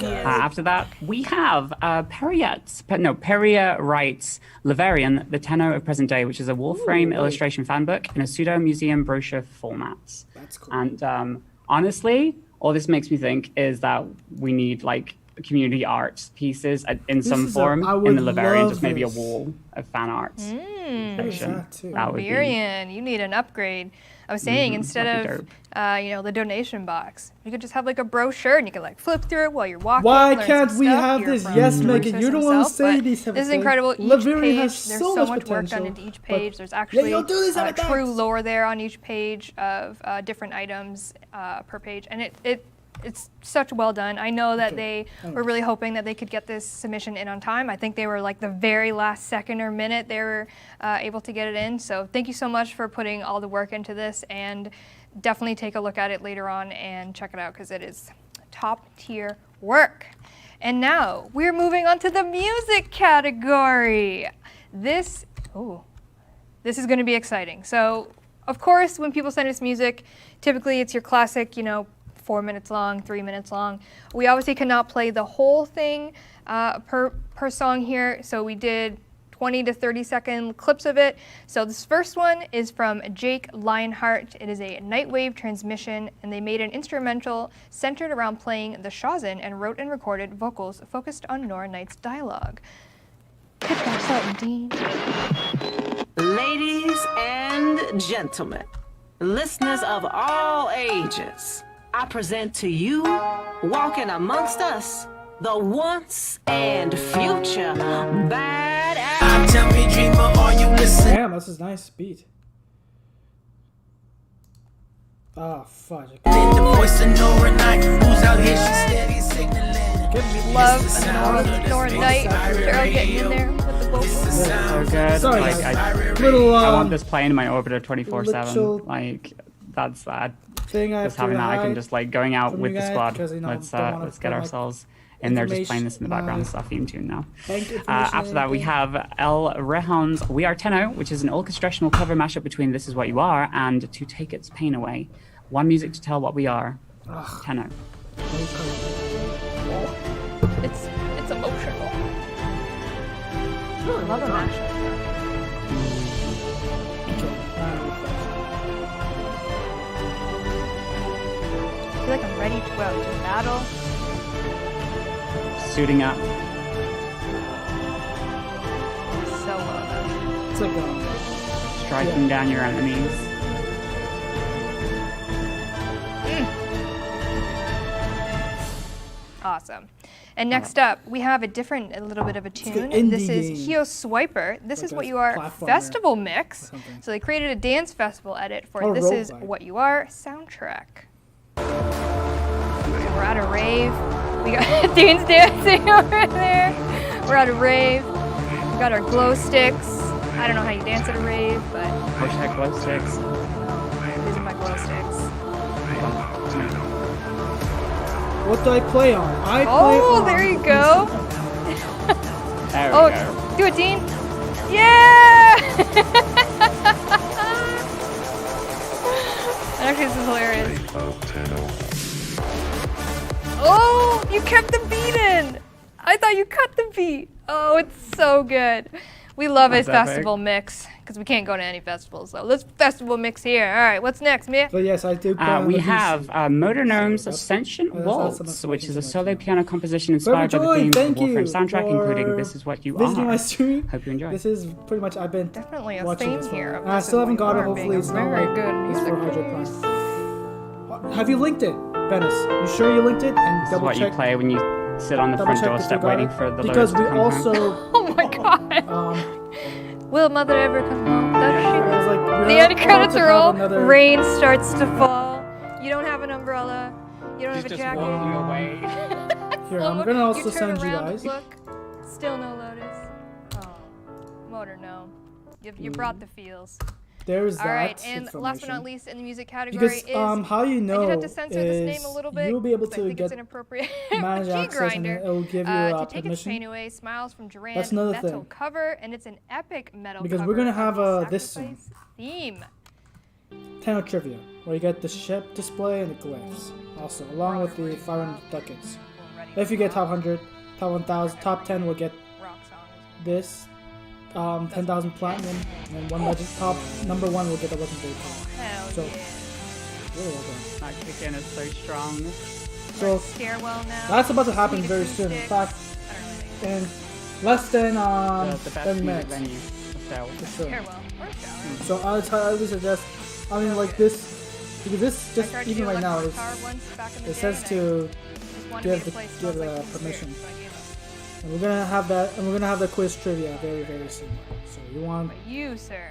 After that, we have Peria writes Laverian, the Tenno of present day, which is a Warframe illustration fan book in a pseudo museum brochure format. That's cool. And honestly, all this makes me think is that we need like community art pieces in some form in the Laverian, just maybe a wall of fan art. That would be. Laverian, you need an upgrade. I was saying instead of the donation box, you could just have like a brochure and you can like flip through it while you're walking. Why can't we have this? Yes, Megan, you don't want to say these type of This is things. incredible. Each Laverian page, has there's so so much much work done potential, into each page. There's actually true lore there on each page of different items per page, and it's such well done. I know that they were really hoping that they could get this submission in on time. I think they were like the very last second or minute they were able to get it in. So thank you so much for putting all the work into this, and definitely take a look at it later on and check it out because it is top tier work. And now we're moving on to the music category. This is going to be exciting. So of course, when people send us music, typically it's your classic, 4 minutes long, 3 minutes long. We obviously cannot play the whole thing per song here, so we did 20 to 30 second clips of it. So this first one is from Jake Lionheart. It is a Nightwave transmission, and they made an instrumental centered around playing the Shazin and wrote and recorded vocals focused on Nora Knight's dialogue. Pitch back starting, Dean. Ladies and gentlemen, listeners of all ages, I present to you, walking amongst us, the once and future badass. I'm Jumpy Dreamer, are you listening? Damn, this is nice beat. Oh, fudge. The voice of Nora Knight, who's out here, she's steady signaling. Love Nora Knight, Cheryl getting in there with the vocals. So good. Sorry, like, I want this playing in my Orbiter 24/7. Like, that's that. Just having that, I can just like going out with the squad. Let's get ourselves in there, just playing this in the background. It's our theme tune now. After that, we have El Rehan's We Are Tenno, which is an orchestrational cover mashup between This Is What You Are and To Take Its Pain Away. One music to tell what we are. Tenno. It's emotional. I love a mashup. I feel like I'm ready to go out to battle. suiting up. So well done. It's like striking down your enemies. Awesome. And next up, we have a little bit of a tune. This is Hio Swiper. This is What You Are Festival Mix. So they created a dance festival edit for This Is What You Are soundtrack. So we're at a rave. We got Dean's dancing over there. We're at a rave. We got our glow sticks. I don't know how you dance at a rave, but Hashtag glow sticks. these are my glow sticks. What do I play on? I play Oh, on. there you go. There we Oh, go. do it, Dean. Yeah! Actually, this is hilarious. Oh, you kept the beat in. I thought you cut the beat. Oh, it's so good. We love a festival mix because we can't go to any festivals. So let's festival mix here. All right, what's next, Mia? But yes, I do play on We the have Motor Gnome's Ascension Waltz, which is a solo piano composition inspired by the themes of the Warframe soundtrack, including This Is What You visiting Are. my stream. Hope you enjoy. This is pretty much I've been Definitely a watching theme this here. and I still haven't got it. Hopefully, it's not very like good it's music. 400 Prime. Have you linked it, Venice? You sure you linked it? And This is double what check. you play when you sit on the Double front check if you doorstep got waiting it. for the Because loads we to come also. home. Oh my god. Will mother ever come home? Does she? Like, The end credits are all. another... Rain starts to fall. You don't have an umbrella. You don't have a jacket. walking away. Here, I'm gonna also you turn send you around, guys. Look, still no Lotus. Oh, Motor, no. You brought the feels. There's All right, and last but not information. least in the music category Because is how you know I did have to censor this name a little bit. you'll be able because I to think it's get inappropriate. manage Key access and Grinder, it'll give you to take its permission. pain away. Smiles from Duran. That's another metal thing. cover, and it's an epic metal Because cover. we're gonna of have the this soon. Sacrifice theme. Tenno Trivia, where you get the ship display and the glyphs. Also, along with the 500 ducats. If you get top 100, top 1000, top 10 will get this. 10,000 platinum, and one legend top number 1 will get a legendary power. Hell So, yeah. really well done. That kick in is so strong. So Stairwell now. that's about to happen Sweet very soon. In acoustics. fact, in less than The best 30 music minutes. venue. The For sure. Stairwell. Or shower. So I would suggest, I mean, like this, because this just tried to even do right now electric is guitar once back in the it day, says and to just wanted me give to the play Smells Like Teen permission. Spirit, so I gave up. And we're gonna have that, and we're gonna have the quiz trivia very soon. So you want, But you, sir,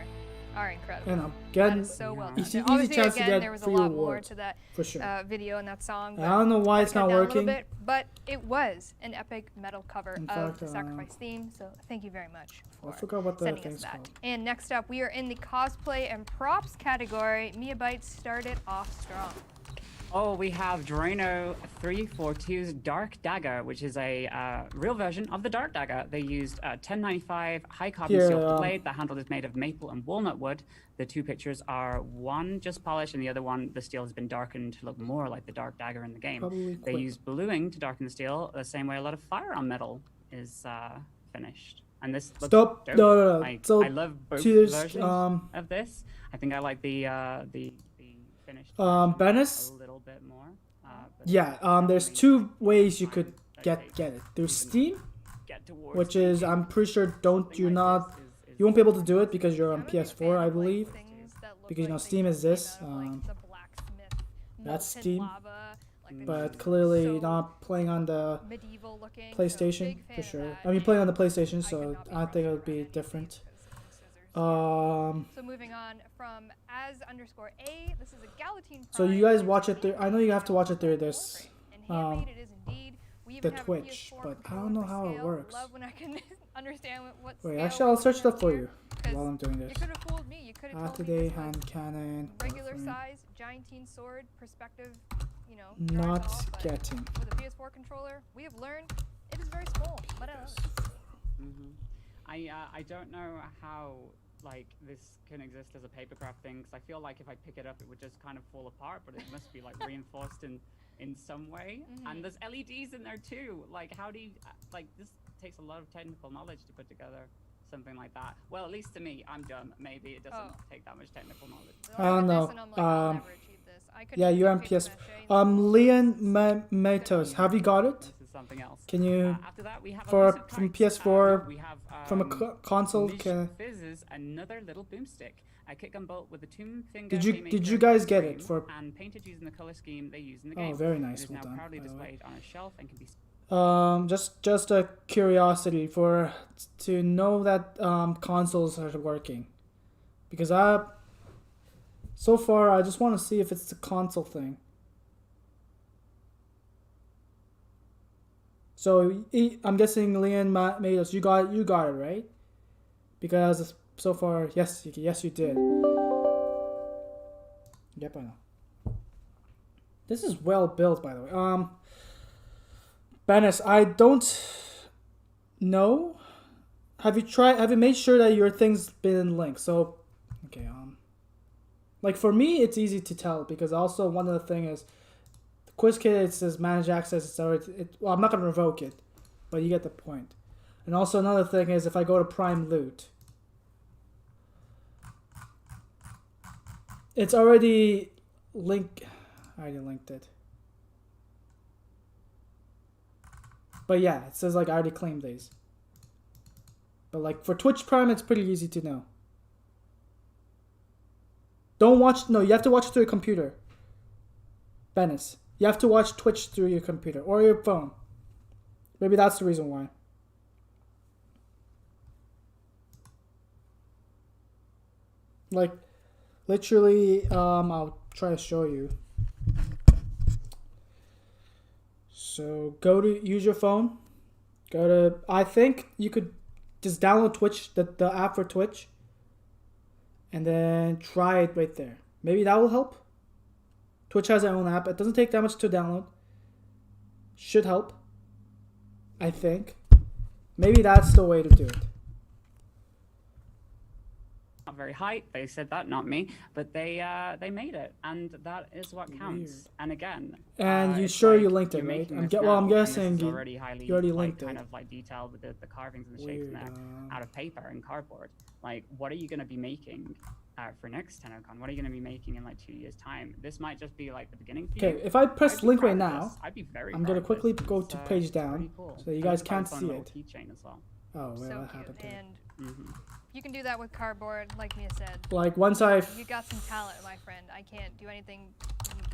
are incredible. you know, That get is so well done. easy Obviously, chance to again, get there was a free lot more rewards to that for sure. video and that song. I don't know why but it's cut not down a little working. bit, but it was an epic metal cover In of fact, the Sacrifice theme. So thank you very much I for forgot what the sending us thing's that. called. And next up, we are in the cosplay and props category. Mia Bytes started off strong. Oh, we have Drano 342's Dark Dagger, which is a real version of the Dark Dagger. They used 1095 high carbon steel blade. The handle is made of maple and walnut wood. The two pictures are one just polished and the other one, the steel has been darkened to look more like the Dark Dagger in the game. Probably They quick. use bluing to darken the steel, the same way a lot of firearm metal is finished. And this looks Stop. dope. No. I So, love both cheers, versions of this. I think I like the finished Bennis? a little bit more. Yeah, there's two ways you could get it. There's Steam, which is I'm pretty sure you won't be able to do it because you're on PS4, I believe. Because you know Steam is this. That's Steam, but clearly not playing on the PlayStation for sure. I mean playing on the PlayStation, so I think it would be different. So moving on from as_A, this is a Galatine. So you guys watch it through. I know you have to watch it through this, the Twitch, but I don't know how it works. Love when I can understand what Wait, scale actually, I'll search it up for you because while I'm doing You this. could have fooled me. You could have told me Today this was hand cannon. regular Warframe. size, giantine sword, perspective, you know. Not Naruto, but getting. With a PS4 controller, we have learned it is very small, but I love it. I don't know how like this can exist as a papercraft thing because I feel like if I pick it up it would just kind of fall apart, but it must be like reinforced in some way. And there's LEDs in there too. Like how do you like this takes a lot of technical knowledge to put together something like that. Well, at least to me, I'm dumb. Maybe it doesn't take that much technical knowledge. I don't know. Yeah, you're on PS. Leon Matos, have you got it? Something else. Can you After that, we have from PS4 we have, from a console? Fizz is another little boomstick. A kick gun bolt with a tomb finger. Did you guys get it for? And painted using the color scheme they use in the game. Oh, very nice. It is Well now done. proudly displayed on a shelf and can be. Just a curiosity to know that consoles are working, because so far I just want to see if it's the console thing. So I'm guessing Leon Matos, you got it right, because so far yes you did. Yep, I know. This is well built, by the way. Bennis, I don't know. Have you made sure that your thing's been linked? So, okay. Like for me, it's easy to tell because also one of the thing is, the quiz kit it says manage access. It's already. Well, I'm not gonna revoke it, but you get the point. And also another thing is if I go to Prime Loot, it's already linked. I already linked it. But yeah, it says like I already claimed these. But like for Twitch Prime, it's pretty easy to know. Don't watch, no, you have to watch it through your computer. Bennis, you have to watch Twitch through your computer or your phone. Maybe that's the reason why. Like, literally, I'll try to show you. So use your phone. I think you could just download Twitch, the app for Twitch. And then try it right there. Maybe that will help. Twitch has their own app. It doesn't take that much to download. Should help. I think. Maybe that's the way to do it. Not very high. They said that, not me, but they made it, and that is what counts. Weird. And again, and you linked it, right? I'm guessing you already linked it. Kind of like detailed with the carvings and the shapes in there, out of paper and cardboard. Like, what are you going to be making for next Tennocon? What are you going to be making in like 2 years' time? This might just be like the beginning. Okay, if I press link right now, I'd be very. I'm going to quickly go to page down, cool. so you guys can't see it. Keychain as well. Oh, well, so that cute. happened. And you can do that with cardboard, like Mia said. Like once you got some talent, my friend. I can't do anything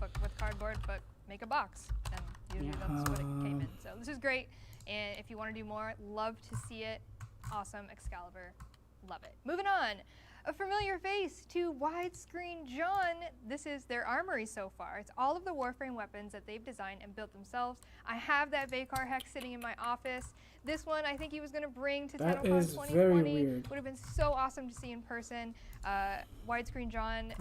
with cardboard, but make a box, and usually that's what it came in. So this is great, and if you want to do more, love to see it. Awesome, Excalibur, love it. Moving on. A familiar face to Widescreen John. This is their armory so far. It's all of the Warframe weapons that they've designed and built themselves. I have that Vakar hex sitting in my office. This one I think he was going to bring to Tennocon 2020. Very weird. Would have been so awesome to see in person. Widescreen John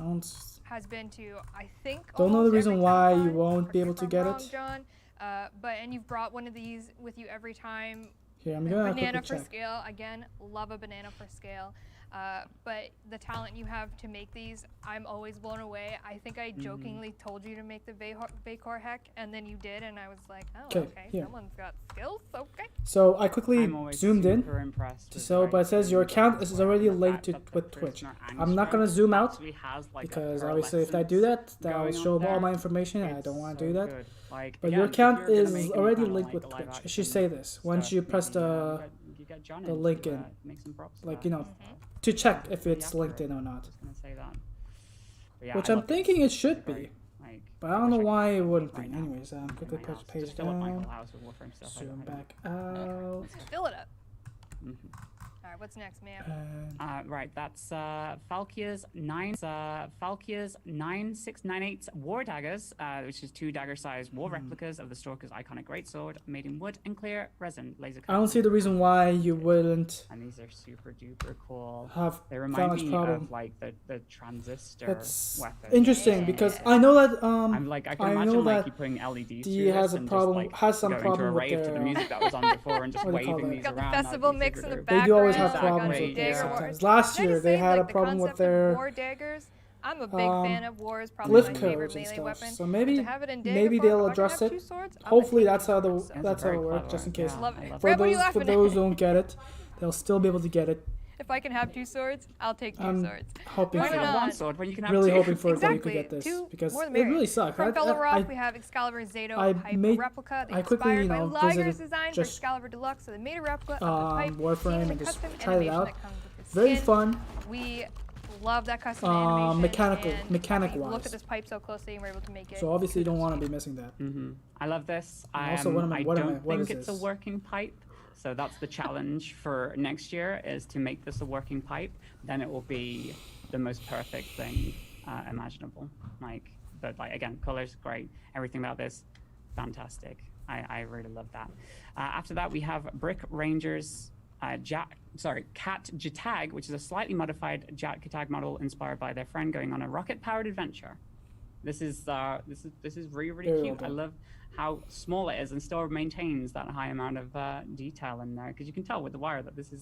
has been to, I think, don't know the reason why you Tennocon. won't be able to get it. John. And you've brought one of these with you every time. Here, I'm gonna banana for check. scale. Again, love a banana for scale. But the talent you have to make these, I'm always blown away. I think I jokingly told you to make the Vakar heck, and then you did, and I was like, oh, okay, someone's got skills, okay. So I quickly zoomed in, but it says your account is already linked with Twitch. I'm not gonna zoom out because obviously if I do that, that will show all my information, and I don't want to do that. But your account is already linked with Twitch. I should say this once you press the link in, like, you know, to check if it's linked in or not. Which I'm thinking it should be, but I don't know why it wouldn't be. Anyways, quickly put page down, zoom back out. Fill it up. All right, what's next, ma'am? Right, that's Falkia's 9698 War Daggers, which is 2 dagger-sized war replicas of the Stalker's iconic greatsword, made in wood and clear resin laser cut. I don't see the reason why you wouldn't. And these are super duper cool. They remind me of like the transistor weapon. Interesting because I know that I'm like I can imagine like you putting LEDs he has a problem, and just, like, has some going problem to a rave with to their, the music that was on before and just waving these got around. The festival mix in the background. They do always have problems with this sometimes. Last year they had a problem with their war daggers. I'm a big fan of war. Is probably my favorite melee weapon. So maybe maybe they'll address it. Hopefully that's how it works, just in case. For those who don't get it, they'll still be able to get it. If I can have 2 swords, I'll take 2 swords. Hoping Why for not that. one sword when you can have Really 2? hoping for that you Exactly. could get this 2 because more the it merrier. really sucks. From Belleroth, we have Excalibur Zato pipe replica. They I quickly, inspired you by know, Liger's visited design for just Excalibur Deluxe, so they made a replica of the pipe. Warframe using and the just custom tried it animation out. that comes with the Very skin. fun. We love that custom animation. Mechanic we looked wise. at this pipe so closely and we're able to make it. So obviously you don't want to be missing that. I love this. Also, what I is don't think it's this? a working pipe. So that's the challenge for next year, is to make this a working pipe. Then it will be the most perfect thing imaginable. But again, colors great. Everything about this, fantastic. I really love that. After that, we have Brick Rangers Cat Jatag, which is a slightly modified Jat Katag model inspired by their friend going on a rocket-powered adventure. This is really, really Very cute. well I love how small it is and still maintains that high amount of detail in there, because you can tell with the wire that this is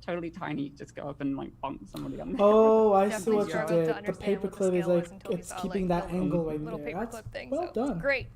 totally tiny. Just go up and bonk somebody on the head. Oh, I see what you did. The paperclip is it's keeping that angle right little there. That's paperclip thing. well done. Great.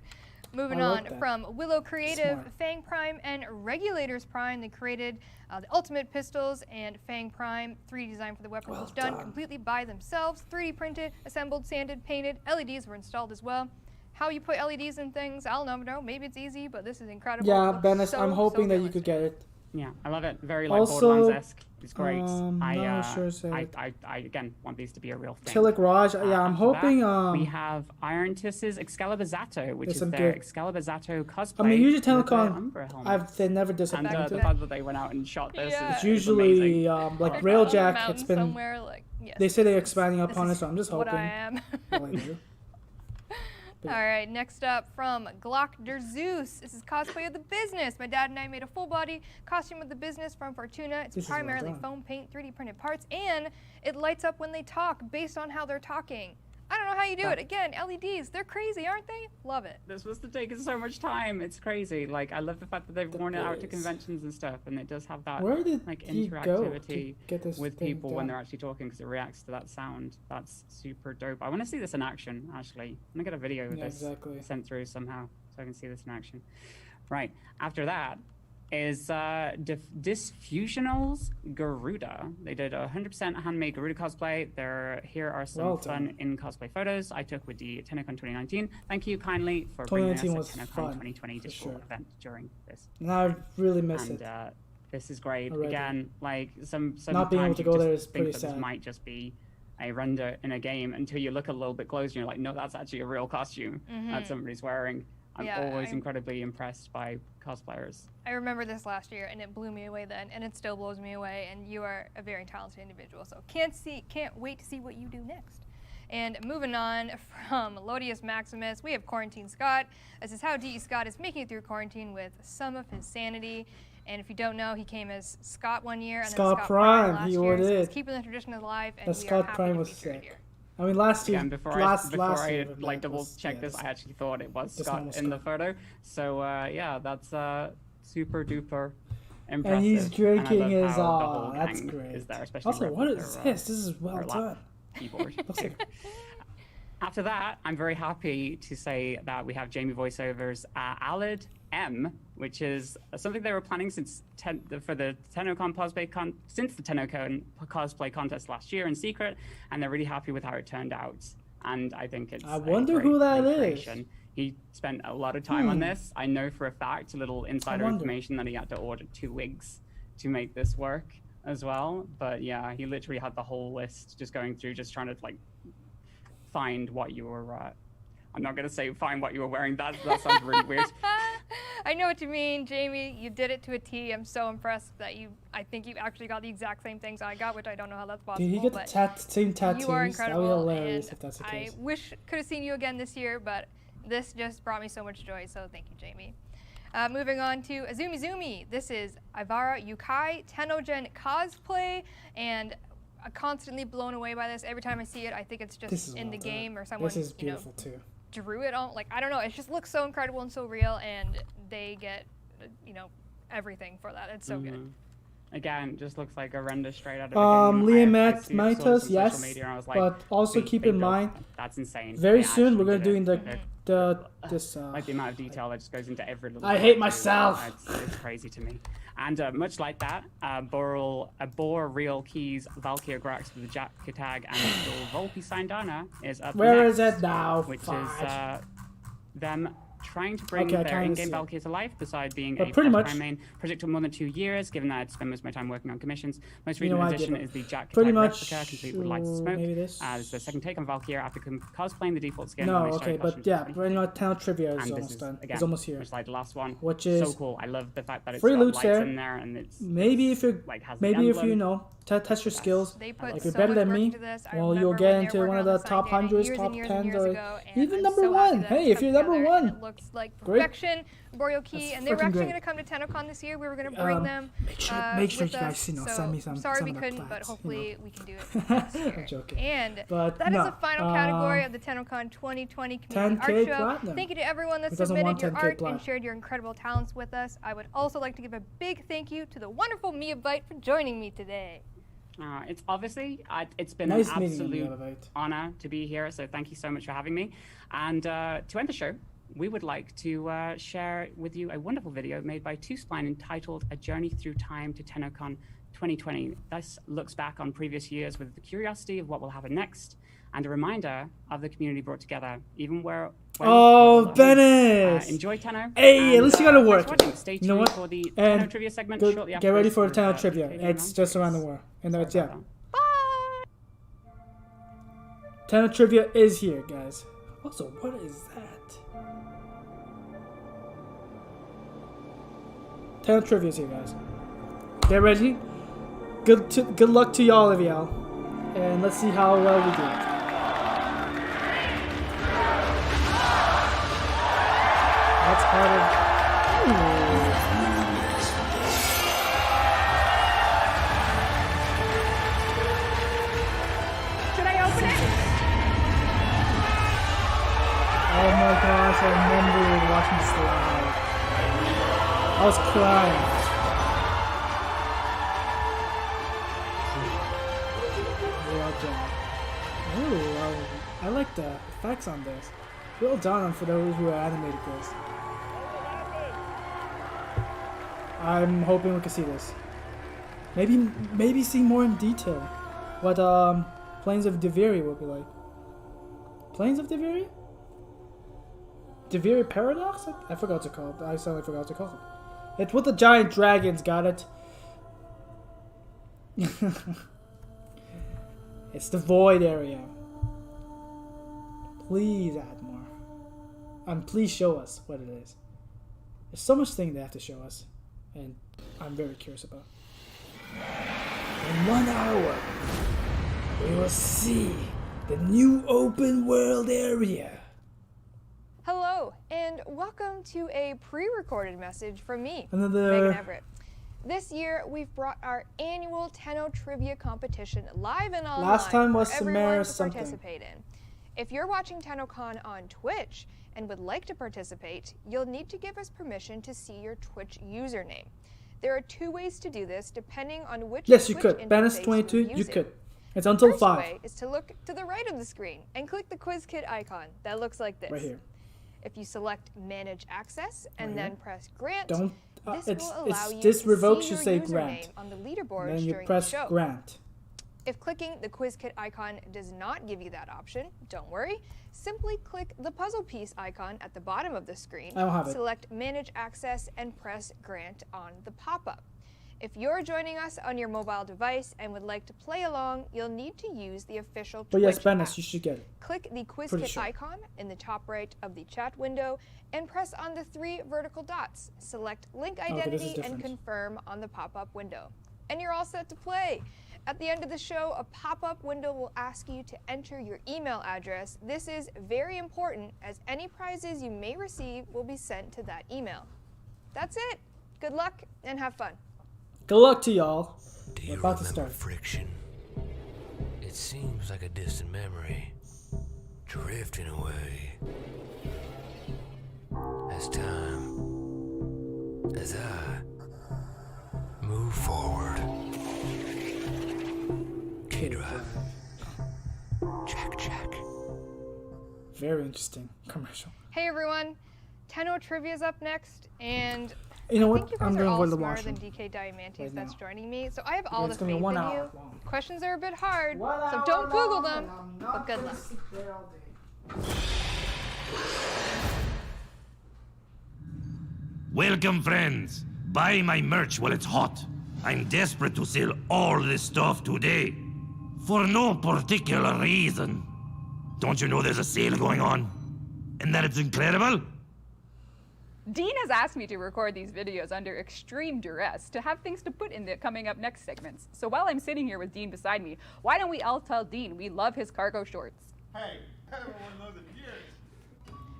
Moving I like on that. from Willow Creative, Smart. Fang Prime, and Regulators Prime. They created the Ultimate Pistols and Fang Prime. 3D design for the weapon was done completely by themselves. 3D printed, assembled, sanded, painted. LEDs were installed as well. How you put LEDs in things, I'll never know. Maybe it's easy, but this is incredible. Yeah, It looks Bennis, so, I'm hoping so that you realistic. could get it. Yeah, I love it. Very Also, Borderlands-esque. It's great. I I again want these to be a real thing. Tillich Raj, yeah, I'm After hoping. that, we have Iron Tiss's Excalibur Zato, which There's is some their good- Excalibur Zato cosplay. I mean, usually with their Tennocon, Umbra helmet. they never And disappointed. the fact that they went out and shot this It's is usually amazing. like Railjack. It's been. somewhere, yes, They say they're expanding upon it, is so I'm just what hoping. I am. Well, I do. All right, next up from Glock der Zeus. This is cosplay of the business. My dad and I made a full body costume of the business from Fortuna. It's This is well primarily done. foam paint, 3D printed parts, and it lights up when they talk based on how they're talking. I don't know how you do it. Again, LEDs, they're crazy, aren't they? Love it. This was to take so much time. It's crazy. I love the fact that they've worn it out to conventions and stuff, and it does have that Where did he go to interactivity get this with thing people when done? they're actually talking, because it reacts to that sound. That's super dope. I want to see this in action. Actually, I'm gonna get a video of Yeah, this exactly. sent through somehow so I can see this in action. Right after that is Disfusionals Garuda. They did a 100% handmade Garuda cosplay. Here are some Well fun done. in cosplay photos I took with the Tennocon 2019. Thank you kindly for bringing us 2019 a was Tennocon fun, 2020 for digital sure. event during this. And I really miss And it. this is great. Already. Again, sometimes Not being able to you go just there is think pretty that sad. this might just be a render in a game until you look a little bit closer and you're like, no, that's actually a real costume that somebody's wearing. I'm Yeah, always incredibly impressed by cosplayers. I remember this last year, and it blew me away then, and it still blows me away. And you are a very talented individual, so can't wait to see what you do next. And moving on from Lodius Maximus, we have Quarantine Scott. This is how DE Scott is making it through quarantine with some of his sanity. And if you don't know, he came as Scott one year, and Scott then Scott Prime, last he year. sure So he's did. keeping the tradition alive, and The we are Scott happy Prime to was feature it sick. here. I mean, last year, Again, before last I year, like double was- check yeah, this, I actually thought it was this Scott one was in the Scott. photo. So yeah, that's super duper impressive. And he's drinking I love his how the whole that's gang great. Is there, especially Also, what with is their, this? This is well their lap done. Keyboard. Looks like After that, I'm very happy to say that we have Jamie voiceovers Alid M, which is something they were planning since for the Tennocon cosplay since the Tennocon cosplay contest last year in secret, and they're really happy with how it turned out. And I think it's I wonder who that is. He spent a lot of time on this. I know for a fact, a little insider wonder. information, that he had to order 2 wigs to make this work as well. But yeah, he literally had the whole list just going through, just trying to find what you were. I'm not gonna say find what you were wearing. That sounds really weird. I know what you mean, Jamie. You did it to a T. I'm so impressed that I think you actually got the exact same things I got, which I don't know how that's possible. Did he get the but same tattoos? You are That would be incredible. hilarious and if that's the I case. wish could have seen you again this year, but this just brought me so much joy. So thank you, Jamie. Moving on to Azumi Zumi. This is Ivara Yukai Tenogen cosplay, and I'm constantly blown away by this. Every time I see it, I think it's This just is in well the done. game or someone This is beautiful too. drew it on. I don't know. It just looks so incredible and so real, and they get everything for that. It's so good. Again, just looks like a render straight out of a game. Liam I saw this on Mitos, social yes, media and I was like, but also keep in mind, that's insane. very They soon we're actually gonna do did the this. like the amount of detail that just goes into every little. I bit hate too. myself. It's crazy to me. And much like that, Bor Real Keys Valkyr Grax with the Jack Tag and the Volpi Sandana is up Where next. is it now? Which is them trying to bring Okay, I their kinda in-game see it. Valkyrie to life, beside being But a pretty much- part-time main project for more than 2 years, given that I'd spent most of my time working on commissions. Most You know, recent I addition give is the Jack pretty Tag much, replica, complete with lights and smoke. maybe this. It's the second take on Valkyrie after cosplaying the default skin. No, when they okay, started but costumes yeah, in pretty much Town Trivia is and this almost is, done. again, It's almost here. much like the last one. Which is so cool. I love the fact that it's free got loot lights there. in there and it's Maybe if you like has the maybe if you emblem. know test your skills. They put If you're so better much than work me, into this. I well, remember you'll when get they into were one of working the on top Side Danny hundreds, years top and years and 10s, years or ago, and even I'm number so happy one. that Hey, it's if come you're number together, one, and it looks like great. perfection. Boreal Key, and they were freaking actually great. going to come to Tennocon this year. We were going to bring them. Make sure with you us, guys, you know, so send me some. Sorry some we of the couldn't, but plans, hopefully you know. we can do it next year. I'm joking. And But that is no, the final category of the Tennocon 2020 Community 10K Art Show. platinum. Thank you to everyone that Who doesn't submitted want your 10K art plat? and shared your incredible talents with us. I would also like to give a big thank you to the wonderful Mia Byte for joining me today. It's obviously, it's been Nice an meeting you, absolute Elevate. honor to be here, so thank you so much for having me. And to end the show, we would like to share with you a wonderful video made by Two Spline entitled A Journey Through Time to Tennocon 2020. This looks back on previous years with the curiosity of what will happen next, and a reminder of the community brought together, even when Oh, we're alone. Dennis! Enjoy Tenno. Hey, at least you gotta work. Thanks for watching. Stay You know tuned what? for the And Tenno trivia segment good- shortly after get ready this for with, Tenno trivia. Katie It's and just around the world. And that's Sorry yeah. about Tenno trivia is here, guys. Also, what is that? Tenno trivia is here, guys. Get ready. Good luck to y'all of y'all. And let's see how well we do. That's part of. Ooh. Should I open it? Oh my gosh, I remember watching this live. I was crying. Well done. Ooh, I like the effects on this. Well done for those who animated this. I'm hoping we can see this. Maybe see more in detail what Plains of Deviri will be like. Plains of Deviri? Deviri Paradox? I forgot what it's called. I suddenly forgot what it's called. It's with the giant dragons, got it? It's the void area. Please add more. And please show us what it is. There's so much thing they have to show us. And I'm very curious about. In 1 hour, we will see the new open world area. Hello, and welcome to a pre-recorded message from me, Another- Megan Everett. This year, we've brought our annual Tenno Trivia competition live and online Last time was for everyone Samara to something. participate in. If you're watching Tennocon on Twitch and would like to participate, you'll need to give us permission to see your Twitch username. There are 2 ways to do this, depending on which Yes, you Twitch could. interface Bannis you're 22, you using. could. It's until First 5. way is to look to the right of the screen and click the quiz kit icon that looks like this. Right here. If you select Manage Access and Right then here. press Grant, Don't. this It's will allow you this to revoke see should your say username grant. on the leaderboard Then you during press the show. grant. If clicking the quiz kit icon does not give you that option, don't worry. Simply click the puzzle piece icon at the bottom of the screen, I don't have it. select Manage Access, and press Grant on the pop-up. If you're joining us on your mobile device and would like to play along, you'll need to use the official But Twitch yes, app. Bannis, you should get it. Click the quiz Pretty kit sure. icon in the top right of the chat window and press on the 3 vertical dots. Select link Okay, this is identity and different. confirm on the pop-up window. And you're all set to play. At the end of the show, a pop-up window will ask you to enter your email address. This is very important as any prizes you may receive will be sent to that email. That's it. Good luck and have fun. Good luck to y'all. Do We're you about to remember start. friction? It seems like a distant memory, drifting away. As time, as I move forward. K-Drive. Jack. Very interesting commercial. Hey everyone, Tenno Trivia's up next, and You know I what? think you guys I'm are gonna all go to the smarter than washroom. DK Diamantes right that's now. joining me, so I have all the It's faith gonna in be 1 you. hour long. Questions are a bit hard, so don't Google them, but good luck. Welcome, friends. Buy my merch while it's hot. I'm desperate to sell all this stuff today. For no particular reason. Don't you know there's a sale going on? And that it's incredible? Dean has asked me to record these videos under extreme duress to have things to put in the coming up next segments. So while I'm sitting here with Dean beside me, why don't we all tell Dean we love his cargo shorts? Hey, everyone knows it here.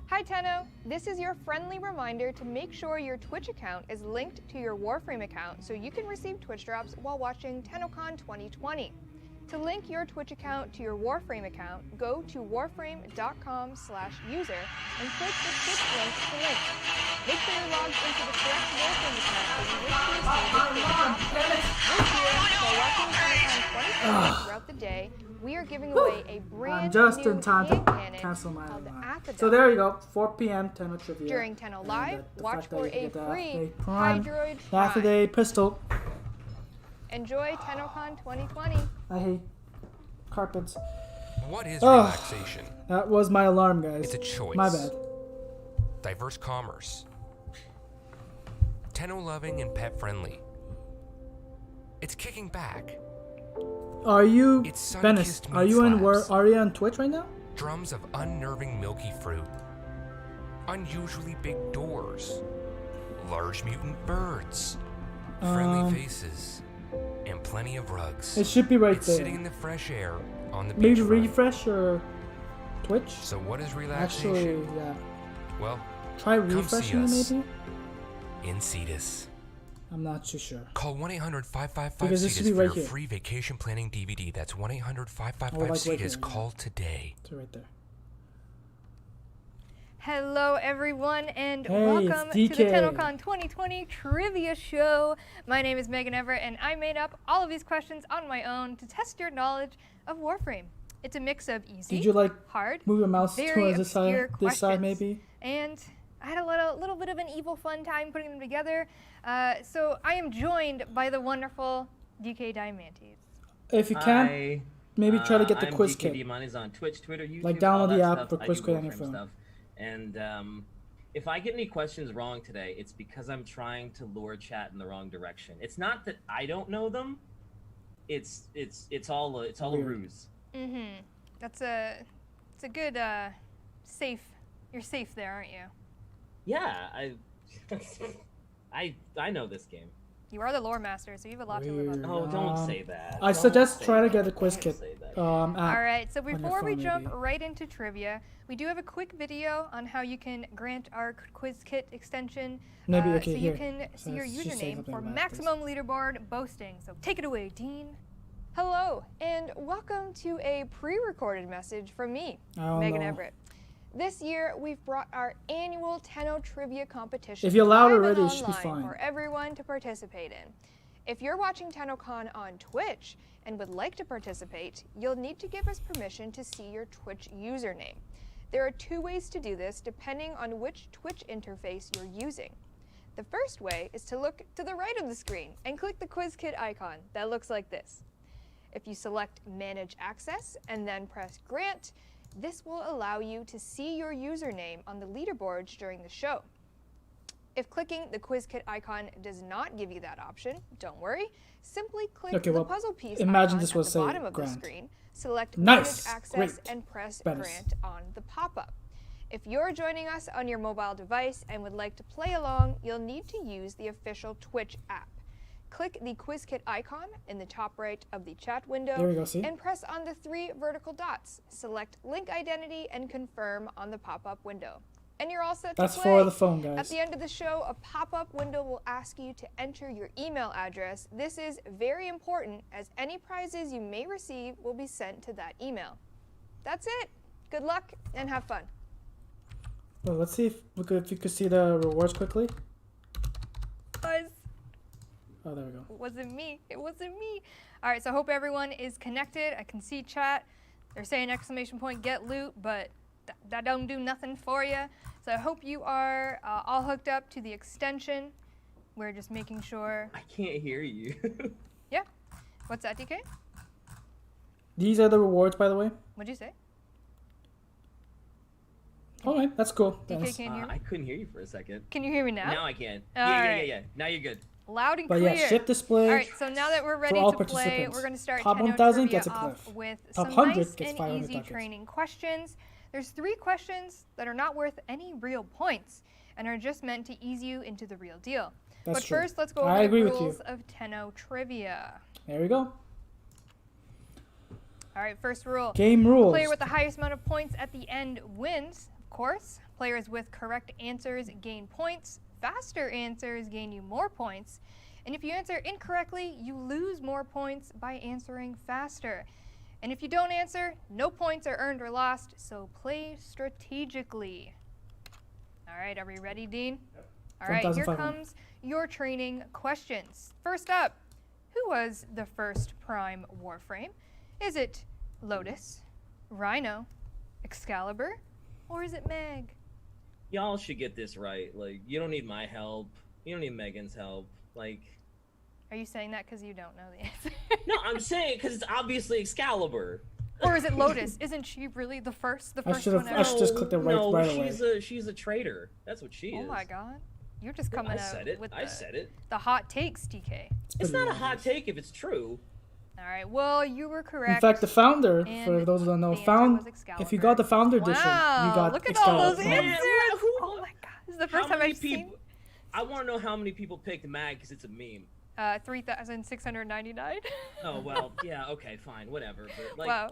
Hi Tenno, this is your friendly reminder to make sure your Twitch account is linked to your Warframe account so you can receive Twitch drops while watching Tennocon 2020. To link your Twitch account to your Warframe account, go to warframe.com/user and click the Twitch link to link. Make sure you're logged into the correct Warframe account so you wish to receive your Twitch drops. This year, while watching Tennocon 2020 throughout the day, we are giving away a brand just new in time hand to cannon cancel my called the alarm. Athodon. So there you go, 4 p.m. Tenno Trivia. During Tenno Live, the watch fact that for you can a get the free Prime Hydroid After Prime. the pistol. Enjoy Tennocon 2020. I hate carpets. What is Oh, relaxation? that was my alarm, guys. It's a choice. My bad. Diverse commerce. Tenno loving and pet friendly. It's kicking back. Are you, It's Venice? sun-kissed Are meat you in slabs. Are you on Twitch right now? Drums of unnerving milky fruit. Unusually big doors. Large mutant birds. Friendly faces. And plenty of rugs. It should be right it's there. Sitting in the fresh air on the Maybe beach. refresh your Twitch. So what is relaxation? Actually, yeah. Well, Try come see refreshing us maybe. in Cetus. I'm not too sure. Call 1-800-555-CETUS Because this should be for right your here. free vacation planning DVD. That's Or like right 1-800-555-CETUS. here, Call today. It's right there. Hello everyone and Hey, welcome it's to the DK. Tennocon 2020 Trivia Show. My name is Megan Everett and I made up all of these questions on my own to test your knowledge of Warframe. It's a mix of easy, Did you like hard, move your mouse very towards this obscure side? This side questions. maybe. And I had a little bit of an evil fun time putting them together. So I am joined by the wonderful DK Diamantes. If you can, Hi. maybe try to get the I'm quiz DK kit. Diamantes on Twitch, Twitter, YouTube. Like all download the that app stuff. for I quiz do kit on your Warframe phone. stuff. And if I get any questions wrong today, it's because I'm trying to lure chat in the wrong direction. It's not that I don't know them. It's all a ruse. Mm-hmm. It's a good safe. You're safe there, aren't you? Yeah, I know this game. You are the lore master, so you have a lot to live up to. Oh, don't say that. I Don't suggest say try to that. get a quiz Don't kit. say that. App All right, so on your before we phone, jump maybe. right into trivia, we do have a quick video on how you can grant our quiz kit extension. Maybe, okay, so here. you can see your She said username something for about maximum leaderboard boasting. So take it away, Dean. Hello, and welcome to a pre-recorded message from me, Oh, Megan no. Everett. This year, we've brought our annual Tenno Trivia competition If you're loud live and already, it should be online fine. for everyone to participate in. If you're watching Tennocon on Twitch and would like to participate, you'll need to give us permission to see your Twitch username. There are 2 ways to do this depending on which Twitch interface you're using. The first way is to look to the right of the screen and click the quiz kit icon that looks like this. If you select Manage Access and then press Grant, this will allow you to see your username on the leaderboards during the show. If clicking the quiz kit icon does not give you that option, don't worry. Simply click Okay, the well, puzzle piece imagine icon this at will the say bottom of the Grant. screen, select Nice, Manage Access, great, and press Venice. Grant on the pop-up. If you're joining us on your mobile device and would like to play along, you'll need to use the official Twitch app. Click the quiz kit icon in the top right of the chat window There we go, see? and press on the 3 vertical dots. Select link identity and confirm on the pop-up window. And you're all set That's to for play. the phone, guys. At the end of the show, a pop-up window will ask you to enter your email address. This is very important as any prizes you may receive will be sent to that email. That's it. Good luck and have fun. Well, let's see if you could see the rewards quickly. Guys. Oh, there we go. It wasn't me. It wasn't me. All right, so I hope everyone is connected. I can see chat. They're saying exclamation point get loot, but that don't do nothing for you. So I hope you are all hooked up to the extension. We're just making sure. I can't hear you. Yeah. What's that, DK? These are the rewards, by the way. What'd you say? Alright, that's cool. DK Thanks. can't hear me? I couldn't hear you for a second. Can you hear me now? Now I can. All right. Yeah. Now you're good. Loud and But clear. yeah, ship display. All right, so now that we're ready all to play, participants. we're going to start Top Tenno 1,000 Trivia gets a off cliff. with Top some 100 nice gets and 500 easy ducats. training questions. There's 3 questions that are not worth any real points and are just meant to ease you into the real deal. That's but true. first, let's go I over agree the with you. rules of Tenno Trivia. There we go. All right, first rule. Game rules. Player with the highest amount of points at the end wins, of course. Players with correct answers gain points. Faster answers gain you more points. And if you answer incorrectly, you lose more points by answering faster. And if you don't answer, no points are earned or lost, so play strategically. All right, are we ready, Dean? Yep. All right, here comes your training questions. First up, who was the first Prime Warframe? Is it Lotus, Rhino, Excalibur, or is it Meg? Y'all should get this right. Like, you don't need my help. You don't need Megan's help. Like, are you saying that because you don't know the answer? no, I'm saying because it's obviously Excalibur. Or is it Lotus? Isn't she really the first one I should ever? just clicked it right away. She's a traitor. That's what she is. Oh my god. You're just coming out with I said it. The hot takes, TK. It's not a hot take if it's true. All right. Well, you were correct. In fact, the founder, for those who don't know, if you got the founder edition, you got look at Excalibur. all those answers. Oh my god. This is the first time I've seen. I want to know how many people picked Mag because it's a meme. 3,699. Oh, well, yeah, okay, fine, whatever. But, like, wow.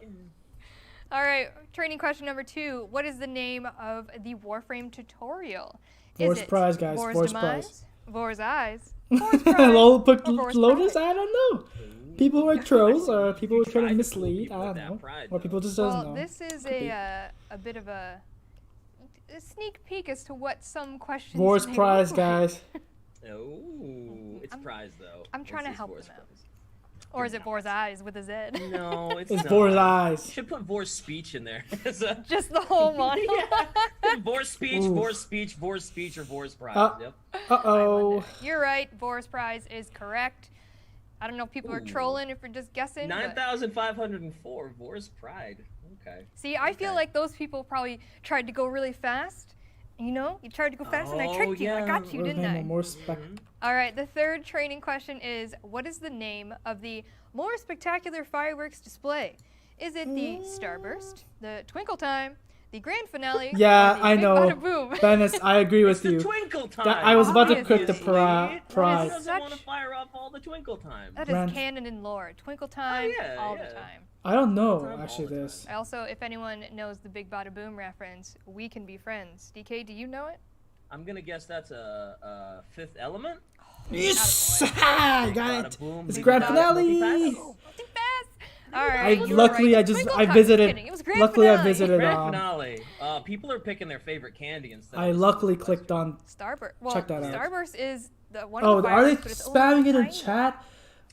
All right, training question number 2. What is the name of the Warframe tutorial? Vor's is it prize, guys. Vor's prize. Vor's eyes? Vor's prize? Lotus? I don't know. People who are trolls or people who are trying to mislead. I don't know. Or people just doesn't know. Well, this is a bit of a sneak peek as to what some questions Vor's may prize, look like. guys. Oh, it's prize though. I'm trying to help them out. Or is it Vor's eyes with a Z? No, it's not. Vor's eyes. You should put Vor's speech in there. Just the whole model. Yeah. Vor's speech, Vor's speech, Vor's speech, or Vor's prize. Yep. Uh-oh. You're right. Vor's prize is correct. I don't know if people are trolling, if we're just guessing. 9,504. Vor's pride. Okay. See, I feel like those people probably tried to go really fast. You know, you tried to go fast and I tricked you. I got you, didn't I? All right, the third training question is, what is the name of the more spectacular fireworks display? Is it the Starburst, the Twinkle Time, the Grand Finale, yeah, or the I Big know. Bada Boom? Dennis, I agree with you. Twinkle Time. I was about to click the Prize. prize. doesn't want to fire off all the Twinkle Time. That is canon and lore. Twinkle Time all the time. I don't know, actually, this. Also, if anyone knows the Big Bada Boom reference, we can be friends. DK, do you know it? I'm going to guess that's a Fifth Element? Yes! I got it! It's Grand Finale! All right, luckily, I visited. Luckily, I visited. Grand Finale. People are picking their favorite candy instead. I luckily clicked on. Starburst. Well, check that out. Starburst is the one. Oh, of the are they spamming it in chat?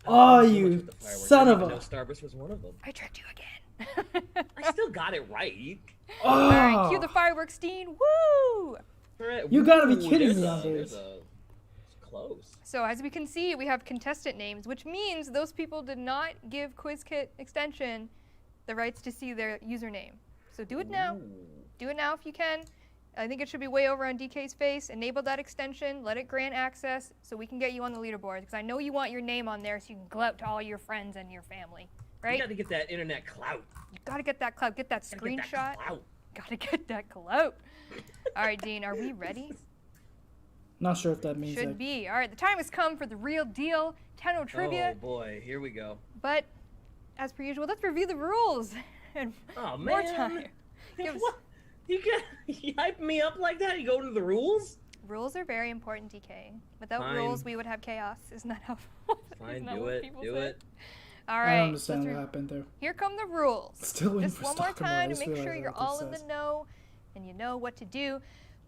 Oh, you son of a! Starburst was one of them. I tricked you again. I still got it right. Oh. All right, cue the fireworks, Dean. Woo! You gotta be kidding me on this. It's close. So as we can see, we have contestant names, which means those people did not give QuizKit Extension the rights to see their username. So do it now. Do it now if you can. I think it should be way over on DK's face. Enable that extension. Let it grant access so we can get you on the leaderboard. Because I know you want your name on there so you can go out to all your friends and your family. Right? You got to get that internet clout. You got to get that clout. Get that screenshot. Got to get that clout. All right, Dean, are we ready? Not sure if that means Should be. All right, the time has come for the real deal, Tenno Trivia. Oh boy, here we go. But as per usual, let's review the rules. And more time. What? You hype me up like that? You go to the rules? Rules are very important, DK. Without rules, we would have chaos. Isn't that how? Fine, do it. Do it. All right. I don't understand what happened there. Here come the rules. Still just one more time to make sure you're all in the know and you know what to do.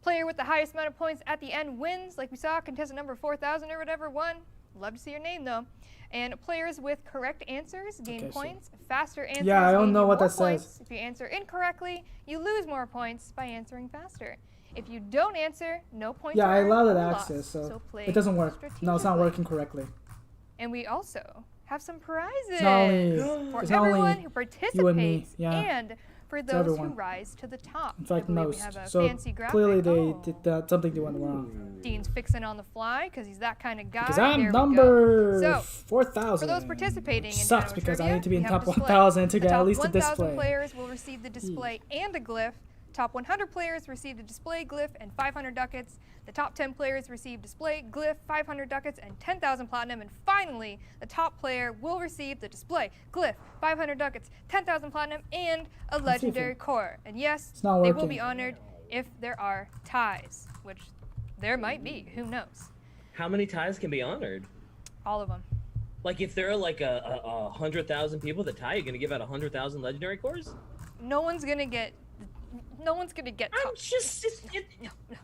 Player with the highest amount of points at the end wins. Like we saw, contestant number 4,000 or whatever won. Love to see your name though. And players with correct answers gain points. Faster answers. Yeah, I don't know what that points. says. If you answer incorrectly, you lose more points by answering faster. If you don't answer, no points. Yeah, I are allowed it lost. access, so play it doesn't work. No, it's not strategically. working correctly. And we also have some prizes Not only- for it's not only everyone who you participates and me, yeah. and for It's those who everyone. rise to the top. In fact, I believe most. we have a So fancy graphic. clearly they Oh, did that, something they went wrong. Dean's fixing on the fly because he's that kind of guy. Because There I'm we go. number So, 4,000. for those participating in Sucks Tenno because I Trivia, need to be in we have top a display. 1,000 to The get top at least a 1,000 display. players will receive the display and a glyph. Top 100 players receive the display, glyph, and 500 ducats. The top 10 players receive display, glyph, 500 ducats, and 10,000 platinum. And finally, the top player will receive the display, glyph, 500 ducats, 10,000 platinum, and a legendary core. And yes, It's not they will working. be honored if there are ties, which there might be. Who knows? How many ties can be honored? All of them. Like, if there are like a 100,000 people that tie, you're gonna give out 100,000 legendary cores? No one's gonna get. No one's gonna get. I'm just.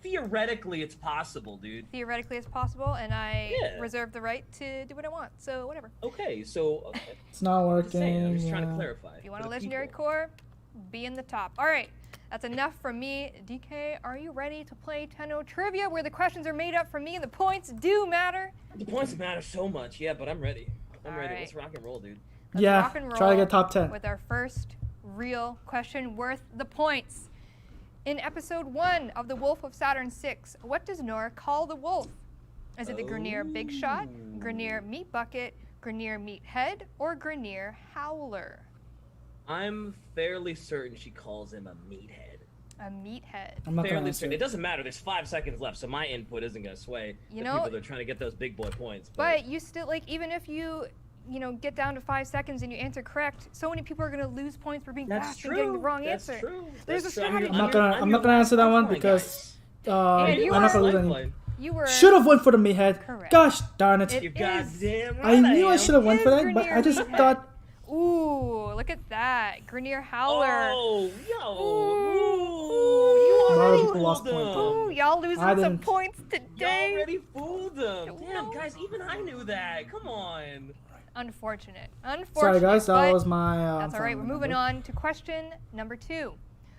Theoretically, it's possible, dude. Theoretically, it's possible, and I Yeah. reserve the right to do what I want. So whatever. Okay, so. It's not I'm working. just saying, I'm just trying to yeah. clarify. If you want for a the legendary people. core, be in the top. All right, that's enough from me. DK, are you ready to play Tenno Trivia, where the questions are made up for me and the points do matter? The points matter so much, yeah, but I'm ready. I'm ready. Alright. Let's rock and roll, dude. Let's Yeah, rock and roll try to get top 10. with our first real question worth the points. In episode 1 of The Wolf of Saturn VI, what does Nora call the wolf? Is it the Grineer Big Shot, Grineer Meat Bucket, Grineer Meat Head, or Grineer Howler? I'm fairly certain she calls him a meathead. A meathead. I'm not gonna Fairly answer certain. it. It doesn't matter. There's 5 seconds left, so my input isn't gonna sway You the know- people that are trying to get those big boy points. But you still, like, even if you get down to 5 seconds and you answer correct, so many people are going to lose points for being That's fast and getting the true. wrong That's answer. true. There's That's a true. strategy. I'm not gonna answer that one because And I'm you not gonna were- lose any. You were Should have went for the meathead. Correct. Gosh darn it! It You're is- goddamn right. I knew I am. should have went for is that, but I Grineer just Meathead. thought. Ooh, look at that. Grineer Howler. Oh, Ooh, A lot of already people lost fooled points. them. Ooh, y'all losing I some didn't. points You today. already fooled them. Damn, guys, even I knew that. Come on. Unfortunate. Sorry guys, that but was my. That's all right. We're phone moving number. on to question number 2.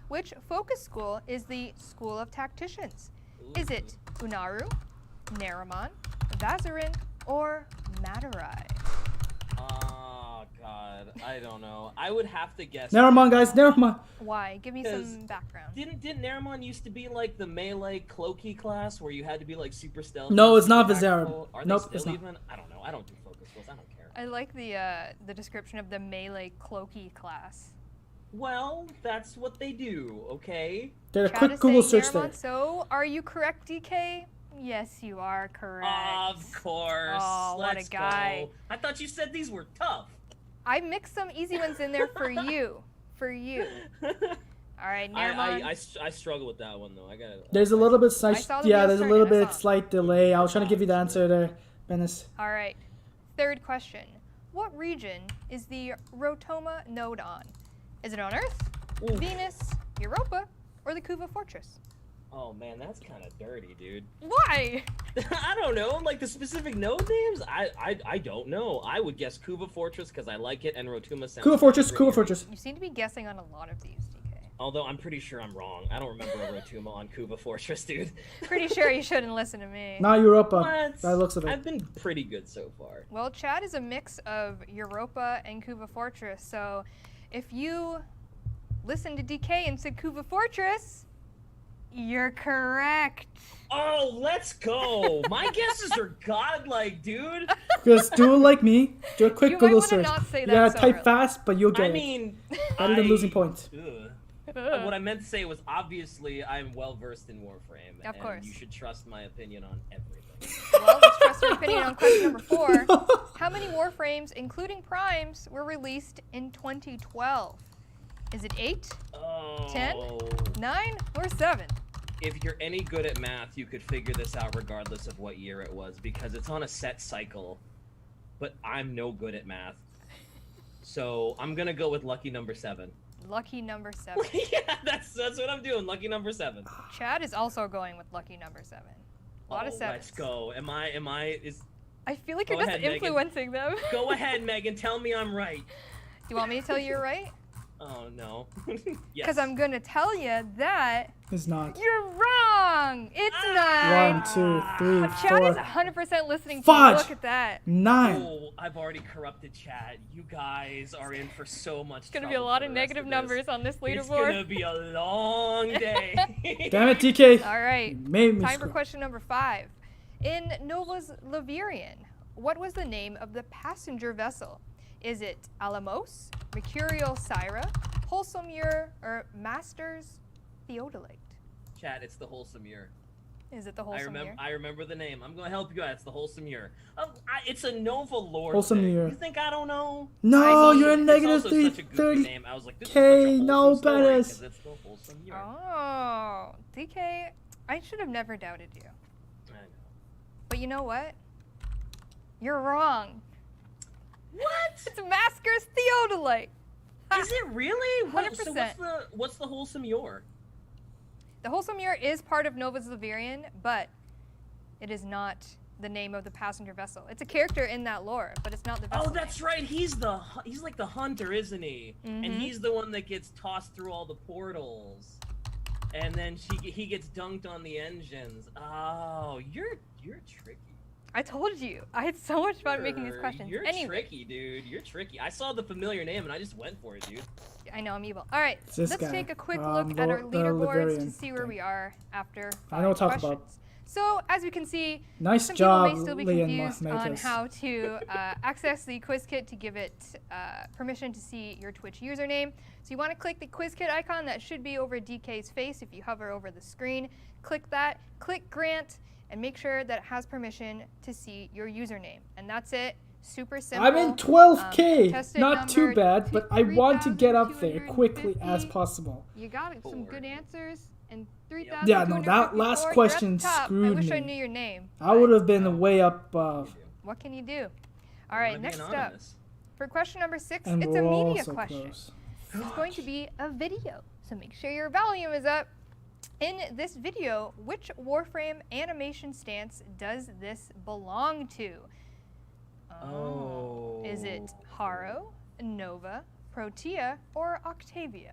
Which focus school is the School of Tacticians? Is it Unaru, Naramon, Vazarin, or Matarai? Oh God, I don't know. I would have to guess. Never mind, guys. Never mind. Why? Give me Because some background. Didn't Naramon used to be like the melee cloaky class where you had to be like super stealthy? No, and it's not super Vizarin. tactical? Are Nope, they it's still not. even? I don't know. I don't do focus skills. I don't care. I like the description of the melee cloaky class. Well, that's what they do. Okay. Did a Chat quick is Google saying search Naramon, there. So, are you correct, DK? Yes, you are correct. Of course. Oh, what a Let's guy. go. I thought you said these were tough. I mixed some easy ones in there for you. For you. All right, Naramon. I struggle with that one though. I got. There's a little bit saw the yeah, wheels there's a turning, little I bit saw 'em. slight delay. I was trying to give you the answer there, Bennis. All right. Third question. What region is the Rotoma node on? Is it on Earth, Venus, Europa, or the Kuva Fortress? Oh man, that's kind of dirty, dude. Why? I don't know, like the specific node names. I don't know. I would guess Kuva Fortress because I like it, and Rotuma sounds. Kuva Fortress, pretty. Kuva Fortress. You seem to be guessing on a lot of these, DK. Although I'm pretty sure I'm wrong. I don't remember a Rotuma on Kuva Fortress, dude. Pretty sure you shouldn't listen to me. Not Europa. What? That looks of it. I've been pretty good so far. Well, Chad is a mix of Europa and Kuva Fortress, so if you listened to DK and said Kuva Fortress, you're correct. Oh, let's go. My guesses are godlike, dude. Just do it like me. Do a quick You might Google wanna search. not say You that gotta so type early. fast, but you'll get I it. mean, Better than losing points. What I meant to say was obviously I'm well versed in Warframe. Of and course. You should trust my opinion on everything. Well, let's trust your opinion on question number 4. How many Warframes, including Primes, were released in 2012? Is it 8, 10, 9, or 7? If you're any good at math, you could figure this out regardless of what year it was, because it's on a set cycle. But I'm no good at math. So I'm gonna go with lucky number 7. Lucky number 7. Yeah, that's what I'm doing. Lucky number 7. Chad is also going with lucky number 7. A lot of 7s. Let's go. Is I feel like Go you're just ahead, Megan. influencing them. Go ahead, Megan. Tell me I'm right. Do you want me to tell you you're right? Oh no. Because I'm going to tell you that It's not. you're wrong. wrong. It's 9. 1, 2, 3, Chad 4. is 100% listening to Fudge! you. Look at that. 9. Oh, I've already corrupted chat. You guys are in for so much. It's gonna be a lot of negative numbers on this leaderboard. It's gonna be a long day. Damn it, DK. All right. Made me Time screw. for question number 5. In Nova's Laverian, what was the name of the passenger vessel? Is it Alamos, Mercurial Syra, Wholesome Ure, or Masters Theodolite? Chat, it's the Wholesome Ure. Is it the Wholesome Ure? I remember the name. I'm gonna help you out. It's the Wholesome Ure. It's a Nova Lord. Wholesome thing. Ure. You think I don't know? No, It's you're a negative also such a goofy name. I was like, this is such a 330K. No, wholesome story, Bettis. 'cause it's the Wholesome Ure. Oh, DK, I should have never doubted you. I know. But you know what? You're wrong. What? It's Masker's Theodolite. Is it really? 100%. So what's the Wholesome Ure? The Wholesome Ure is part of Nova's Laverian, but it is not the name of the passenger vessel. It's a character in that lore, but it's not the vessel. Oh, that's right. He's like the hunter, isn't he? And he's the one that gets tossed through all the portals, and then he gets dunked on the engines. Oh, you're tricky. I told you. I had so much fun making these questions. You're Anyway, tricky, dude. You're tricky. I saw the familiar name and I just went for it, dude. I know I'm evil. All right, It's this let's guy. take a quick look at our The leaderboards to Laverian see where we are after 5 I know what to talk questions. about. So, as we can see, Nice some job, people may still be Lee and confused on Mathis. how to access the quiz kit to give it permission to see your Twitch username. So you want to click the quiz kit icon that should be over DK's face if you hover over the screen. Click that, click grant, and make sure that it has permission to see your username. And that's it. Super simple. I'm in 12K. Contestant Not too number bad, but I want to get up there quickly as possible. You got some good answers. And 3,000. Yeah, no, that last question screwed I wish me. I knew your name. I would have been way up above. What can you do? All right, next up. For question number 6, And it's we're a all media so question. close. It's going to be a video, so make sure your volume is up. In this video, which Warframe animation stance does this belong to? Oh. Is it Haro, Nova, Protea, or Octavia?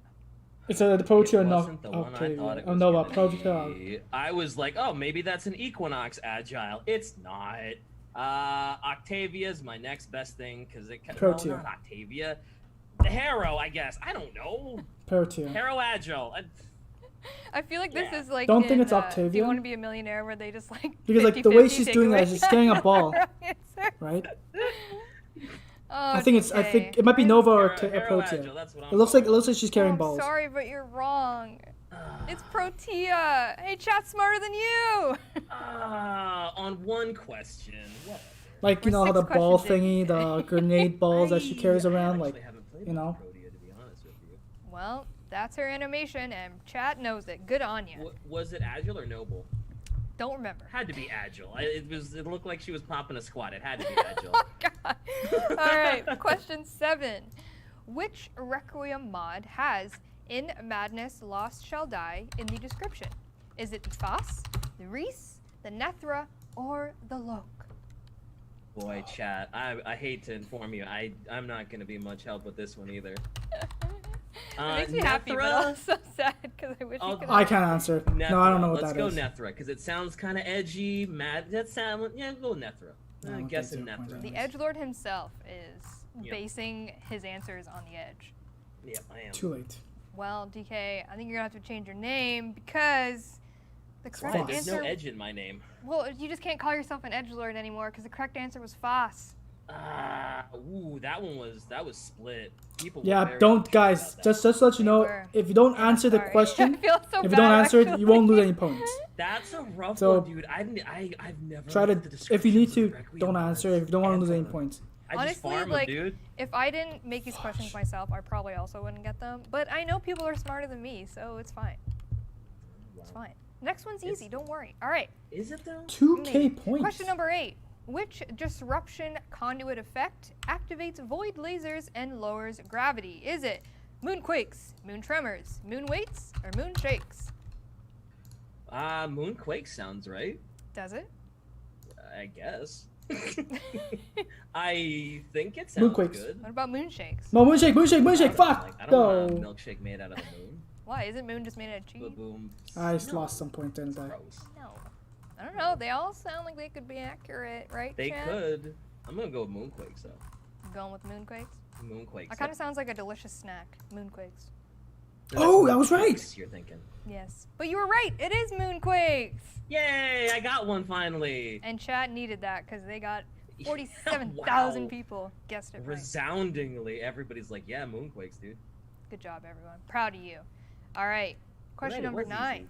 It's the Protea, no. Wasn't the one I thought it Oh, was no, gonna Protea. be. I was like, oh, maybe that's an Equinox Agile. It's not. Octavia's my next best thing because it. Protea. No, not Octavia. Harrow, I guess. I don't know. Protea. Harrow Agile. I feel like this is like. Don't think in, it's Do Octavia? you want to be a millionaire where they just like. Because like the way she's doing that is she's getting a ball, right? Oh, I think it might be Nova or Protea. It looks like she's carrying balls. Sorry, but you're wrong. It's Protea. Hey, chat's smarter than you. On one question. What? Like, you know how the ball thingy, the grenade balls that she carries around, like, you know. Well, that's her animation, and chat knows it. Good on you. Was it Agile or Noble? Don't remember. Had to be Agile. It looked like she was popping a squat. It had to be Agile. All right, question 7. Which Requiem mod has "In Madness Lost Shall Die" in the description? Is it the Foss, the Reese, the Nethra, or the Loke? Boy, chat, I hate to inform you, I'm not going to be much help with this one either. It makes me happy, but also sad because I wish you could. I can't answer. Nethra. No, I don't know what Let's that is. go Nethra, because it sounds kind of edgy, mad. That sound, yeah, go Nethra. I'm guessing Nethra. The Edgelord himself is basing his answers on the Edge. Yep, I am. Too late. Well, DK, I think you're going to have to change your name because the correct Why? There's answer... no Edge in my name. Well, you just can't call yourself an Edgelord anymore because the correct answer was Foss. Ooh, that was split. People Yeah, were very don't, guys. Just to let you know, if you don't answer the question, if you don't answer it, you won't lose any points. That's a rough So, one, dude. I've never. Try to, looked at the if you need to, descriptions don't answer. If you don't want to lose any points. I just Honestly, farm 'em, like, dude. if I didn't make these questions myself, I probably also wouldn't get them. But I know people are smarter than me, so it's fine. It's fine. Next one's easy, don't worry. All right. Is it though? 2K points. Question number 8. Which disruption conduit effect activates void lasers and lowers gravity? Is it moonquakes, moon tremors, moon weights, or moon shakes? Moonquake sounds right. Does it? I guess. I think it sounds Moonquakes. good. What about moonshakes? I think it sounds good. What about moonshakes? No, moonshake, fuck! I don't want a No. milkshake made out of the moon. Why? Isn't moon just made out of cheese? Boom. I lost some point, didn't I? No. I don't know. They all sound like they could be accurate, right, They Chad? could. I'm gonna go with moonquakes though. You going with moonquakes? Moonquakes. That kind of sounds like a delicious snack. Moonquakes. Oh, that was right. You're thinking. Yes. But you were right. It is moonquakes. Yay! I got one finally. And Chad needed that because they got 47,000 Wow. people guessed it right. Resoundingly, everybody's like, "Yeah, moonquakes, dude." Good job, everyone. Proud of you. All right. Question Right, it number was 9.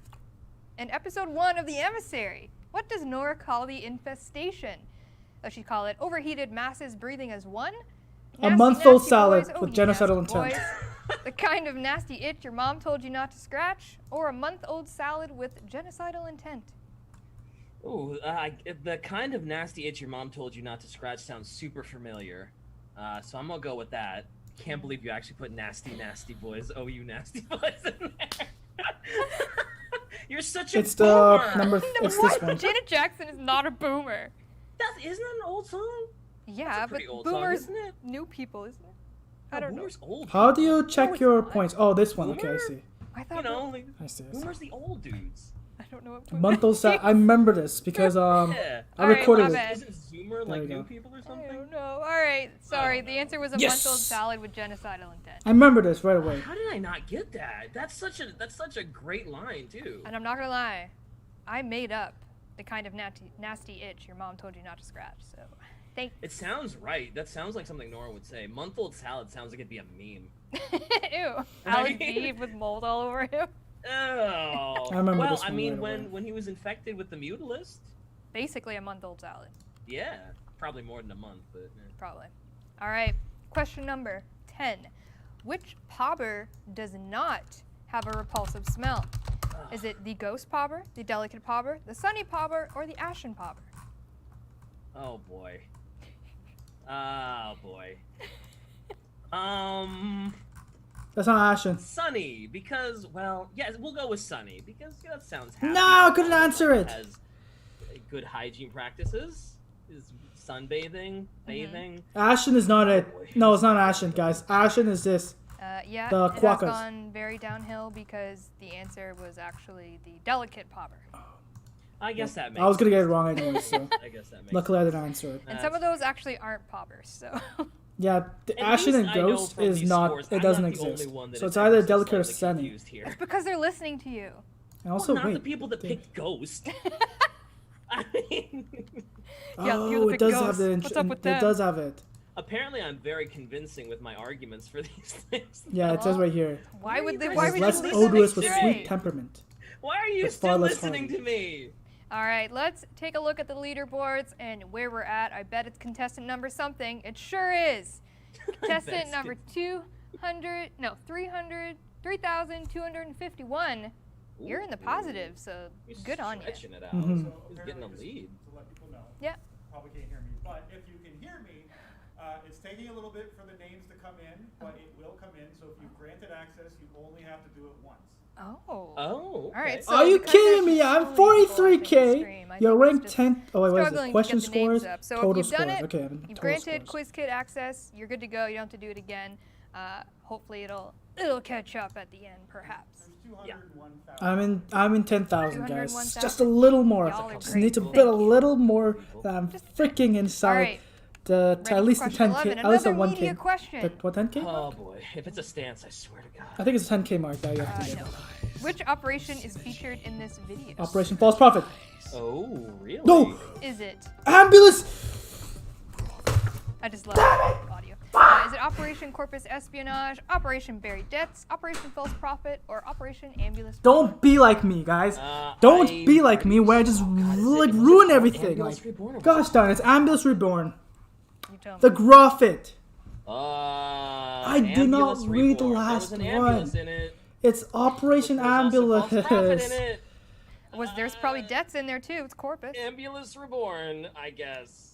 In episode 1 of The Emissary, what does Nora call the infestation? Does she call it overheated masses breathing as one? A Nasty, month-old nasty salad boys? Oh, with you genocidal nasty intent. boys. The kind of nasty itch your mom told you not to scratch? Or a month-old salad with genocidal intent? Ooh, the kind of nasty itch your mom told you not to scratch sounds super familiar. So I'm gonna go with that. Can't believe you actually put nasty, nasty boys. Oh, you nasty boys in there. You're such a It's boomer. the number. It's this one. Janet Jackson is not a boomer. Isn't that an old song? Yeah, but pretty old song, boomers, isn't it? new people, isn't it? I don't know. Old. How do you check your points? Oh, this one. Okay, I see. I thought You know, like, I see. boomers the old dudes. I don't know what Month-old salad. I remember this because Yeah. I recorded my it. bad. Isn't Zoomer There like you new go. people or I something? don't know. All right. Sorry. The answer was a Yes! month-old salad with genocidal intent. I remember this right away. How did I not get that? That's such a great line too. And I'm not gonna lie, I made up the kind of nasty itch your mom told you not to scratch. So, thank. It sounds right. That sounds like something Nora would say. Month-old salad sounds like it'd be a meme. Ew. Alex Beef with mold all over him. Oh. I remember well, this I one mean, right away. when he was infected with the Mutalist, Basically a month-old salad. yeah, probably more than a month, but Probably. All right. Question number 10. Which pobber does not have a repulsive smell? Is it the ghost pobber, the delicate pobber, the sunny pobber, or the ashen pobber? oh boy. Oh boy. That's not Ashen. Sunny, because well, yeah, we'll go with Sunny because that sounds happy. No, I couldn't answer it. Has good hygiene practices. Is sunbathing, bathing. Ashen is not it. No, it's not Ashen, guys. Ashen is this. Yeah, The it has quokkas. gone very downhill because the answer was actually the delicate pobber. I guess that makes I was gonna get it sense. wrong anyway, so I guess that makes luckily I didn't answer it. And some of those actually aren't pobbers, so. Yeah, the At Ashen least and I know Ghost from is these not. scores, It I'm doesn't not the only exist. one that So is it's either ever so delicate or slightly sunny. confused here. It's because they're listening to you. And also, well, not wait. the people that picked Ghost. I mean, Yeah, the people Oh, that it does pick have the. Ghost. What's up with It them? does have it. apparently I'm very convincing with my arguments for these things. Yeah, it says right here. Why would they? It Why is would less you odorous with listen? sweet temperament. Why are you But far still less listening hardy. to me? All right, let's take a look at the leaderboards and where we're at. I bet it's contestant number something. It sure is. Contestant number 3,251. You're in the positive, so good on you. Stretching it out. Mhm. He's getting a lead. To let people know. Yeah. Probably can't hear me, but if you can hear me, it's taking a little bit for the names to come in, but it will come in. So if you've granted access, you only have to do it once. Oh. Oh. All right. So Are you because kidding me? there's I'm so many people watching the 43K. stream, I You're think it's ranked just 10th. Oh, wait, what is struggling it? to Question get the names scores, up. So total if you've done scores. it, Okay, you've total granted scores. Quiz Kit access. You're good to go. You don't have to do it again. Hopefully it'll catch up at the end, perhaps. Yeah. I'm in 10,000, guys. 201,000? Just a little more. Y'all are Just need to great. build a little more. I'm freaking inside. right. To Ready at least for the question 10K. 11. At least a Another media 1K. question. What 10K? Oh boy, if it's a stance, I swear to God. I think it's a 10K mark that you have to No. get. Which operation is featured in this video? Operation False Prophet. Oh, really? No! Is it? Ambulance! I just love audio. Is it Operation Corpus Espionage, Operation Buried Debts, Operation False Prophet, or Operation Ambulance? Don't be like me, guys. Don't be like me where I just like ruin everything. Ambulance Like, Reborn or gosh darn, it's Ambulance Reborn. You tell me. The Gruffit. I did not read the last there was an one. ambulance in it. It's Operation There's also False Prophet Ambulance. in it. There's probably debts in there too. It's Corpus. Ambulance Reborn, I guess.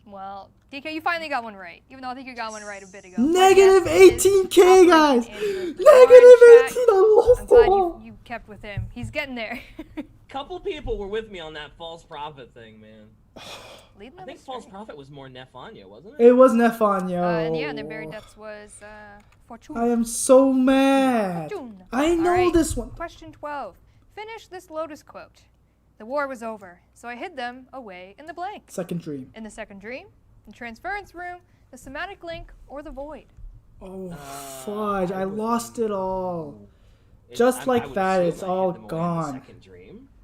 Well, DK, you finally got one right. Even though I think you got one right a bit ago. Negative But yes, it is 18K, guys. Operation Ambulance Reborn. Negative Chat, 18. I lost I'm the glad whole. you kept with him. He's getting there. couple people were with me on that false prophet thing, man. Leading I think false prophet was more Nefanya, wasn't It was Nefanya. And yeah, the buried depths was Fortune. I am so mad. Fortune. I know All right, this one. Question 12. Finish this Lotus quote. The war was over, so I hid them away in the blank. Second dream. In the second dream, the transference room, the somatic link, or the void. Oh, fudge. I lost it all. Just like that, it's all gone.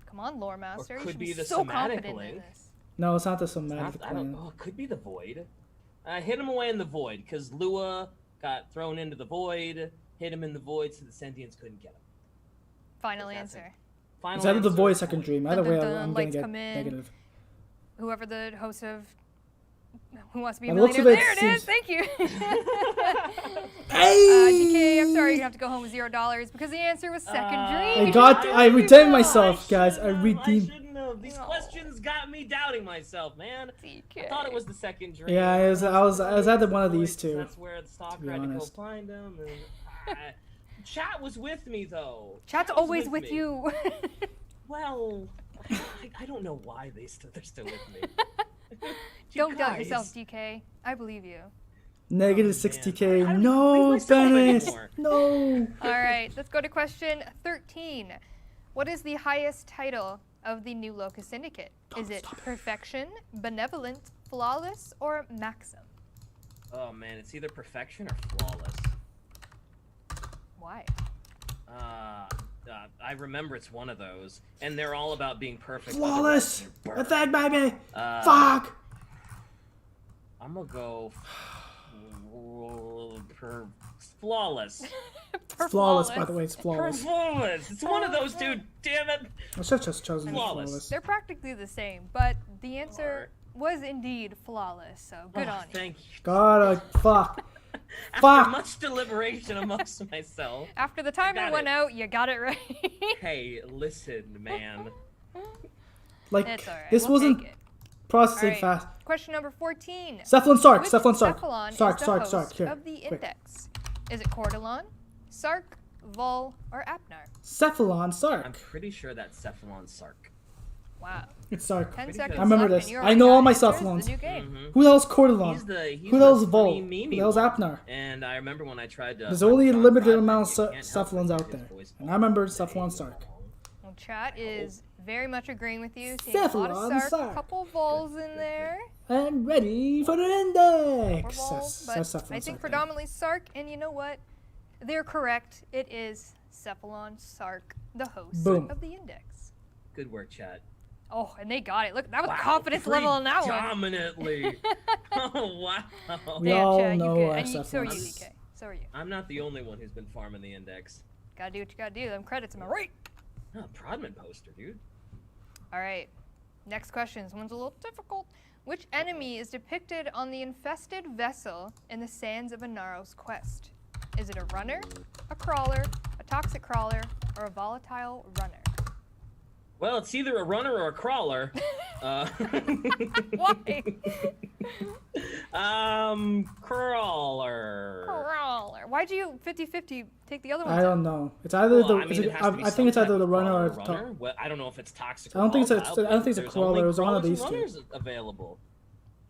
Come on, lore master. Or could you be should the so somatic confident link. in this. No, it's not the somatic I don't, link. oh, it could be the void. I hit him away in the void because Lua got thrown into the void, hit him in the void so the sentients couldn't get him. Final answer. It's either the void, second dream. Either way, I'm gonna lights get come in. negative. Whoever the host of Who Wants to Be a By the looks Millionaire? of it, There it is. seems- Thank you. Hey! DK, I'm sorry you have to go home with $0 because the answer was second dream. I redeemed myself, guys. I redeemed. These questions got me doubting myself, man. I thought it was the second dream. Yeah, I was either one of these two. That's where the stalker had to go find him. And, Chat was with me though. Chat's was always with me. you. Well, I don't know why they're still with me. Don't doubt yourself, DK. I believe you. Negative 60K. No, Bennett. No. All right, let's go to question 13. What is the highest title of the New Locus Syndicate? Is it Perfection, Benevolent, Flawless, or Maxim? Oh man, it's either perfection or flawless. Why? I remember it's one of those, and they're all about being perfect. Flawless. Attack, baby. Uh, Fuck. I'm gonna go flawless. Flawless, by the way. It's flawless. Flawless. It's one of those, dude. Damn it. I should have just chosen Flawless. They're practically the same, but the answer was indeed flawless, so good on you. Thank you. God, fuck. After much deliberation amongst myself. After the timer went out, you got it right. Hey, listen, man. Like, It's all right. this We'll wasn't take it. processing All right, fast. Question number 14. Cephalon Sark, Which Cephalon Sark. Cephalon Sark, is the Sark, host Sark. Here, of the quick. index? Is it Cordalon, Sark, Vol, or Apnar? Cephalon Sark. I'm pretty sure that's Cephalon Sark. Wow. It's Sark. 10 I seconds remember left, this. and you I already know got all my answers. Cephalons. The new game. Who the hell's Cordalon? He's Who the hell's the Vol? funny, Who memey the hell's one. Apnar? And I remember when I tried to. There's only a John limited Bradley, amount you of can't help Cephalons but out hear his there. voice. And I remember Cephalon Sark. Well, chat is very much agreeing with you. Seeing a lot Cephalon of Sark, Sark. couple Vols in there. I'm ready for the index. Or Vol, but That's Cephalon I think Sark. predominantly Sark, and you know what? They're correct. It is Cephalon Sark, the host Boom. of the index. Good work, chat. Oh, and they got it. Look, that was Wow, confidence level on that one. Predominantly. Oh wow. We Damn, all chat, know you our good. And so are you, Cephalons. DK. So are you. I'm not the only one who's been farming the index. Gotta do what you gotta do. Them credits, am I right? Oh, Prodman poster, dude. All right. Next question. This one's a little difficult. Which enemy is depicted on the infested vessel in the Sands of Inaro's quest? Is it a runner, a crawler, a toxic crawler, or a volatile runner? Well, it's either a runner or a crawler. Why? Crawler. Crawler. Why'd you 50-50 take the other one? I don't know. It's either Well, the. I mean, it has to be I think it's some either the type of runner or crawler the runner. Well, I don't know if it's toxic. I don't think it's a- volatile, I don't think it's a there's crawler, only it was one of crawlers these and two. runners available.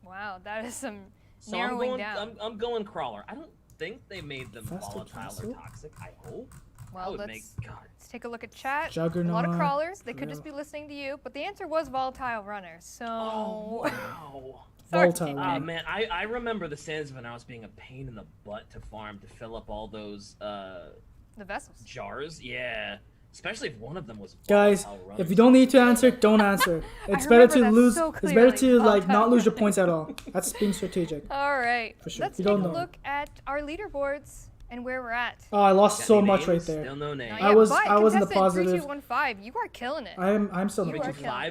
Wow, that is some So narrowing down. I'm going crawler. I don't think they made them Faster volatile vessel? or toxic. I hope. Well, that would let's, make God. let's take a look at chat. Juggernaut. A lot of crawlers. They could Yeah. just be listening to you, but the answer was volatile runners. So. Oh wow. Volatile. Oh man, I remember the Sands of Inaros being a pain in the butt to farm to fill up all those The vessels. jars. Yeah. Especially if one of them was Guys, volatile runners. if you don't need to answer, don't answer. It's better remember to that lose. so It's better clearly. to like not lose your Volatile points at all. That's being strategic. All right. For sure. Let's You take don't a know. look at our leaderboards and where we're at. Oh, I lost Got so any much names? right there. Still no names. Not I yet, was- but I was in the contestant positive. 3215, you are killing it. I'm still You the are positive. killing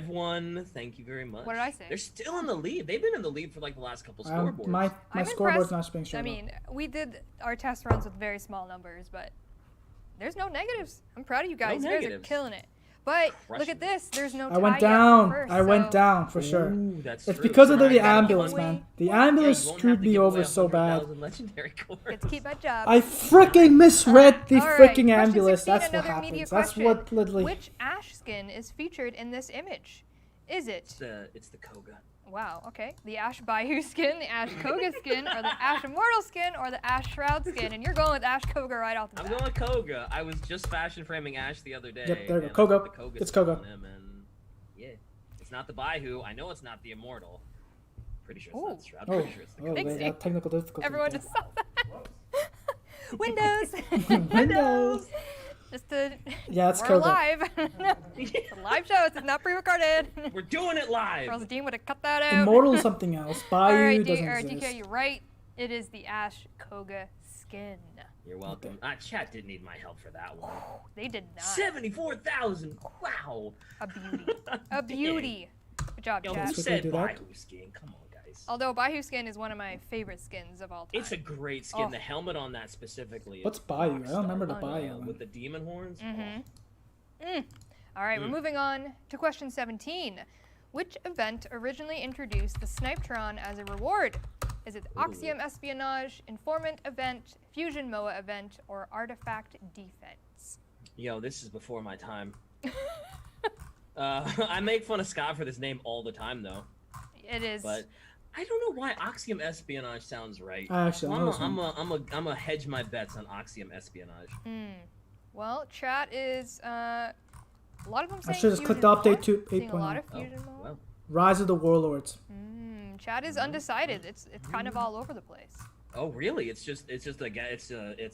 it. 5-1. Thank you very much. What did I say? They're still in the lead. They've been in the lead for like the last couple scoreboards. My I'm scoreboard's impressed. not being shown. I mean, we did our test runs with very small numbers, but there's no negatives. I'm proud of you guys. You guys are negatives. killing it. But look at this. There's no tie I went yet down. first, I went so- down for sure. Ooh, that's It's true. because of So the now you gotta ambulance, keep man. The Yeah, ambulance you won't screwed have to me give over away so bad. 100,000 legendary cores. Get to keep my job. I freaking misread the All right, freaking question ambulance. 16, That's what another media happens. That's question. what literally. Which Ash skin is featured in this image? Is it? It's the Koga. Wow, okay. The Ash Bayou skin, the Ash Koga skin, or the Ash Immortal skin, or the Ash Shroud skin? And you're going with Ash Koga right off the I'm bat. going Koga. I was just fashion framing Ash the other day. Yep, there you go. and I Koga. put the Koga It's skin Koga. on him, and yeah, it's not the Baihu. I know it's not the Immortal. Pretty sure it's not the Shroud. Oh, Pretty sure it's the oh, Koga. they got technical difficulties. Everyone there. just saw that. Windows. Windows. Just to. Yeah, it's we're Koga. live. It's a live show. It's not pre-recorded. We're doing it live. Or else Dean would have cut that out. Immortal is something else. Bayou All right, doesn't DK, exist. you're right. It is the Ash Koga skin. You're welcome. Chat didn't need my help for that one. They did not. 74,000. Wow. A beauty. A beauty. Good job, Yo, chat. who said Baihu skin? Come on, guys. Although Bayou skin is one of my favorite skins of all time. It's a great skin. Oh. The helmet on that specifically. What's is Bayou? rock I don't remember the star. Bayou one. With the demon horns. Mm-hmm. All right, we're moving on to question 17. Which event originally introduced the Snipetron as a reward? Is it Axiom Espionage, Informant Event, Fusion MOA Event, or Artifact Defense? Yo, this is before my time. I make fun of Scott for this name all the time, though. It is. But I don't know why Axiom Espionage sounds right. I actually know this I'm a hedge my bets on Axiom Espionage. Well, chat is a lot of them I saying should have clicked Fusion update MOA. to Seeing a lot 8.0. of Fusion MOA. Rise of the Warlords. Chat is undecided. It's kind of all over the place. Oh, really? It's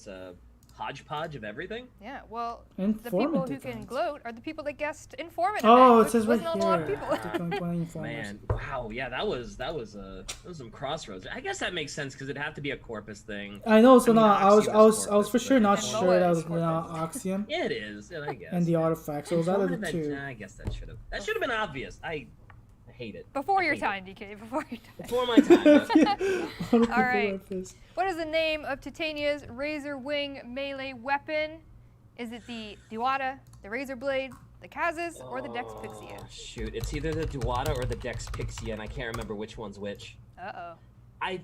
a hodgepodge of everything. Yeah, well, Informant the people who event. can gloat are the people that guessed Informant Oh, event, it says which right wasn't a lot of here. people. Man, wow, yeah, that was some crossroads. I guess that makes sense because it'd have to be a Corpus thing. I know, so mean, no, I was Axiom is for sure not Corpus, sure but that was Corpus. Axiom. Yeah, it is, I guess. And the artifact. So it was out of the Informant two. event, I guess that should have been obvious. I hate it. Before I your hate time, DK. Before your time. Before my time. All right. What is the name of Titania's Razor Wing melee weapon? Is it the Diwata, the Razor Blade, the Kazas, or the Dex Pixia? Shoot, it's either the Diwata or the Dex Pixia, and I can't remember which one's which. Uh-oh.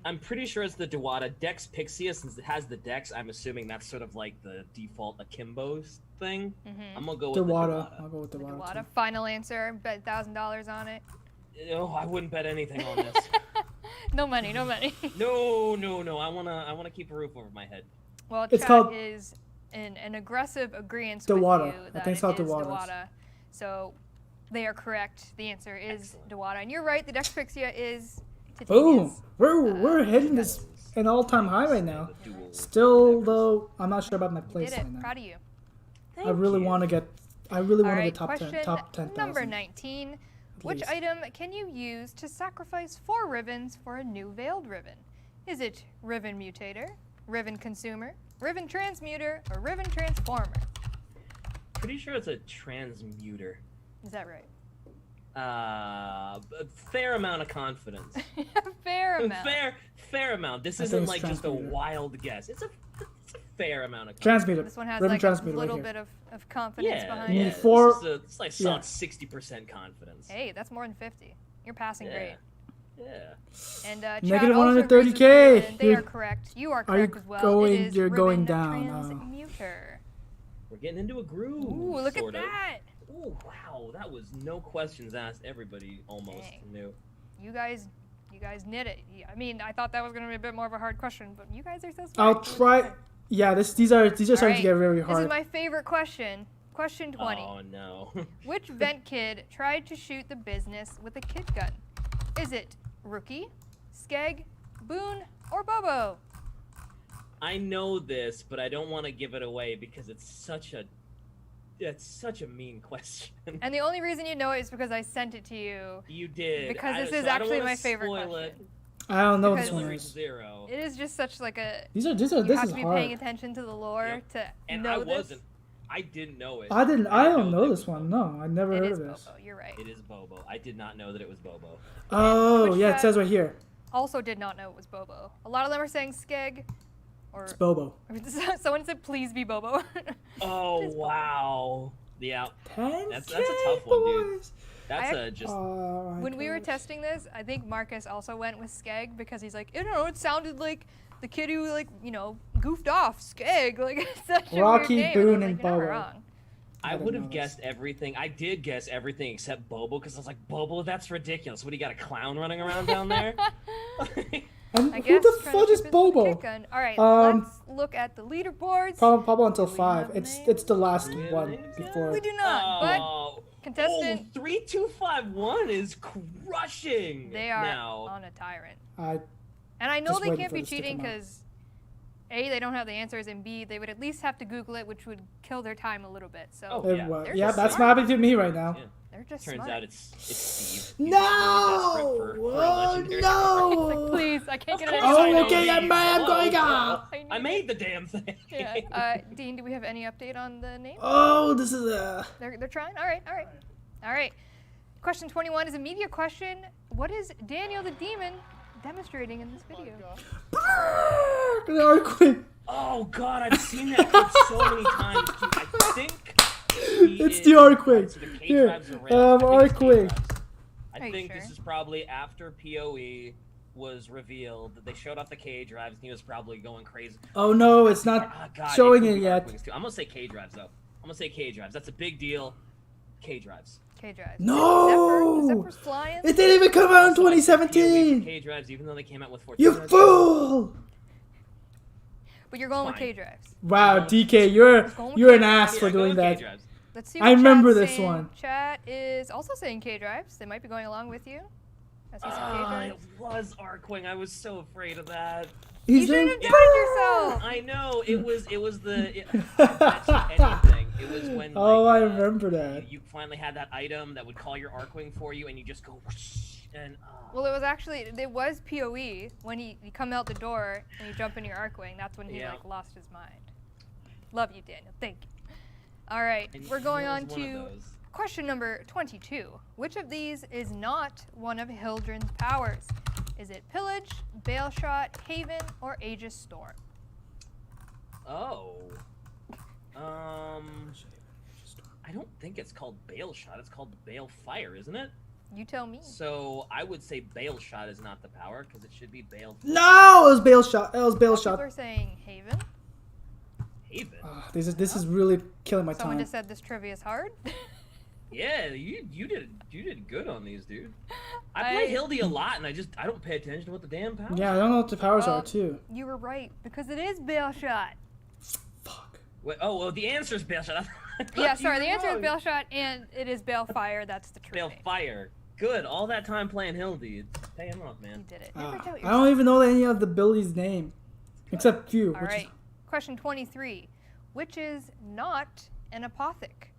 I'm pretty sure it's the Diwata. Dex Pixia, since it has the Dex, I'm assuming that's sort of like the default akimbo thing. I'm gonna go with the Diwata. I'll go with Diwata. Diwata. Final answer. Bet $1,000 on it. No, I wouldn't bet anything on this. No money. No money. No. I wanna keep a roof over my head. Well, It's chat called is an aggressive agreement Diwata. with you I that think it's it called is Diwatas. Diwata. So they are correct. The answer is Diwata, and you're right. The Dex Pixia is Boom! Titania's. We're hitting this an all-time high right now. Still, though, I'm not sure about my You place did it. right now. Proud of you. I really want to get. All right, top 10, question top 10,000. number 19. Which least. item can you use to sacrifice 4 Rivens for a new Veiled Riven? Is it Riven Mutator, Riven Consumer, Riven Transmuter, or Riven Transformer? Pretty sure it's a transmuter. Is that right? A fair amount of confidence. Fair amount. Fair amount. This I isn't think like it's just a transmuter. wild guess. It's a fair amount of confidence. Transmuter. This one has Riven like transmuter a little right bit here. of confidence behind You it. need 4. It's like solid 60% confidence. Hey, that's more than 50. You're passing great. Yeah. And chat Negative also 130K. agrees with you, and they You're- are correct. You are are you correct as well. going- It is you're going Riven down, Transmuter. We're getting into a groove. Ooh, look sort at of. that. Ooh, wow, that was no questions asked. Everybody almost knew. You guys knit it. I mean, I thought that was going to be a bit more of a hard question, but you guys are so smart. I'll try. Yeah, these are starting Alright, to get very hard. This is my favorite question. Question 20. Oh no. Which vent kid tried to shoot the business with a kid gun? Is it Rookie, Skeg, Boone, or Bobo? I know this, but I don't want to give it away because it's such a mean question. And the only reason you know it is because I sent it to you. You did. Because this so is I don't actually wanna my favorite spoil question. it. I don't know what Because this one is. Zero. It is just such like a. These are you this have is to be hard. paying attention to the lore to And know I this. wasn't. I didn't know it. I didn't don't know that this it was one. Bobo. No, I never It heard is of this. Bobo. You're right. It is Bobo. I did not know that it was Bobo. Oh, Which yeah, it chat says right here. Also did not know it was Bobo. A lot of them are saying Skeg. Or It's Bobo. someone said please be Bobo. Oh wow. Yeah. 10K, that's a tough one, dude. boys. That's just. Oh, my When we were gosh. testing this, I think Marcus also went with Skeg because he's like, I don't know, it sounded like the kid who like, you know, goofed off, Skeg. Like it's such a Rocky, weird name. Boone, I and was like, you're not Bobo. wrong. I would have guessed everything. I did guess everything except Bobo because I was like, Bobo, that's ridiculous. What, do you got a clown running around down there? And I who guess the trying to fudge is keep it Bobo? kickin'. All right, Um, let's look at the leaderboards. Probably until 5. It's the last one before. We do not, Oh. but contestant, 3251 is crushing. they are now. on a tyrant. I And I know Just they waiting can't for be this to cheating come out. because A, they don't have the answers, and B, they would at least have to Google it, which would kill their time a little bit. So they're yeah, just that's smart. happening to me right now. They're just Turns smart. out it's Steve. No! Oh no! It's like, please, I can't get it. Oh, okay, I'm going up. I made the damn thing. Yeah. Dean, do we have any update on the name? Oh, this is a. They're trying. All right. Question 21 is a media question. What is Daniel the Demon demonstrating in this video? The earthquake. Oh God, I've seen that clip so many times. Dude, I think It's the earthquake. Here, earthquake. I think this is probably after PoE was revealed that they showed off the K drives and he was probably going crazy. Oh no, it's not showing it yet. I'm gonna say K drives though. I'm gonna say K drives. That's a big deal. K drives. K drives. No! Zephyr flying. It didn't even come out in 2017. K drives, even though they came out with 14. You fool! But you're going with K drives. Wow, DK, you're an ass for doing that. Let's see what I remember chat's this saying. one. Chat is also saying K drives. They might be going along with you. As we see K It drives. was Arkwing. I was so afraid of that. You should have done it yourself. I know. It was the. Anything. It was when. Oh, I remember that. You finally had that item that would call your Arkwing for you, and you just go whoosh, and. Well, it was PoE when you come out the door and you jump in your Arkwing. That's when he like lost his mind. Love you, Daniel. Thank you. All right, we're going on to question number 22. Which of these is not one of Hildren's powers? Is it Pillage, Baleshot, Haven, or Aegis Storm? Oh. I don't think it's called Baleshot. It's called Balefire, isn't it? You tell me. So I would say Baleshot is not the power because it should be Bale. No, it was Baleshot. It was People Baleshot. are saying Haven. Haven. This is really killing my Someone time. just said this trivia is hard. Yeah, you did good on these, dude. I play Hildy a lot, and I don't pay attention to what the damn powers. Yeah, I don't know what the powers are too. You were right because it is Baleshot. Wait, well, the answer is Baleshot. Yeah, sorry, the answer is Baleshot, and it is Balefire. That's the true name. Balefire. Good. All that time playing Hildy, it's paying off, man. You did it. I don't even know any of the Billy's name, except few. All right. Question 23. Which is not an apothec?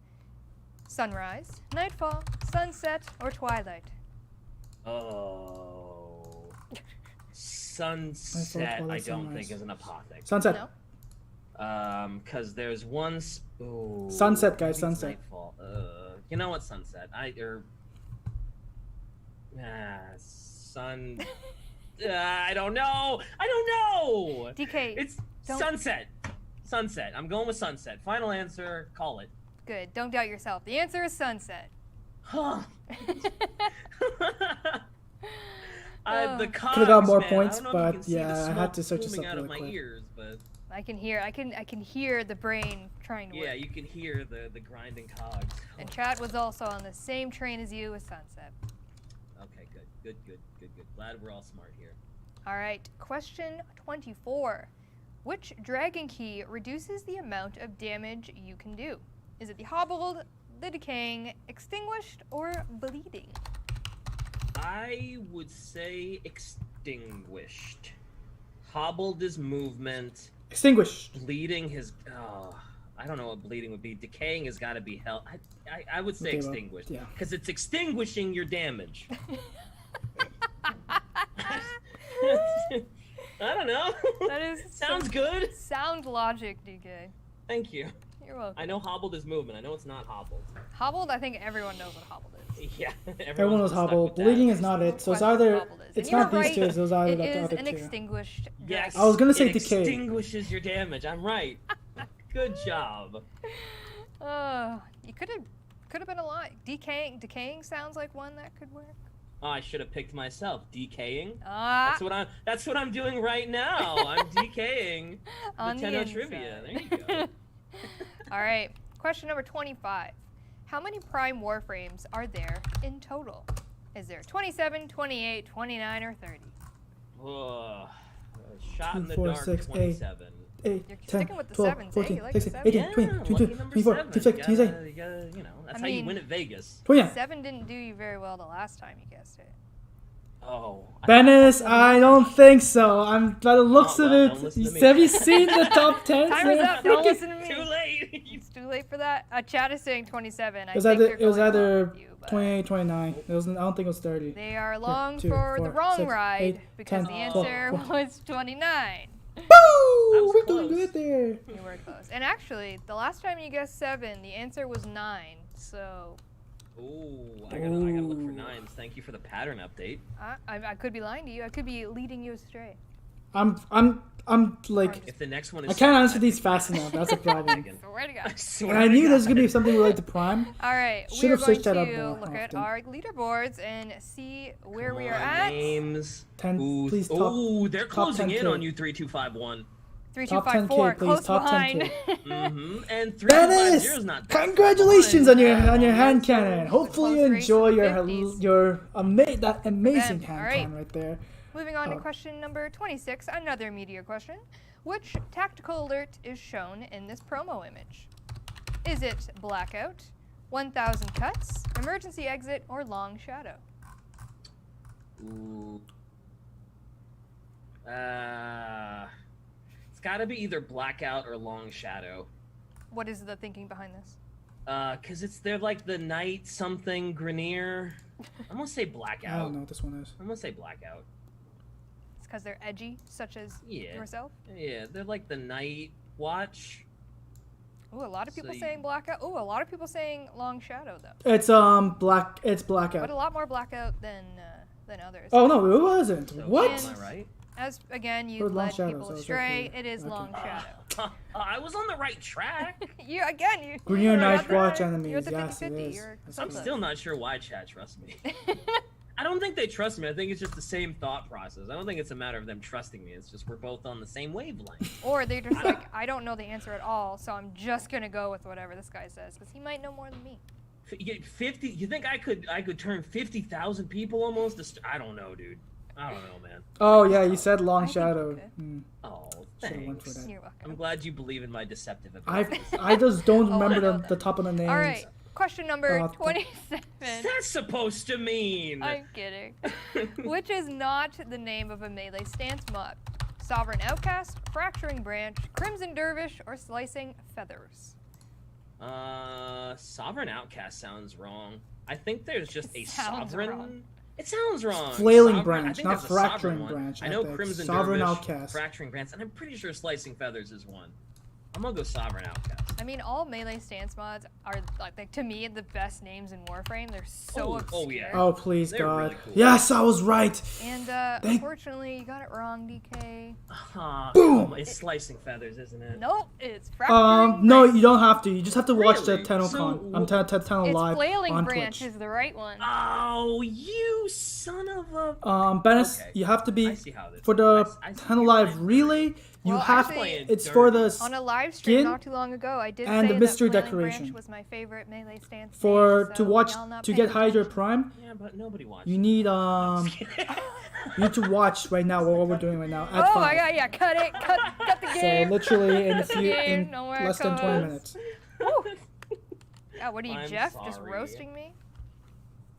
Sunrise, nightfall, sunset, or twilight? Oh. Sunset, I don't think is an apothec. Sunset. No. Because there's one. Ooh, Sunset, guys, maybe it's sunset. Nightfall. You know what? Sunset. Sun. I don't know. DK. It's sunset. Sunset. I'm going with sunset. Final answer. Call it. Good. Don't doubt yourself. The answer is sunset. Huh. The Could have got more man, points, I don't know if you but can see the yeah, I had to smoke search this booming up out of really my quick. ears, but I can hear the brain trying to work. yeah, you can hear the grinding cogs. And chat was also on the same train as you with sunset. Okay, good. Glad we're all smart here. All right. Question 24. Which dragon key reduces the amount of damage you can do? Is it the hobbled, the decaying, extinguished, or bleeding? I would say extinguished. Hobbled is movement. Extinguished. Bleeding has. Oh, I don't know what bleeding would be. Decaying has got to be hell. I would say Okay, well, extinguished. yeah. Because it's extinguishing your damage. I don't know. That is Sounds good. Sound logic, DK. Thank you. You're welcome. I know hobbled is movement. I know it's not hobbled. Hobbled, I think everyone knows what hobbled is. Yeah. Everyone was stuck hobbled. with that. Bleeding is not it. So it's either Hobbled is. it's And not you were these two. right. So it's either It the is other an two. extinguished Yes. I was gonna say it decay. Extinguishes your damage. I'm right. Good job. You could have Could have been a lot. Decaying sounds like one that could work. Oh, I should have picked myself. Decaying. Ah. That's what I'm doing right now. I'm decaying On the the Tenno inside. trivia. There you go. All right. Question number 25. How many prime warframes are there in total? Is there 27, 28, 29, or 30? Ugh. Shot in the 4, dark. 6, 27. 8, You're 10, sticking with the 12, sevens, 14, you like 16, the 18, sevens? 20, Yeah, 22, lucky number 24, 7. 26, 27. That's I how you mean, win at Vegas. 29. 7 didn't do you very well the last time you guessed it. Oh. Venice, I don't think so. By the looks of don't it, listen to me. have you seen the top 10? Timer's up. Don't listen to me. Too late. It's too late for that. Chat is saying 27. It was I either 28, 29. I don't think it was 30. They are along 2, for 4, the wrong 6, ride 8, because 10, the 12, answer 14. was 29. Woo! We're doing good there. You were close. And actually, the last time you guessed 7, the answer was 9. So Ooh, I gotta look for 9s. Thank you for the pattern update. I could be lying to you. I could be leading you astray. I'm like, If the next one is I can't answer these fast enough. That's a problem. Swear to God. And I knew there's gonna be something related to Prime. All right, Should we are have going switched that up to more look at often. our leaderboards and see where we are Come on, at. Names. 10, Ooh, please top. ooh, they're top closing in 10K. on you. 3251. 3254, 10K, please, close top behind. 10K. And Venice, 3250 is not that congratulations far on your behind. hand cannon. Hopefully you Close race enjoy in the your that amazing Them. hand All right. cannon right there. Moving on to question number 26, another media question. Which tactical alert is shown in this promo image? Is it blackout, 1,000 cuts, emergency exit, or long shadow? Ooh. It's got to be either blackout or long shadow. What is the thinking behind this? Cause they're like the night something Grenier. I'm gonna say blackout. I don't know what this one is. I'm gonna say blackout. It's because they're edgy, such as yourself? Yeah, they're like the night watch. Ooh, a lot of people So saying blackout. Ooh, a lot of people saying long shadow though. It's it's blackout. But a lot more blackout than others. Oh no, it wasn't. So What? Am I right? As again, you Heard long led shadow, people so it's astray. okay. It is long shadow. I was on the right track. You Grenier you're Night at the- Watch You're enemies. at the Yes, it 50-50. is. You're That's I'm correct. still not sure why chat trusts me. I don't think they trust me. I think it's just the same thought process. I don't think it's a matter of them trusting me. It's just we're both on the same wavelength. Or they're just like, I don't know the answer at all, so I'm just gonna go with whatever this guy says because he might know more than me. 50? You think I could turn 50,000 people almost? I don't know, dude. I don't know, man. Oh yeah, you said long shadow. Oh, Should've went for thanks. that. You're welcome. I'm glad you believe in my deceptive abilities. I just don't Oh, I remember know the top of the names. All right, question number Oh, 27. That's supposed to mean. I'm kidding. Which is not the name of a melee stance mod? Sovereign Outcast, Fracturing Branch, Crimson Dervish, or Slicing Feathers? Sovereign Outcast sounds wrong. I think there's just a sounds sovereign. wrong. It sounds wrong. Flailing Sovereign- I Branch, think not there's a sovereign Fracturing one. Branch, I I know think. Crimson Sovereign Dervish, Outcast. Fracturing Branch, and I'm pretty sure Slicing Feathers is one. I'm gonna go Sovereign Outcast. I mean, all melee stance mods are like to me the best names in Warframe. They're so obscure. Oh yeah. Oh please, They're God. really cool. Yes, I was right. And Thank- unfortunately, you got it wrong, DK. Boom! It's Slicing Feathers, isn't it? Nope, it's Fracturing No, you don't have to. You just have to watch the Really? Tennocon. So- I'm Tenno It's live Flailing on Branch Twitch. is the right one. Oh, you son of a. Bennis, Okay. you have to be I see how this- for the I see Tenno live relay. You Well, have actually, it's for the on a live stream skin not too long ago, I did and say the mystery that Flailing decoration. Branch was my favorite melee stance for name, to so watch y'all not to paying get Hydra attention. Prime. Yeah, but nobody watches. You need you need to watch right now what we're doing right now at Oh 5. my god, yeah, cut it, cut the So game. literally in a few Game, in no more less than 20 echoes. minutes. Woo. Yeah, what are you, I'm Jeff? Just sorry. roasting me?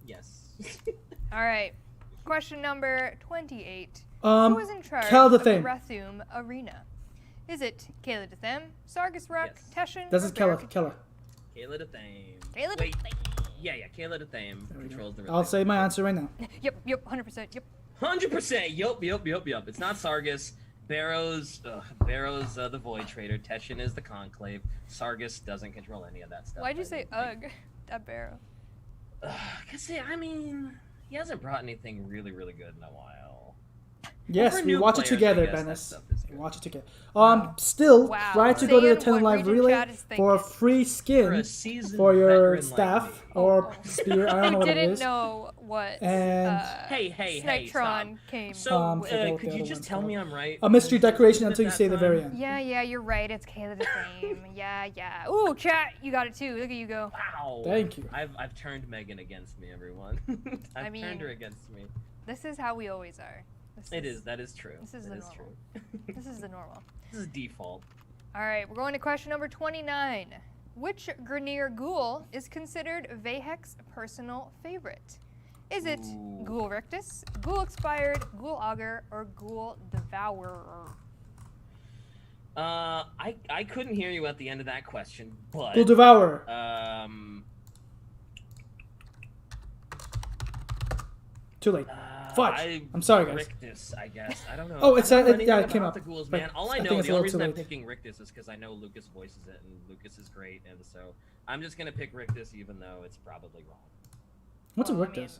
Yes. All right. Question number 28. Um, Who is in charge Kel of the Thame. Rathum Arena? Is it Kayla Dethem, Sargus Ruck, Teshin, This or is Keller. Barracuda? Keller. Kayla to Thame. Kayla Wait. Yeah, Kayla to Thame controls the. I'll say my answer right now. Yep, 100%, yep. 100%. Yup. It's not Sargus. Barrows, the Void Trader. Teshin is the Conclave. Sargus doesn't control any of that stuff. Why'd you say ugh, that barrow? Cause I mean, he hasn't brought anything really, really good in a while. Yes, For we new watch it players, I together, guess that Dennis. stuff is We watch it together. Still, Wow. try to go to the Saying what Tennocon Live Region Relay Chat is for a free For skin a seasoned for your veteran like staff me. or spear. I don't know I what it didn't is. know what And Hey, Snitron stop. came. So, forget what could the you other just one's tell me called. I'm right? A mystery decoration At until you that say the very time? end. Yeah, you're right. It's Kayla the same. Yeah. Ooh, chat, you got it too. Look at you go. Wow. Thank you. I've turned Megan against me, everyone. I've turned her against me. This is how we always are. That is true. This is That the is normal. true. This is the normal. This is default. All right, we're going to question number 29. Which Grineer ghoul is considered Vahek's personal favorite? Is it Ghoul Rictus, Ghoul Expired, Ghoul Augur, or Ghoul Devourer? I couldn't hear you at the end of that question, but Ghoul Devourer. Too late. Fudge. I'm sorry, guys. Rictus, I guess. I don't know. Oh, it's I don't know it. Yeah, anything it came about up. the ghouls, But man. All I I think know, it's a the only little reason I'm too late. picking Rictus is because I know Lucas voices it, and Lucas is great, and so I'm just gonna pick Rictus, even though it's probably wrong. What's a Rictus?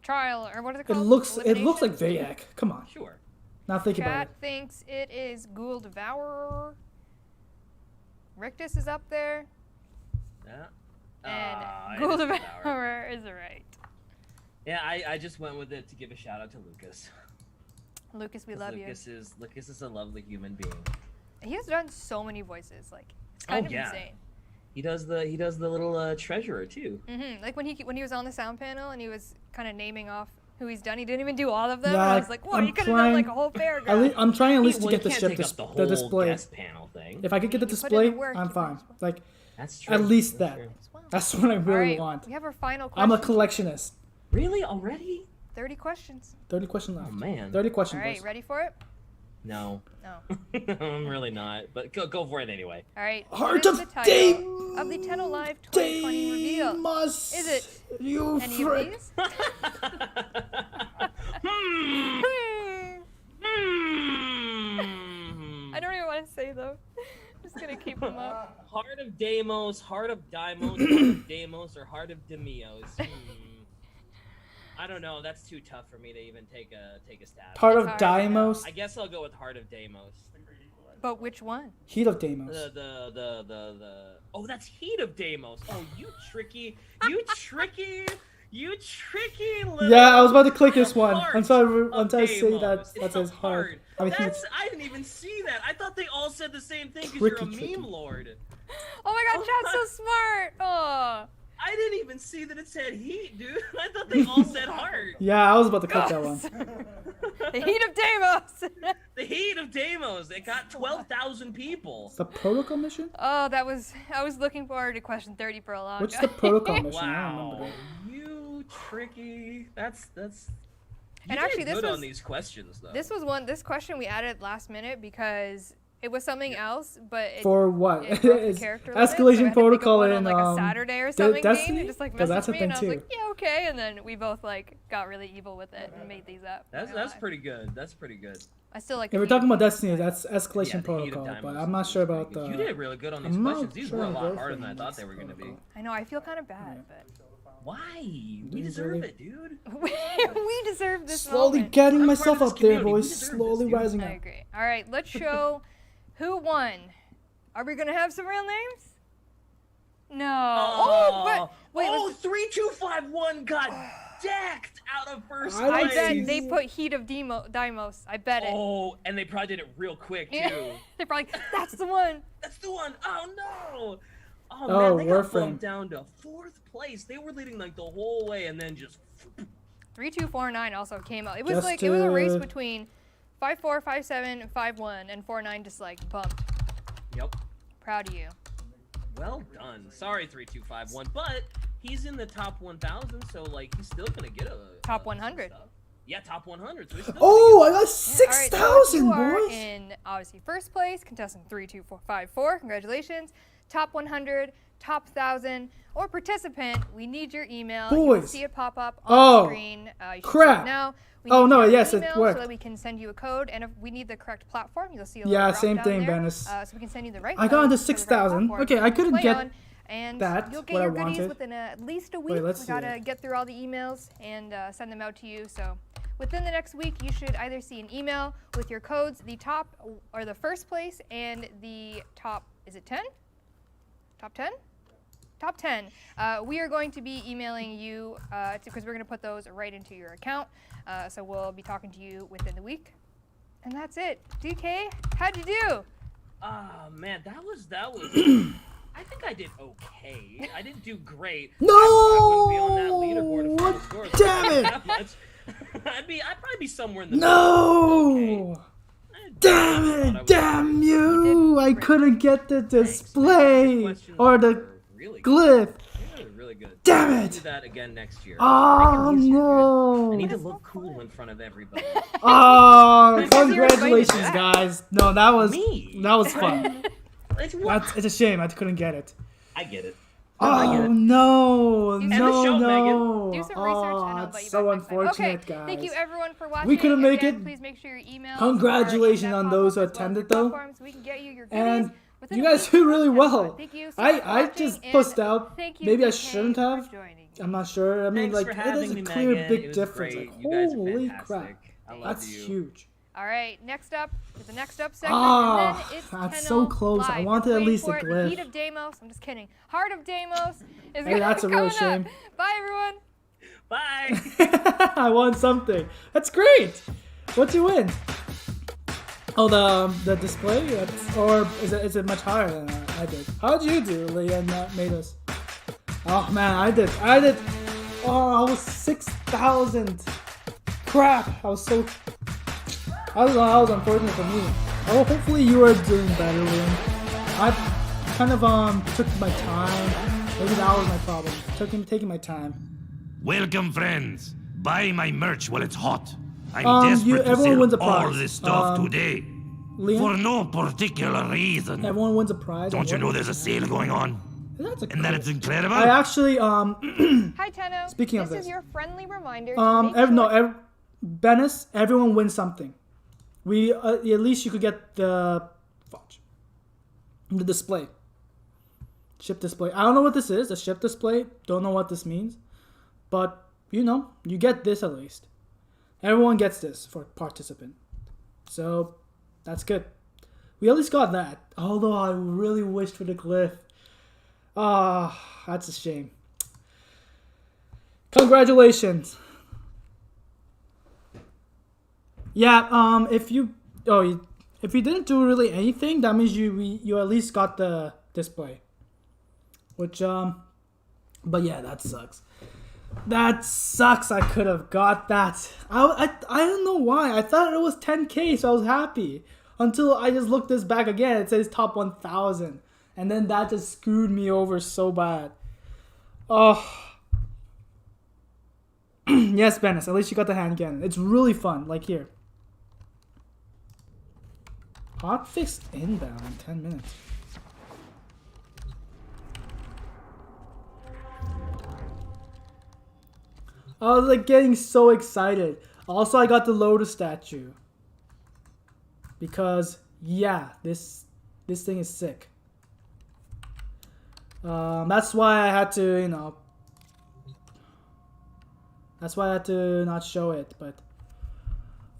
Trial, or what is it It called? looks Elimination? like Vahek. Come on. Sure. Now think about Chat it. thinks it is Ghoul Devourer. Rictus is up there. Yeah. And it Ghoul is Devourer is right. Yeah, I just went with it to give a shout out to Lucas. Lucas, we love Lucas is a lovely human being. He has done so many voices. Like, it's kind of insane. He does the little treasurer too. Like when he was on the sound panel and he was kind of naming off who he's done. He didn't even do all of them. Yeah, and I was like, whoa, I'm you could have done like a whole paragraph. I'm trying at least to Well, get you the can't ship take up the the whole display. guest panel thing. If I could get the You put in display, the work, I'm you fine. Like, That's true. at least That's that. true. That's what I really All right, want. we have our final question. I'm a collectionist. Really? Already? 30 questions. 30 questions left. Oh man. 30 questions. All right, boys. ready for it? No. No. I'm really not. But go for it anyway. All right. Heart what is of the title of the Tennocon Live 2020 reveal? Is it you any of these? I don't even want to say them. I'm just gonna keep them up. Heart of Deimos, Heart of Deimos, Heart of Deimos, or Heart of Demios. I don't know. That's too tough for me to even take a stab. Heart of Deimos? I guess I'll go with Heart of Deimos. But which one? Heat of Deimos. The Oh, that's Heat of Deimos. Oh, you tricky little. Yeah, I was about to click this one. Heart Until of I say Deimos. that It's says the heart. I mean, I didn't even see that. I thought they all said the same thing because you're a Tricky. meme lord. Oh my god, chat's so smart. Oh. I didn't even see that it said heat, dude. I thought they all said heart. Yeah, I was about to click that one. The Heat of Deimos. The Heat of Deimos. It got 12,000 people. It's the protocol mission? Oh, I was looking forward to question 30 for a long What's time. the protocol mission? I don't Wow. remember that. You tricky. That's. And You actually, did this good was on these questions though. This question we added last minute because it was something else, but For what? it broke the It's character limit, so I escalation had to think of protocol one in on, like a Saturday or something Destiny? game, and just like 'Cause that's messaged a me, thing and I was too. like, yeah, okay, and then we both like got really evil with it and made these up. That's pretty good. That's pretty good. I still like. If we're the talking about Destiny, that's Yeah, escalation the Heat of protocol, but Diamonds I'm not sure about the. You did really good on these I'm not questions. These sure were a on lot harder than I Warframe, thought that's they were going to be. I know. I feel kind of bad, but Why? We These deserve really- it, dude. we deserve this. Slowly moment. getting I'm myself part of up this there, community. We boys. deserve Slowly this, dude. rising I up. agree. All right, let's show who won. Are we gonna have some real names? No. Oh, but wait. Oh, 3251 got decked out of first place. I bet they put Heat of Deimos. I bet it. Oh, and they probably did it real quick too. Yeah. They're probably that's the one. That's the one. Oh no. Oh, Oh, man, they got Warframe. bumped down to 4th place. They were leading like the whole way, and then just 3249 also came out. It was Just like it was a race to- between 54, 57, 51, and 49 just like bumped. Yep. Proud of you. Well done. Sorry, 3251, but he's in the top 1,000, so like he's still gonna get a Top 100. Yeah, top 100. So he's still Oh, I got All right, 6,000, so if you are boys. in obviously first place, contestant 32454. Congratulations. Top 100, top 1,000, or participant. We need your email. You will Boys. see it pop up on Oh, the screen. You should see crap. it now. We Oh, need no, your yes, it email worked. so that we can send you a code, and if we need the correct platform, you'll see a Yeah, little same drop thing, down there, Dennis. so we can send you the right. I got code into for the right 6,000. platform Okay, I to couldn't play get on, and that, you'll get what I your goodies wanted. within at least a week. Wait, let's We see gotta it. get through all the emails and send them out to you. So within the next week, you should either see an email with your codes, the top or the first place, and the top, is it 10? Top 10? Top 10. We are going to be emailing you because we're going to put those right into your account. So we'll be talking to you within the week. And that's it. DK, how'd you do? Ah, man, that was. I think I did okay. I didn't do great. No! I wouldn't be on that leaderboard of final scores. Damn it! That much. I'd probably be somewhere in the No! middle. Damn it! Damn you! I couldn't get the display or the glyph. Really good. Damn I'll it! do that again next year. Oh no! I need to look cool in front of everybody. Oh, congratulations, guys! No, that was fun. It's a shame I couldn't get it. I get it. Oh no! End the No! show, No! Do some research and I'll it's bet you so back next time. unfortunate, Okay, guys. thank you everyone for watching. We couldn't make Again, it. Please make sure your emails Congratulations are in on that those who pop-up as well as attended, your though. platforms so we can get you your And goodies within you a guys week. do really well. Thank you so much for I watching, just and pushed out. thank you, Maybe I DK, shouldn't have. for joining. I'm not sure. I mean, Thanks like, for it is having a me, clear Megan. big It was difference. great. Like, You guys are holy fantastic. crap. I love That's you. huge. All right, next up is the next up segment, Ah, and then it's that's Tenno so close. I Live. wanted You're at waiting least a for it. glyph. The Heat of Deimos. I'm just kidding. Heart of Deimos is Hey, that's a real coming shame. up. Bye, everyone. Bye. I won something. That's great. What'd you win? Oh, the display? Or is it much higher than I did? How'd you do, Lee and Matus? Oh, man, I did. Oh, I was 6,000. Crap. I was so... I don't know, that was unfortunate for me. Oh, hopefully you are doing better, Liam. I kind of took my time. Maybe that was my problem. Taking my time. Welcome, friends. Buy my merch while it's hot. I'm desperate to everyone wins a sell all prize. this stuff today. Liam? For no particular reason. Everyone wins a prize. Don't you know there's a sale going on? And that it's incredible? I actually Hi, Tenno. Speaking of this this. is your friendly reminder to make sure Bennis, everyone wins something. We at least you could get the display. Ship display. I don't know what this is. A ship display. Don't know what this means. But you know, you get this at least. Everyone gets this for participant. So that's good. We at least got that. Although I really wished for the glyph. Ah, that's a shame. Congratulations. Yeah, if you didn't do really anything, that means you at least got the display. Which but yeah, that sucks. That sucks. I could have got that. I don't know why. I thought it was 10K, so I was happy. Until I just looked this back again, it says top 1,000. And then that just screwed me over so bad. Oh. Yes, Bennis, at least you got the hand cannon. It's really fun, like here. Hotfix inbound in 10 minutes. I was like getting so excited. Also, I got the Lotus statue. Because, yeah, this thing is sick. That's why I had to, you know... That's why I had to not show it, but...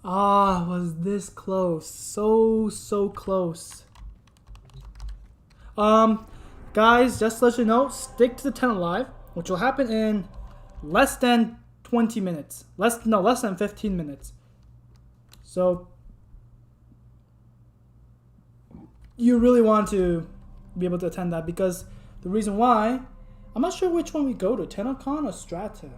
was this close. So close. Guys, just to let you know, stick to the Tenno Live, which will happen in less than 20 minutes. Less than 15 minutes. So, you really want to be able to attend that, because the reason why, I'm not sure which one we go to, Tennocon or Strata.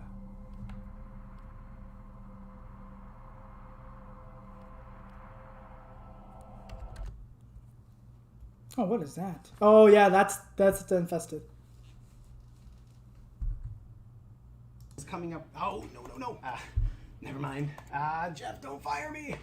Oh, what is that? Oh yeah, that's the infested. It's coming up. Oh no. Never mind. Jeff, don't fire me.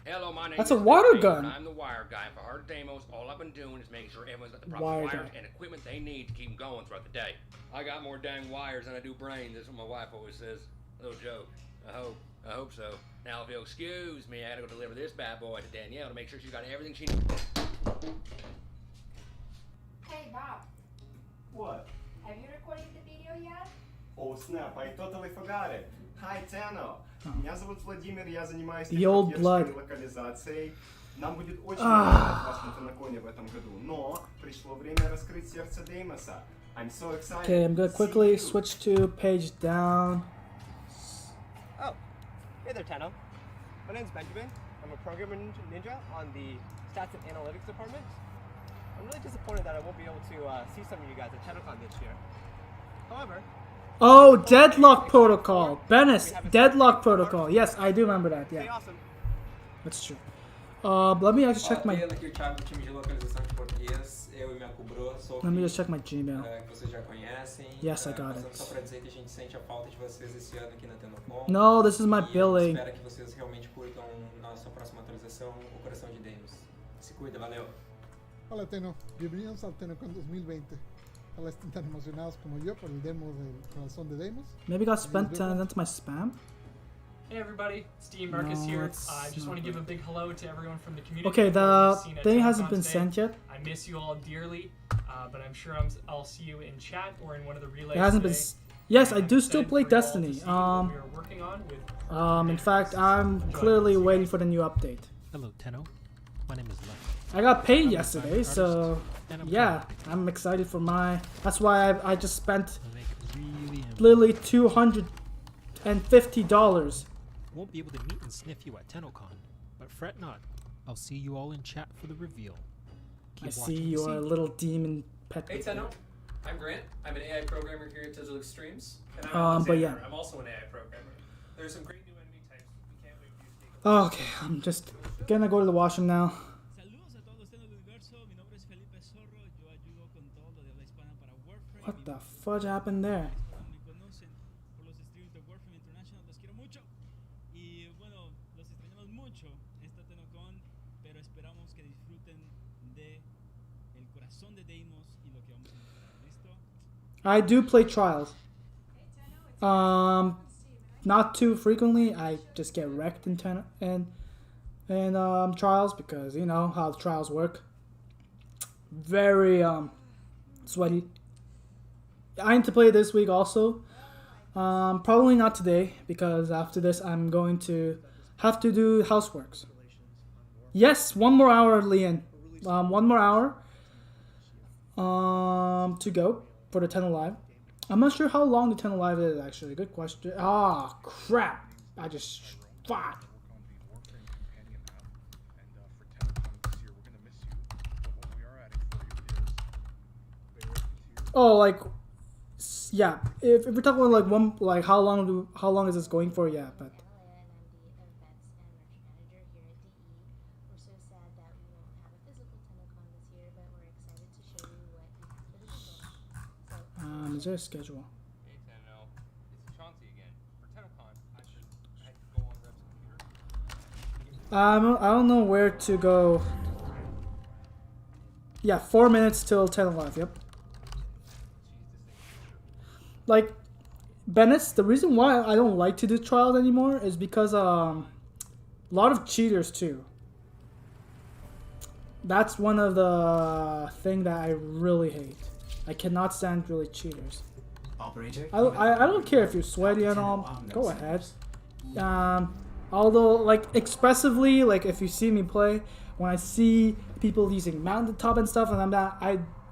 Hello, my name That's is a water Jeff gun. Taylor, and I'm the wire guy for Heart of Deimos. All I've been doing is making sure everyone's got the proper Wire wires guy. and equipment they need to keep them going throughout the day. I got more dang wires than I do brains. That's what my wife always says. Little joke. I hope so. Now, if you'll excuse me, I gotta go deliver this bad boy to Danielle to make sure she's got everything she needs. Hey, Bob. What? Have you recorded the video yet? Oh snap, I totally forgot it. Hi, Tenno. Меня зовут Владимир, я занимаюсь The old blood. локализацией. Нам будет очень рад вас на Тенноконе в этом году, но пришло время раскрыть сердце Деймоса. I'm so excited. Okay, I'm gonna quickly switch to page down. Oh, hey there, Tenno. My name's Benjamin. I'm a programmer ninja on the Stats and Analytics department. I'm really disappointed that I won't be able to see some of you guys at Tennocon this year. However, Oh, Deadlock Protocol. Bennis, Deadlock Protocol. Yes, I do remember that. Yeah, that's true. Let me actually check my. Let me just check my Gmail. Yes, I got it. No, this is my billing. Hola Teno, bienvenidos al Tennocon 2020. Ojalá estén tan emocionados como yo por el demo del corazón de Deimos. Maybe got spent into my spam. Hey everybody, it's Dean Marcus here. I just want to give a big hello to everyone from the community. Okay, the thing hasn't been sent yet. I miss you all dearly, but I'm sure I'll see you in chat or in one of the relays. It hasn't been. Yes, I do still play Destiny. In fact, I'm clearly waiting for the new update. Hello, Tenno. My name is Lex. I got paid yesterday, so yeah, I'm excited for my. That's why I just spent literally $250. Won't be able to meet and sniff you at Tennocon, but fret not. I'll see you all in chat for the reveal. I see you're a little demon pet. Hey Tenno, I'm Grant. I'm an AI programmer here at Digital Extremes, and I'm but yeah. I'm also an AI programmer. There's some great new enemy types. We can't wait for you to take Okay, I'm just gonna go to the washroom now. What the fudge happened there? I do play Trials. Not too frequently. I just get wrecked in Trials because you know how the Trials work. Very sweaty. I need to play this week also. Probably not today because after this I'm going to have to do houseworks. Yes, one more hour, Leon. One more hour to go for the Tenno Live. I'm not sure how long the Tenno Live is actually. Good question. Ah, crap. I just fuck. Oh, like, yeah. If we're talking about like how long is this going for? Yeah, but. Is there a schedule? Hey Tenno, it's Chauncey again. For Tennocon, I had to go on Rep's computer. I don't know where to go. Yeah, 4 minutes till 10 Live. Yep. Like, Bennis, the reason why I don't like to do trials anymore is because a lot of cheaters too. That's one of the thing that I really hate. I cannot stand really cheaters. Operator, I don't care if you're sweaty and all. Go ahead. Although, like, expressively, like if you see me play, when I see people using mountaintop and stuff, and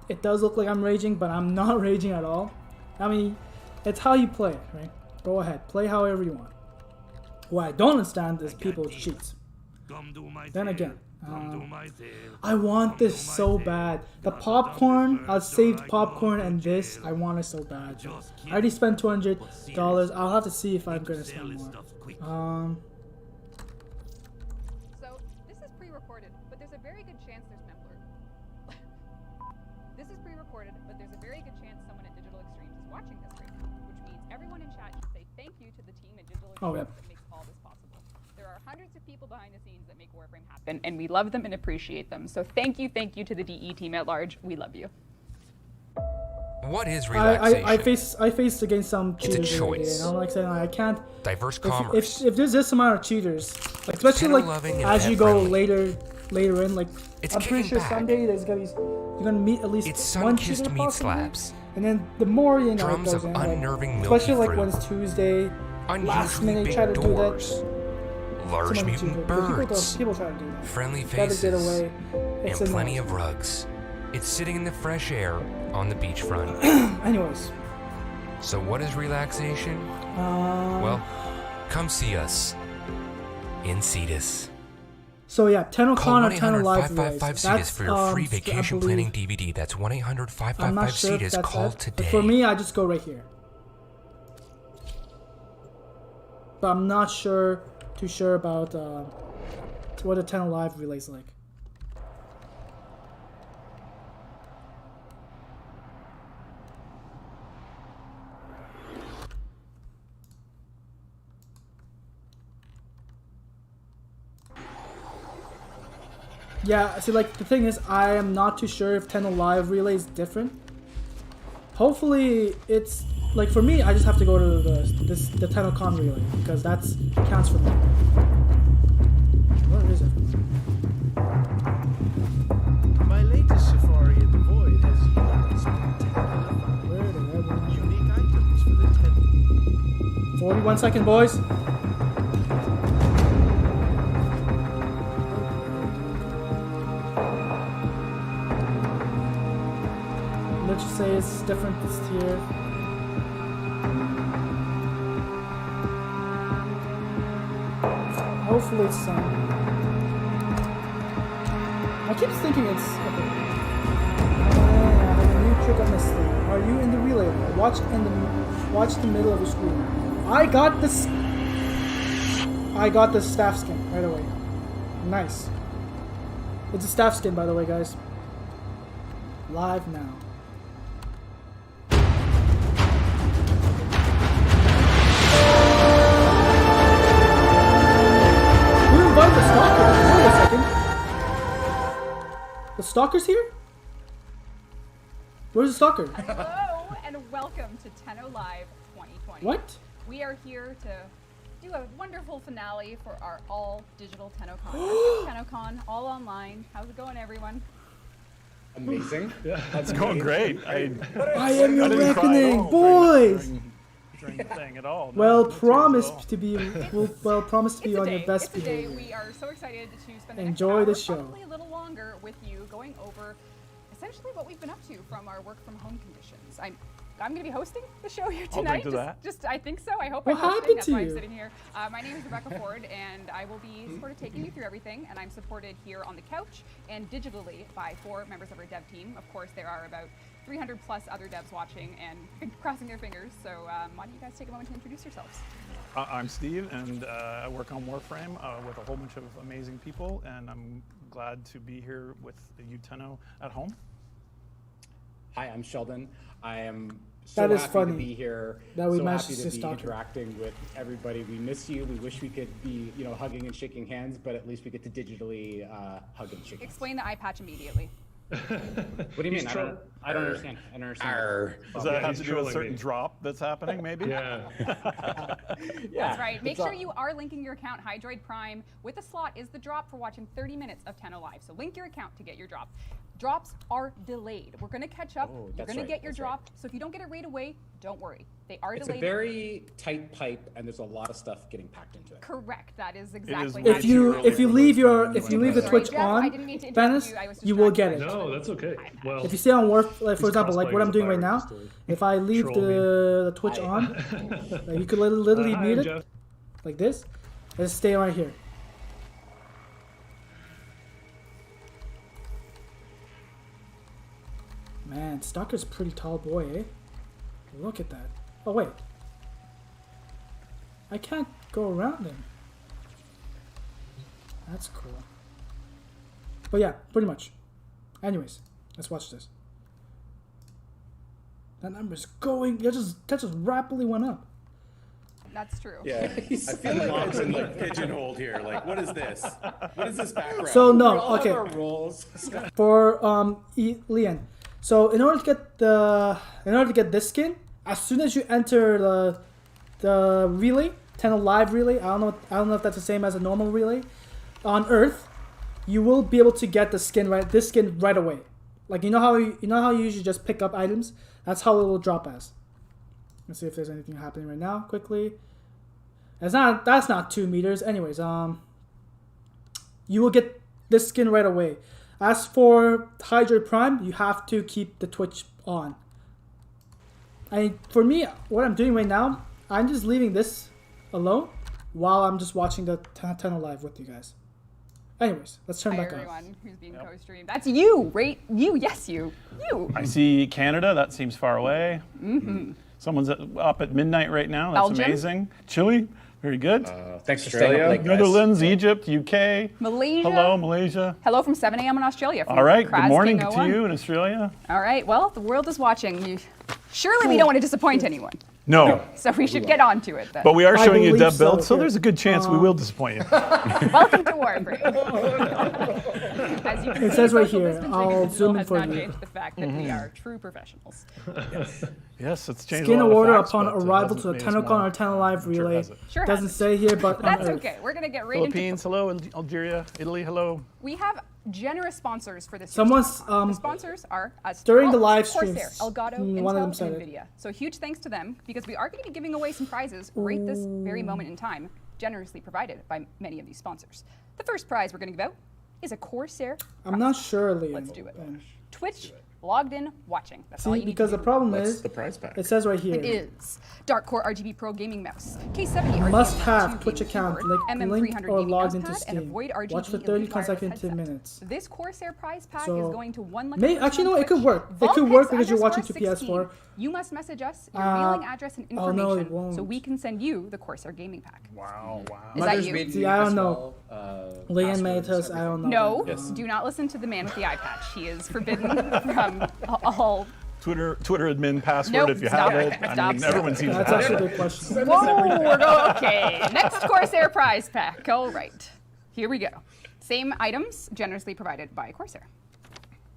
it does look like I'm raging, but I'm not raging at all. I mean, it's how you play it, right? Go ahead, play however you want. What I don't understand is people with cheats. Then again, I want this so bad. The popcorn, I saved popcorn and this, I want it so bad. I already spent $200. I'll have to see if I'm gonna spend more. So this is pre-recorded, but there's a very good chance there's member. This is pre-recorded, but there's a very good chance someone at Digital Extremes is watching this right now, which means everyone in chat should say thank you to the team at Digital Extremes that makes all this possible. There are hundreds of people behind the scenes that make Warframe happen, and we love them and appreciate them. So thank you to the DE team at large. We love you. What is relaxation? I faced against some cheaters. It's a choice. I'm like saying I can't. Diverse commerce. If there's this amount of cheaters, like, especially like as you go later in, like I'm pretty sure someday you're gonna meet at least one cheater. Sun-kissed meat slabs. And then the more, you know, Drums it of goes in, unnerving like, milky especially like fruit. when it's Tuesday, last minute Unusually try to big do doors. that. Large Someone mutant do that. birds. People try to do that. Friendly Try to faces. get away. It's And plenty annoying. of rugs. It's sitting in the fresh air on the beachfront. Anyways. So what is relaxation? Well, come see us in Cetus. So yeah, Call Tennocon or TennoLive 1-800-555 Cetus for your free vacation planning DVD. That's I'm not 1-800-555 sure if Cetus. that's Call it. today. But for me, I just go right here. But I'm not too sure about what a TennoLive relay is like. Yeah, see, like, the thing is, I am not too sure if TennoLive relay is different. Hopefully, it's, like, for me, I just have to go to the Tennocon relay, because that's counts for me. Where is it? My latest safari in the void has yielded spectacular unique items for the 41 second, boys. Let's just say it's different this tier. Hopefully it's I keep thinking it's okay. I have a new trick up my sleeve. Are you in the relay? Watch the middle of the screen. I got the staff skin right away. Nice. It's a staff skin, by the way, guys. Live now. Who invited the stalker? Wait a second. The stalker's here? Where's the stalker? Hello and welcome to TennoLive 2020. What? We are here to do a wonderful finale for our all digital Tennocon. Our Tennocon, all online. How's it going, everyone? Amazing. Yeah, That's going great. I am your reckoning, boys. During the thing at all. Well promised to be on your best Today behavior. we are so excited to spend the Enjoy the next hour, show. probably a little longer, with you, going over essentially what we've been up to from our work from home conditions. I'm going to be hosting the show here I'll tonight. drink to that. Just I think so. I hope What I'm hosting. happened That's to why I'm you? sitting here. My name is Rebecca Ford, and I will be sort of taking you through everything. And I'm supported here on the couch and digitally by 4 members of our dev team. Of course, there are about 300 plus other devs watching and crossing their fingers. So why don't you guys take a moment to introduce yourselves? I'm Steve, and I work on Warframe with a whole bunch of amazing people, and I'm glad to be here with you, Tenno, at home. Hi, I'm Sheldon. I am That so is happy funny to be here. that we so managed happy to to be stalk her. interacting with everybody. We miss you. We wish we could be, hugging and shaking hands, but at least we get to digitally hug and shake hands. Explain the eye patch immediately. What do you mean? I don't understand. I don't understand. Does that have to do with a certain drop that's happening, maybe? Yeah. That's right. Make sure you are linking your account. Hydroid Prime with a slot is the drop for watching 30 minutes of TennoLive. So link your account to get your drop. Drops are delayed. We're going to catch up. You're that's going to right, get your that's drop. So if you don't get it right away, don't worry. They are It's delayed. a very tight pipe, and there's a lot of stuff getting packed into it. Correct. That is exactly. If you leave the Sorry, Twitch Jeff, I on, didn't mean to interrupt Dennis, you. I was you will get distracted. it. No, that's okay. Well, If you stay on Warf, like for he's example, like what I'm doing right now, if I leave the Twitch on, like you could literally Hi, mute it Jeff. like this, and just stay right here. Man, Stalker's a pretty tall boy, eh? Look at that. Oh wait, I can't go around him. That's cool. But yeah, pretty much. Anyways, let's watch this. That number's going. That just rapidly went up. That's true. Yeah, I feel like I've been pigeonholed here. Like, what is this? What is this background? So no, We all have okay. our roles. For Leon. So in order to get this skin, as soon as you enter the relay, TennoLive relay, I don't know if that's the same as a normal relay, on Earth, you will be able to get this skin right away. Like you know how you usually just pick up items. That's how it will drop as. Let's see if there's anything happening right now. Quickly. That's not 2 meters. Anyways, you will get this skin right away. As for Hydrate Prime, you have to keep the Twitch on. For me, what I'm doing right now, I'm just leaving this alone while I'm just watching the Tenno live with you guys. Anyways, let's turn back on. Everyone who's being co-streamed. That's you, right? You, yes, you. I see Canada. That seems far away. Mm-hmm. Someone's up at midnight right now. That's Belgium. Amazing. Chile. Very good. Thanks for staying up late, guys. Netherlands, Egypt, UK. Malaysia. Hello, Malaysia. Hello from 7 a.m. in Australia. All right. Good morning Krasking to 01. you in Australia. All right. Well, the world is watching. Surely we don't want to disappoint anyone. No. So we should get on to it then. But we are I showing you believe dub build, so here. there's a good chance we will disappoint you. Welcome to Warframe. As you can It see, says right social here. distancing I'll in zoom in has for not you. changed the fact that we are true professionals. Yes, it's changed Skin a lot of order facts, upon but it arrival hasn't to the made us Tennocon more or Tenno Live sure relay. has it. Sure Doesn't hasn't. say here, but That's on Earth. okay. We're going to get right Philippines, hello. Algeria, Italy, hello. We have generous sponsors for this. Someone's, the sponsors are during the live Corsair, streams, Elgato, one of them Intel, said and it. Nvidia. So huge thanks to them because we are going to be giving away some prizes right this very moment in time, generously provided by many of these sponsors. The first prize we're going to give out is a Corsair. I'm not sure, Liam. Let's do it. Twitch, logged in, watching. That's all See, you need because to the do. problem What's is, the prize pack? it says right here. It is Dark Core RGB Pro Gaming Mouse, K70 RGB Must have 2 Twitch gaming account keyboard, linked MM300 or gaming logged into mousepad, and a Steam. Void RGB Watch for 30 Elite wireless consecutive headset. minutes. This Corsair prize pack So, is going to one lucky May, person actually, on no, it could Twitch. work. It could work because you're watching to 16. PS4. You must message us your mailing address and oh, no, it information won't. so we can send you the Corsair gaming pack. Wow, wow. Is that you? See, I don't know. Liam Matos, I don't know. No, Yes. do not listen to the man with the eye patch. He is forbidden from all. Twitter admin password Nope, if you stop have it, it. I stop mean, it. everyone seems to That's have actually a it. good question. Whoa, we're going, okay. Next Corsair prize pack. All right. Here we go. Same items generously provided by Corsair.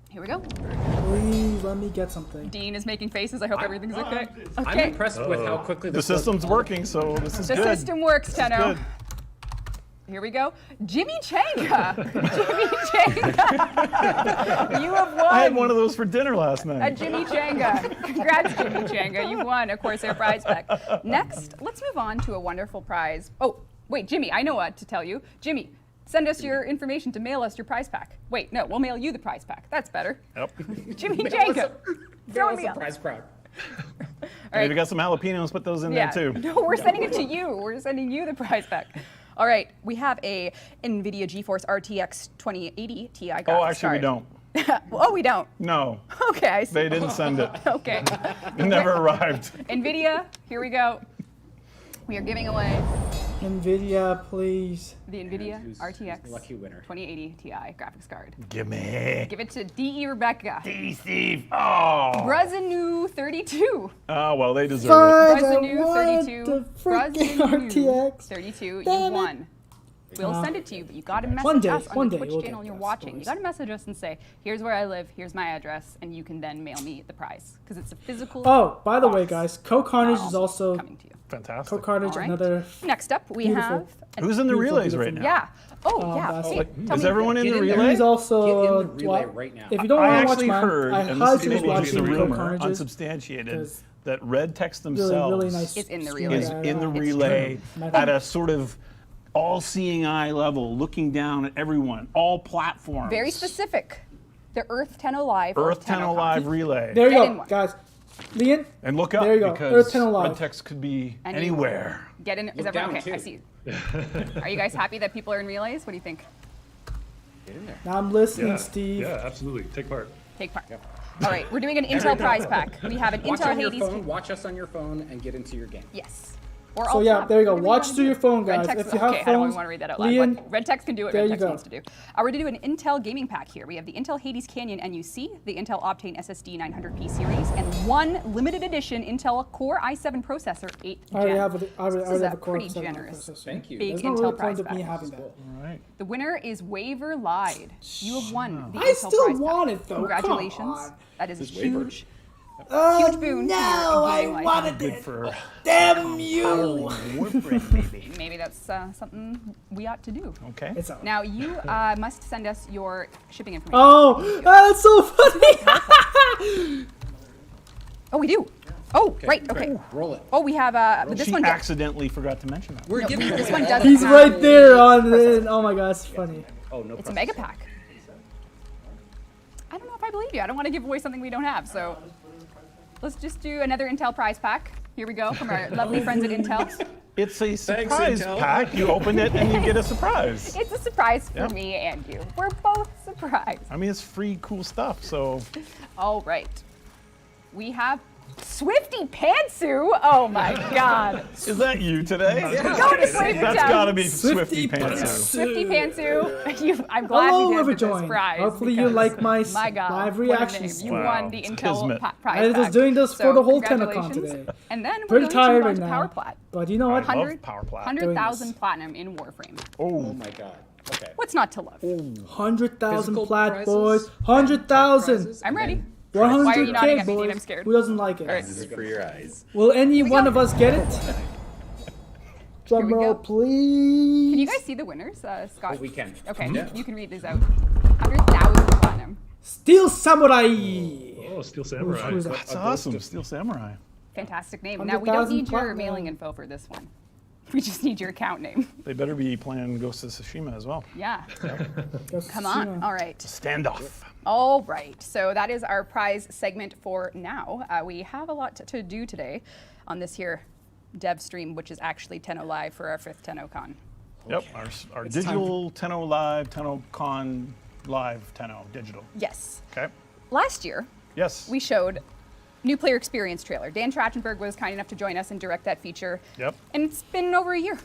Here we go. Please let me get something. Dean is making faces. I hope everything's okay. I'm Okay. impressed with how quickly The system's working, so this is The good. system works, This is Tenno. good. Here we go. Jimmy Changa. Jimmy Changa. You have won. I had one of those for dinner last A night. Jimmy Changa. Congrats, Jimmy Changa. You won a Corsair prize pack. Next, let's move on to a wonderful prize. Oh, wait, Jimmy, I know what to tell you. Jimmy, send us your information to mail us your prize pack. Wait, no, we'll mail you the prize pack. That's better. Yep. Jimmy Changa. Throwing me off. Prize pack. Hey, we got some jalapenos, put those in Yeah. there too. No, we're sending it to you. We're sending you the prize pack. All right, we have a NVIDIA GeForce RTX 2080 Ti graphics Oh, actually, we card. don't. Oh, we don't. No. Okay, I see. They didn't send it. Okay. It never arrived. NVIDIA, here we go. We are giving away NVIDIA, please. the NVIDIA Who's RTX the lucky winner? 2080 Ti graphics card. Gimme. Give it to DE Rebecca. D. Steve. Oh. Brazanu 32. Oh, well, they deserve Fine. it. I Brazanu want 32. the freaking Brazanu RTX. 32. Damn You it. won. We'll send it to you, but you got to message One day, us on one the day Twitch we'll channel get you're this, watching. You boys. got to message us and say, here's where I live, here's my address, and you can then mail me the prize. Because it's a physical Oh, by the way, box. guys, Co-Carnage Not is also also coming to you. Fantastic. Co-Carnage, All right. another. Next up, we Beautiful. have... Who's in the Beautiful, relays beautiful. right now? Yeah. Oh, yeah. that's Hey, like- tell Is me- everyone in the Get in there. relay? He's also. Get in the relay well, right now. If you don't I want to watch actually mine, heard, I and highly this is suggest maybe just a watching rumor, Co-Carnage's. unsubstantiated, 'cause that Red Text really, themselves really nice. It's in the skin. relay. is Yeah, in the it's relay true. at a sort of all-seeing eye level, looking down at everyone, all platforms. Very specific. The Earth Tenno Live. or Earth Tenno Tennocon. Live relay. There you Get in go, one. guys. Leon, And look up There you go. because Earth Tenno Live. Red Text could be Anywhere. anywhere. Get in. Is Look everyone down, okay? I too. see. Are you guys happy that people are in relays? What do you think? Get in there. now I'm listening, Steve. Yeah, absolutely. Take part. Take part. All right, we're doing an Intel prize pack. We have an Watch Intel on your Hades. phone. Watch us on your phone and get into your game. Yes. Or So alt yeah, tab. there you go. Whatever Watch wanna through do. your phone, Red guys. text, If you have okay, I don't phones, even want to read that out loud. Leon, but Red text can do what there Red you text go. needs to do. We're going to do an Intel gaming pack here. We have the Intel Hades Canyon NUC, the Intel Optane SSD 900P series, and one limited edition Intel Core i7 processor 8th I already gen. have a, I already, This I already is have a a Core pretty 7 generous. processor. Thank you. Big There's no Intel real prize point of me pack. having that. All right. The winner is Waver Lied. You have won the I Intel still prize want pack. it, though. Congratulations. Come on. That is a Who's Waver? huge boon. to your gaming life. wanted Good for Damn you! Warframe, maybe. Maybe that's something we ought to do. Okay. It's out. Now you must send us your shipping information. Oh, that's so funny! Oh, we do. Oh, right. Okay. Ooh, roll it. Oh, we have this She one. accidentally forgot to mention that. No, this one doesn't. He's have right there on process. the. Oh my god, it's funny. Oh no. It's a mega pack. I don't know if I believe you. I don't want to give away something we don't have. So let's just do another Intel prize pack. Here we go from our lovely friends at Intel. It's a surprise pack. You open it and you get a surprise. It's a surprise for Yep. me and you. We're both surprised. I mean, it's free, cool stuff. So All right. We have Swifty Pantsu. Oh my God. is that you today? We're going to Flavor That's Town. got to be Swifty Pantsu. Swifty Pantsu. I'm glad Hello, you did this Overjoyed. prize. Hopefully you because, like my my God, live what a name. reactions. You Wow. won the It's Intel kismet. prize I was pack. doing this for the whole Tennocon congratulations. today. And then we're Pretty going to tired move on right to now. Power Plat. But you know what? 100 Power Plat. 100,000 platinum in Warframe. Oh my god. Okay. What's not to love? 100,000 Physical plat, prizes, boys. 100,000. I'm ready. 100K, Why are you nodding at me, Dean? boys. I'm scared. Who doesn't like it? All right. This is for your eyes. Will any one of us get it? Drum we roll, go. please. Can you guys see the winners, Scott? Oh, we can. Okay, Yeah. you can read these out. 100,000 platinum. Steel Samurai. Oh, Steel Samurai. Who's that? That's awesome. Steel Samurai. Fantastic name. Now, we don't 100,000 need your platinum. mailing info for this one. We just need your account name. They better be playing Ghost of Tsushima as well. Yeah. Come on. All right. Standoff. All right. So that is our prize segment for now. We have a lot to do today on this here dev stream, which is actually Tenno Live for our 5th Tennocon. Yep. Our digital Tenno Live, Tennocon Live, Tenno digital. Yes. Okay. Last year, Yes. we showed new player experience trailer. Dan Trachtenberg was kind enough to join us and direct that feature. Yep. And it's been over a year.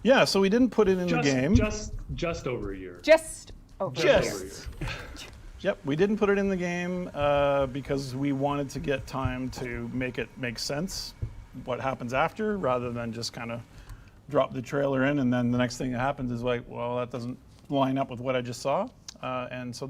Yeah. So we didn't put it in the game. Just over a year. Just over a year. Just. Yep, we didn't put it in the game because we wanted to get time to make it make sense what happens after, rather than just kind of drop the trailer in and then the next thing that happens is like, well, that doesn't line up with what I just saw. And so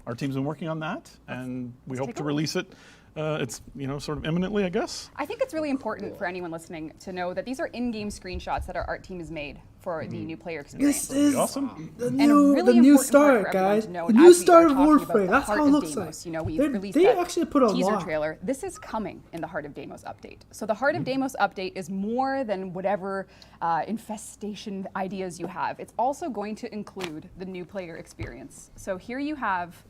our team's been working on that, and we hope to release it. It's sort of imminently, I guess. I think it's really important for anyone listening to know that these are in-game screenshots that our art team has made for the new player experience. This is awesome. the And new, really the new important part start, for everyone guys. to know The as new we are start of talking about Warframe. the That's Heart how it of looks Deimos. like. We They released they that actually put a teaser lot. trailer. This is coming in the Heart of Deimos update. So the Heart of Deimos update is more than whatever infestation ideas you have. It's also going to include the new player experience. So here you have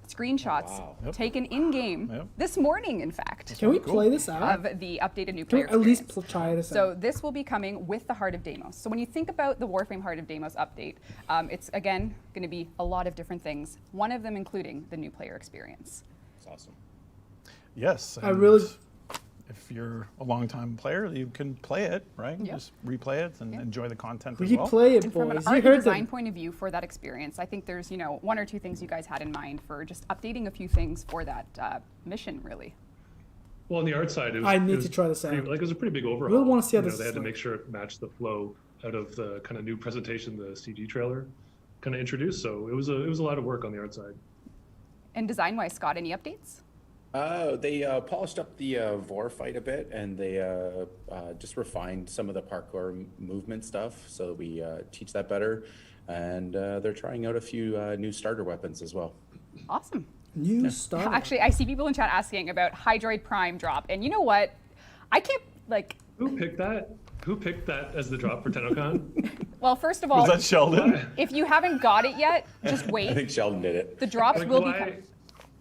screenshots taken in-game this morning, in fact. Can we play this out? Of the updated new Can we player at least experience. try this So out? this will be coming with the Heart of Deimos. So when you think about the Warframe Heart of Deimos update, it's again going to be a lot of different things. One of them including the new player experience. That's awesome. Yes. I really. If you're a long-time player, you can play it, right? Yep. Just replay it and enjoy the content as well. Replay it, And from an boys. art You and heard design them. point of view for that experience, I think there's one or two things you guys had in mind for just updating a few things for that mission, really. Well, on the art side, it was, I need it was to try this out. It was a pretty big overhaul. Really wanna see how this They is had to like. make sure it matched the flow out of the kind of new presentation the CG trailer kind of introduced. So it was a lot of work on the art side. And design-wise, Scott, any updates? They polished up the Vor fight a bit, and they just refined some of the parkour movement stuff, so we teach that better. And they're trying out a few new starter weapons as well. Awesome. New starter. Actually, I see people in chat asking about Hydroid Prime drop, and you know what? I can't Who picked that? Who picked that as the drop for Tennocon? Well, first of all, Was that Sheldon? if you haven't got it yet, just I wait. think Sheldon did it. The drops Like, will be why- coming.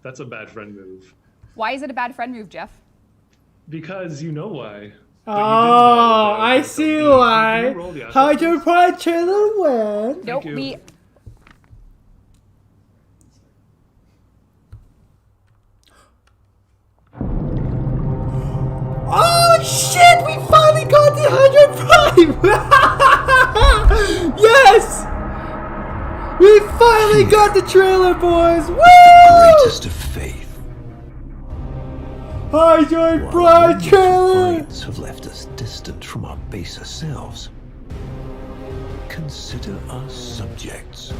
That's a bad friend move. Why is it a bad friend move, Jeff? Because you know why. Oh, I see why. roll the assets, Hydro Pride trailer win. Nope, you. we. Oh shit! We finally got the Hydro Prime. Yes. We finally got the trailer, boys. Woo! Greatest of faith. Hydro Pride trailer. Fights have left us distant from our baser selves. Consider us subjects.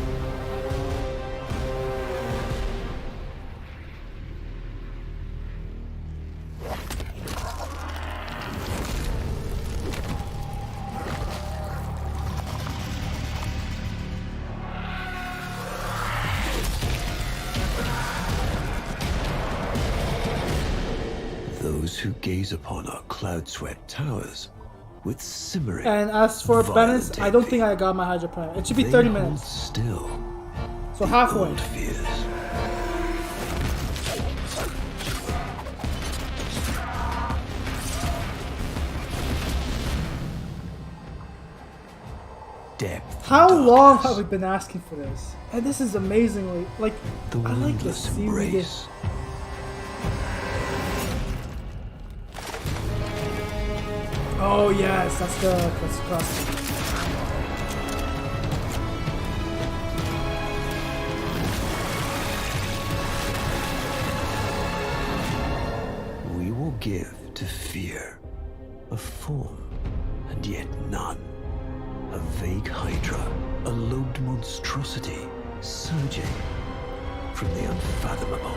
those who gaze upon our cloud-swept towers with simmering. And as for violent Bennis, I don't think I got my Hydra Prime. It should be They 30 hold minutes. Still. So halfway. Old fears. Depth. How long have we been asking for this? And this is amazingly like The I like this windless embrace. Oh yes, that's the cross. We will give to fear a form, and yet none. A vague hydra, a lobed monstrosity, surging from the unfathomable.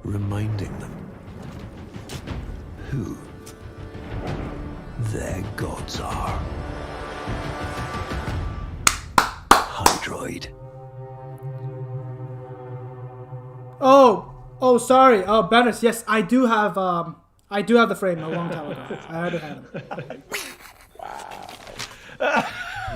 Reminding them who their gods are. Hydroid. Oh, sorry. Oh, Bennis, yes, I do have the frame a long time ago. I already had him.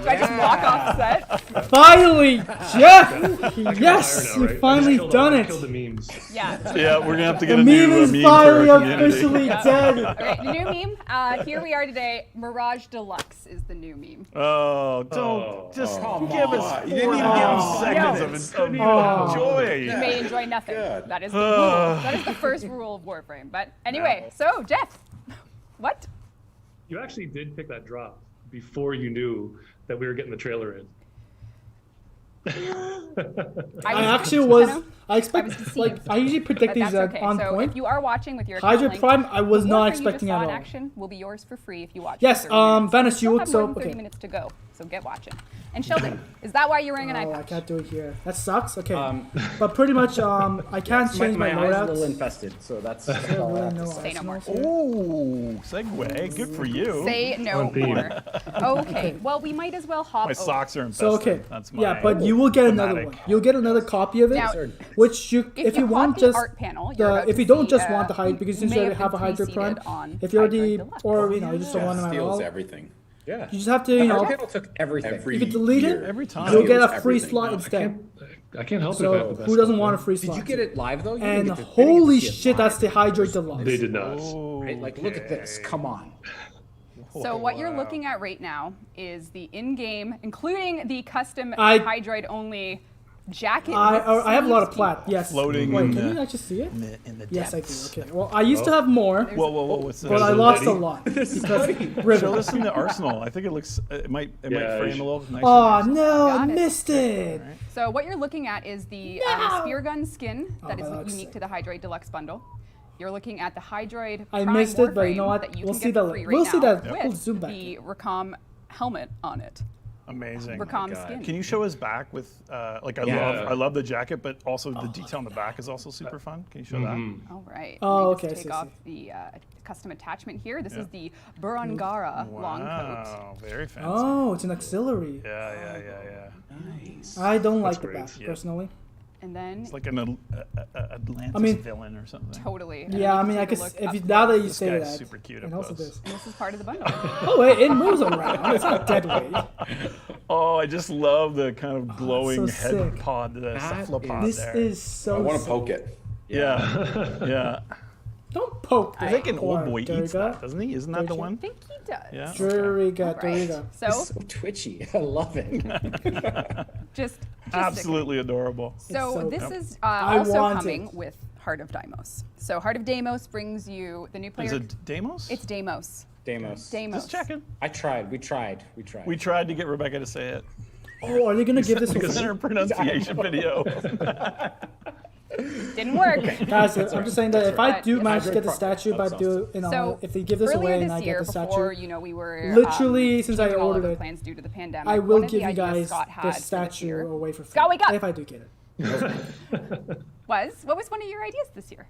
Do I just walk off set? Finally, Jeff! Yes, Now, you right? finally I done it. killed the memes. Yeah. Yeah, we're gonna have to The get a meme new is meme for finally our community. officially dead. Okay, the new meme. Here we are today. Mirage Deluxe is the new meme. Oh, don't just give us You didn't even give him seconds of joy. You may enjoy nothing. That is the rule. That is the first rule of Warframe. But anyway, so Jeff, what? You actually did pick that drop before you knew that we were getting the trailer in. I expect, like, I usually predict these okay. on So point. if you are watching with your Hydra account Prime, link, I was the not Warframe expecting you just at saw in all. action will be yours for free if you watch. Yes, for 30 minutes. Venice, you still would have so more than 30 okay. minutes to go, so get watching. And Sheldon, is that why you're wearing an eye Oh, I patch? can't do it here. That sucks. Okay, but pretty much, I can't change my eyes a loadouts. little infested, so that's Is there all I really have no to say. Say no more. Ooh, segue. Good for you. Say no On theme. more. Okay, well, we might as well hop My over. socks are infested. So okay, That's my yeah, but you will get another thematic. one. You'll get another copy of it, Now, which you, if you caught want the just art panel, you're about if to you don't see, just want the Hydra, because since may you already have have a been Hydra Prime, preceded on if you already, Hydroid Deluxe. or you know, you just don't want them at Steals all, everything. Yeah. you just have to, you The know, art panel took everything. Every you can delete year. it. Every time. You'll get a Steals free everything. slot No, instead. I can't help it if I have the So best who doesn't stuff, want a man. free Did slot? you get it live though? You And didn't get to- holy you didn't get to see it shit, that's the live. Hydroid Deluxe. They did not. Right? Like, look at this. Come on. So what you're looking at right now is the in-game, including the custom I- Hydroid-only jacket. I have a lot of plat. Yes. Floating Wait, in can the- you actually see it? in the Yes, I do. depths. Okay. Well, I used to have more, Whoa, what's this? but I lost a lot This is because Show River. this in the arsenal. I think it looks. It might Yeah, frame you a little nicer. Oh no, I Got it. missed it. So what you're looking at is the spear gun skin that Oh, is that looks unique to the Hydroid Deluxe bundle. You're looking at the Hydroid I Prime missed it, but you know Warframe what? that you We'll can see get for that- free we'll right see now that. We'll with zoom back the Racom helmet on it. Amazing. Racom skin. Can you show us back with like I love the jacket, but also the detail on the back is also super fun. Can you show All right. Oh, Let me okay, just I take see, off the custom attachment here. This is the Burangara long coat. Wow, very fancy. Oh, it's an auxiliary. Yeah. Nice. I don't like That's the great, back yeah. personally. And then It's like an Atlantis I mean- villain or something. totally. And Yeah, then I you mean, I take a guess look if up you, now that you This say guy's that, super cute and up also close. this. And this is part of the bundle. Oh wait, it moves around. It's not dead weight. Oh, I just love the kind of glowing so head sick. pod, the cephalopod This there. is so. I want to sick. poke it. Yeah. Don't poke. I think an old Or boy eats Duriga. that, doesn't he? Isn't that the Duriga. one? I think he does. Yeah. Duriga, All right. Duriga. So It's so twitchy. I love it. just Absolutely adorable. So so- this Yep. is I also want coming it. with Heart of Deimos. So Heart of Deimos brings you the new player. Is it Deimos? It's Deimos. Deimos. Deimos. Just checking. I tried. We tried. We tried to get Rebecca to say it. Oh, are they gonna give this Like a away? center pronunciation video. Didn't work. Guys, I'm just saying that if I But do yes. manage to get the statue, but do So if they give this earlier away and this I year, get the before statue, we were literally since I changing all of ordered the it, plans due to the pandemic, I will one of give the you ideas guys Scott the had for this statue year away for free. Scott, wake up! If I do get it. What was one of your ideas this year?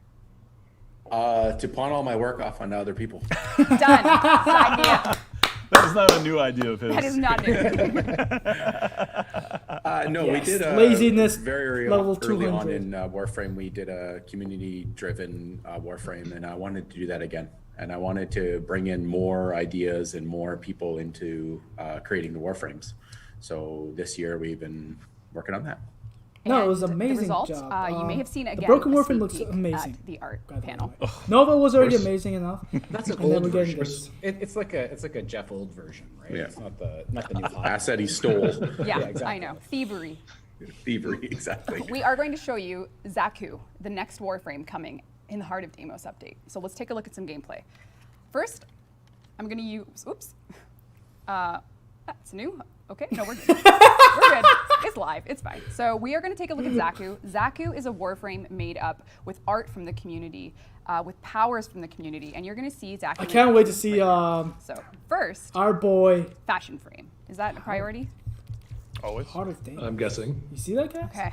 To pawn all my work off on other people. Done. Sign me up. That is not a new idea of his. That is not new. No, Yes. we did Laziness very level early on 200. in Warframe. We did a community-driven Warframe, and I wanted to do that again. And I wanted to bring in more ideas and more people into creating the Warframes. So this year we've been working on that. No, it was And amazing the result, job. you may have seen the again. Broken a Warframe sneak looks peek amazing. At the art panel. Nova was already course. amazing enough. That's an and then old we're getting version. this. It's like a Jeff Old version, right? Yeah. It's not the new hot. Asset he stole. Yeah, exactly. I know. Thievery. Thievery, exactly. We are going to show you Zaku, the next Warframe coming in the Heart of Deimos update. So let's take a look at some gameplay. First, I'm going to use. Oops. That's new. Okay, no, we're good. We're good. It's live. It's fine. So we are going to take a look at Zaku. Zaku is a Warframe made up with art from the community, with powers from the community, and you're going to see Zaku. I can't wait to see So first, our boy. fashion frame. Is that a priority? Always. Heart of Deimos. I'm guessing. You see that, guys? Okay.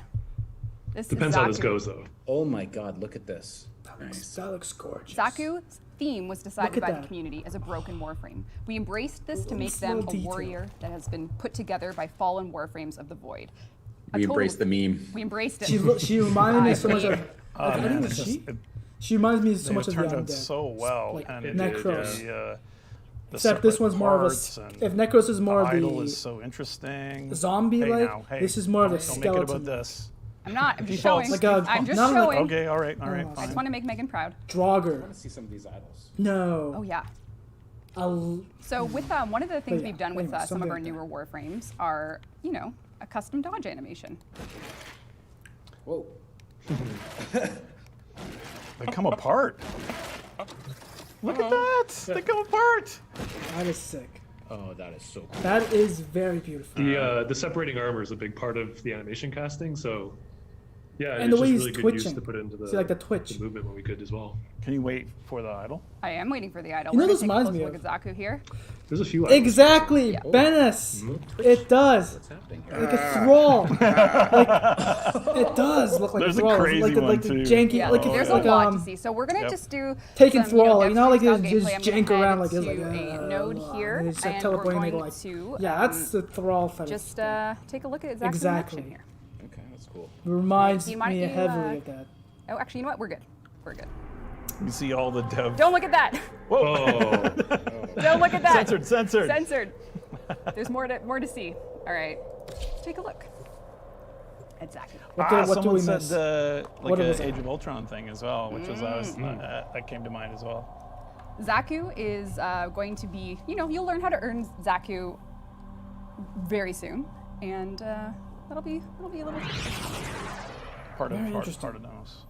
This Depends is how this Zaku. goes, though. Oh my God! Look at this. That looks gorgeous. Zaku's theme was decided Look at by that. the community as a broken Warframe. We embraced this to Look make at them this a little warrior that has been put together by fallen Warframes of the Void. We embraced the meme. We embraced it. She reminded me so much of. Oh, I man, think it's it's she. just- She reminds me so It much of the turned out Undead. so well, Like and Necros. the Except this separate one's more of parts a. and If Necros is more the of the idol is so interesting. zombie Hey, like, now, hey, this is more of a don't make it about skeleton. this. I'm not. I'm just Defaults. showing. Like a- I'm just not like- showing. Okay, all right, Oh, I fine. just want to make Megan proud. I Draugr. want to see some of these idols. No. Oh yeah. I'll- So with one of the things yeah, we've done with anyway, some of something our like newer Warframes are, a custom dodge animation. Whoa. They come apart. Look at that! They come apart. That is sick. Oh, that is so cool. That is very beautiful. The separating armor is a big part of the animation casting, so yeah, And it's the way just he's really good twitching. use to put into the, See, like the twitch. the movement when we could as well. Can you wait for the idol? I am waiting for the idol. You know We're this gonna take a reminds close me look at Zaku here. There's a few items. Exactly, Yeah. Bennis. Mm-hmm. It does. What's happening here? Like a thrall. Like, it does look like There's a a thrall. crazy like the, one, like the too. janky. Yeah, like there's it's a like lot to see. So we're gonna just do taking some, thrall. You know, like style it's just gameplay. I'm jank gonna around head like this. to Like a node here, and it's like and we're teleporting. They going go like, to yeah, that's the thrall fetish. just take a look at Zaku in Exactly. action here. Okay, that's cool. It reminds Do me you mind if you, heavily of that. Oh, actually, you know what? We're good. We're good. You see all the dev. Don't look at that. Whoa! Don't look at that. Censored. Censored. There's more to see. All right. Take a look at Zaku. What do Someone we said miss? like What was an it? Age of Ultron thing as well, which was that came to mind as well. Zaku is going to be, you'll learn how to earn Zaku very soon, and that'll be a little. Part Very of interesting. those.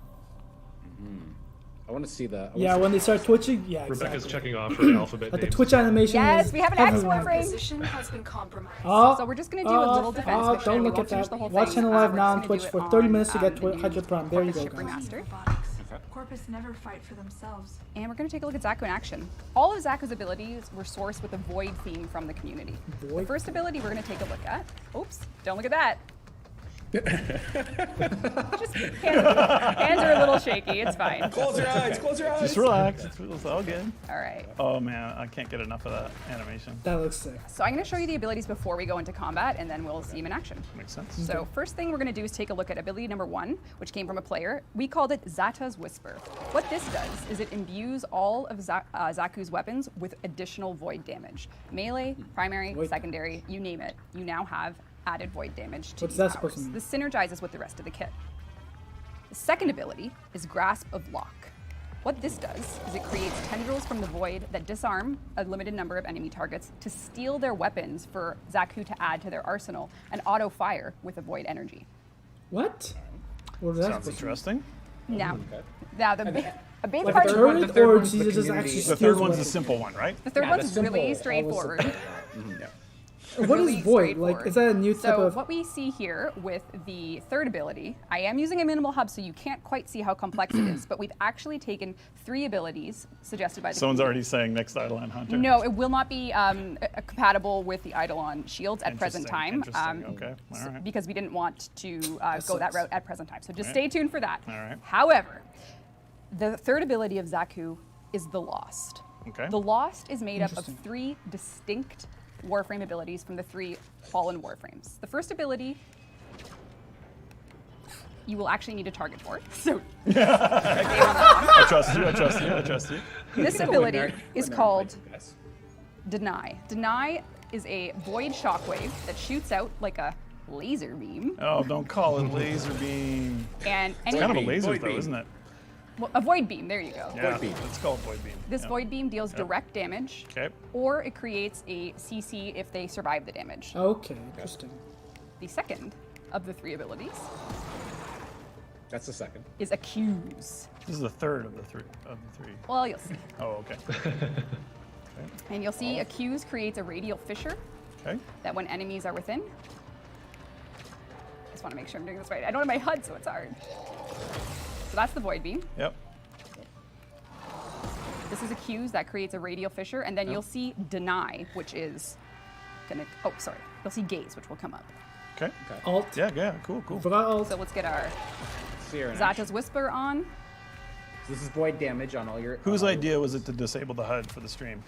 I want to see the. Yeah, when they start twitching, yeah, Rebecca's exactly. checking off her alphabet Like the names. Twitch animation. Yes, is we have an X everywhere. Warframe. Position has been compromised. Oh, So we're just gonna do a little defense mission. Don't We look won't at finish that. the whole Watch thing. Channel Live We're now just on gonna Twitch do it for 30 on, minutes to get the new 100 Prime. There you Corpus go, Ship guys. Remastered. Corpus never fight for themselves. And we're going to take a look at Zaku in action. All of Zaku's abilities were sourced with a Void theme from the community. The first ability we're going to take a look at. Oops, don't look at that. Just hands are a little shaky. It's fine. Close your eyes. Close your eyes. Just relax. It's all good. All right. Oh man, I can't get enough of that animation. That looks sick. So I'm going to show you the abilities before we go into combat, and then we'll see them in action. Makes sense. So first thing we're going to do is take a look at ability number 1, which came from a player. We called it Zata's Whisper. What this does is it imbues all of Zaku's weapons with additional void damage. Melee, primary, secondary, you name it. You now have added void damage to What's these that supposed to powers. mean? This synergizes with the rest of the kit. The second ability is Grasp of Lock. What this does is it creates tendrils from the void that disarm a limited number of enemy targets to steal their weapons for Zaku to add to their arsenal and auto fire with a void energy. What? What is that Sounds supposed to mean? interesting. Now, a big Like part a of turret, or does it just actually The steals third one's the weapons? simple one, right? the third Yeah, one's the simple, really always straightforward. Yeah. What is Really void? Like, is that a new type So of? what we see here with the third ability, I am using a minimal hub, so you can't quite see how complex it is, but we've actually taken 3 abilities suggested by the Someone's community. already saying next Eidolon Hunter. No, it will not be compatible with the Eidolon shields at present time. Interesting. Okay. All right. Because we didn't want to go that sucks. route at present time. So just All stay right. tuned for that. All right. However, the third ability of Zaku is the Lost. Okay. The Lost is made up of Interesting. 3 distinct Warframe abilities from the 3 fallen Warframes. The first ability you will actually need a target for. So I trust you. I trust you. I trust you. this ability is called Deny. Deny is a void shockwave that shoots out like a laser beam. Oh, don't call it laser beam. And It's any kind of a laser though, isn't it? Well, a void beam. There you go. Yeah, it's called void beam. This Yeah. void beam deals direct damage, Okay. or it creates a CC if they survive the damage. Okay, interesting. The second of the 3 abilities That's the second. is Accuse. This is the third of the three. Well, you'll see. Oh, okay. And you'll see Accuse creates a radial fissure Okay. that when enemies are within. I just want to make sure I'm doing this right. I don't have my HUD, so it's hard. So that's the void beam. Yep. This is Accuse that creates a radial fissure, and then Yep. you'll see Deny, which is gonna. Oh, sorry. You'll see Gaze, which will come up. Okay. Alt. Yeah. Cool. Forgot alt. So let's get our See her in Zata's action. Whisper on. So this is void damage on all your. Whose idea was it to disable the HUD for the stream?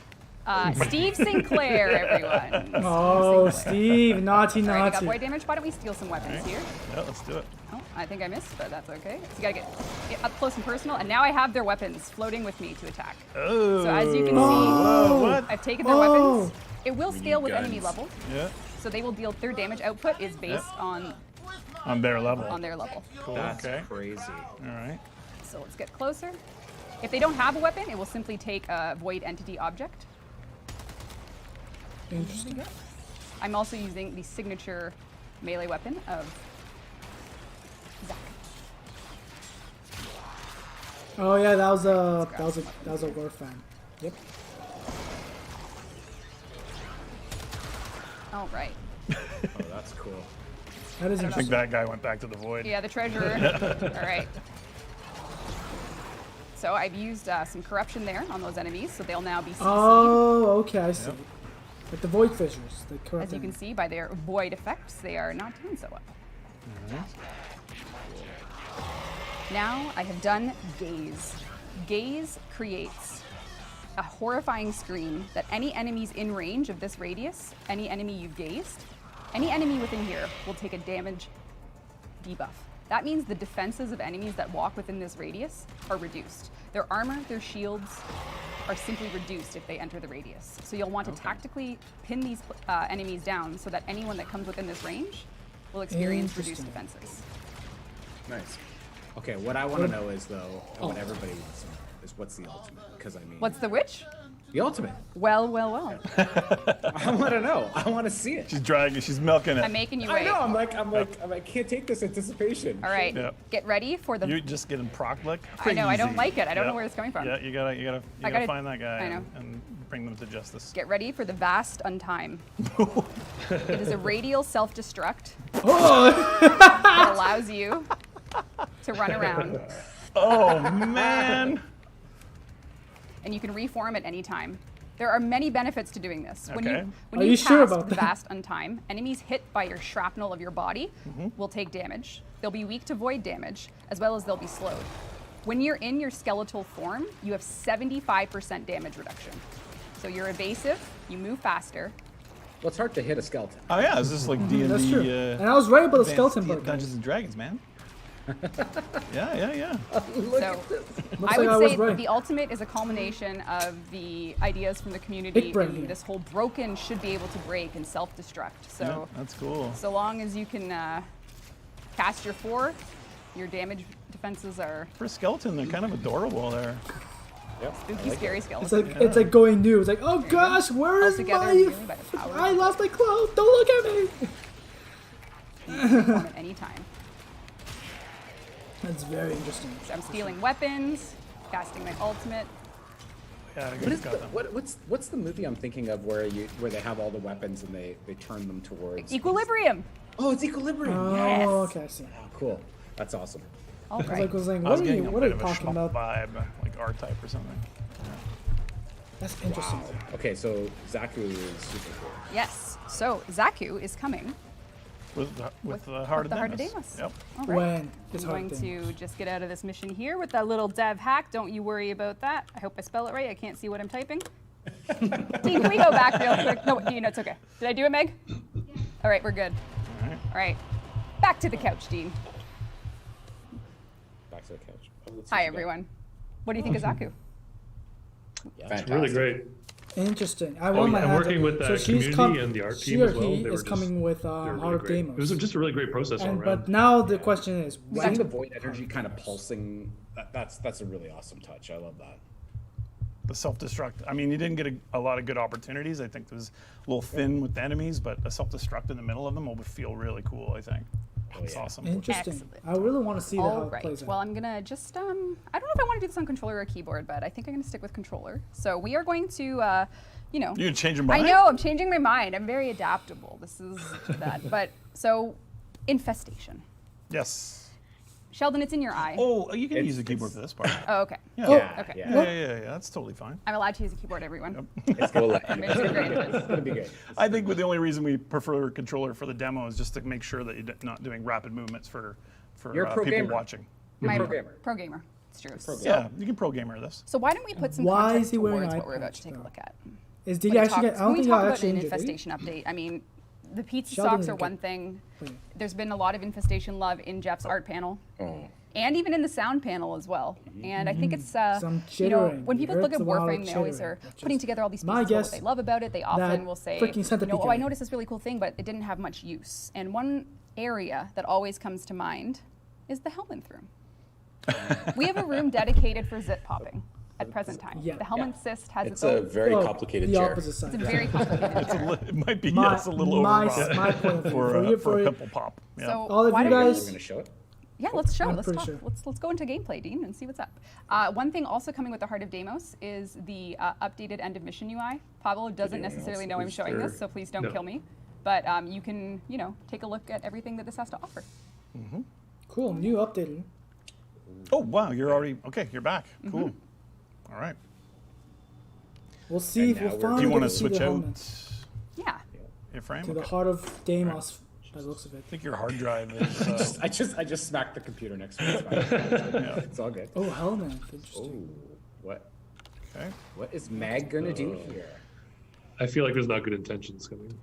Steve Sinclair, everyone. Oh, Steve, naughty, Sorry, we got naughty. void damage. Why don't we steal some weapons here? Yeah, let's do it. Oh, I think I missed, but that's okay. So you gotta get up close and personal, and now I have their weapons floating with me to attack. Oh. So as you can see, Whoa, what? I've taken their weapons. It will scale with enemy guns. level. Yeah. So they will deal, their damage output is based on their level. On their level. Cool. That's okay. crazy. All right. So let's get closer. If they don't have a weapon, it will simply take a void entity object. Interesting. I'm also using the signature melee weapon of Zach. Oh yeah, that was a Warframe. Yep. All right. Oh, that's cool. That is I think that guy went back to the void. Yeah, the treasurer. All right. So I've used some corruption there on those enemies, so they'll now be CC'd. Oh, okay, I see. Like the void fissures, the correct. As you can see by their void effects, they are not doing so well. Now I have done Gaze. Gaze creates a horrifying scream that any enemies in range of this radius, any enemy you've gazed, any enemy within here will take a damage debuff. That means the defenses of enemies that walk within this radius are reduced. Their armor, their shields are simply reduced if they enter the radius. So you'll want to tactically pin these enemies down so that anyone that comes within this range will experience reduced defenses. Nice. Okay, what I want to know is though, and what everybody wants to know is what's the ultimate? Because I mean, What's the which? the ultimate? Well, well, well. I want to know. I want to see it. She's dragging. She's milking it. I'm making you I wait. know. I can't take this anticipation. All right, Yep. get ready for the. You're just getting proc like I know, I don't crazy. like it. I don't know Yeah. where it's coming from. Yeah, you gotta I gotta- find that guy I know. and bring them to justice. Get ready for the vast untime. It is a radial self-destruct Oh. that allows you to run around. Oh man! And you can reform at any time. There are many benefits to doing this. When Okay. you Are you cast sure about the that? vast untime, enemies hit by your shrapnel of your body will take damage. They'll be weak to void damage, as well as they'll be slowed. When you're in your skeletal form, you have 75% damage reduction. So you're evasive, you move faster. Well, it's hard to hit a skeleton. Oh yeah, is this like D&D? That's true. And I was right about the skeleton part, guys. Dungeons and Dragons, man. Yeah. So Looks I like would I was say right. the ultimate is a culmination of the ideas from the community. Big brain in here. this whole broken should be able to break and self-destruct. So Yeah, that's cool. so long as you can cast your 4, your damage defenses are For a skeleton, they're kind of adorable there. Yep. spooky, scary It's skeleton. like it's like going new. It's like, oh gosh, where is Altogether, my? really by the power I of lost my clothes. Don't look at me. You can reform at any time. That's very interesting. So I'm stealing weapons, casting my ultimate. Yeah, What is what's the movie I'm thinking of where they have all the weapons and they turn them towards Equilibrium. Oh, it's Equilibrium. Oh, Yes. okay, I see. Oh, cool. That's awesome. All I was right. like, I what was are getting you? a What are bit you of a talking schmuck about? vibe, like R-Type or something. That's interesting. Wow. Okay, so Zaku is super cool. Yes. So Zaku is coming. With the Heart of the Heart of Deimos. Deimos. Yep. All right. When I'm is going Heart to just get out of this mission here with that little dev hack. Don't you worry about that. I hope I spell it right. I can't see what I'm typing. Dean, can we go back real quick? No, Dean, it's okay. Did I do it, Meg? All right, we're good. All right. All right. Back to the couch, Dean. to catch. Oh, let's see Hi what you got. everyone. What do you think of Zaku? It's really great. Interesting. I Oh, want yeah, my I'm hand working up. with So that she's community and the art she team or as well. he They were is coming with they were Heart really of great. Deimos. It was just a really great process all And, around. but now the question is, We got when the void energy kind of pulsing. That's a really awesome touch. I love that. The self-destruct. I mean, you didn't get a lot of good opportunities. I think it was a little thin with the enemies, but a self-destruct in the middle of them will feel really cool, I think. It's awesome. Interesting. Excellent. I really want to see how All it right. plays out. Well, I'm gonna just I don't know if I want to do this on controller or keyboard, but I think I'm gonna stick with controller. So we are going to, you know. You're gonna change your mind? I know. I'm changing my mind. I'm very adaptable. This is that. But so, infestation. Yes. Sheldon, it's in your eye. Oh, you can use the keyboard for this part. Oh, okay. Yeah. Okay. Yeah. That's totally fine. I'm allowed to use a keyboard, everyone. It's gonna be good. I think the only reason we prefer a controller for the demo is just to make sure that you're not doing rapid movements for You're a pro people gamer. watching. My pro gamer. Pro gamer. It's true. Yeah, you can pro gamer this. So why don't we put some Why context is he wearing towards eye what we're about patch, to take a though? look at? Did he When actually get? I don't we think talk I about actually an injured, did he? infestation update. I mean, the pizza Sheldon socks are didn't one get- thing. Wait. There's been a lot of infestation love in Jeff's art panel. Oh. And even in the sound panel as well. And I think it's, Some you know, chittering. when You people heard look at the loud Warframe, they always chittering, are which putting is together all these my pieces of guess what they love about it. They often that will say, freaking you centipede know, oh, I guy. noticed this really cool thing, but it didn't have much use. And one area that always comes to mind is the Helminth room. We have a room dedicated for zip popping at present time. Yeah. The Helminth cyst has It's its a own... very complicated the chair. opposite side. It's a very complicated chair. It might be My- yes, a little my- overwrought my point of view. for For a you- pimple pop. Yeah. So All of why you don't we- guys. We're gonna show it. Yeah, let's show. I'm Let's pretty talk. sure. Let's go into gameplay, Dean, and see what's up. One thing also coming with the Heart of Deimos is the updated end of mission UI. Pablo doesn't necessarily know I'm showing this, so please don't kill me. But you can, you know, take a look at everything that this has to offer. Cool. New updated. Oh wow, you're already okay. You're back. Cool. All right. We'll see if And now we'll we're- finally Do you want get to see switch the out helmet Yeah. your frame? to the Okay. Heart of Deimos. By the looks of it. I think your hard drive is. I just smacked the computer next to me. It's fine. Yeah. It's all good. Oh, helmet. Interesting. Oh, what? Okay. What is Mag gonna do here? I feel like there's not good intentions coming.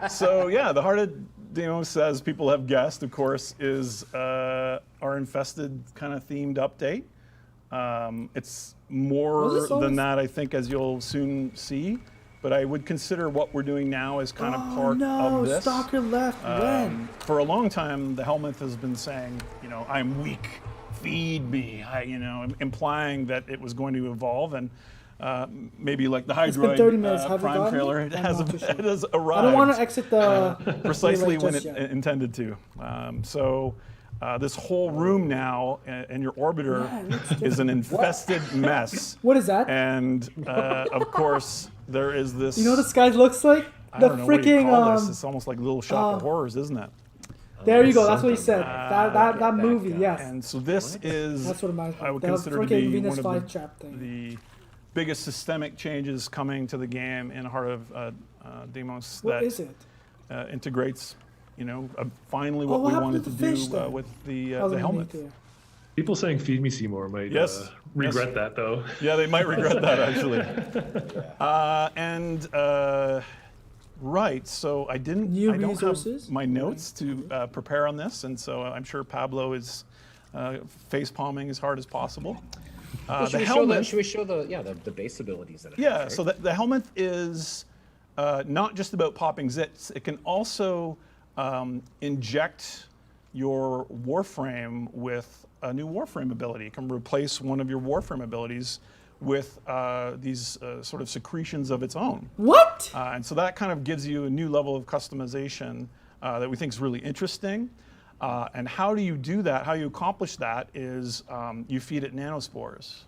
So yeah, the Heart of Deimos, as people have guessed, of course, is our infested kind of themed update. It's more Was this than always- that, I think, as you'll soon see. But I would consider what we're doing now as kind of part no, of this. Stalker left. When? For a long time, the Helminth has been saying, you know, I'm weak, feed me, implying that it was going to evolve, and maybe like the It's been Hydroid 30 minutes. Have we Prime gotten trailer, it? it I'm has, not too sure. it has arrived. I don't want to exit the precisely relay when just it yet. intended to. So this whole room now and your orbiter Yeah, it looks is an infested mess. What is that? And of course, there is this. You know what this guy looks like? I The don't know what you freaking call this. It's almost like Little Shop of Horrors, isn't it? There you go. That's what he said. That movie. Yes. And so this is, That's what it reminds me I of. would The consider to freaking be Venus one of flytrap thing. the biggest systemic changes coming to the game in Heart of Deimos What that is it? integrates, you know, finally Oh, what what we happened wanted to to the fish do then? with the Oh, helmet. mini People saying "Feed me Seymour" might Yes. regret that though. Yeah, they might regret that actually. Right, so I don't resources? have my notes to prepare on this, and so I'm sure Pablo is face palming as hard as possible. Well, The helmet. should we show the base abilities that it Yeah, has, so the helmet is not just about popping zits. It can also inject your Warframe with a new Warframe ability. It can replace one of your Warframe abilities with these sort of secretions of its own. What? And so that kind of gives you a new level of customization that we think is really interesting. And how do you do that? How you accomplish that is you feed it nanospores.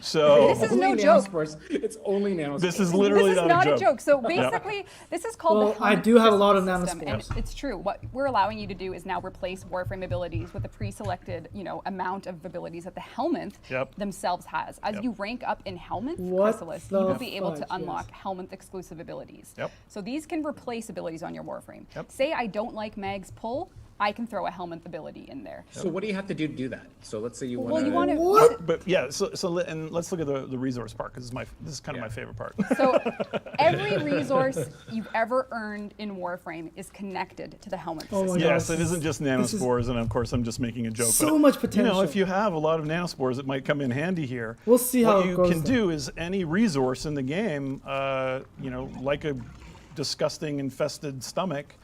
So This is no joke. It's only nanospores. This is literally This is not a joke. So basically, this is called the Well, I helmet do have a lot of crystal system, nanospores. and it's true. What we're allowing you to do is now replace Warframe abilities with a pre-selected, you know, amount of abilities that the Helminth themselves has. As you rank up in Helminth What Chrysalis, the you will be able to fudge, unlock Helminth exclusive abilities. Yep. So these can replace abilities on your Warframe. Yep. Say I don't like Mag's pull. I can throw a helmet ability in there. So what do you have to do that? So let's say you Well, want you want to. What? But yeah, and let's look at the resource part because this is kind of my favorite part. So every resource you've ever earned in Warframe is connected to the helmet system. Yes, it isn't just nanospores, and of course I'm just making a joke. So but, much potential. You know, if you have a lot of nanospores, it might come in handy here. We'll see how what it you goes can then. do is any resource in the game, you know, like a disgusting infested stomach,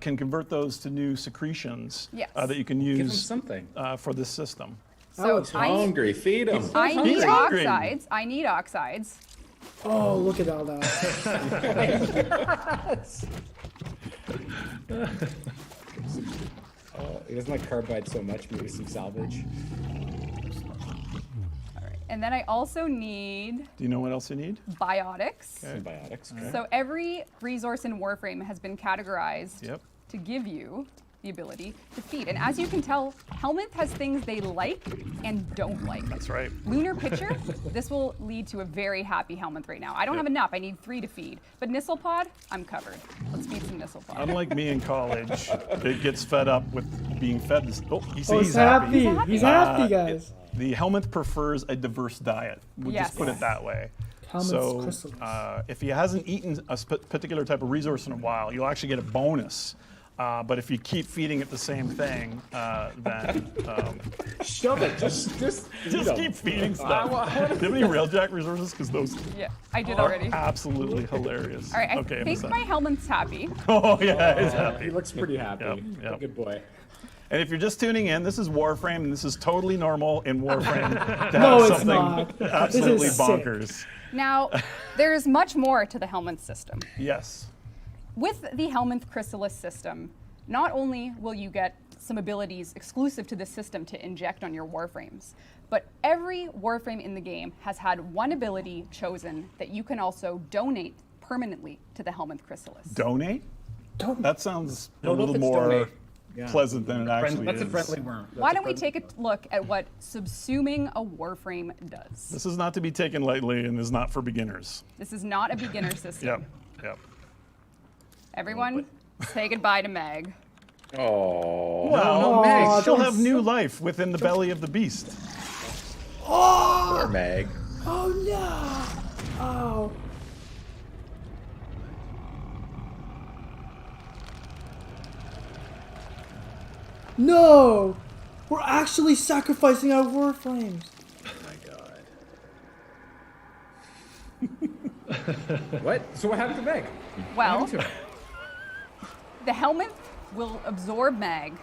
can convert those to new secretions that you can Give them use something. For this system. So Hungry, feed him. I need oxides. I need oxides. Oh, look at all that. He doesn't like carbide so much. Maybe some salvage. And then I also need Do you know what else you need? biotics. Okay. Biotics. Okay. So every resource in Warframe has been categorized Yep. to give you the ability to feed. And as you can tell, Helminth has things they like and don't like. That's right. Lunar Pitcher, this will lead to a very happy Helminth right now. I don't have enough, I need 3 to feed. But Nisselpod, I'm covered. Let's feed some Nisselpod. Unlike me in college, it gets fed up with being fed this. Oh, you see, Oh, he's happy. He's happy, guys. The Helminth prefers a diverse diet. We'll Yes. just put it that way. Helminth's So chrysalis. if he hasn't eaten a particular type of resource in a while, you'll actually get a bonus. But if you keep feeding it the same thing, then Shove it. Just keep feeding stuff. Do you have any Railjack resources? Because those Yeah, I did are already. absolutely hilarious. All right, I okay, think my Helminth's happy. Oh yeah, he's happy. He looks pretty happy. Yep, yep. Good boy. And if you're just tuning in, this is Warframe, and this is totally normal in Warframe to No, have it's something not. absolutely This is sick. bonkers. Now, there's much more to the Helminth system. Yes. With the Helminth Chrysalis system, not only will you get some abilities exclusive to this system to inject on your Warframes, but every Warframe in the game has had one ability chosen that you can also donate permanently to the Helminth Chrysalis. Donate? That sounds a Don't know if little it's more donate. pleasant than it actually That's is. a friendly worm. Why don't we take a look at what subsuming a Warframe does? This is not to be taken lightly and is not for beginners. This is not a beginner system. Yep, yep. Everyone, say goodbye to Meg. Oh. Well, Meg, she'll don't have new life within the belly of the beast. Poor Meg. Oh no! Oh. No! We're actually sacrificing our Warframes. What? So what happened to Meg? Well, What happened to her? the Helminth will absorb Mag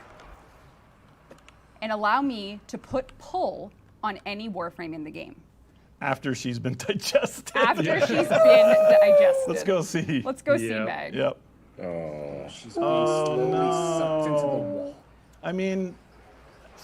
and allow me to put pull on any Warframe in the game. After she's been digested. After she's been digested. Let's go see. Let's go see Mag. Yep. Oh. She's being slowly sucked into the wall. I mean,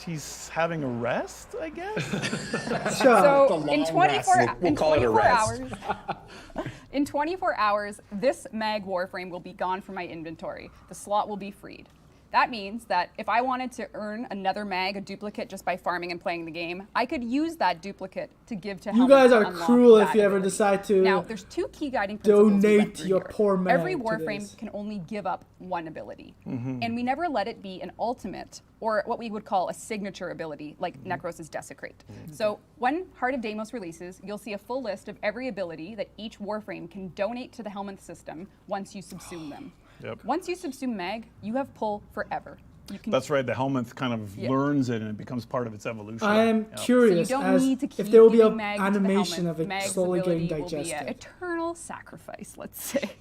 she's having a rest, I guess. So in 24, We'll in call it a 24 rest. hours, in 24 hours, this Mag Warframe will be gone from my inventory. The slot will be freed. That means that if I wanted to earn another Mag, a duplicate, just by farming and playing the game, I could use that duplicate to give to You Helminth guys to are unlock cruel that if you ever ability. decide to Now, there's 2 key guiding principles we went donate through your here. poor Mag Every to Warframe this. can only give up 1 ability. Mm-hmm. And we never let it be an ultimate, or what we would call a signature ability, like Necros' Desecrate. So when Heart of Deimos releases, you'll see a full list of every ability that each Warframe can donate to the Helminth system once you subsume them. Yep. Once you subsume Mag, you have pull forever. You can That's right. The Helminth kind of Yeah. learns it and it becomes part of its evolution. I am Yep. curious So you don't as need to keep if there will be giving an Mag to the animation Helminth. of it Mag's slowly getting ability will be digested. an eternal sacrifice, let's say.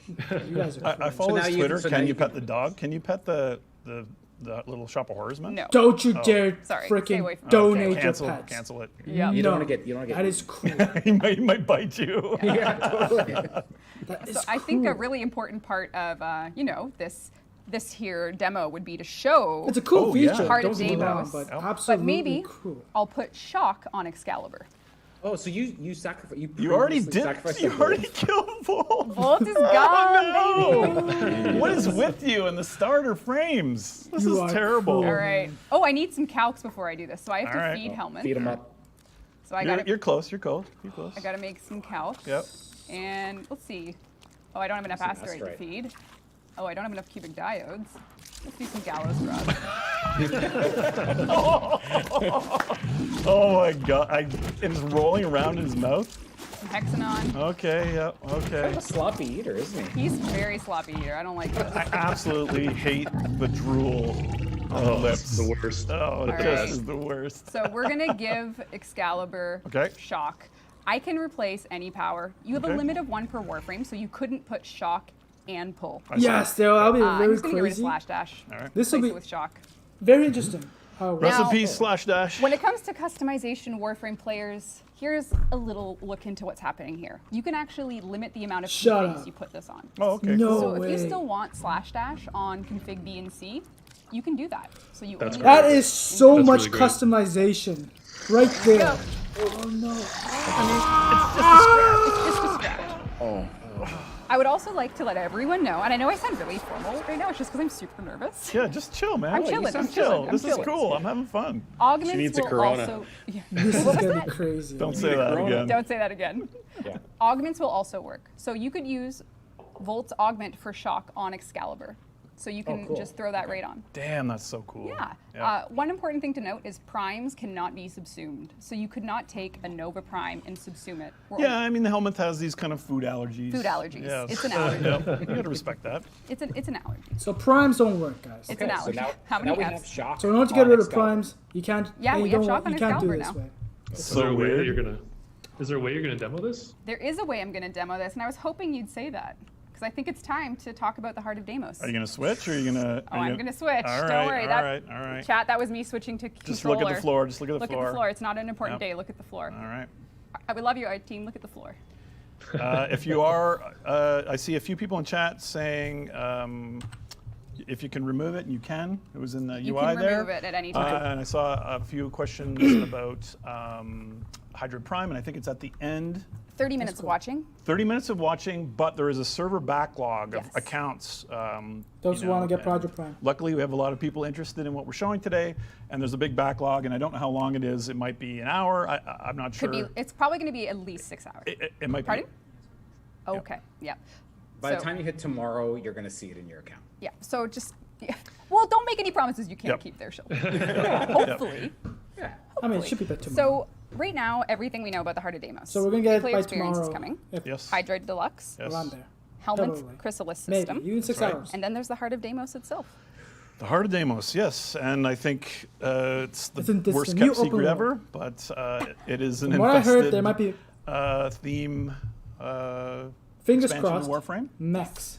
You guys are I follow now his you- Twitter. so Can now you you pet the dog? Can you pet the little shop of horrors man? No. Don't you Oh. dare Sorry, stay freaking away from it. donate Cancel, your pets. cancel it. Yeah. You No, don't want to get. that is cruel. he might bite you. Yeah, totally. That is So I think a cruel. really important part of this here demo would be to show It's a cool Oh, yeah. feature. Heart don't of get me wrong, Deimos, but but absolutely maybe cruel. I'll put shock on Excalibur. Oh, so you sacrifice. You already previously did. sacrificed You a already wolf. killed Volt. Volt is gone, Oh, baby. no. What is with you and the starter frames? This You is are terrible. cruel. All right. Oh, I need some calcs before I do this, so I have All to right. feed Helminth. Feed him up. So I You're, got you're close. You're close. You're close. I got to make some calcs. Yep. And let's see. Oh, I don't have enough Some asteroid to asteroid. feed. Oh, I don't have enough cubic diodes. Let's do some gallows grab. Oh my god! It's rolling around in his mouth. Some hexanon. Okay, yeah, okay. Kind of a sloppy eater, isn't he? He's a very sloppy eater. I don't like this. I absolutely hate the drool on the lips. The worst. Oh, it All just right. is the worst. So we're gonna give Excalibur shock. I can replace any power. You have a Okay. limit of 1 per Warframe, so you couldn't put shock and pull. Yes, that'll be I'm very just gonna get rid of crazy. slash dash. All right. This will Replace be it with shock. very interesting. How Recipe slash dash. When it comes to customization Warframe players, here's a little look into what's happening here. You can actually limit the amount of Shut configs up. you put this on. Oh, okay. No So if way. you still want slash dash on config B and C, you can do that. So you only That have is it so in- much really great. customization right there. Oh no. It's just a scratch. Oh. I would also like to let everyone know, and I know I sound really formal right now, it's just because I'm super nervous. Yeah, just chill, man. I'm You chilling, sound I'm chilling, chill. I'm This is chilling. cool. I'm having fun. Augments needs a will Corona. also. Yeah. This is What was gonna that? be crazy. Don't say that again. Don't say that again. Yeah. Augments will also work. So you could use Volt's augment for shock on Excalibur. So you can cool. just throw that right on. Damn, that's so cool. Yeah. One important thing to note is primes cannot be subsumed. So you could not take a Nova Prime and subsume it. We're Yeah, I mean, the helmet has these kind of food allergies. Food allergies. Yes. It's an allergy. Yep. You gotta respect that. It's an allergy. So primes don't work, guys. It's an allergy. How many now we Fs? have shock. So in order to get on rid of Excalibur. primes, you can't. Yeah, you we have don't- shock on You can't do Excalibur this now. way. It's Is there so a way that weird. you're gonna? Is there a way you're gonna demo this? There is a way I'm going to demo this, and I was hoping you'd say that. Because I think it's time to talk about the Heart of Deimos. Are you gonna switch, or are you gonna? Oh, I'm going to switch. All Don't right, worry. all That, right, all right. Chat, that was me switching to controller. Just look at the floor. Just look at the Look floor. at the floor. It's not an important Yep. day. Look at the floor. All right. I would love you, team. Look at the floor. If you are, I see a few people in chat saying if you can remove it, and you can. It was in the You UI can there. remove it at any time. And I saw a few questions about Hydra Prime, and I think it's at the end. 30 minutes of watching. 30 minutes of watching, but there is a server backlog of Yes. accounts. Those you who want to know, get Project Prime. Luckily, we have a lot of people interested in what we're showing today, and there's a big backlog, and I don't know how long it is. It might be an hour. I'm not sure. Could be. It's probably going to be at least 6 hours. It might Pardon? be. Okay. Yeah. By the So- time you hit tomorrow, you're going to see it in your account. Yeah. So just. Yeah. Well, don't make any promises you can't Yep. keep there, Hopefully. Yeah. I mean, it should be by tomorrow. So right now, everything we know about the Heart of Deimos. So we're gonna get it Replay by experience tomorrow. is coming. Yes. Hydroid Deluxe. Yes. Around there. Helmet Probably. Chrysalis Maybe, system. even 6 That's right. hours. And then there's the Heart of Deimos itself. The Heart of Deimos, yes, and I think it's the Isn't this worst the new kept secret open world? ever, but it is an From what I heard, infested there might be theme. fingers expansion crossed. of Warframe, mechs.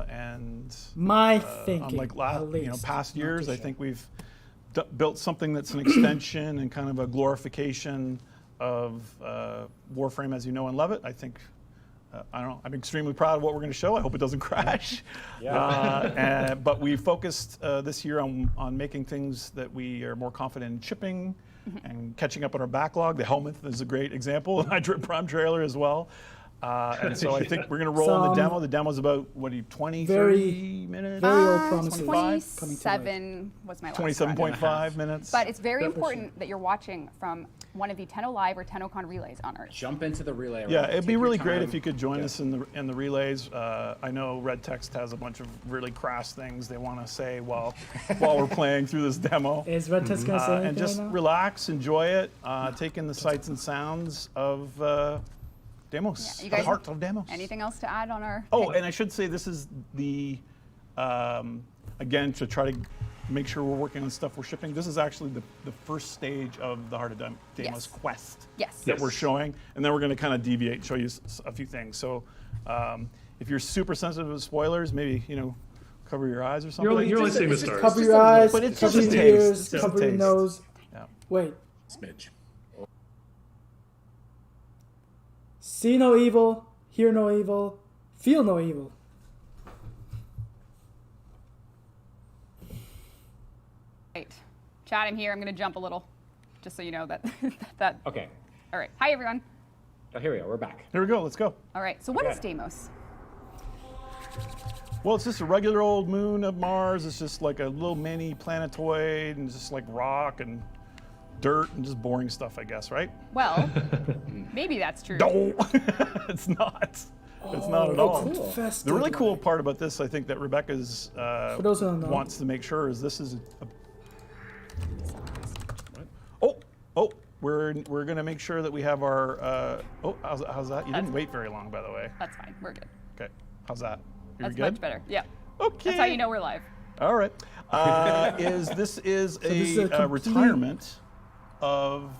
and My thinking, unlike at least, past not years, too I sure. think we've built something that's an extension and kind of a glorification of Warframe as you know and love it. I think. I don't know. I'm extremely proud of what we're going to show. I hope it doesn't crash. But we focused this year on making things that we are more confident in shipping and catching up on our backlog. The helmet is a great example. Hydra Prime trailer as well. And so I think we're going to roll in the demo. The demo's about, 20, 30 minutes? Very old promises. 27 was my last 27.5 minutes. But it's very important that you're watching from one of the Live or Tennocon relays on Earth. Jump into the relay. Yeah, round. it'd be Take your really great time. if you could join us in the relays. I know Red Text has a bunch of really crass things they want to say while we're playing through this demo. Is Red Text gonna say anything And just right now? relax, enjoy it, take in the sights and sounds of Deimos, You the guys, heart of Deimos. anything else to add on our? Oh, and I should say this is the, again, to try to make sure we're working on stuff we're shipping. This is actually the first stage of the Heart of Deimos Yes. quest Yes. that we're showing. And then we're going to kind of deviate and show you a few things. So if you're super sensitive to spoilers, maybe, cover your eyes or something. You're only seeing the stars. Cover your eyes, But it's cover just a your taste. ears, It's just a cover your taste. nose. Yeah. Wait. Smidge. See no evil, hear no evil, feel no evil. Right. Chat, I'm here. I'm going to jump a little, just so you know that. Okay. All right. Hi, everyone. Oh, here we go. We're back. Here we go. Let's go. All right. So what is Deimos? Well, it's just a regular old moon of Mars. It's just like a little mini planetoid and just like rock and dirt and just boring stuff, I guess, right? Well, maybe that's true. No, it's not. It's not at Oh, all. cool. The really cool part about this, I think, that Rebecca's For those who don't know. wants to make sure is this is we're gonna make sure that we have our how's that? You didn't wait very long, by the way. That's fine. We're good. Okay, how's that? You're That's good? much better. Yeah. Okay. That's how you know we're live. All right. This is a complete- retirement of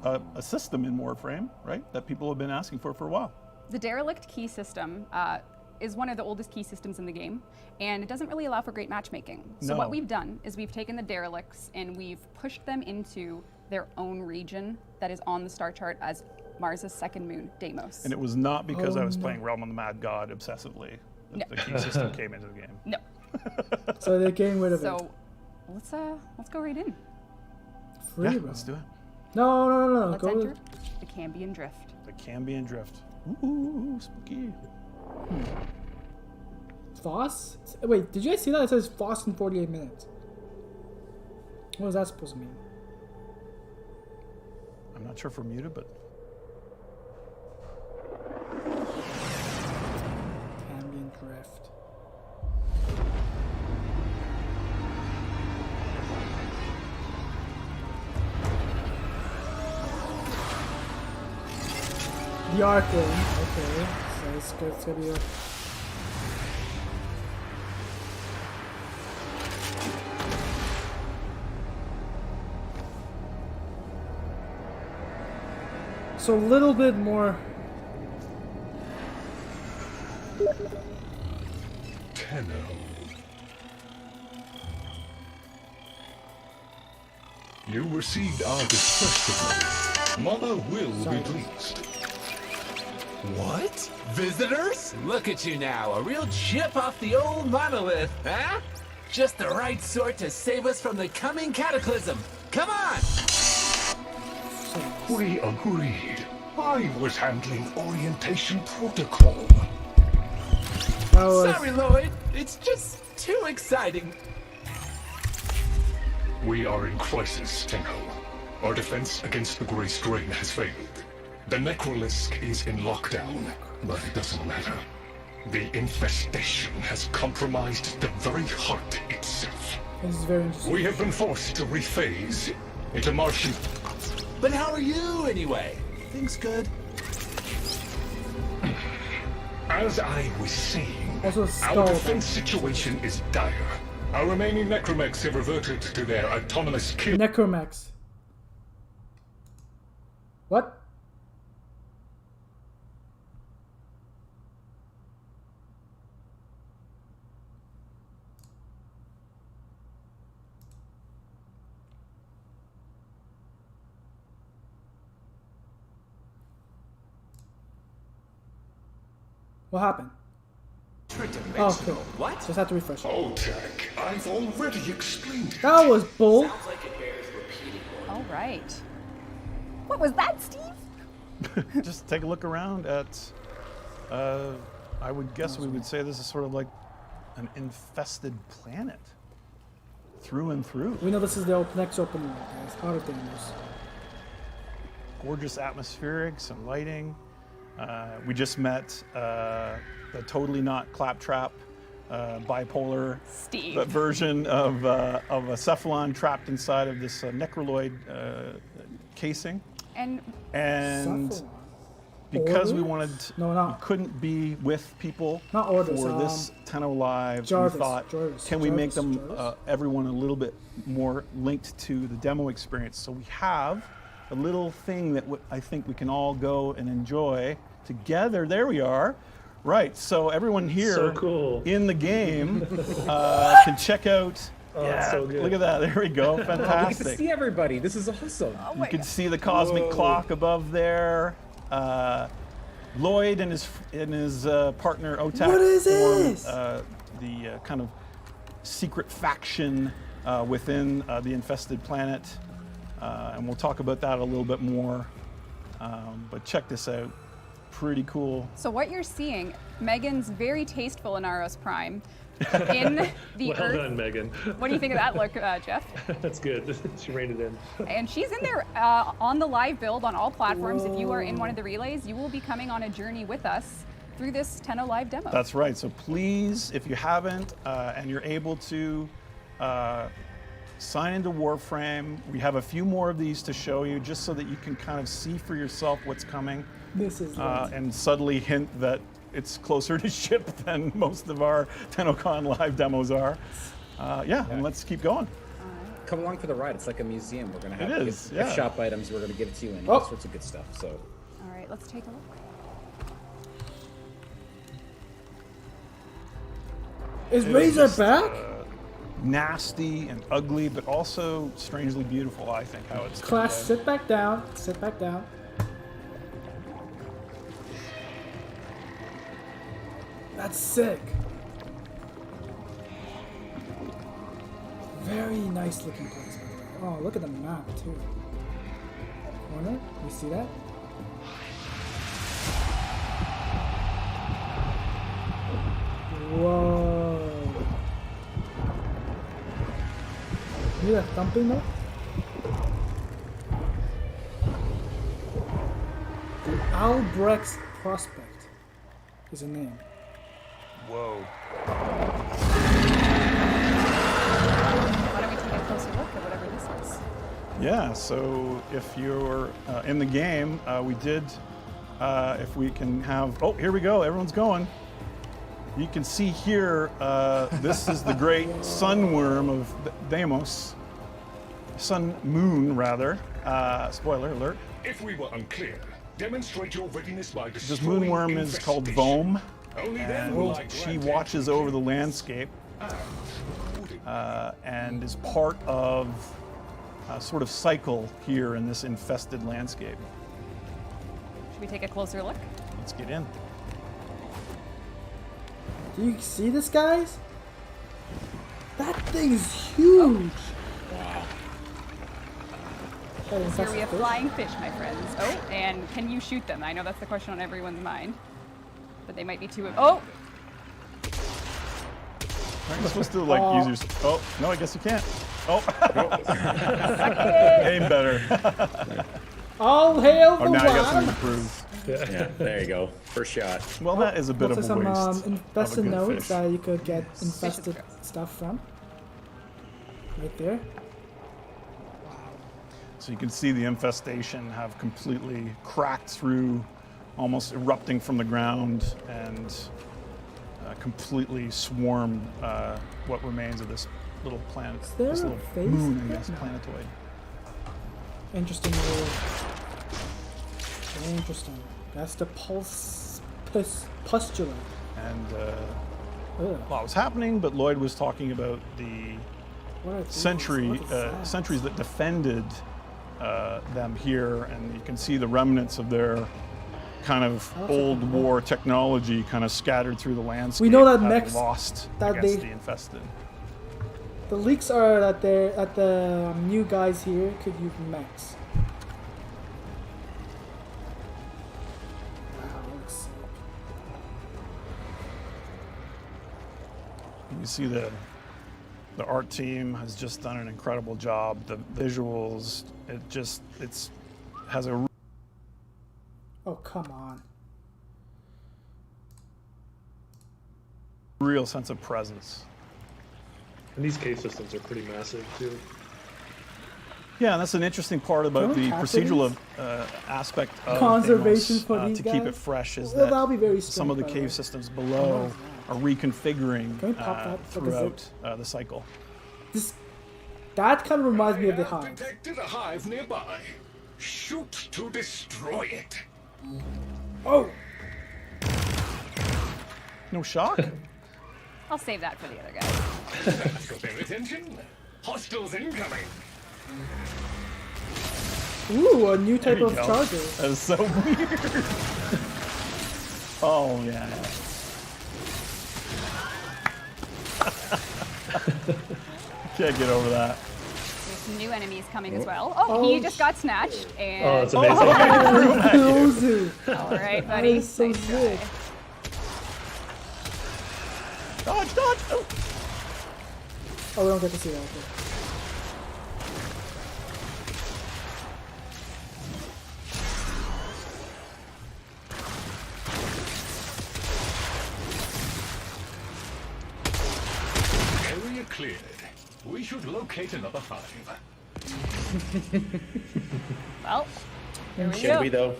a system in Warframe, right? That people have been asking for a while. The derelict key system is one of the oldest key systems in the game, and it doesn't really allow for great matchmaking. So No. what we've done is we've taken the derelicts and we've pushed them into their own region that is on the star chart as Mars's second moon, Deimos. And it was not because I was playing Realm of the Mad God obsessively that No. the key system came into the game. No. So they're getting rid of it. So let's go right in. Free Yeah, roam. let's do it. No. Let's Go enter the Cambion Drift. The Cambion Drift. Ooh, spooky. Foss? Wait, did you guys see that? It says Foss in 48 minutes. What is that supposed to mean? I'm not sure if we're muted, but Cambion Drift. The Arcane. Okay, so it's gonna be a... So a little bit more. Tenno. You received our distress signal. Mother will be pleased. What? Visitors? Look at you now, a real chip off the old monolith, huh? Just the right sort to save us from the coming cataclysm. Come on! We agreed. I was handling orientation protocol. Sorry, Lloyd. It's just too exciting. We are in crisis, Tenno. Our defense against the Grey Strain has failed. The Necrolisk is in lockdown, but it doesn't matter. The infestation has compromised the very heart itself. This is very interesting. We have been forced to rephase into Martian. But how are you, anyway? Things good. As I was saying, Also, our skull. defense situation is dire. Our remaining necromechs have reverted to their autonomous kill. Necromax. What? What happened? Oh, okay. What? Just have to refresh it. Oh, Jack, I've already explained it. That was bull. All right. What was that, Steve? just take a look around at, I would guess we would say this is sort of like an infested planet. Through and through. We know this is the next opening, guys. Outer Deimos. Gorgeous atmospheric, some lighting. We just met the totally not claptrap bipolar Steve. version of a cephalon trapped inside of this necroloid casing. And And because we Order? wanted, we couldn't be with people Not orders, for this Tenno Live. Jarvis, we thought, Jarvis, can we make Jarvis, them everyone a little bit more linked to the demo experience? So we have a little thing that I think we can all go and enjoy together. There we are. Right. So everyone here So cool. in the game can check out. Oh, that's so good. Look at that. There we go. We get to Fantastic. see everybody. This is awesome. You can see the cosmic clock above there. Lloyd and his partner Otak What is form this? the kind of secret faction within the infested planet, and we'll talk about that a little bit more. But check this out. Pretty cool. So what you're seeing, Megan's very tasteful in Aros Prime. In the Well Earth. done, Megan. What do you think of that look, Jeff? That's good. She reined it in. And she's in there on the live build on all platforms. If you are in one of the relays, you will be coming on a journey with us through this Tenno Live demo. That's right. So please, if you haven't and you're able to, sign into Warframe. We have a few more of these to show you just so that you can kind of see for yourself what's coming. This is and subtly hint that it's closer to ship than most of our Tennocon live demos are. Yeah, and let's keep going. Come along for the ride. It's like a museum. We're going to have It is, yeah. gift shop items. We're going to give it to you and Oh. all sorts of good stuff. So. All right, let's take a look. Is It is Razor just, back? Nasty and ugly, but also strangely beautiful, I think, how it's Class, done. sit back down. Sit back down. That's sick. Very nice looking place. Oh, look at the map too. Corner, you see that? Whoa. You hear that thumping though? The Albrecht's Prospect is a name. Whoa. Why don't we take a closer look at whatever this is? Yeah, so if you're in the game, we did, if we can have, oh, here we go, everyone's going. You can see here, this is the great sunworm of Deimos. Sun moon, rather. Spoiler alert. If we were unclear, demonstrate your readiness by This destroying moonworm is called Vohm, Only then will I and she grant watches over the landscape and is part of a sort of cycle here in this infested landscape. Should we take a closer look? Let's get in. Do you see this, guys? That thing is huge. Wow. Here we have flying fish, my friends. Oh, and can you shoot them? I know that's the question on everyone's mind. But they might be too... Oh! Aren't you supposed to like use your... Oh, no, I guess you can't. Oh. Aim better. All hail the Oh, now I got something one. to prove. Yeah, there you go. First shot. Well, that is a bit of a some waste infested of a good nodes fish. that you could get infested stuff from. Right there. So you can see the infestation have completely cracked through, almost erupting from the ground, and completely swarmed what remains of this little planet, there this a little face moon, I there? guess, planetoid. Interesting little. Very interesting. That's the pustula. And a lot was happening, but Lloyd was talking about the What are these? centuries that defended them here, and you can see the remnants of their kind of old war technology kind of scattered through the landscape. We know that having mechs lost that against they- the infested. The leaks are that the new guys here could use mechs. Wow, that looks sick. You see the art team has just done an incredible job. The visuals, it has a Oh, come on. real sense of presence. And these cave systems are pretty massive too. Yeah, and that's an interesting part about Can we the capture procedural aspect of Conservation Deimos, for these to keep guys? it fresh is Well, that that'll be very some of the strange, by the way. cave systems below are reconfiguring Can we pop that like a throughout zip? the cycle. That kind of reminds me of the have hive. detected a hive nearby. Shoot to destroy it. Oh! No shock? I'll save that for the other guys. That's got their attention. Hostiles incoming. Ooh, a new There type you of go. charger. That is so weird. Oh, yeah. Can't get over that. There's some new enemies coming as well. Oh, he just got snatched. And Oh, that's amazing. All right, That buddy. is so Nice sick. try. Dodge, dodge! Oh. Oh, we don't get to see that. Okay. cleared. We should locate another hive. Well, here we Should go. we though?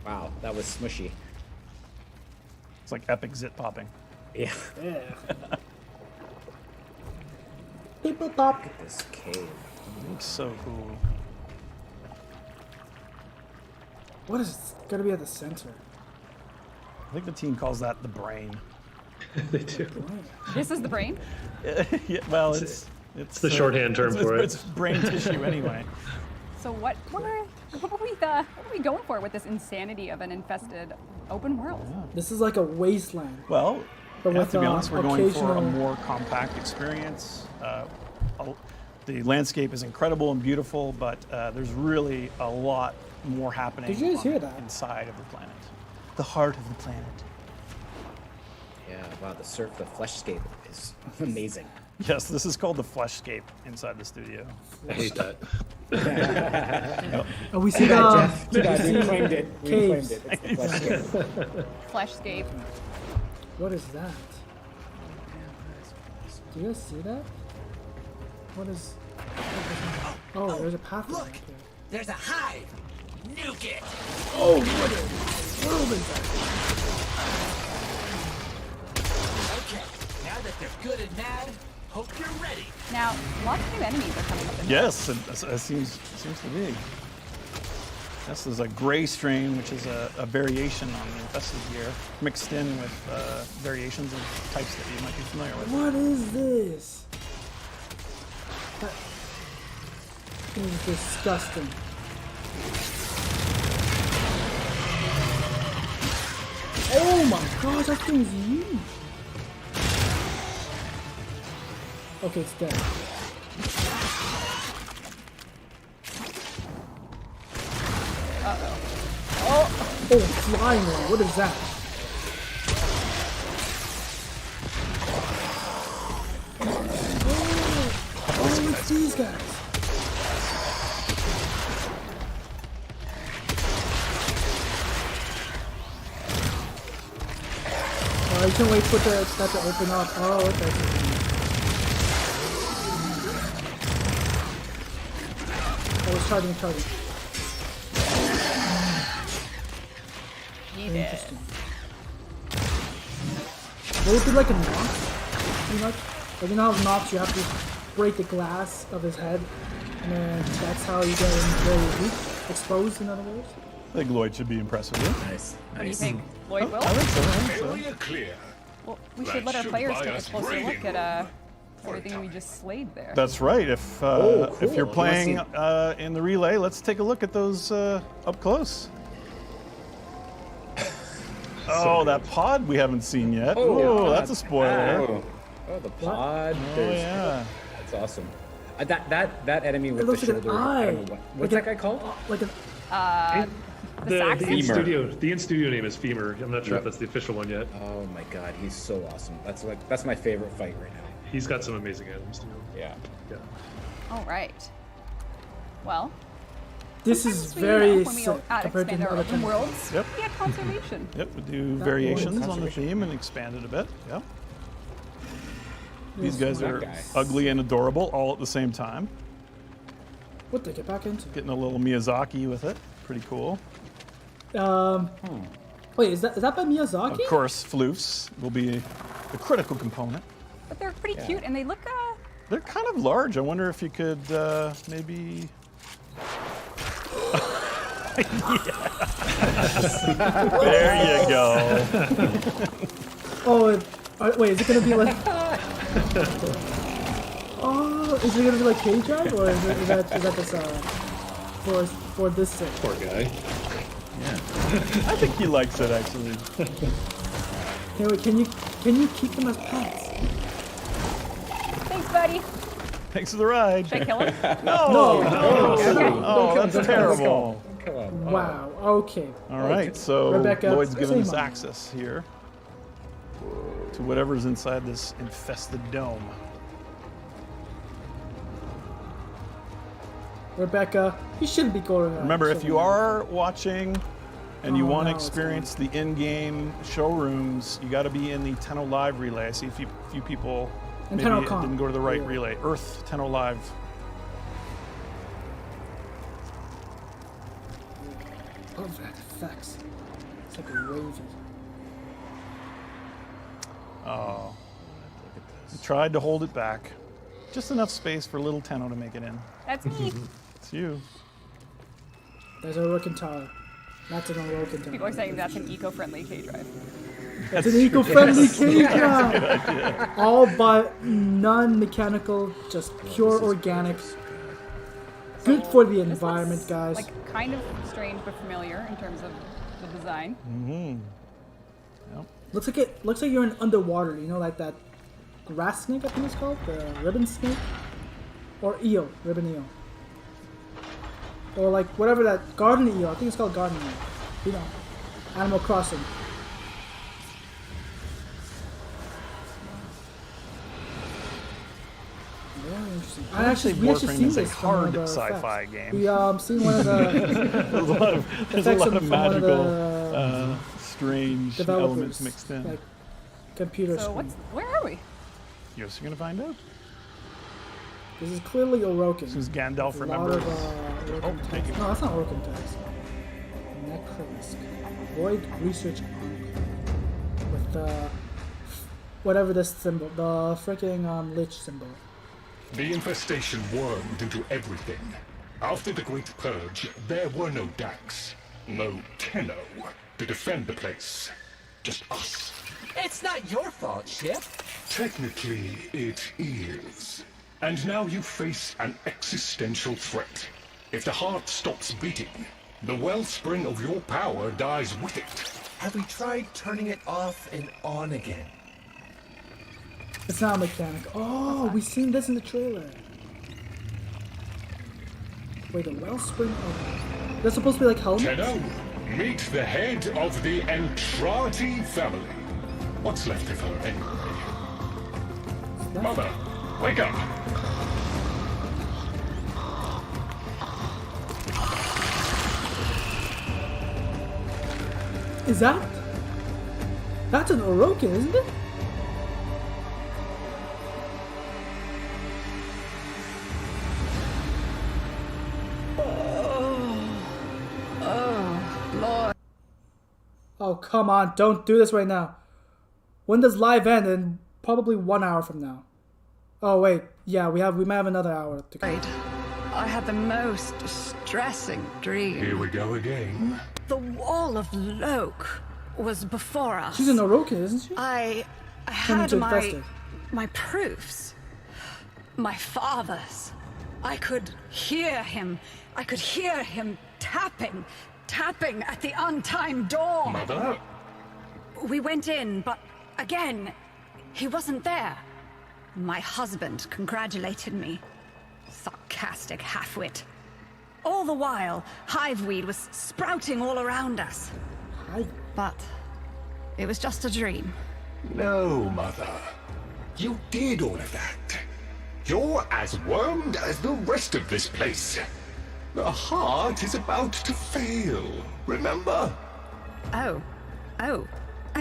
Wow, that was smushy. It's like epic zit popping. Yeah. Yeah. People pop. Look at this cave. It's so cool. What is gonna be at the center? I think the team calls that the brain. They do. This is the brain? Yeah, well, it's the shorthand term for it. It's brain tissue anyway. So what are we going for with this insanity of an infested open world? This is like a wasteland. Well, But yeah, with, to be honest, we're going for a occasional- more compact experience. The landscape is incredible and beautiful, but there's really a lot more happening. Did you guys hear that? Inside of the planet, the heart of the planet. Yeah, wow, the fleshscape is amazing. Yes, this is called the fleshscape inside the studio. I hate that. Oh, we see Too bad, the Jeff. Too bad. We claimed it. We caves. claimed it. It's the fleshscape. Fleshscape. What is that? Do you guys see that? What is? Oh, there's a pathway. Look, there's a hive. Nuke it. Oh, what is world is that? Okay, now that they're good and mad, hope you're ready. Now, lots of new enemies are coming up in Yes, it seems to be. This is a gray strain, which is a variation on the infested gear, mixed in with variations of types that you might be familiar with. What is this? That is disgusting. Oh my gosh, that thing's huge. Okay, it's dead. Oh, flying one. What is that? Oh, it's these guys. Oh, you can wait for that to open up. Oh, okay. I was charging. Interesting. What would be like a Nox? Pretty much? Like, you know how Nox, you have to break the glass of his head, and then that's how you get him very weak, exposed, in other words? I think Lloyd should be impressed with you. Nice. What do you think? Lloyd will? I think so. Area clear. Well, we should That let our should players buy take a us closer breathing look room at everything we just slayed there. That's right. If cool. if you're Let's playing see. in the relay, let's take a look at those up close. Oh, that pod we haven't seen yet. Oh, that's a spoiler. Oh, the pod. Oh, There's- yeah. That's awesome. That enemy with It the looks like an shoulder. I don't know eye. what's that guy called? Like a... The Saxon? The in-studio name is Femur. I'm not sure if that's the official one yet. Oh my god, he's so awesome. That's my favorite fight right now. He's got some amazing items too. Yeah. All right. Well, This is sometimes very when we sick compared to expand the our other open Tennocon. worlds, Yep. we get conservation. Yep, we do That variations one. on the theme and expand it a bit. Yep. These Yes, guys are guy. ugly and adorable all at the same time. What did I get back into? Getting a little Miyazaki with it. Pretty cool. Wait, is that by Miyazaki? Of course, floofs will be a critical component. But they're pretty cute, and they look They're kind of large. I wonder if you could maybe. There you go. Oh, wait, is it gonna be like? Oh, is it gonna be like K-Drive, or is that this for this thing? Poor guy. I think he likes it actually. Hey, wait, can you keep them as pets? Thanks, buddy. Thanks for the ride. Should I kill him? No. Okay. Oh, that's terrible. Wow. Okay. All right, so Rebecca, Lloyd's giving us same on. access here to whatever's inside this infested dome. Rebecca, you shouldn't be going around. Remember, if you are watching and you Oh, want to no, it's experience the in-game showrooms, you got to be in the Tenno Live relay. I see a few people And Maybe it Tennocon. didn't go to the right relay. Earth, Tenno-Live. Love that effects. It's like a wavy. Oh. I tried to hold it back. Just enough space for little Tenno to make it in. That's me. It's you. There's a working tower. That's an Orokin tower. People are saying that's an eco-friendly K-drive. That's an eco-friendly That's K-drive. a good idea. All but non-mechanical, just pure organic. Good for the environment, guys. Like kind of strange but familiar in terms of the design. Mm-hmm. Yep. Looks like you're in underwater. You know, like that grass snake. I think it's called the ribbon snake, or eel, ribbon eel, or like whatever that garden eel. I think it's called garden eel. You know, Animal Crossing. Very interesting. I actually we actually Warframe seen is a this from one hard of the sci-fi effects. game. We seen one of the there's a effects lot of from one of magical, the strange developers, elements mixed in. like computer So screen. where are we? You're just gonna find out. This is clearly Orokin. This is Gandalf, There's a lot remember? of, Orokin thank you. text. No, that's not Orokin text. Necrolisk. Void Research Enclave. With whatever this symbol, the freaking Lich symbol. The infestation wormed into everything. After the Great Purge, there were no Dax, no Tenno to defend the place. Just us. It's not your fault, Ship. Technically, it is. And now you face an existential threat. If the heart stops beating, the wellspring of your power dies with it. Have we tried turning it off and on again? It's not mechanic. Oh, we seen this in the trailer. Wait, the wellspring of... That's supposed to be like helmets? Tenno, meet the head of the Entrati family. What's left of her anyway? Mother, wake up! Is that? That's an Orokin, isn't it? Lord. Oh, come on. Don't do this right now. When does live end? In probably 1 hour from now. Oh, wait. Yeah, we might have another hour to go. I had the most distressing dream. Here we go again. The wall of Loke was before us. She's an Orokin, isn't she? I Turning had to infested. my proofs. My father's. I could hear him. I could hear him tapping at the untimed door. Mother? We went in, but again, he wasn't there. My husband congratulated me. Sarcastic halfwit. All the while, hiveweed was sprouting all around us. But it was just a dream. No, Mother. You did all of that. You're as wormed as the rest of this place. The heart is about to fail, remember? Oh,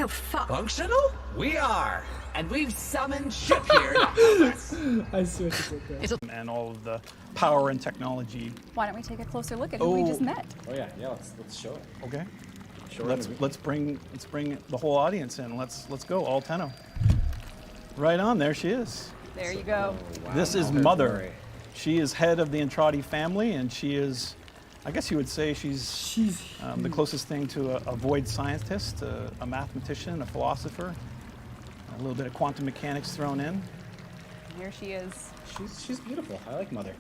fuck. Functional? We are. And we've summoned Ship here to help us. I see what you did there. And all of the power and technology. Why don't we take a closer look at who we just met? Oh yeah, let's show it. Okay. Show Let's bring the whole audience in. Let's go, all Tenno. Right on, there she is. There you go. Wow, this is Mother. She is head of the Entrati family, and she is, I guess you would say she's the closest thing to a void scientist, a mathematician, a philosopher. A little bit of quantum mechanics thrown in. Here she is. She's beautiful. I like Mother.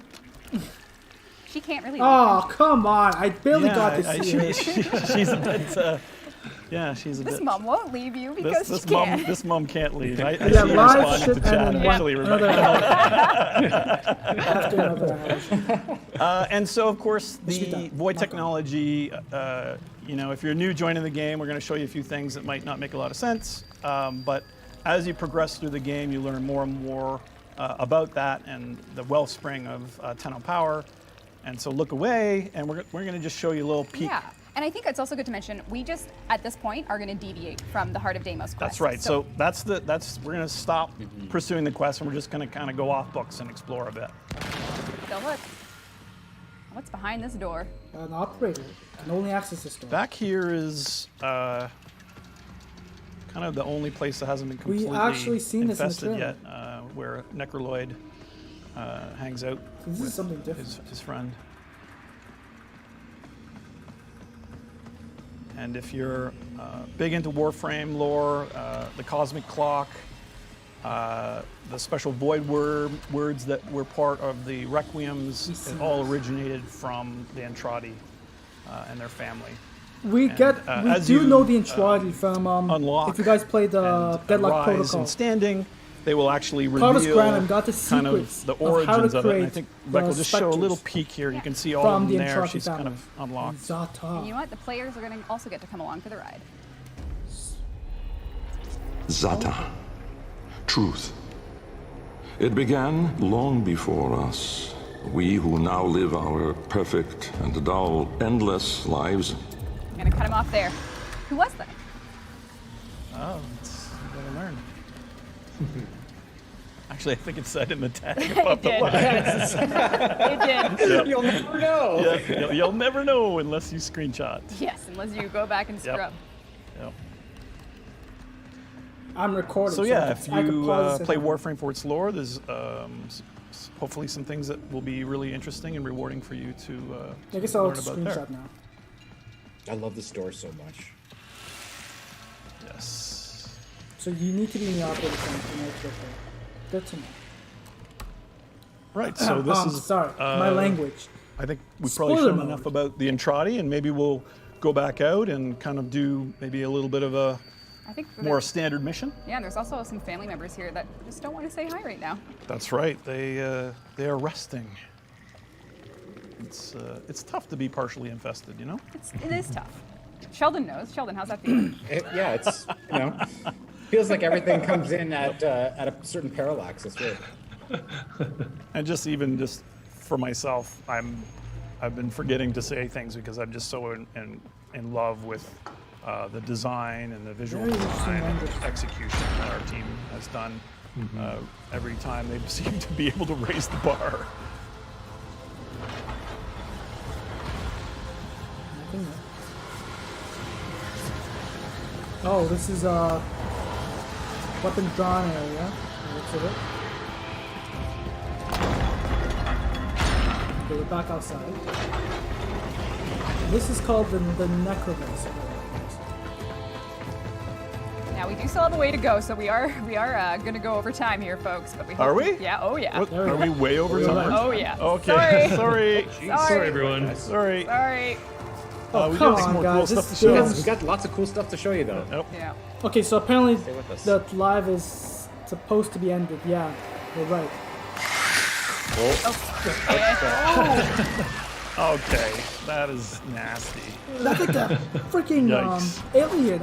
She can't really. Oh, come on. I barely got to see her. She's a bit, she's a bit. This mom won't leave you because she can't. This mom can't leave. I Yeah, see her live responding ship to chat, and actually, another Rebecca. And so, of course, the void technology, if you're new joining the game, we're going to show you a few things that might not make a lot of sense. But as you progress through the game, you learn more and more about that and the wellspring of Tenno power. And so look away, and we're going to just show you a little peek. Yeah, And I think it's also good to mention, we just, at this point, are going to deviate from the Heart of Deimos quest. That's right. So we're going to stop pursuing the quest, and we're just going to kind of go off books and explore a bit. So look, what's behind this door? An operator can only access this door. Back here is kind of the only place that hasn't been completely actually seen this in the infested trailer. yet, where Necroloid hangs out This is with something different. his friend. And if you're big into Warframe lore, the Cosmic Clock, the special void words that were part of the Requiems, it all originated from the Entrati and their family. We And, do know the Entrati from unlock if you guys played the Deadlock Rise Protocol. and Standing, they will actually Carlos reveal Granum got the kind secrets of the of how to origins of it. And I create think the Beck will just show a little specters peek here. You can see all from of the them there. Entrati She's family. kind of unlocked. Zata. And you know what? The players are going to also get to come along for the ride. Zata. Truth. It began long before us. We who now live our perfect and dull, endless lives. I'm going to cut him off there. Who was that? Oh, you gotta learn. Actually, I think it said in the tag. It did. It did. Yep. You'll never know. Yep. You'll never know unless you screenshot. Yes, unless you go back and scrub. Yep. I'm recording. So yeah, if I could you pause play it. Warframe for its lore, there's hopefully some things that will be really interesting and rewarding for you to I guess I'll learn about there. screenshot now. I love the store so much. Yes. So you need to be in the operator center to make it there. Good to know. Right. So this is sorry, my language. I think we've probably Spoiler shown mode. enough about the Entrati, and maybe we'll go back out and kind of do maybe a little bit of a I think more standard mission. Yeah, and there's also some family members here that just don't want to say hi right now. That's right. They are resting. It's tough to be partially infested, you know. It is tough. Sheldon knows. Sheldon, how's that feeling? Yeah, it's feels like everything comes in at a certain parallax. It's weird. And just for myself, I've been forgetting to say things because I'm just so in love with the design and the visual design and execution that our team has done. Every time they seem to be able to raise the bar. Oh, this is a weapon drawn area. Looks of it. Okay, we're back outside. This is called the Necromancer. Now we do still have a way to go, so we are going to go over time here, folks. But we hope Are we? Yeah. Oh yeah. What, are we way over time? Oh yeah. Okay. Sorry. Sorry, everyone. Sorry. Sorry. We come got some on, more cool guys. stuff to This show. feels- We got lots of cool stuff to show you, though. Yep. Yeah. Okay, so apparently Stay with us. the live is supposed to be ended. Yeah, you're right. Okay, that is nasty. That's like the freaking Yikes. alien.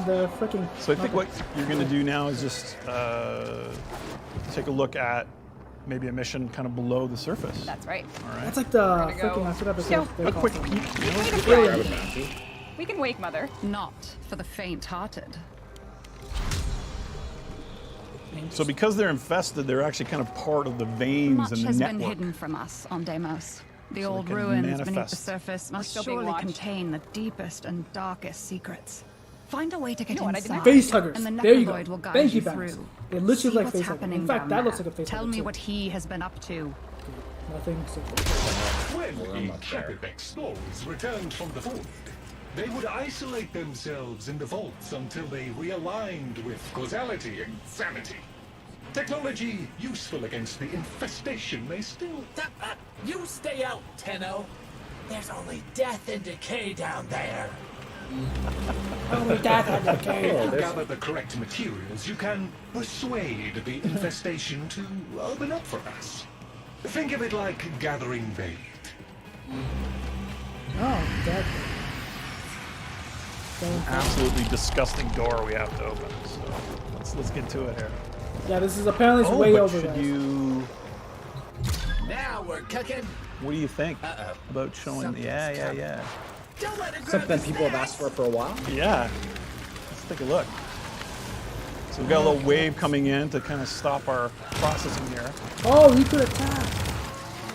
The freaking. So I think what you're going to do now is just take a look at maybe a mission kind of below the surface. That's right. All right. That's like the We're gonna freaking. go- I forgot Yo. the A quick peek. We can wake Mother. Not for the faint-hearted. So because they're infested, they're actually kind of part of the veins Much and the has network. been hidden from us on Deimos. The So old they can ruins beneath the manifest. surface must still being surely watched. contain the deepest and darkest secrets. Find a way to get know what, I didn't inside, Face huggers. and the There you go. Necroloid will guide Thank you, you Banks. through. It literally See like what's face hugger. happening In fact, down that looks there. like a face Tell hugger, me too. what he has been up to. Nothing. When intrepid explorers returned from the void, they would isolate themselves in the vaults until they realigned with causality and sanity. Technology useful against the infestation may still... You stay out, Tenno. There's only death and decay down there. Only death and decay. If you gather the correct materials, you can persuade the infestation to open up for us. Think of it like gathering bait. Oh, dead. Absolutely disgusting door we have to open. So let's get to it here. Yeah, this is apparently Oh, way but over. should guys. you? Now we're cooking. What do you think about showing? Something's Yeah. Something people have asked for a while. Yeah. Let's take a look. So we've got a little wave coming in to kind of stop our processing here. Oh, he could attack.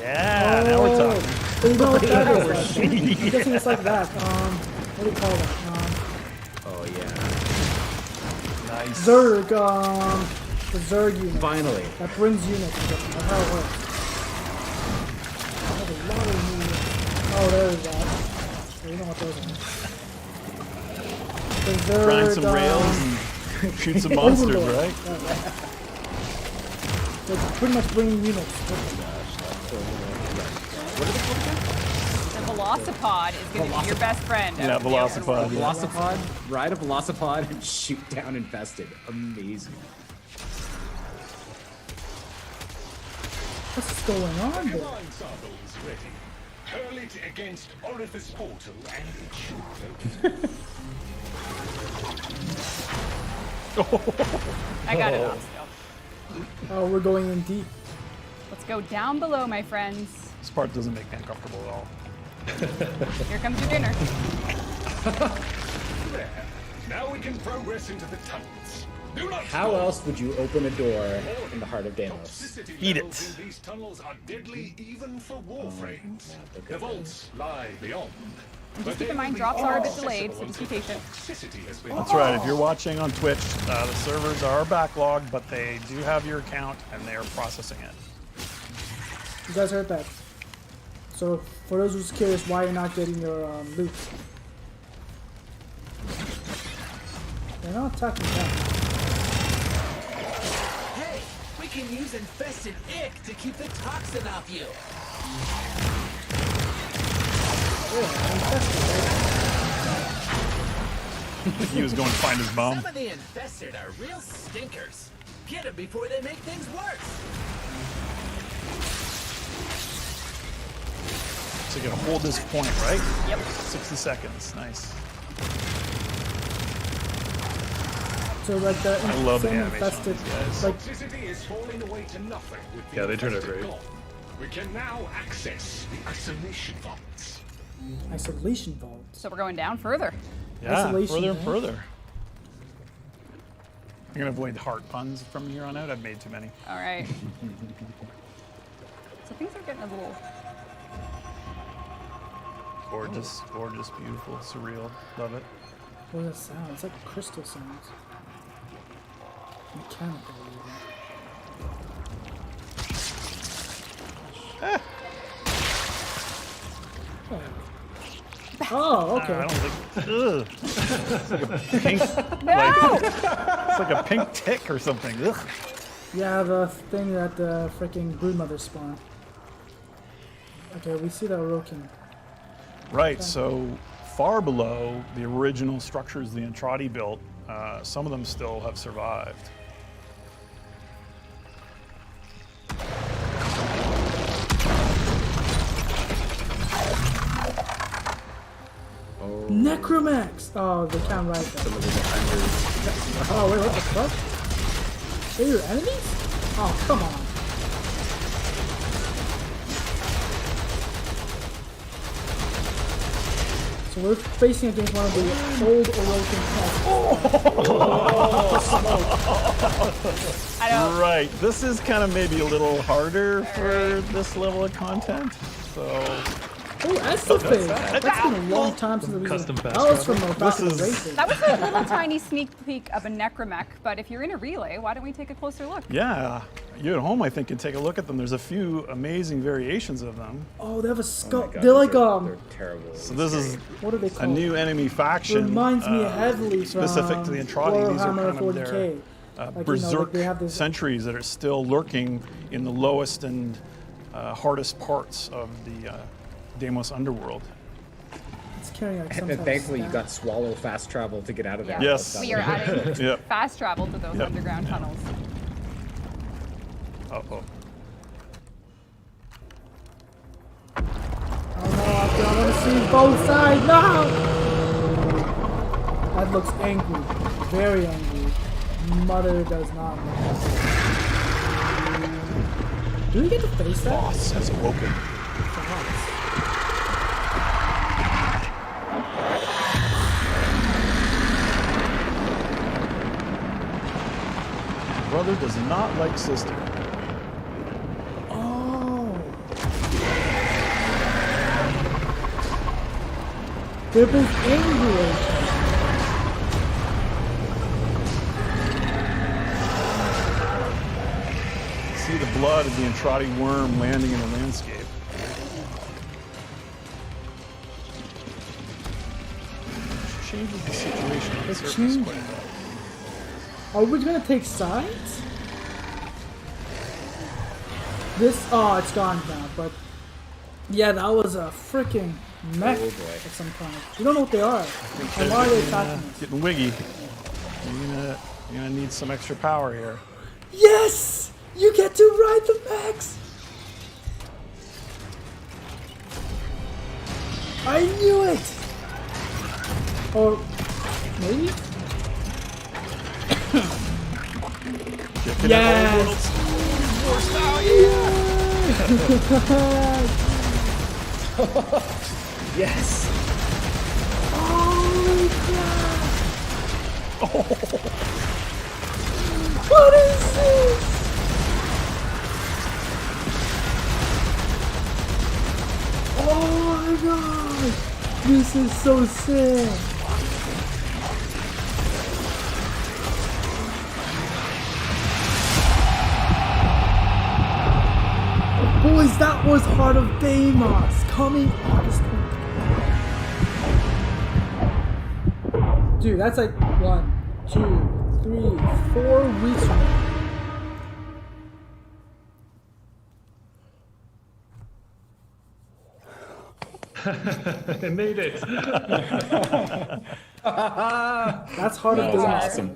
Yeah, now we're talking. So you know what that is? Like, I'm guessing it's like that. What do you call it? Oh yeah. Nice. Zerg. The Zerg unit. Finally. That brings units. That's how it works. I have a lot of units. Oh, there's that. You know what those are. The Zerg. Grind some rails and shoot some monsters, Overlord. right? It's pretty much bringing units. The Velocipod is going to be your best friend. Yeah, out in the open Velocipod. world. Velocipod, ride a Velocipod and shoot down infested. Amazing. What's going on there? ready. Hurl it against Orifice Portal and it should I got it off still. Oh, we're going in deep. Let's go down below, my friends. This part doesn't make me uncomfortable at all. Here comes your dinner. There. Now we can progress into the tunnels. Do not How else would you open a door in the heart of Deimos? Eat it. These tunnels are deadly even for Warframes. The vaults lie beyond. And just keep in mind, drops are a bit delayed, so just be patient. That's right. If you're watching on Twitch, the servers are backlogged, but they do have your account and they are processing it. You guys heard that. So, for those who's curious why you're not getting your loot, they're not attacking that. Hey, we can use infested ick to keep the toxin off you. He was going to find his mom. Some of the infested are real stinkers. Get them before they make things worse. So you're going to hold this point, right? Yep. 60 seconds. Nice. So, like the I love the same animation on infested, these guys. like Toxicity is falling away to nothing with the Yeah, they turned out infested great. gone. We can now access the isolation vaults. isolation vault. So we're going down further. Yeah, Isolation, further and eh? further. I'm going to avoid heart puns from here on out. I've made too many. All right. So things are getting a little... Gorgeous, gorgeous, beautiful, surreal. Love it. What does that sound? It's like crystal sounds. Mechanical even. Oh, okay. I don't think. Ugh. It's like a pink. No! It's like a pink tick or something. Ugh. Yeah, the thing that the freaking broodmother spawned. Okay, we see the Orokin. Right. So far below the original structures the Entrati built, some of them still have survived. Necromax! Oh, they can't write that. Oh, wait, what the fuck? They're your enemies? Oh, come on. So we're facing against one of the old Orokin cats. I don't... Right. This is kind of maybe a little harder for this level of content. So. Oh, that's the thing. That's been a long time since we've Custom fast That was from travel. the back This of the is- racing. That was a little tiny sneak peek of a necromech, but if you're in a relay, why don't we take a closer look? Yeah. You at home, I think, can take a look at them. There's a few amazing variations of them. Oh, they have a skull. God, they're like they're terrible. So this is what are they a called? new enemy faction. Reminds me heavily specific to the Entrati. These are Warhammer kind of their 40K. Like, berserk they have this. sentries that are still lurking in the lowest and hardest parts of the Deimos underworld. It's carrying like some And type of thankfully, you staff. got swallow fast travel to get out of there. Yeah. Yes. We are adding Yep. fast travel to those Yep. underground tunnels. Uh-oh. Oh no, I want to see both sides. No! That looks angry. Very angry. Mother does not look happy. Do we get to face that? Boss has awoken. brother does not like sister. Oh. They're both angry. See the blood of the Entrati worm landing in the landscape. Which changes the situation on the surface quite a bit. Are we gonna take sides? It's gone now, but yeah, that was a freaking mech of some kind. We don't know what they are. And why are they attacking us? Getting wiggy. You're gonna need some extra power here. Yes! You get to ride the mechs! I knew it! Or maybe? Yes! War style, Yes! Holy crap! Oh. What is this? Oh my god! This is so sick! Boys, that was Heart of Deimos coming August 20th. Dude, that's like 1, 2, 3, 4 weeks from now. I made it. That's Heart of Deimos. Awesome.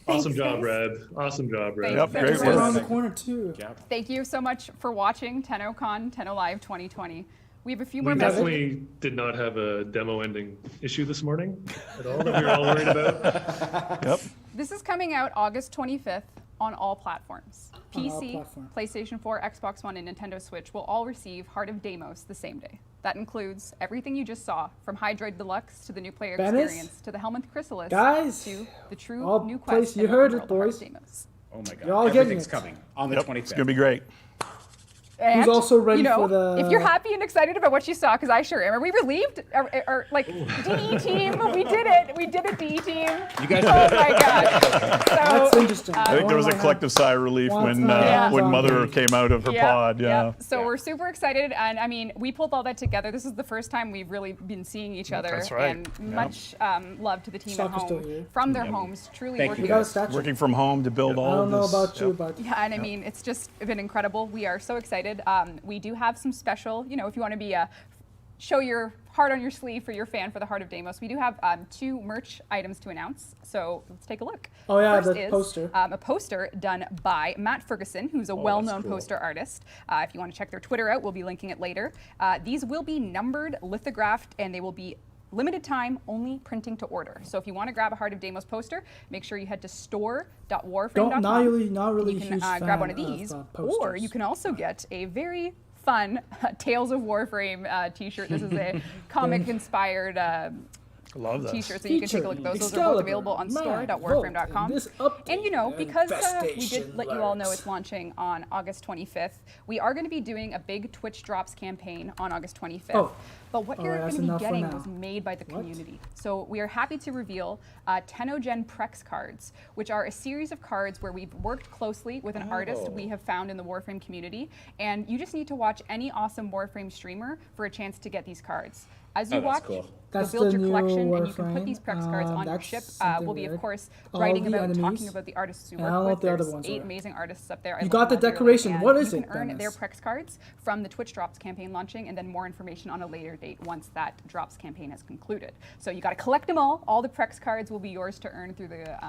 Awesome job, Brad. Awesome job, Brad. Yep, great It's work. around the corner too. Thank you so much for watching Tennocon, TennoLive 2020. We have a few more We messages. definitely did not have a demo ending issue this morning at all that we were all worried about. Yep. This is coming out August 25th on all platforms. On all PC, platforms. PlayStation 4, Xbox One, and Nintendo Switch will all receive Heart of Deimos the same day. That includes everything you just saw, from Hydroid Deluxe to the new player Venice? experience to the Helminth Chrysalis Guys, to the true all new place quest. you in heard open it, world of Heart boys. of Deimos. Oh my god. You're all getting Everything's it. coming on the 25th. It's gonna be great. And, Who's also ready you know, for the- if you're happy and excited about what you saw, because I sure am. Are we relieved? Like, DE team, we did it. We did it, DE team. You guys Oh my gosh. So, That's interesting. I think there was a collective sigh of relief when Mother came out of her pod. Yeah. So we're super excited, and I mean, we pulled all that together. This is the first time we've really been seeing each other. That's right. And Yep. much love to the team Stock at is still home here. from their homes. Truly Thank working. We got a statue. Working from home to build all I don't of know this. about you, Yep. but Yeah, and I mean, it's just been incredible. We are so excited. We do have some special, you know, if you want to be show your heart on your sleeve for your fan for the Heart of Deimos, we do have 2 merch items to announce. So let's take a look. Oh, yeah, First the is, poster. a poster done by Matt Ferguson, who's a well-known poster artist. If you want to check their Twitter out, we'll be linking it later. These will be numbered, lithographed, and they will be limited time, only printing to order. So if you want to grab a Heart of Deimos poster, make sure you head to store.warframe.com. not really You can huge grab one of fan these, posters. or you can also get a very fun Tales of Warframe t-shirt. This is a comic-inspired Love that. t-shirt, so you can take a look at those. Those are both available on store.warframe.com. And you know, because we did let you all know it's launching on August 25th, we are going to be doing a big Twitch Drops campaign on August 25th. Oh. But what you're Alright, going that's to be enough for getting now. was made by the community. So we are happy to reveal Tennogen Prex cards, which are a series of cards where we've worked closely with an artist we have found in the Warframe community. And you just need to watch any awesome Warframe streamer for a chance to get these cards. As you watch, you'll That's build the your new collection and you can put Warframe. these Prex cards on your That's ship. something We'll be, of weird. course, All writing the about, enemies. talking about the artists we And I don't know work what the with. other There's ones 8 are. amazing artists up there. I You love got the them all dearly, decoration. and What is you it, can earn Dennis? their Prex cards from the Twitch Drops campaign launching, and then more information on a later date once that Drops campaign has concluded. So you got to collect them all. All the Prex cards will be yours to earn through the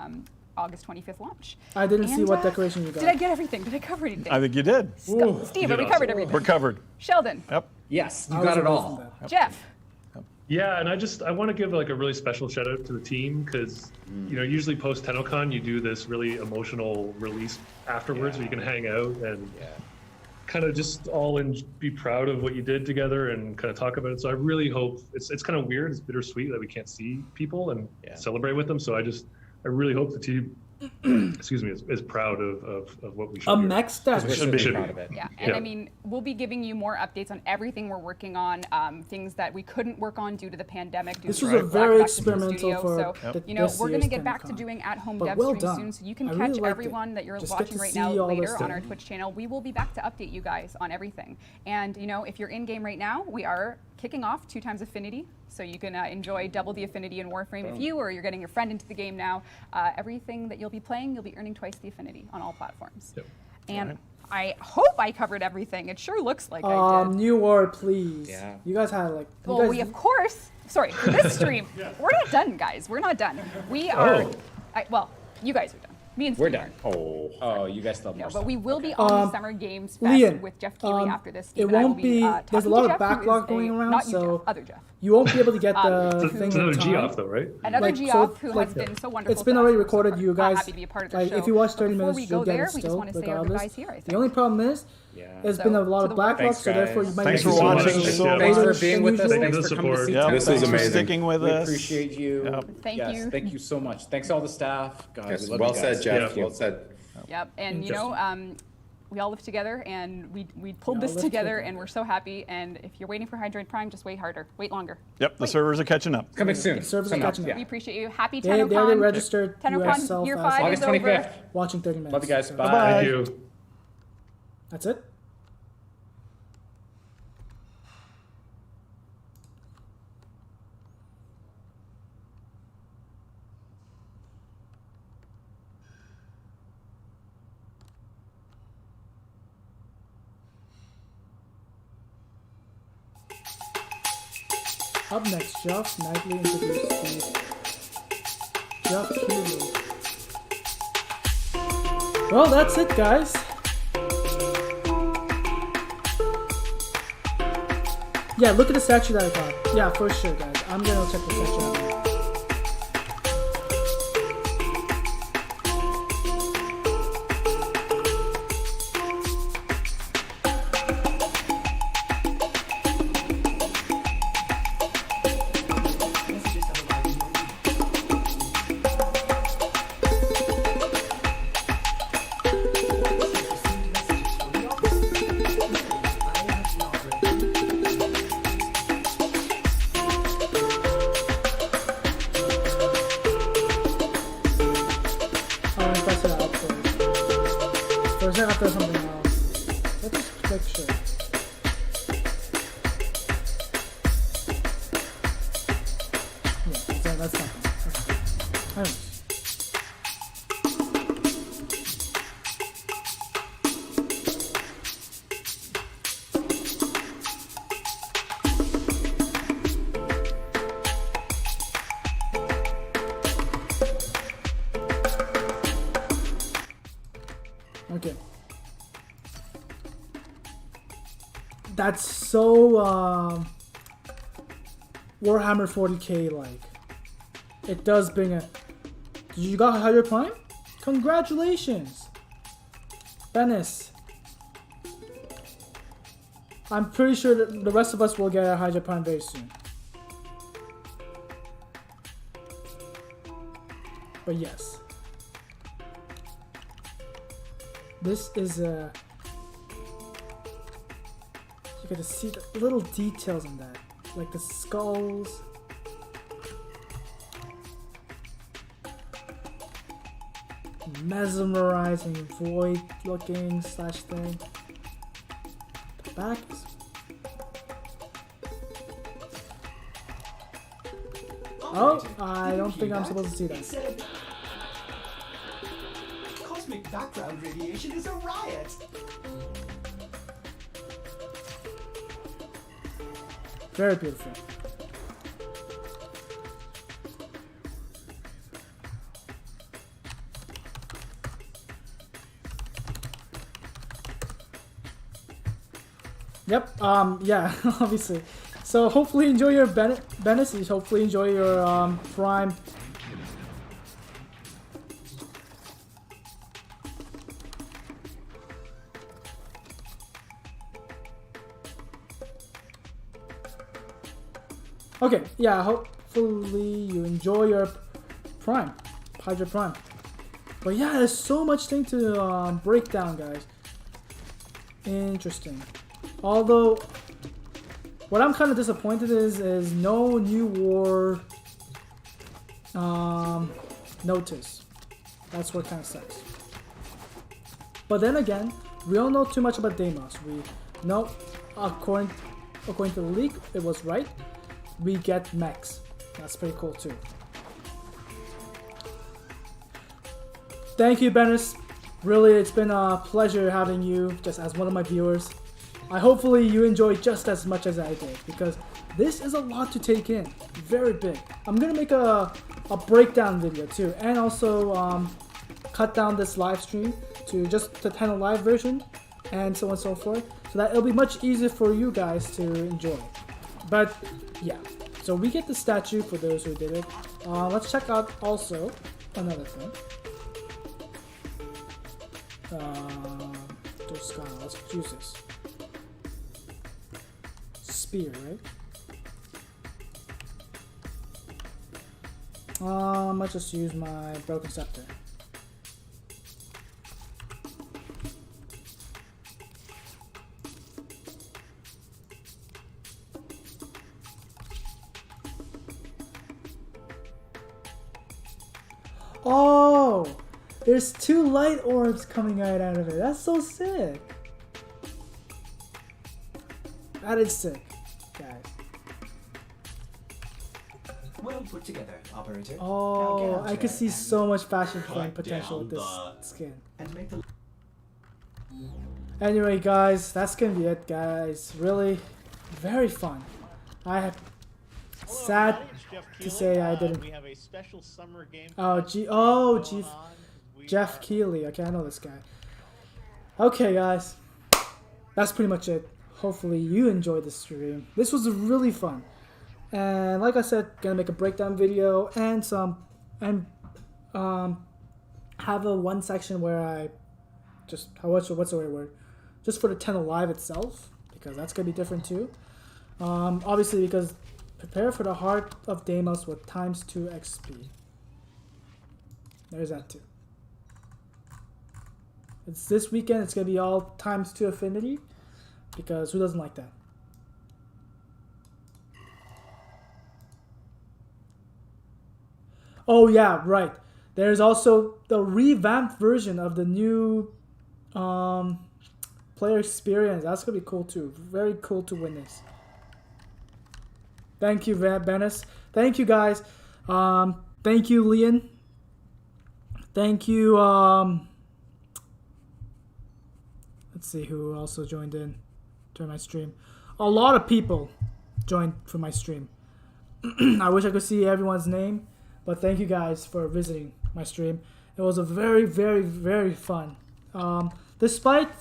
August 25th launch. I didn't see And, what decoration you got. Did I get everything? Did I cover anything? I think you did. Steve, have we covered everything? We're covered. Sheldon. Yep. Yes, I was away from that. Jeff. Yeah, and I want to give like a really special shout out to the team because usually post Tennocon you do this really emotional release afterwards where you can hang out and kind of just be proud of what you did together and kind of talk about it. So I really hope it's kind of weird, it's bittersweet that we can't see people and celebrate with them. So I really hope the team excuse me, is proud of what we should. A mech stack. We should be proud of it. Yeah, and I mean, we'll be giving you more updates on everything we're working on, things that we couldn't work on due to the pandemic. This was a very experimental for so, you know, we're going to get back to doing at-home dev streams soon, so you can catch everyone that you're watching right now later on our Twitch channel. We will be back to update you guys on everything. And, you know, if you're in-game right now, we are kicking off 2x affinity, so you can enjoy double the affinity in Warframe if you, or you're getting your friend into the game now. Everything that you'll be playing, you'll be earning twice the affinity on all platforms. Yep. And I hope I covered everything. It sure looks like I did. New War, please. Yeah. You guys had like. Well, we of course. Sorry, for this stream, we're not done, guys. We're not done. We are. Well, you guys are done. Me and Steve We're done. aren't. Oh, you guys still have No, more but stuff. we will be on the Summer Games Fest Liam, with Jeff Keighley after this. Steve it and I will won't be. There's a talking lot to of Jeff, who is backlog going around, not you, so Jeff, other Jeff. you won't be able to get the thing. It's another in time. Geoff though, right? Another Geoff who has been so wonderful. It's been to already us. recorded. You guys, happy to be a part of the like, show. if you watch 30 Before minutes, we you'll go get there, it we just still, want to say our regardless. goodbyes here. I The think. only problem is, there's been a lot of backlog, so therefore you might Thanks get for watching some so Thanks much. for being with us. Thank you Thanks for coming to see Yep, Tennocon. thanks for sticking with We us. appreciate you. Yep. Thank yes, you. Thank you so much. Thanks to all the staff. God, Yes, we love well you guys. said, Jeff. Thank you. Well said. Yep, and you know, we all live together, and we pulled We all this live together, together. and we're so happy. And if you're waiting for Hydroid Prime, just wait harder, wait longer. Yep, the servers are catching up. Coming soon. Servers are catching up. We appreciate you. Happy They already Tennocon. registered Tennocon year 5 August is over. 25th. Watching 30 minutes. Love you guys. So- Bye. Thank you. That's it. Up next, Jeff Knightley introduced Jeff Keighley. Well, that's it, guys. Yeah, look at the statue that I got. Yeah, for sure, guys. I'm gonna check the statue out. After something else. Look at this picture. Yeah, that's not good. Anyways. Okay. That's so Warhammer 40k like. It does bring a. You got Hydra Prime? Congratulations, Venice. I'm pretty sure that the rest of us will get a Hydra Prime very soon. But yes, this is a. You get to see the little details in that, like the skulls. Mesmerizing void looking slash thing. The back is. Oh, I don't think I'm supposed to see that. Cosmic background radiation is a riot. Very beautiful. Yep, yeah, obviously. So hopefully enjoy your benefits, hopefully enjoy your Prime. Okay, yeah, hopefully you enjoy your Prime, Hydra Prime. But yeah, there's so much thing to break down, guys. Interesting. Although, what I'm kind of disappointed is no new war notice. That's what kind of sucks. But then again, we don't know too much about Deimos. We know, according to the leak, it was right. We get mechs. That's pretty cool too. Thank you, Benis. Really, it's been a pleasure having you just as one of my viewers. Hopefully you enjoyed just as much as I did, because this is a lot to take in. Very big. I'm gonna make a breakdown video too, and also cut down this live stream to just the Tenno Live version, and so on and so forth, so that it'll be much easier for you guys to enjoy. But yeah, so we get the statue for those who did it. Let's check out also another thing. Let's use this. Spear, right? Let's just use my broken scepter. Oh! There's 2 light orbs coming right out of it. That's so sick. That is sick, guys. Well put together, operator. Oh, I could see so much fashion point potential with this skin. And make the Anyway, guys, that's gonna be it, guys. Really, very fun. I have sad to say I didn't. We have a special summer game. Jeff Keighley. Okay, I know this guy. Okay, guys, that's pretty much it. Hopefully you enjoyed the stream. This was really fun, and like I said, gonna make a breakdown video and have a one section where I just what's the right word? Just for the Tenno Live itself, because that's gonna be different too. Obviously, because prepare for the Heart of Deimos with ×2 XP. There's that too. It's this weekend. It's gonna be all ×2 affinity, because who doesn't like that? Oh yeah, right. There's also the revamped version of the new player experience. That's gonna be cool too. Very cool to witness. Thank you, Benis. Thank you, guys. Thank you, Leon. Thank you. Let's see who also joined in during my stream. A lot of people joined for my stream. I wish I could see everyone's name, but thank you guys for visiting my stream. It was a very, very, very fun. Despite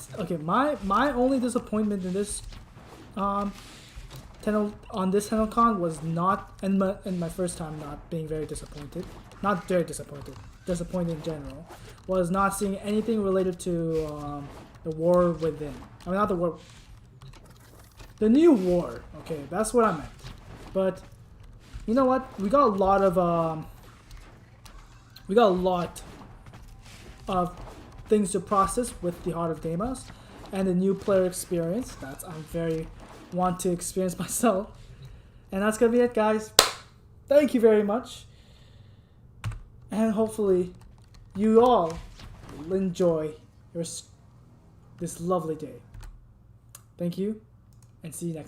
my only disappointment in this on this Tennocon was not in my first time not being very disappointed. Not very disappointed. Disappointed in general. Was not seeing anything related to the war within. I mean, not the war. The new war. Okay, that's what I meant. But you know what? We got a lot of things to process with the Heart of Deimos and the new player experience. That's I'm very want to experience myself. And that's gonna be it, guys. Thank you very much. And hopefully you all will enjoy this lovely day. Thank you, and see you next time.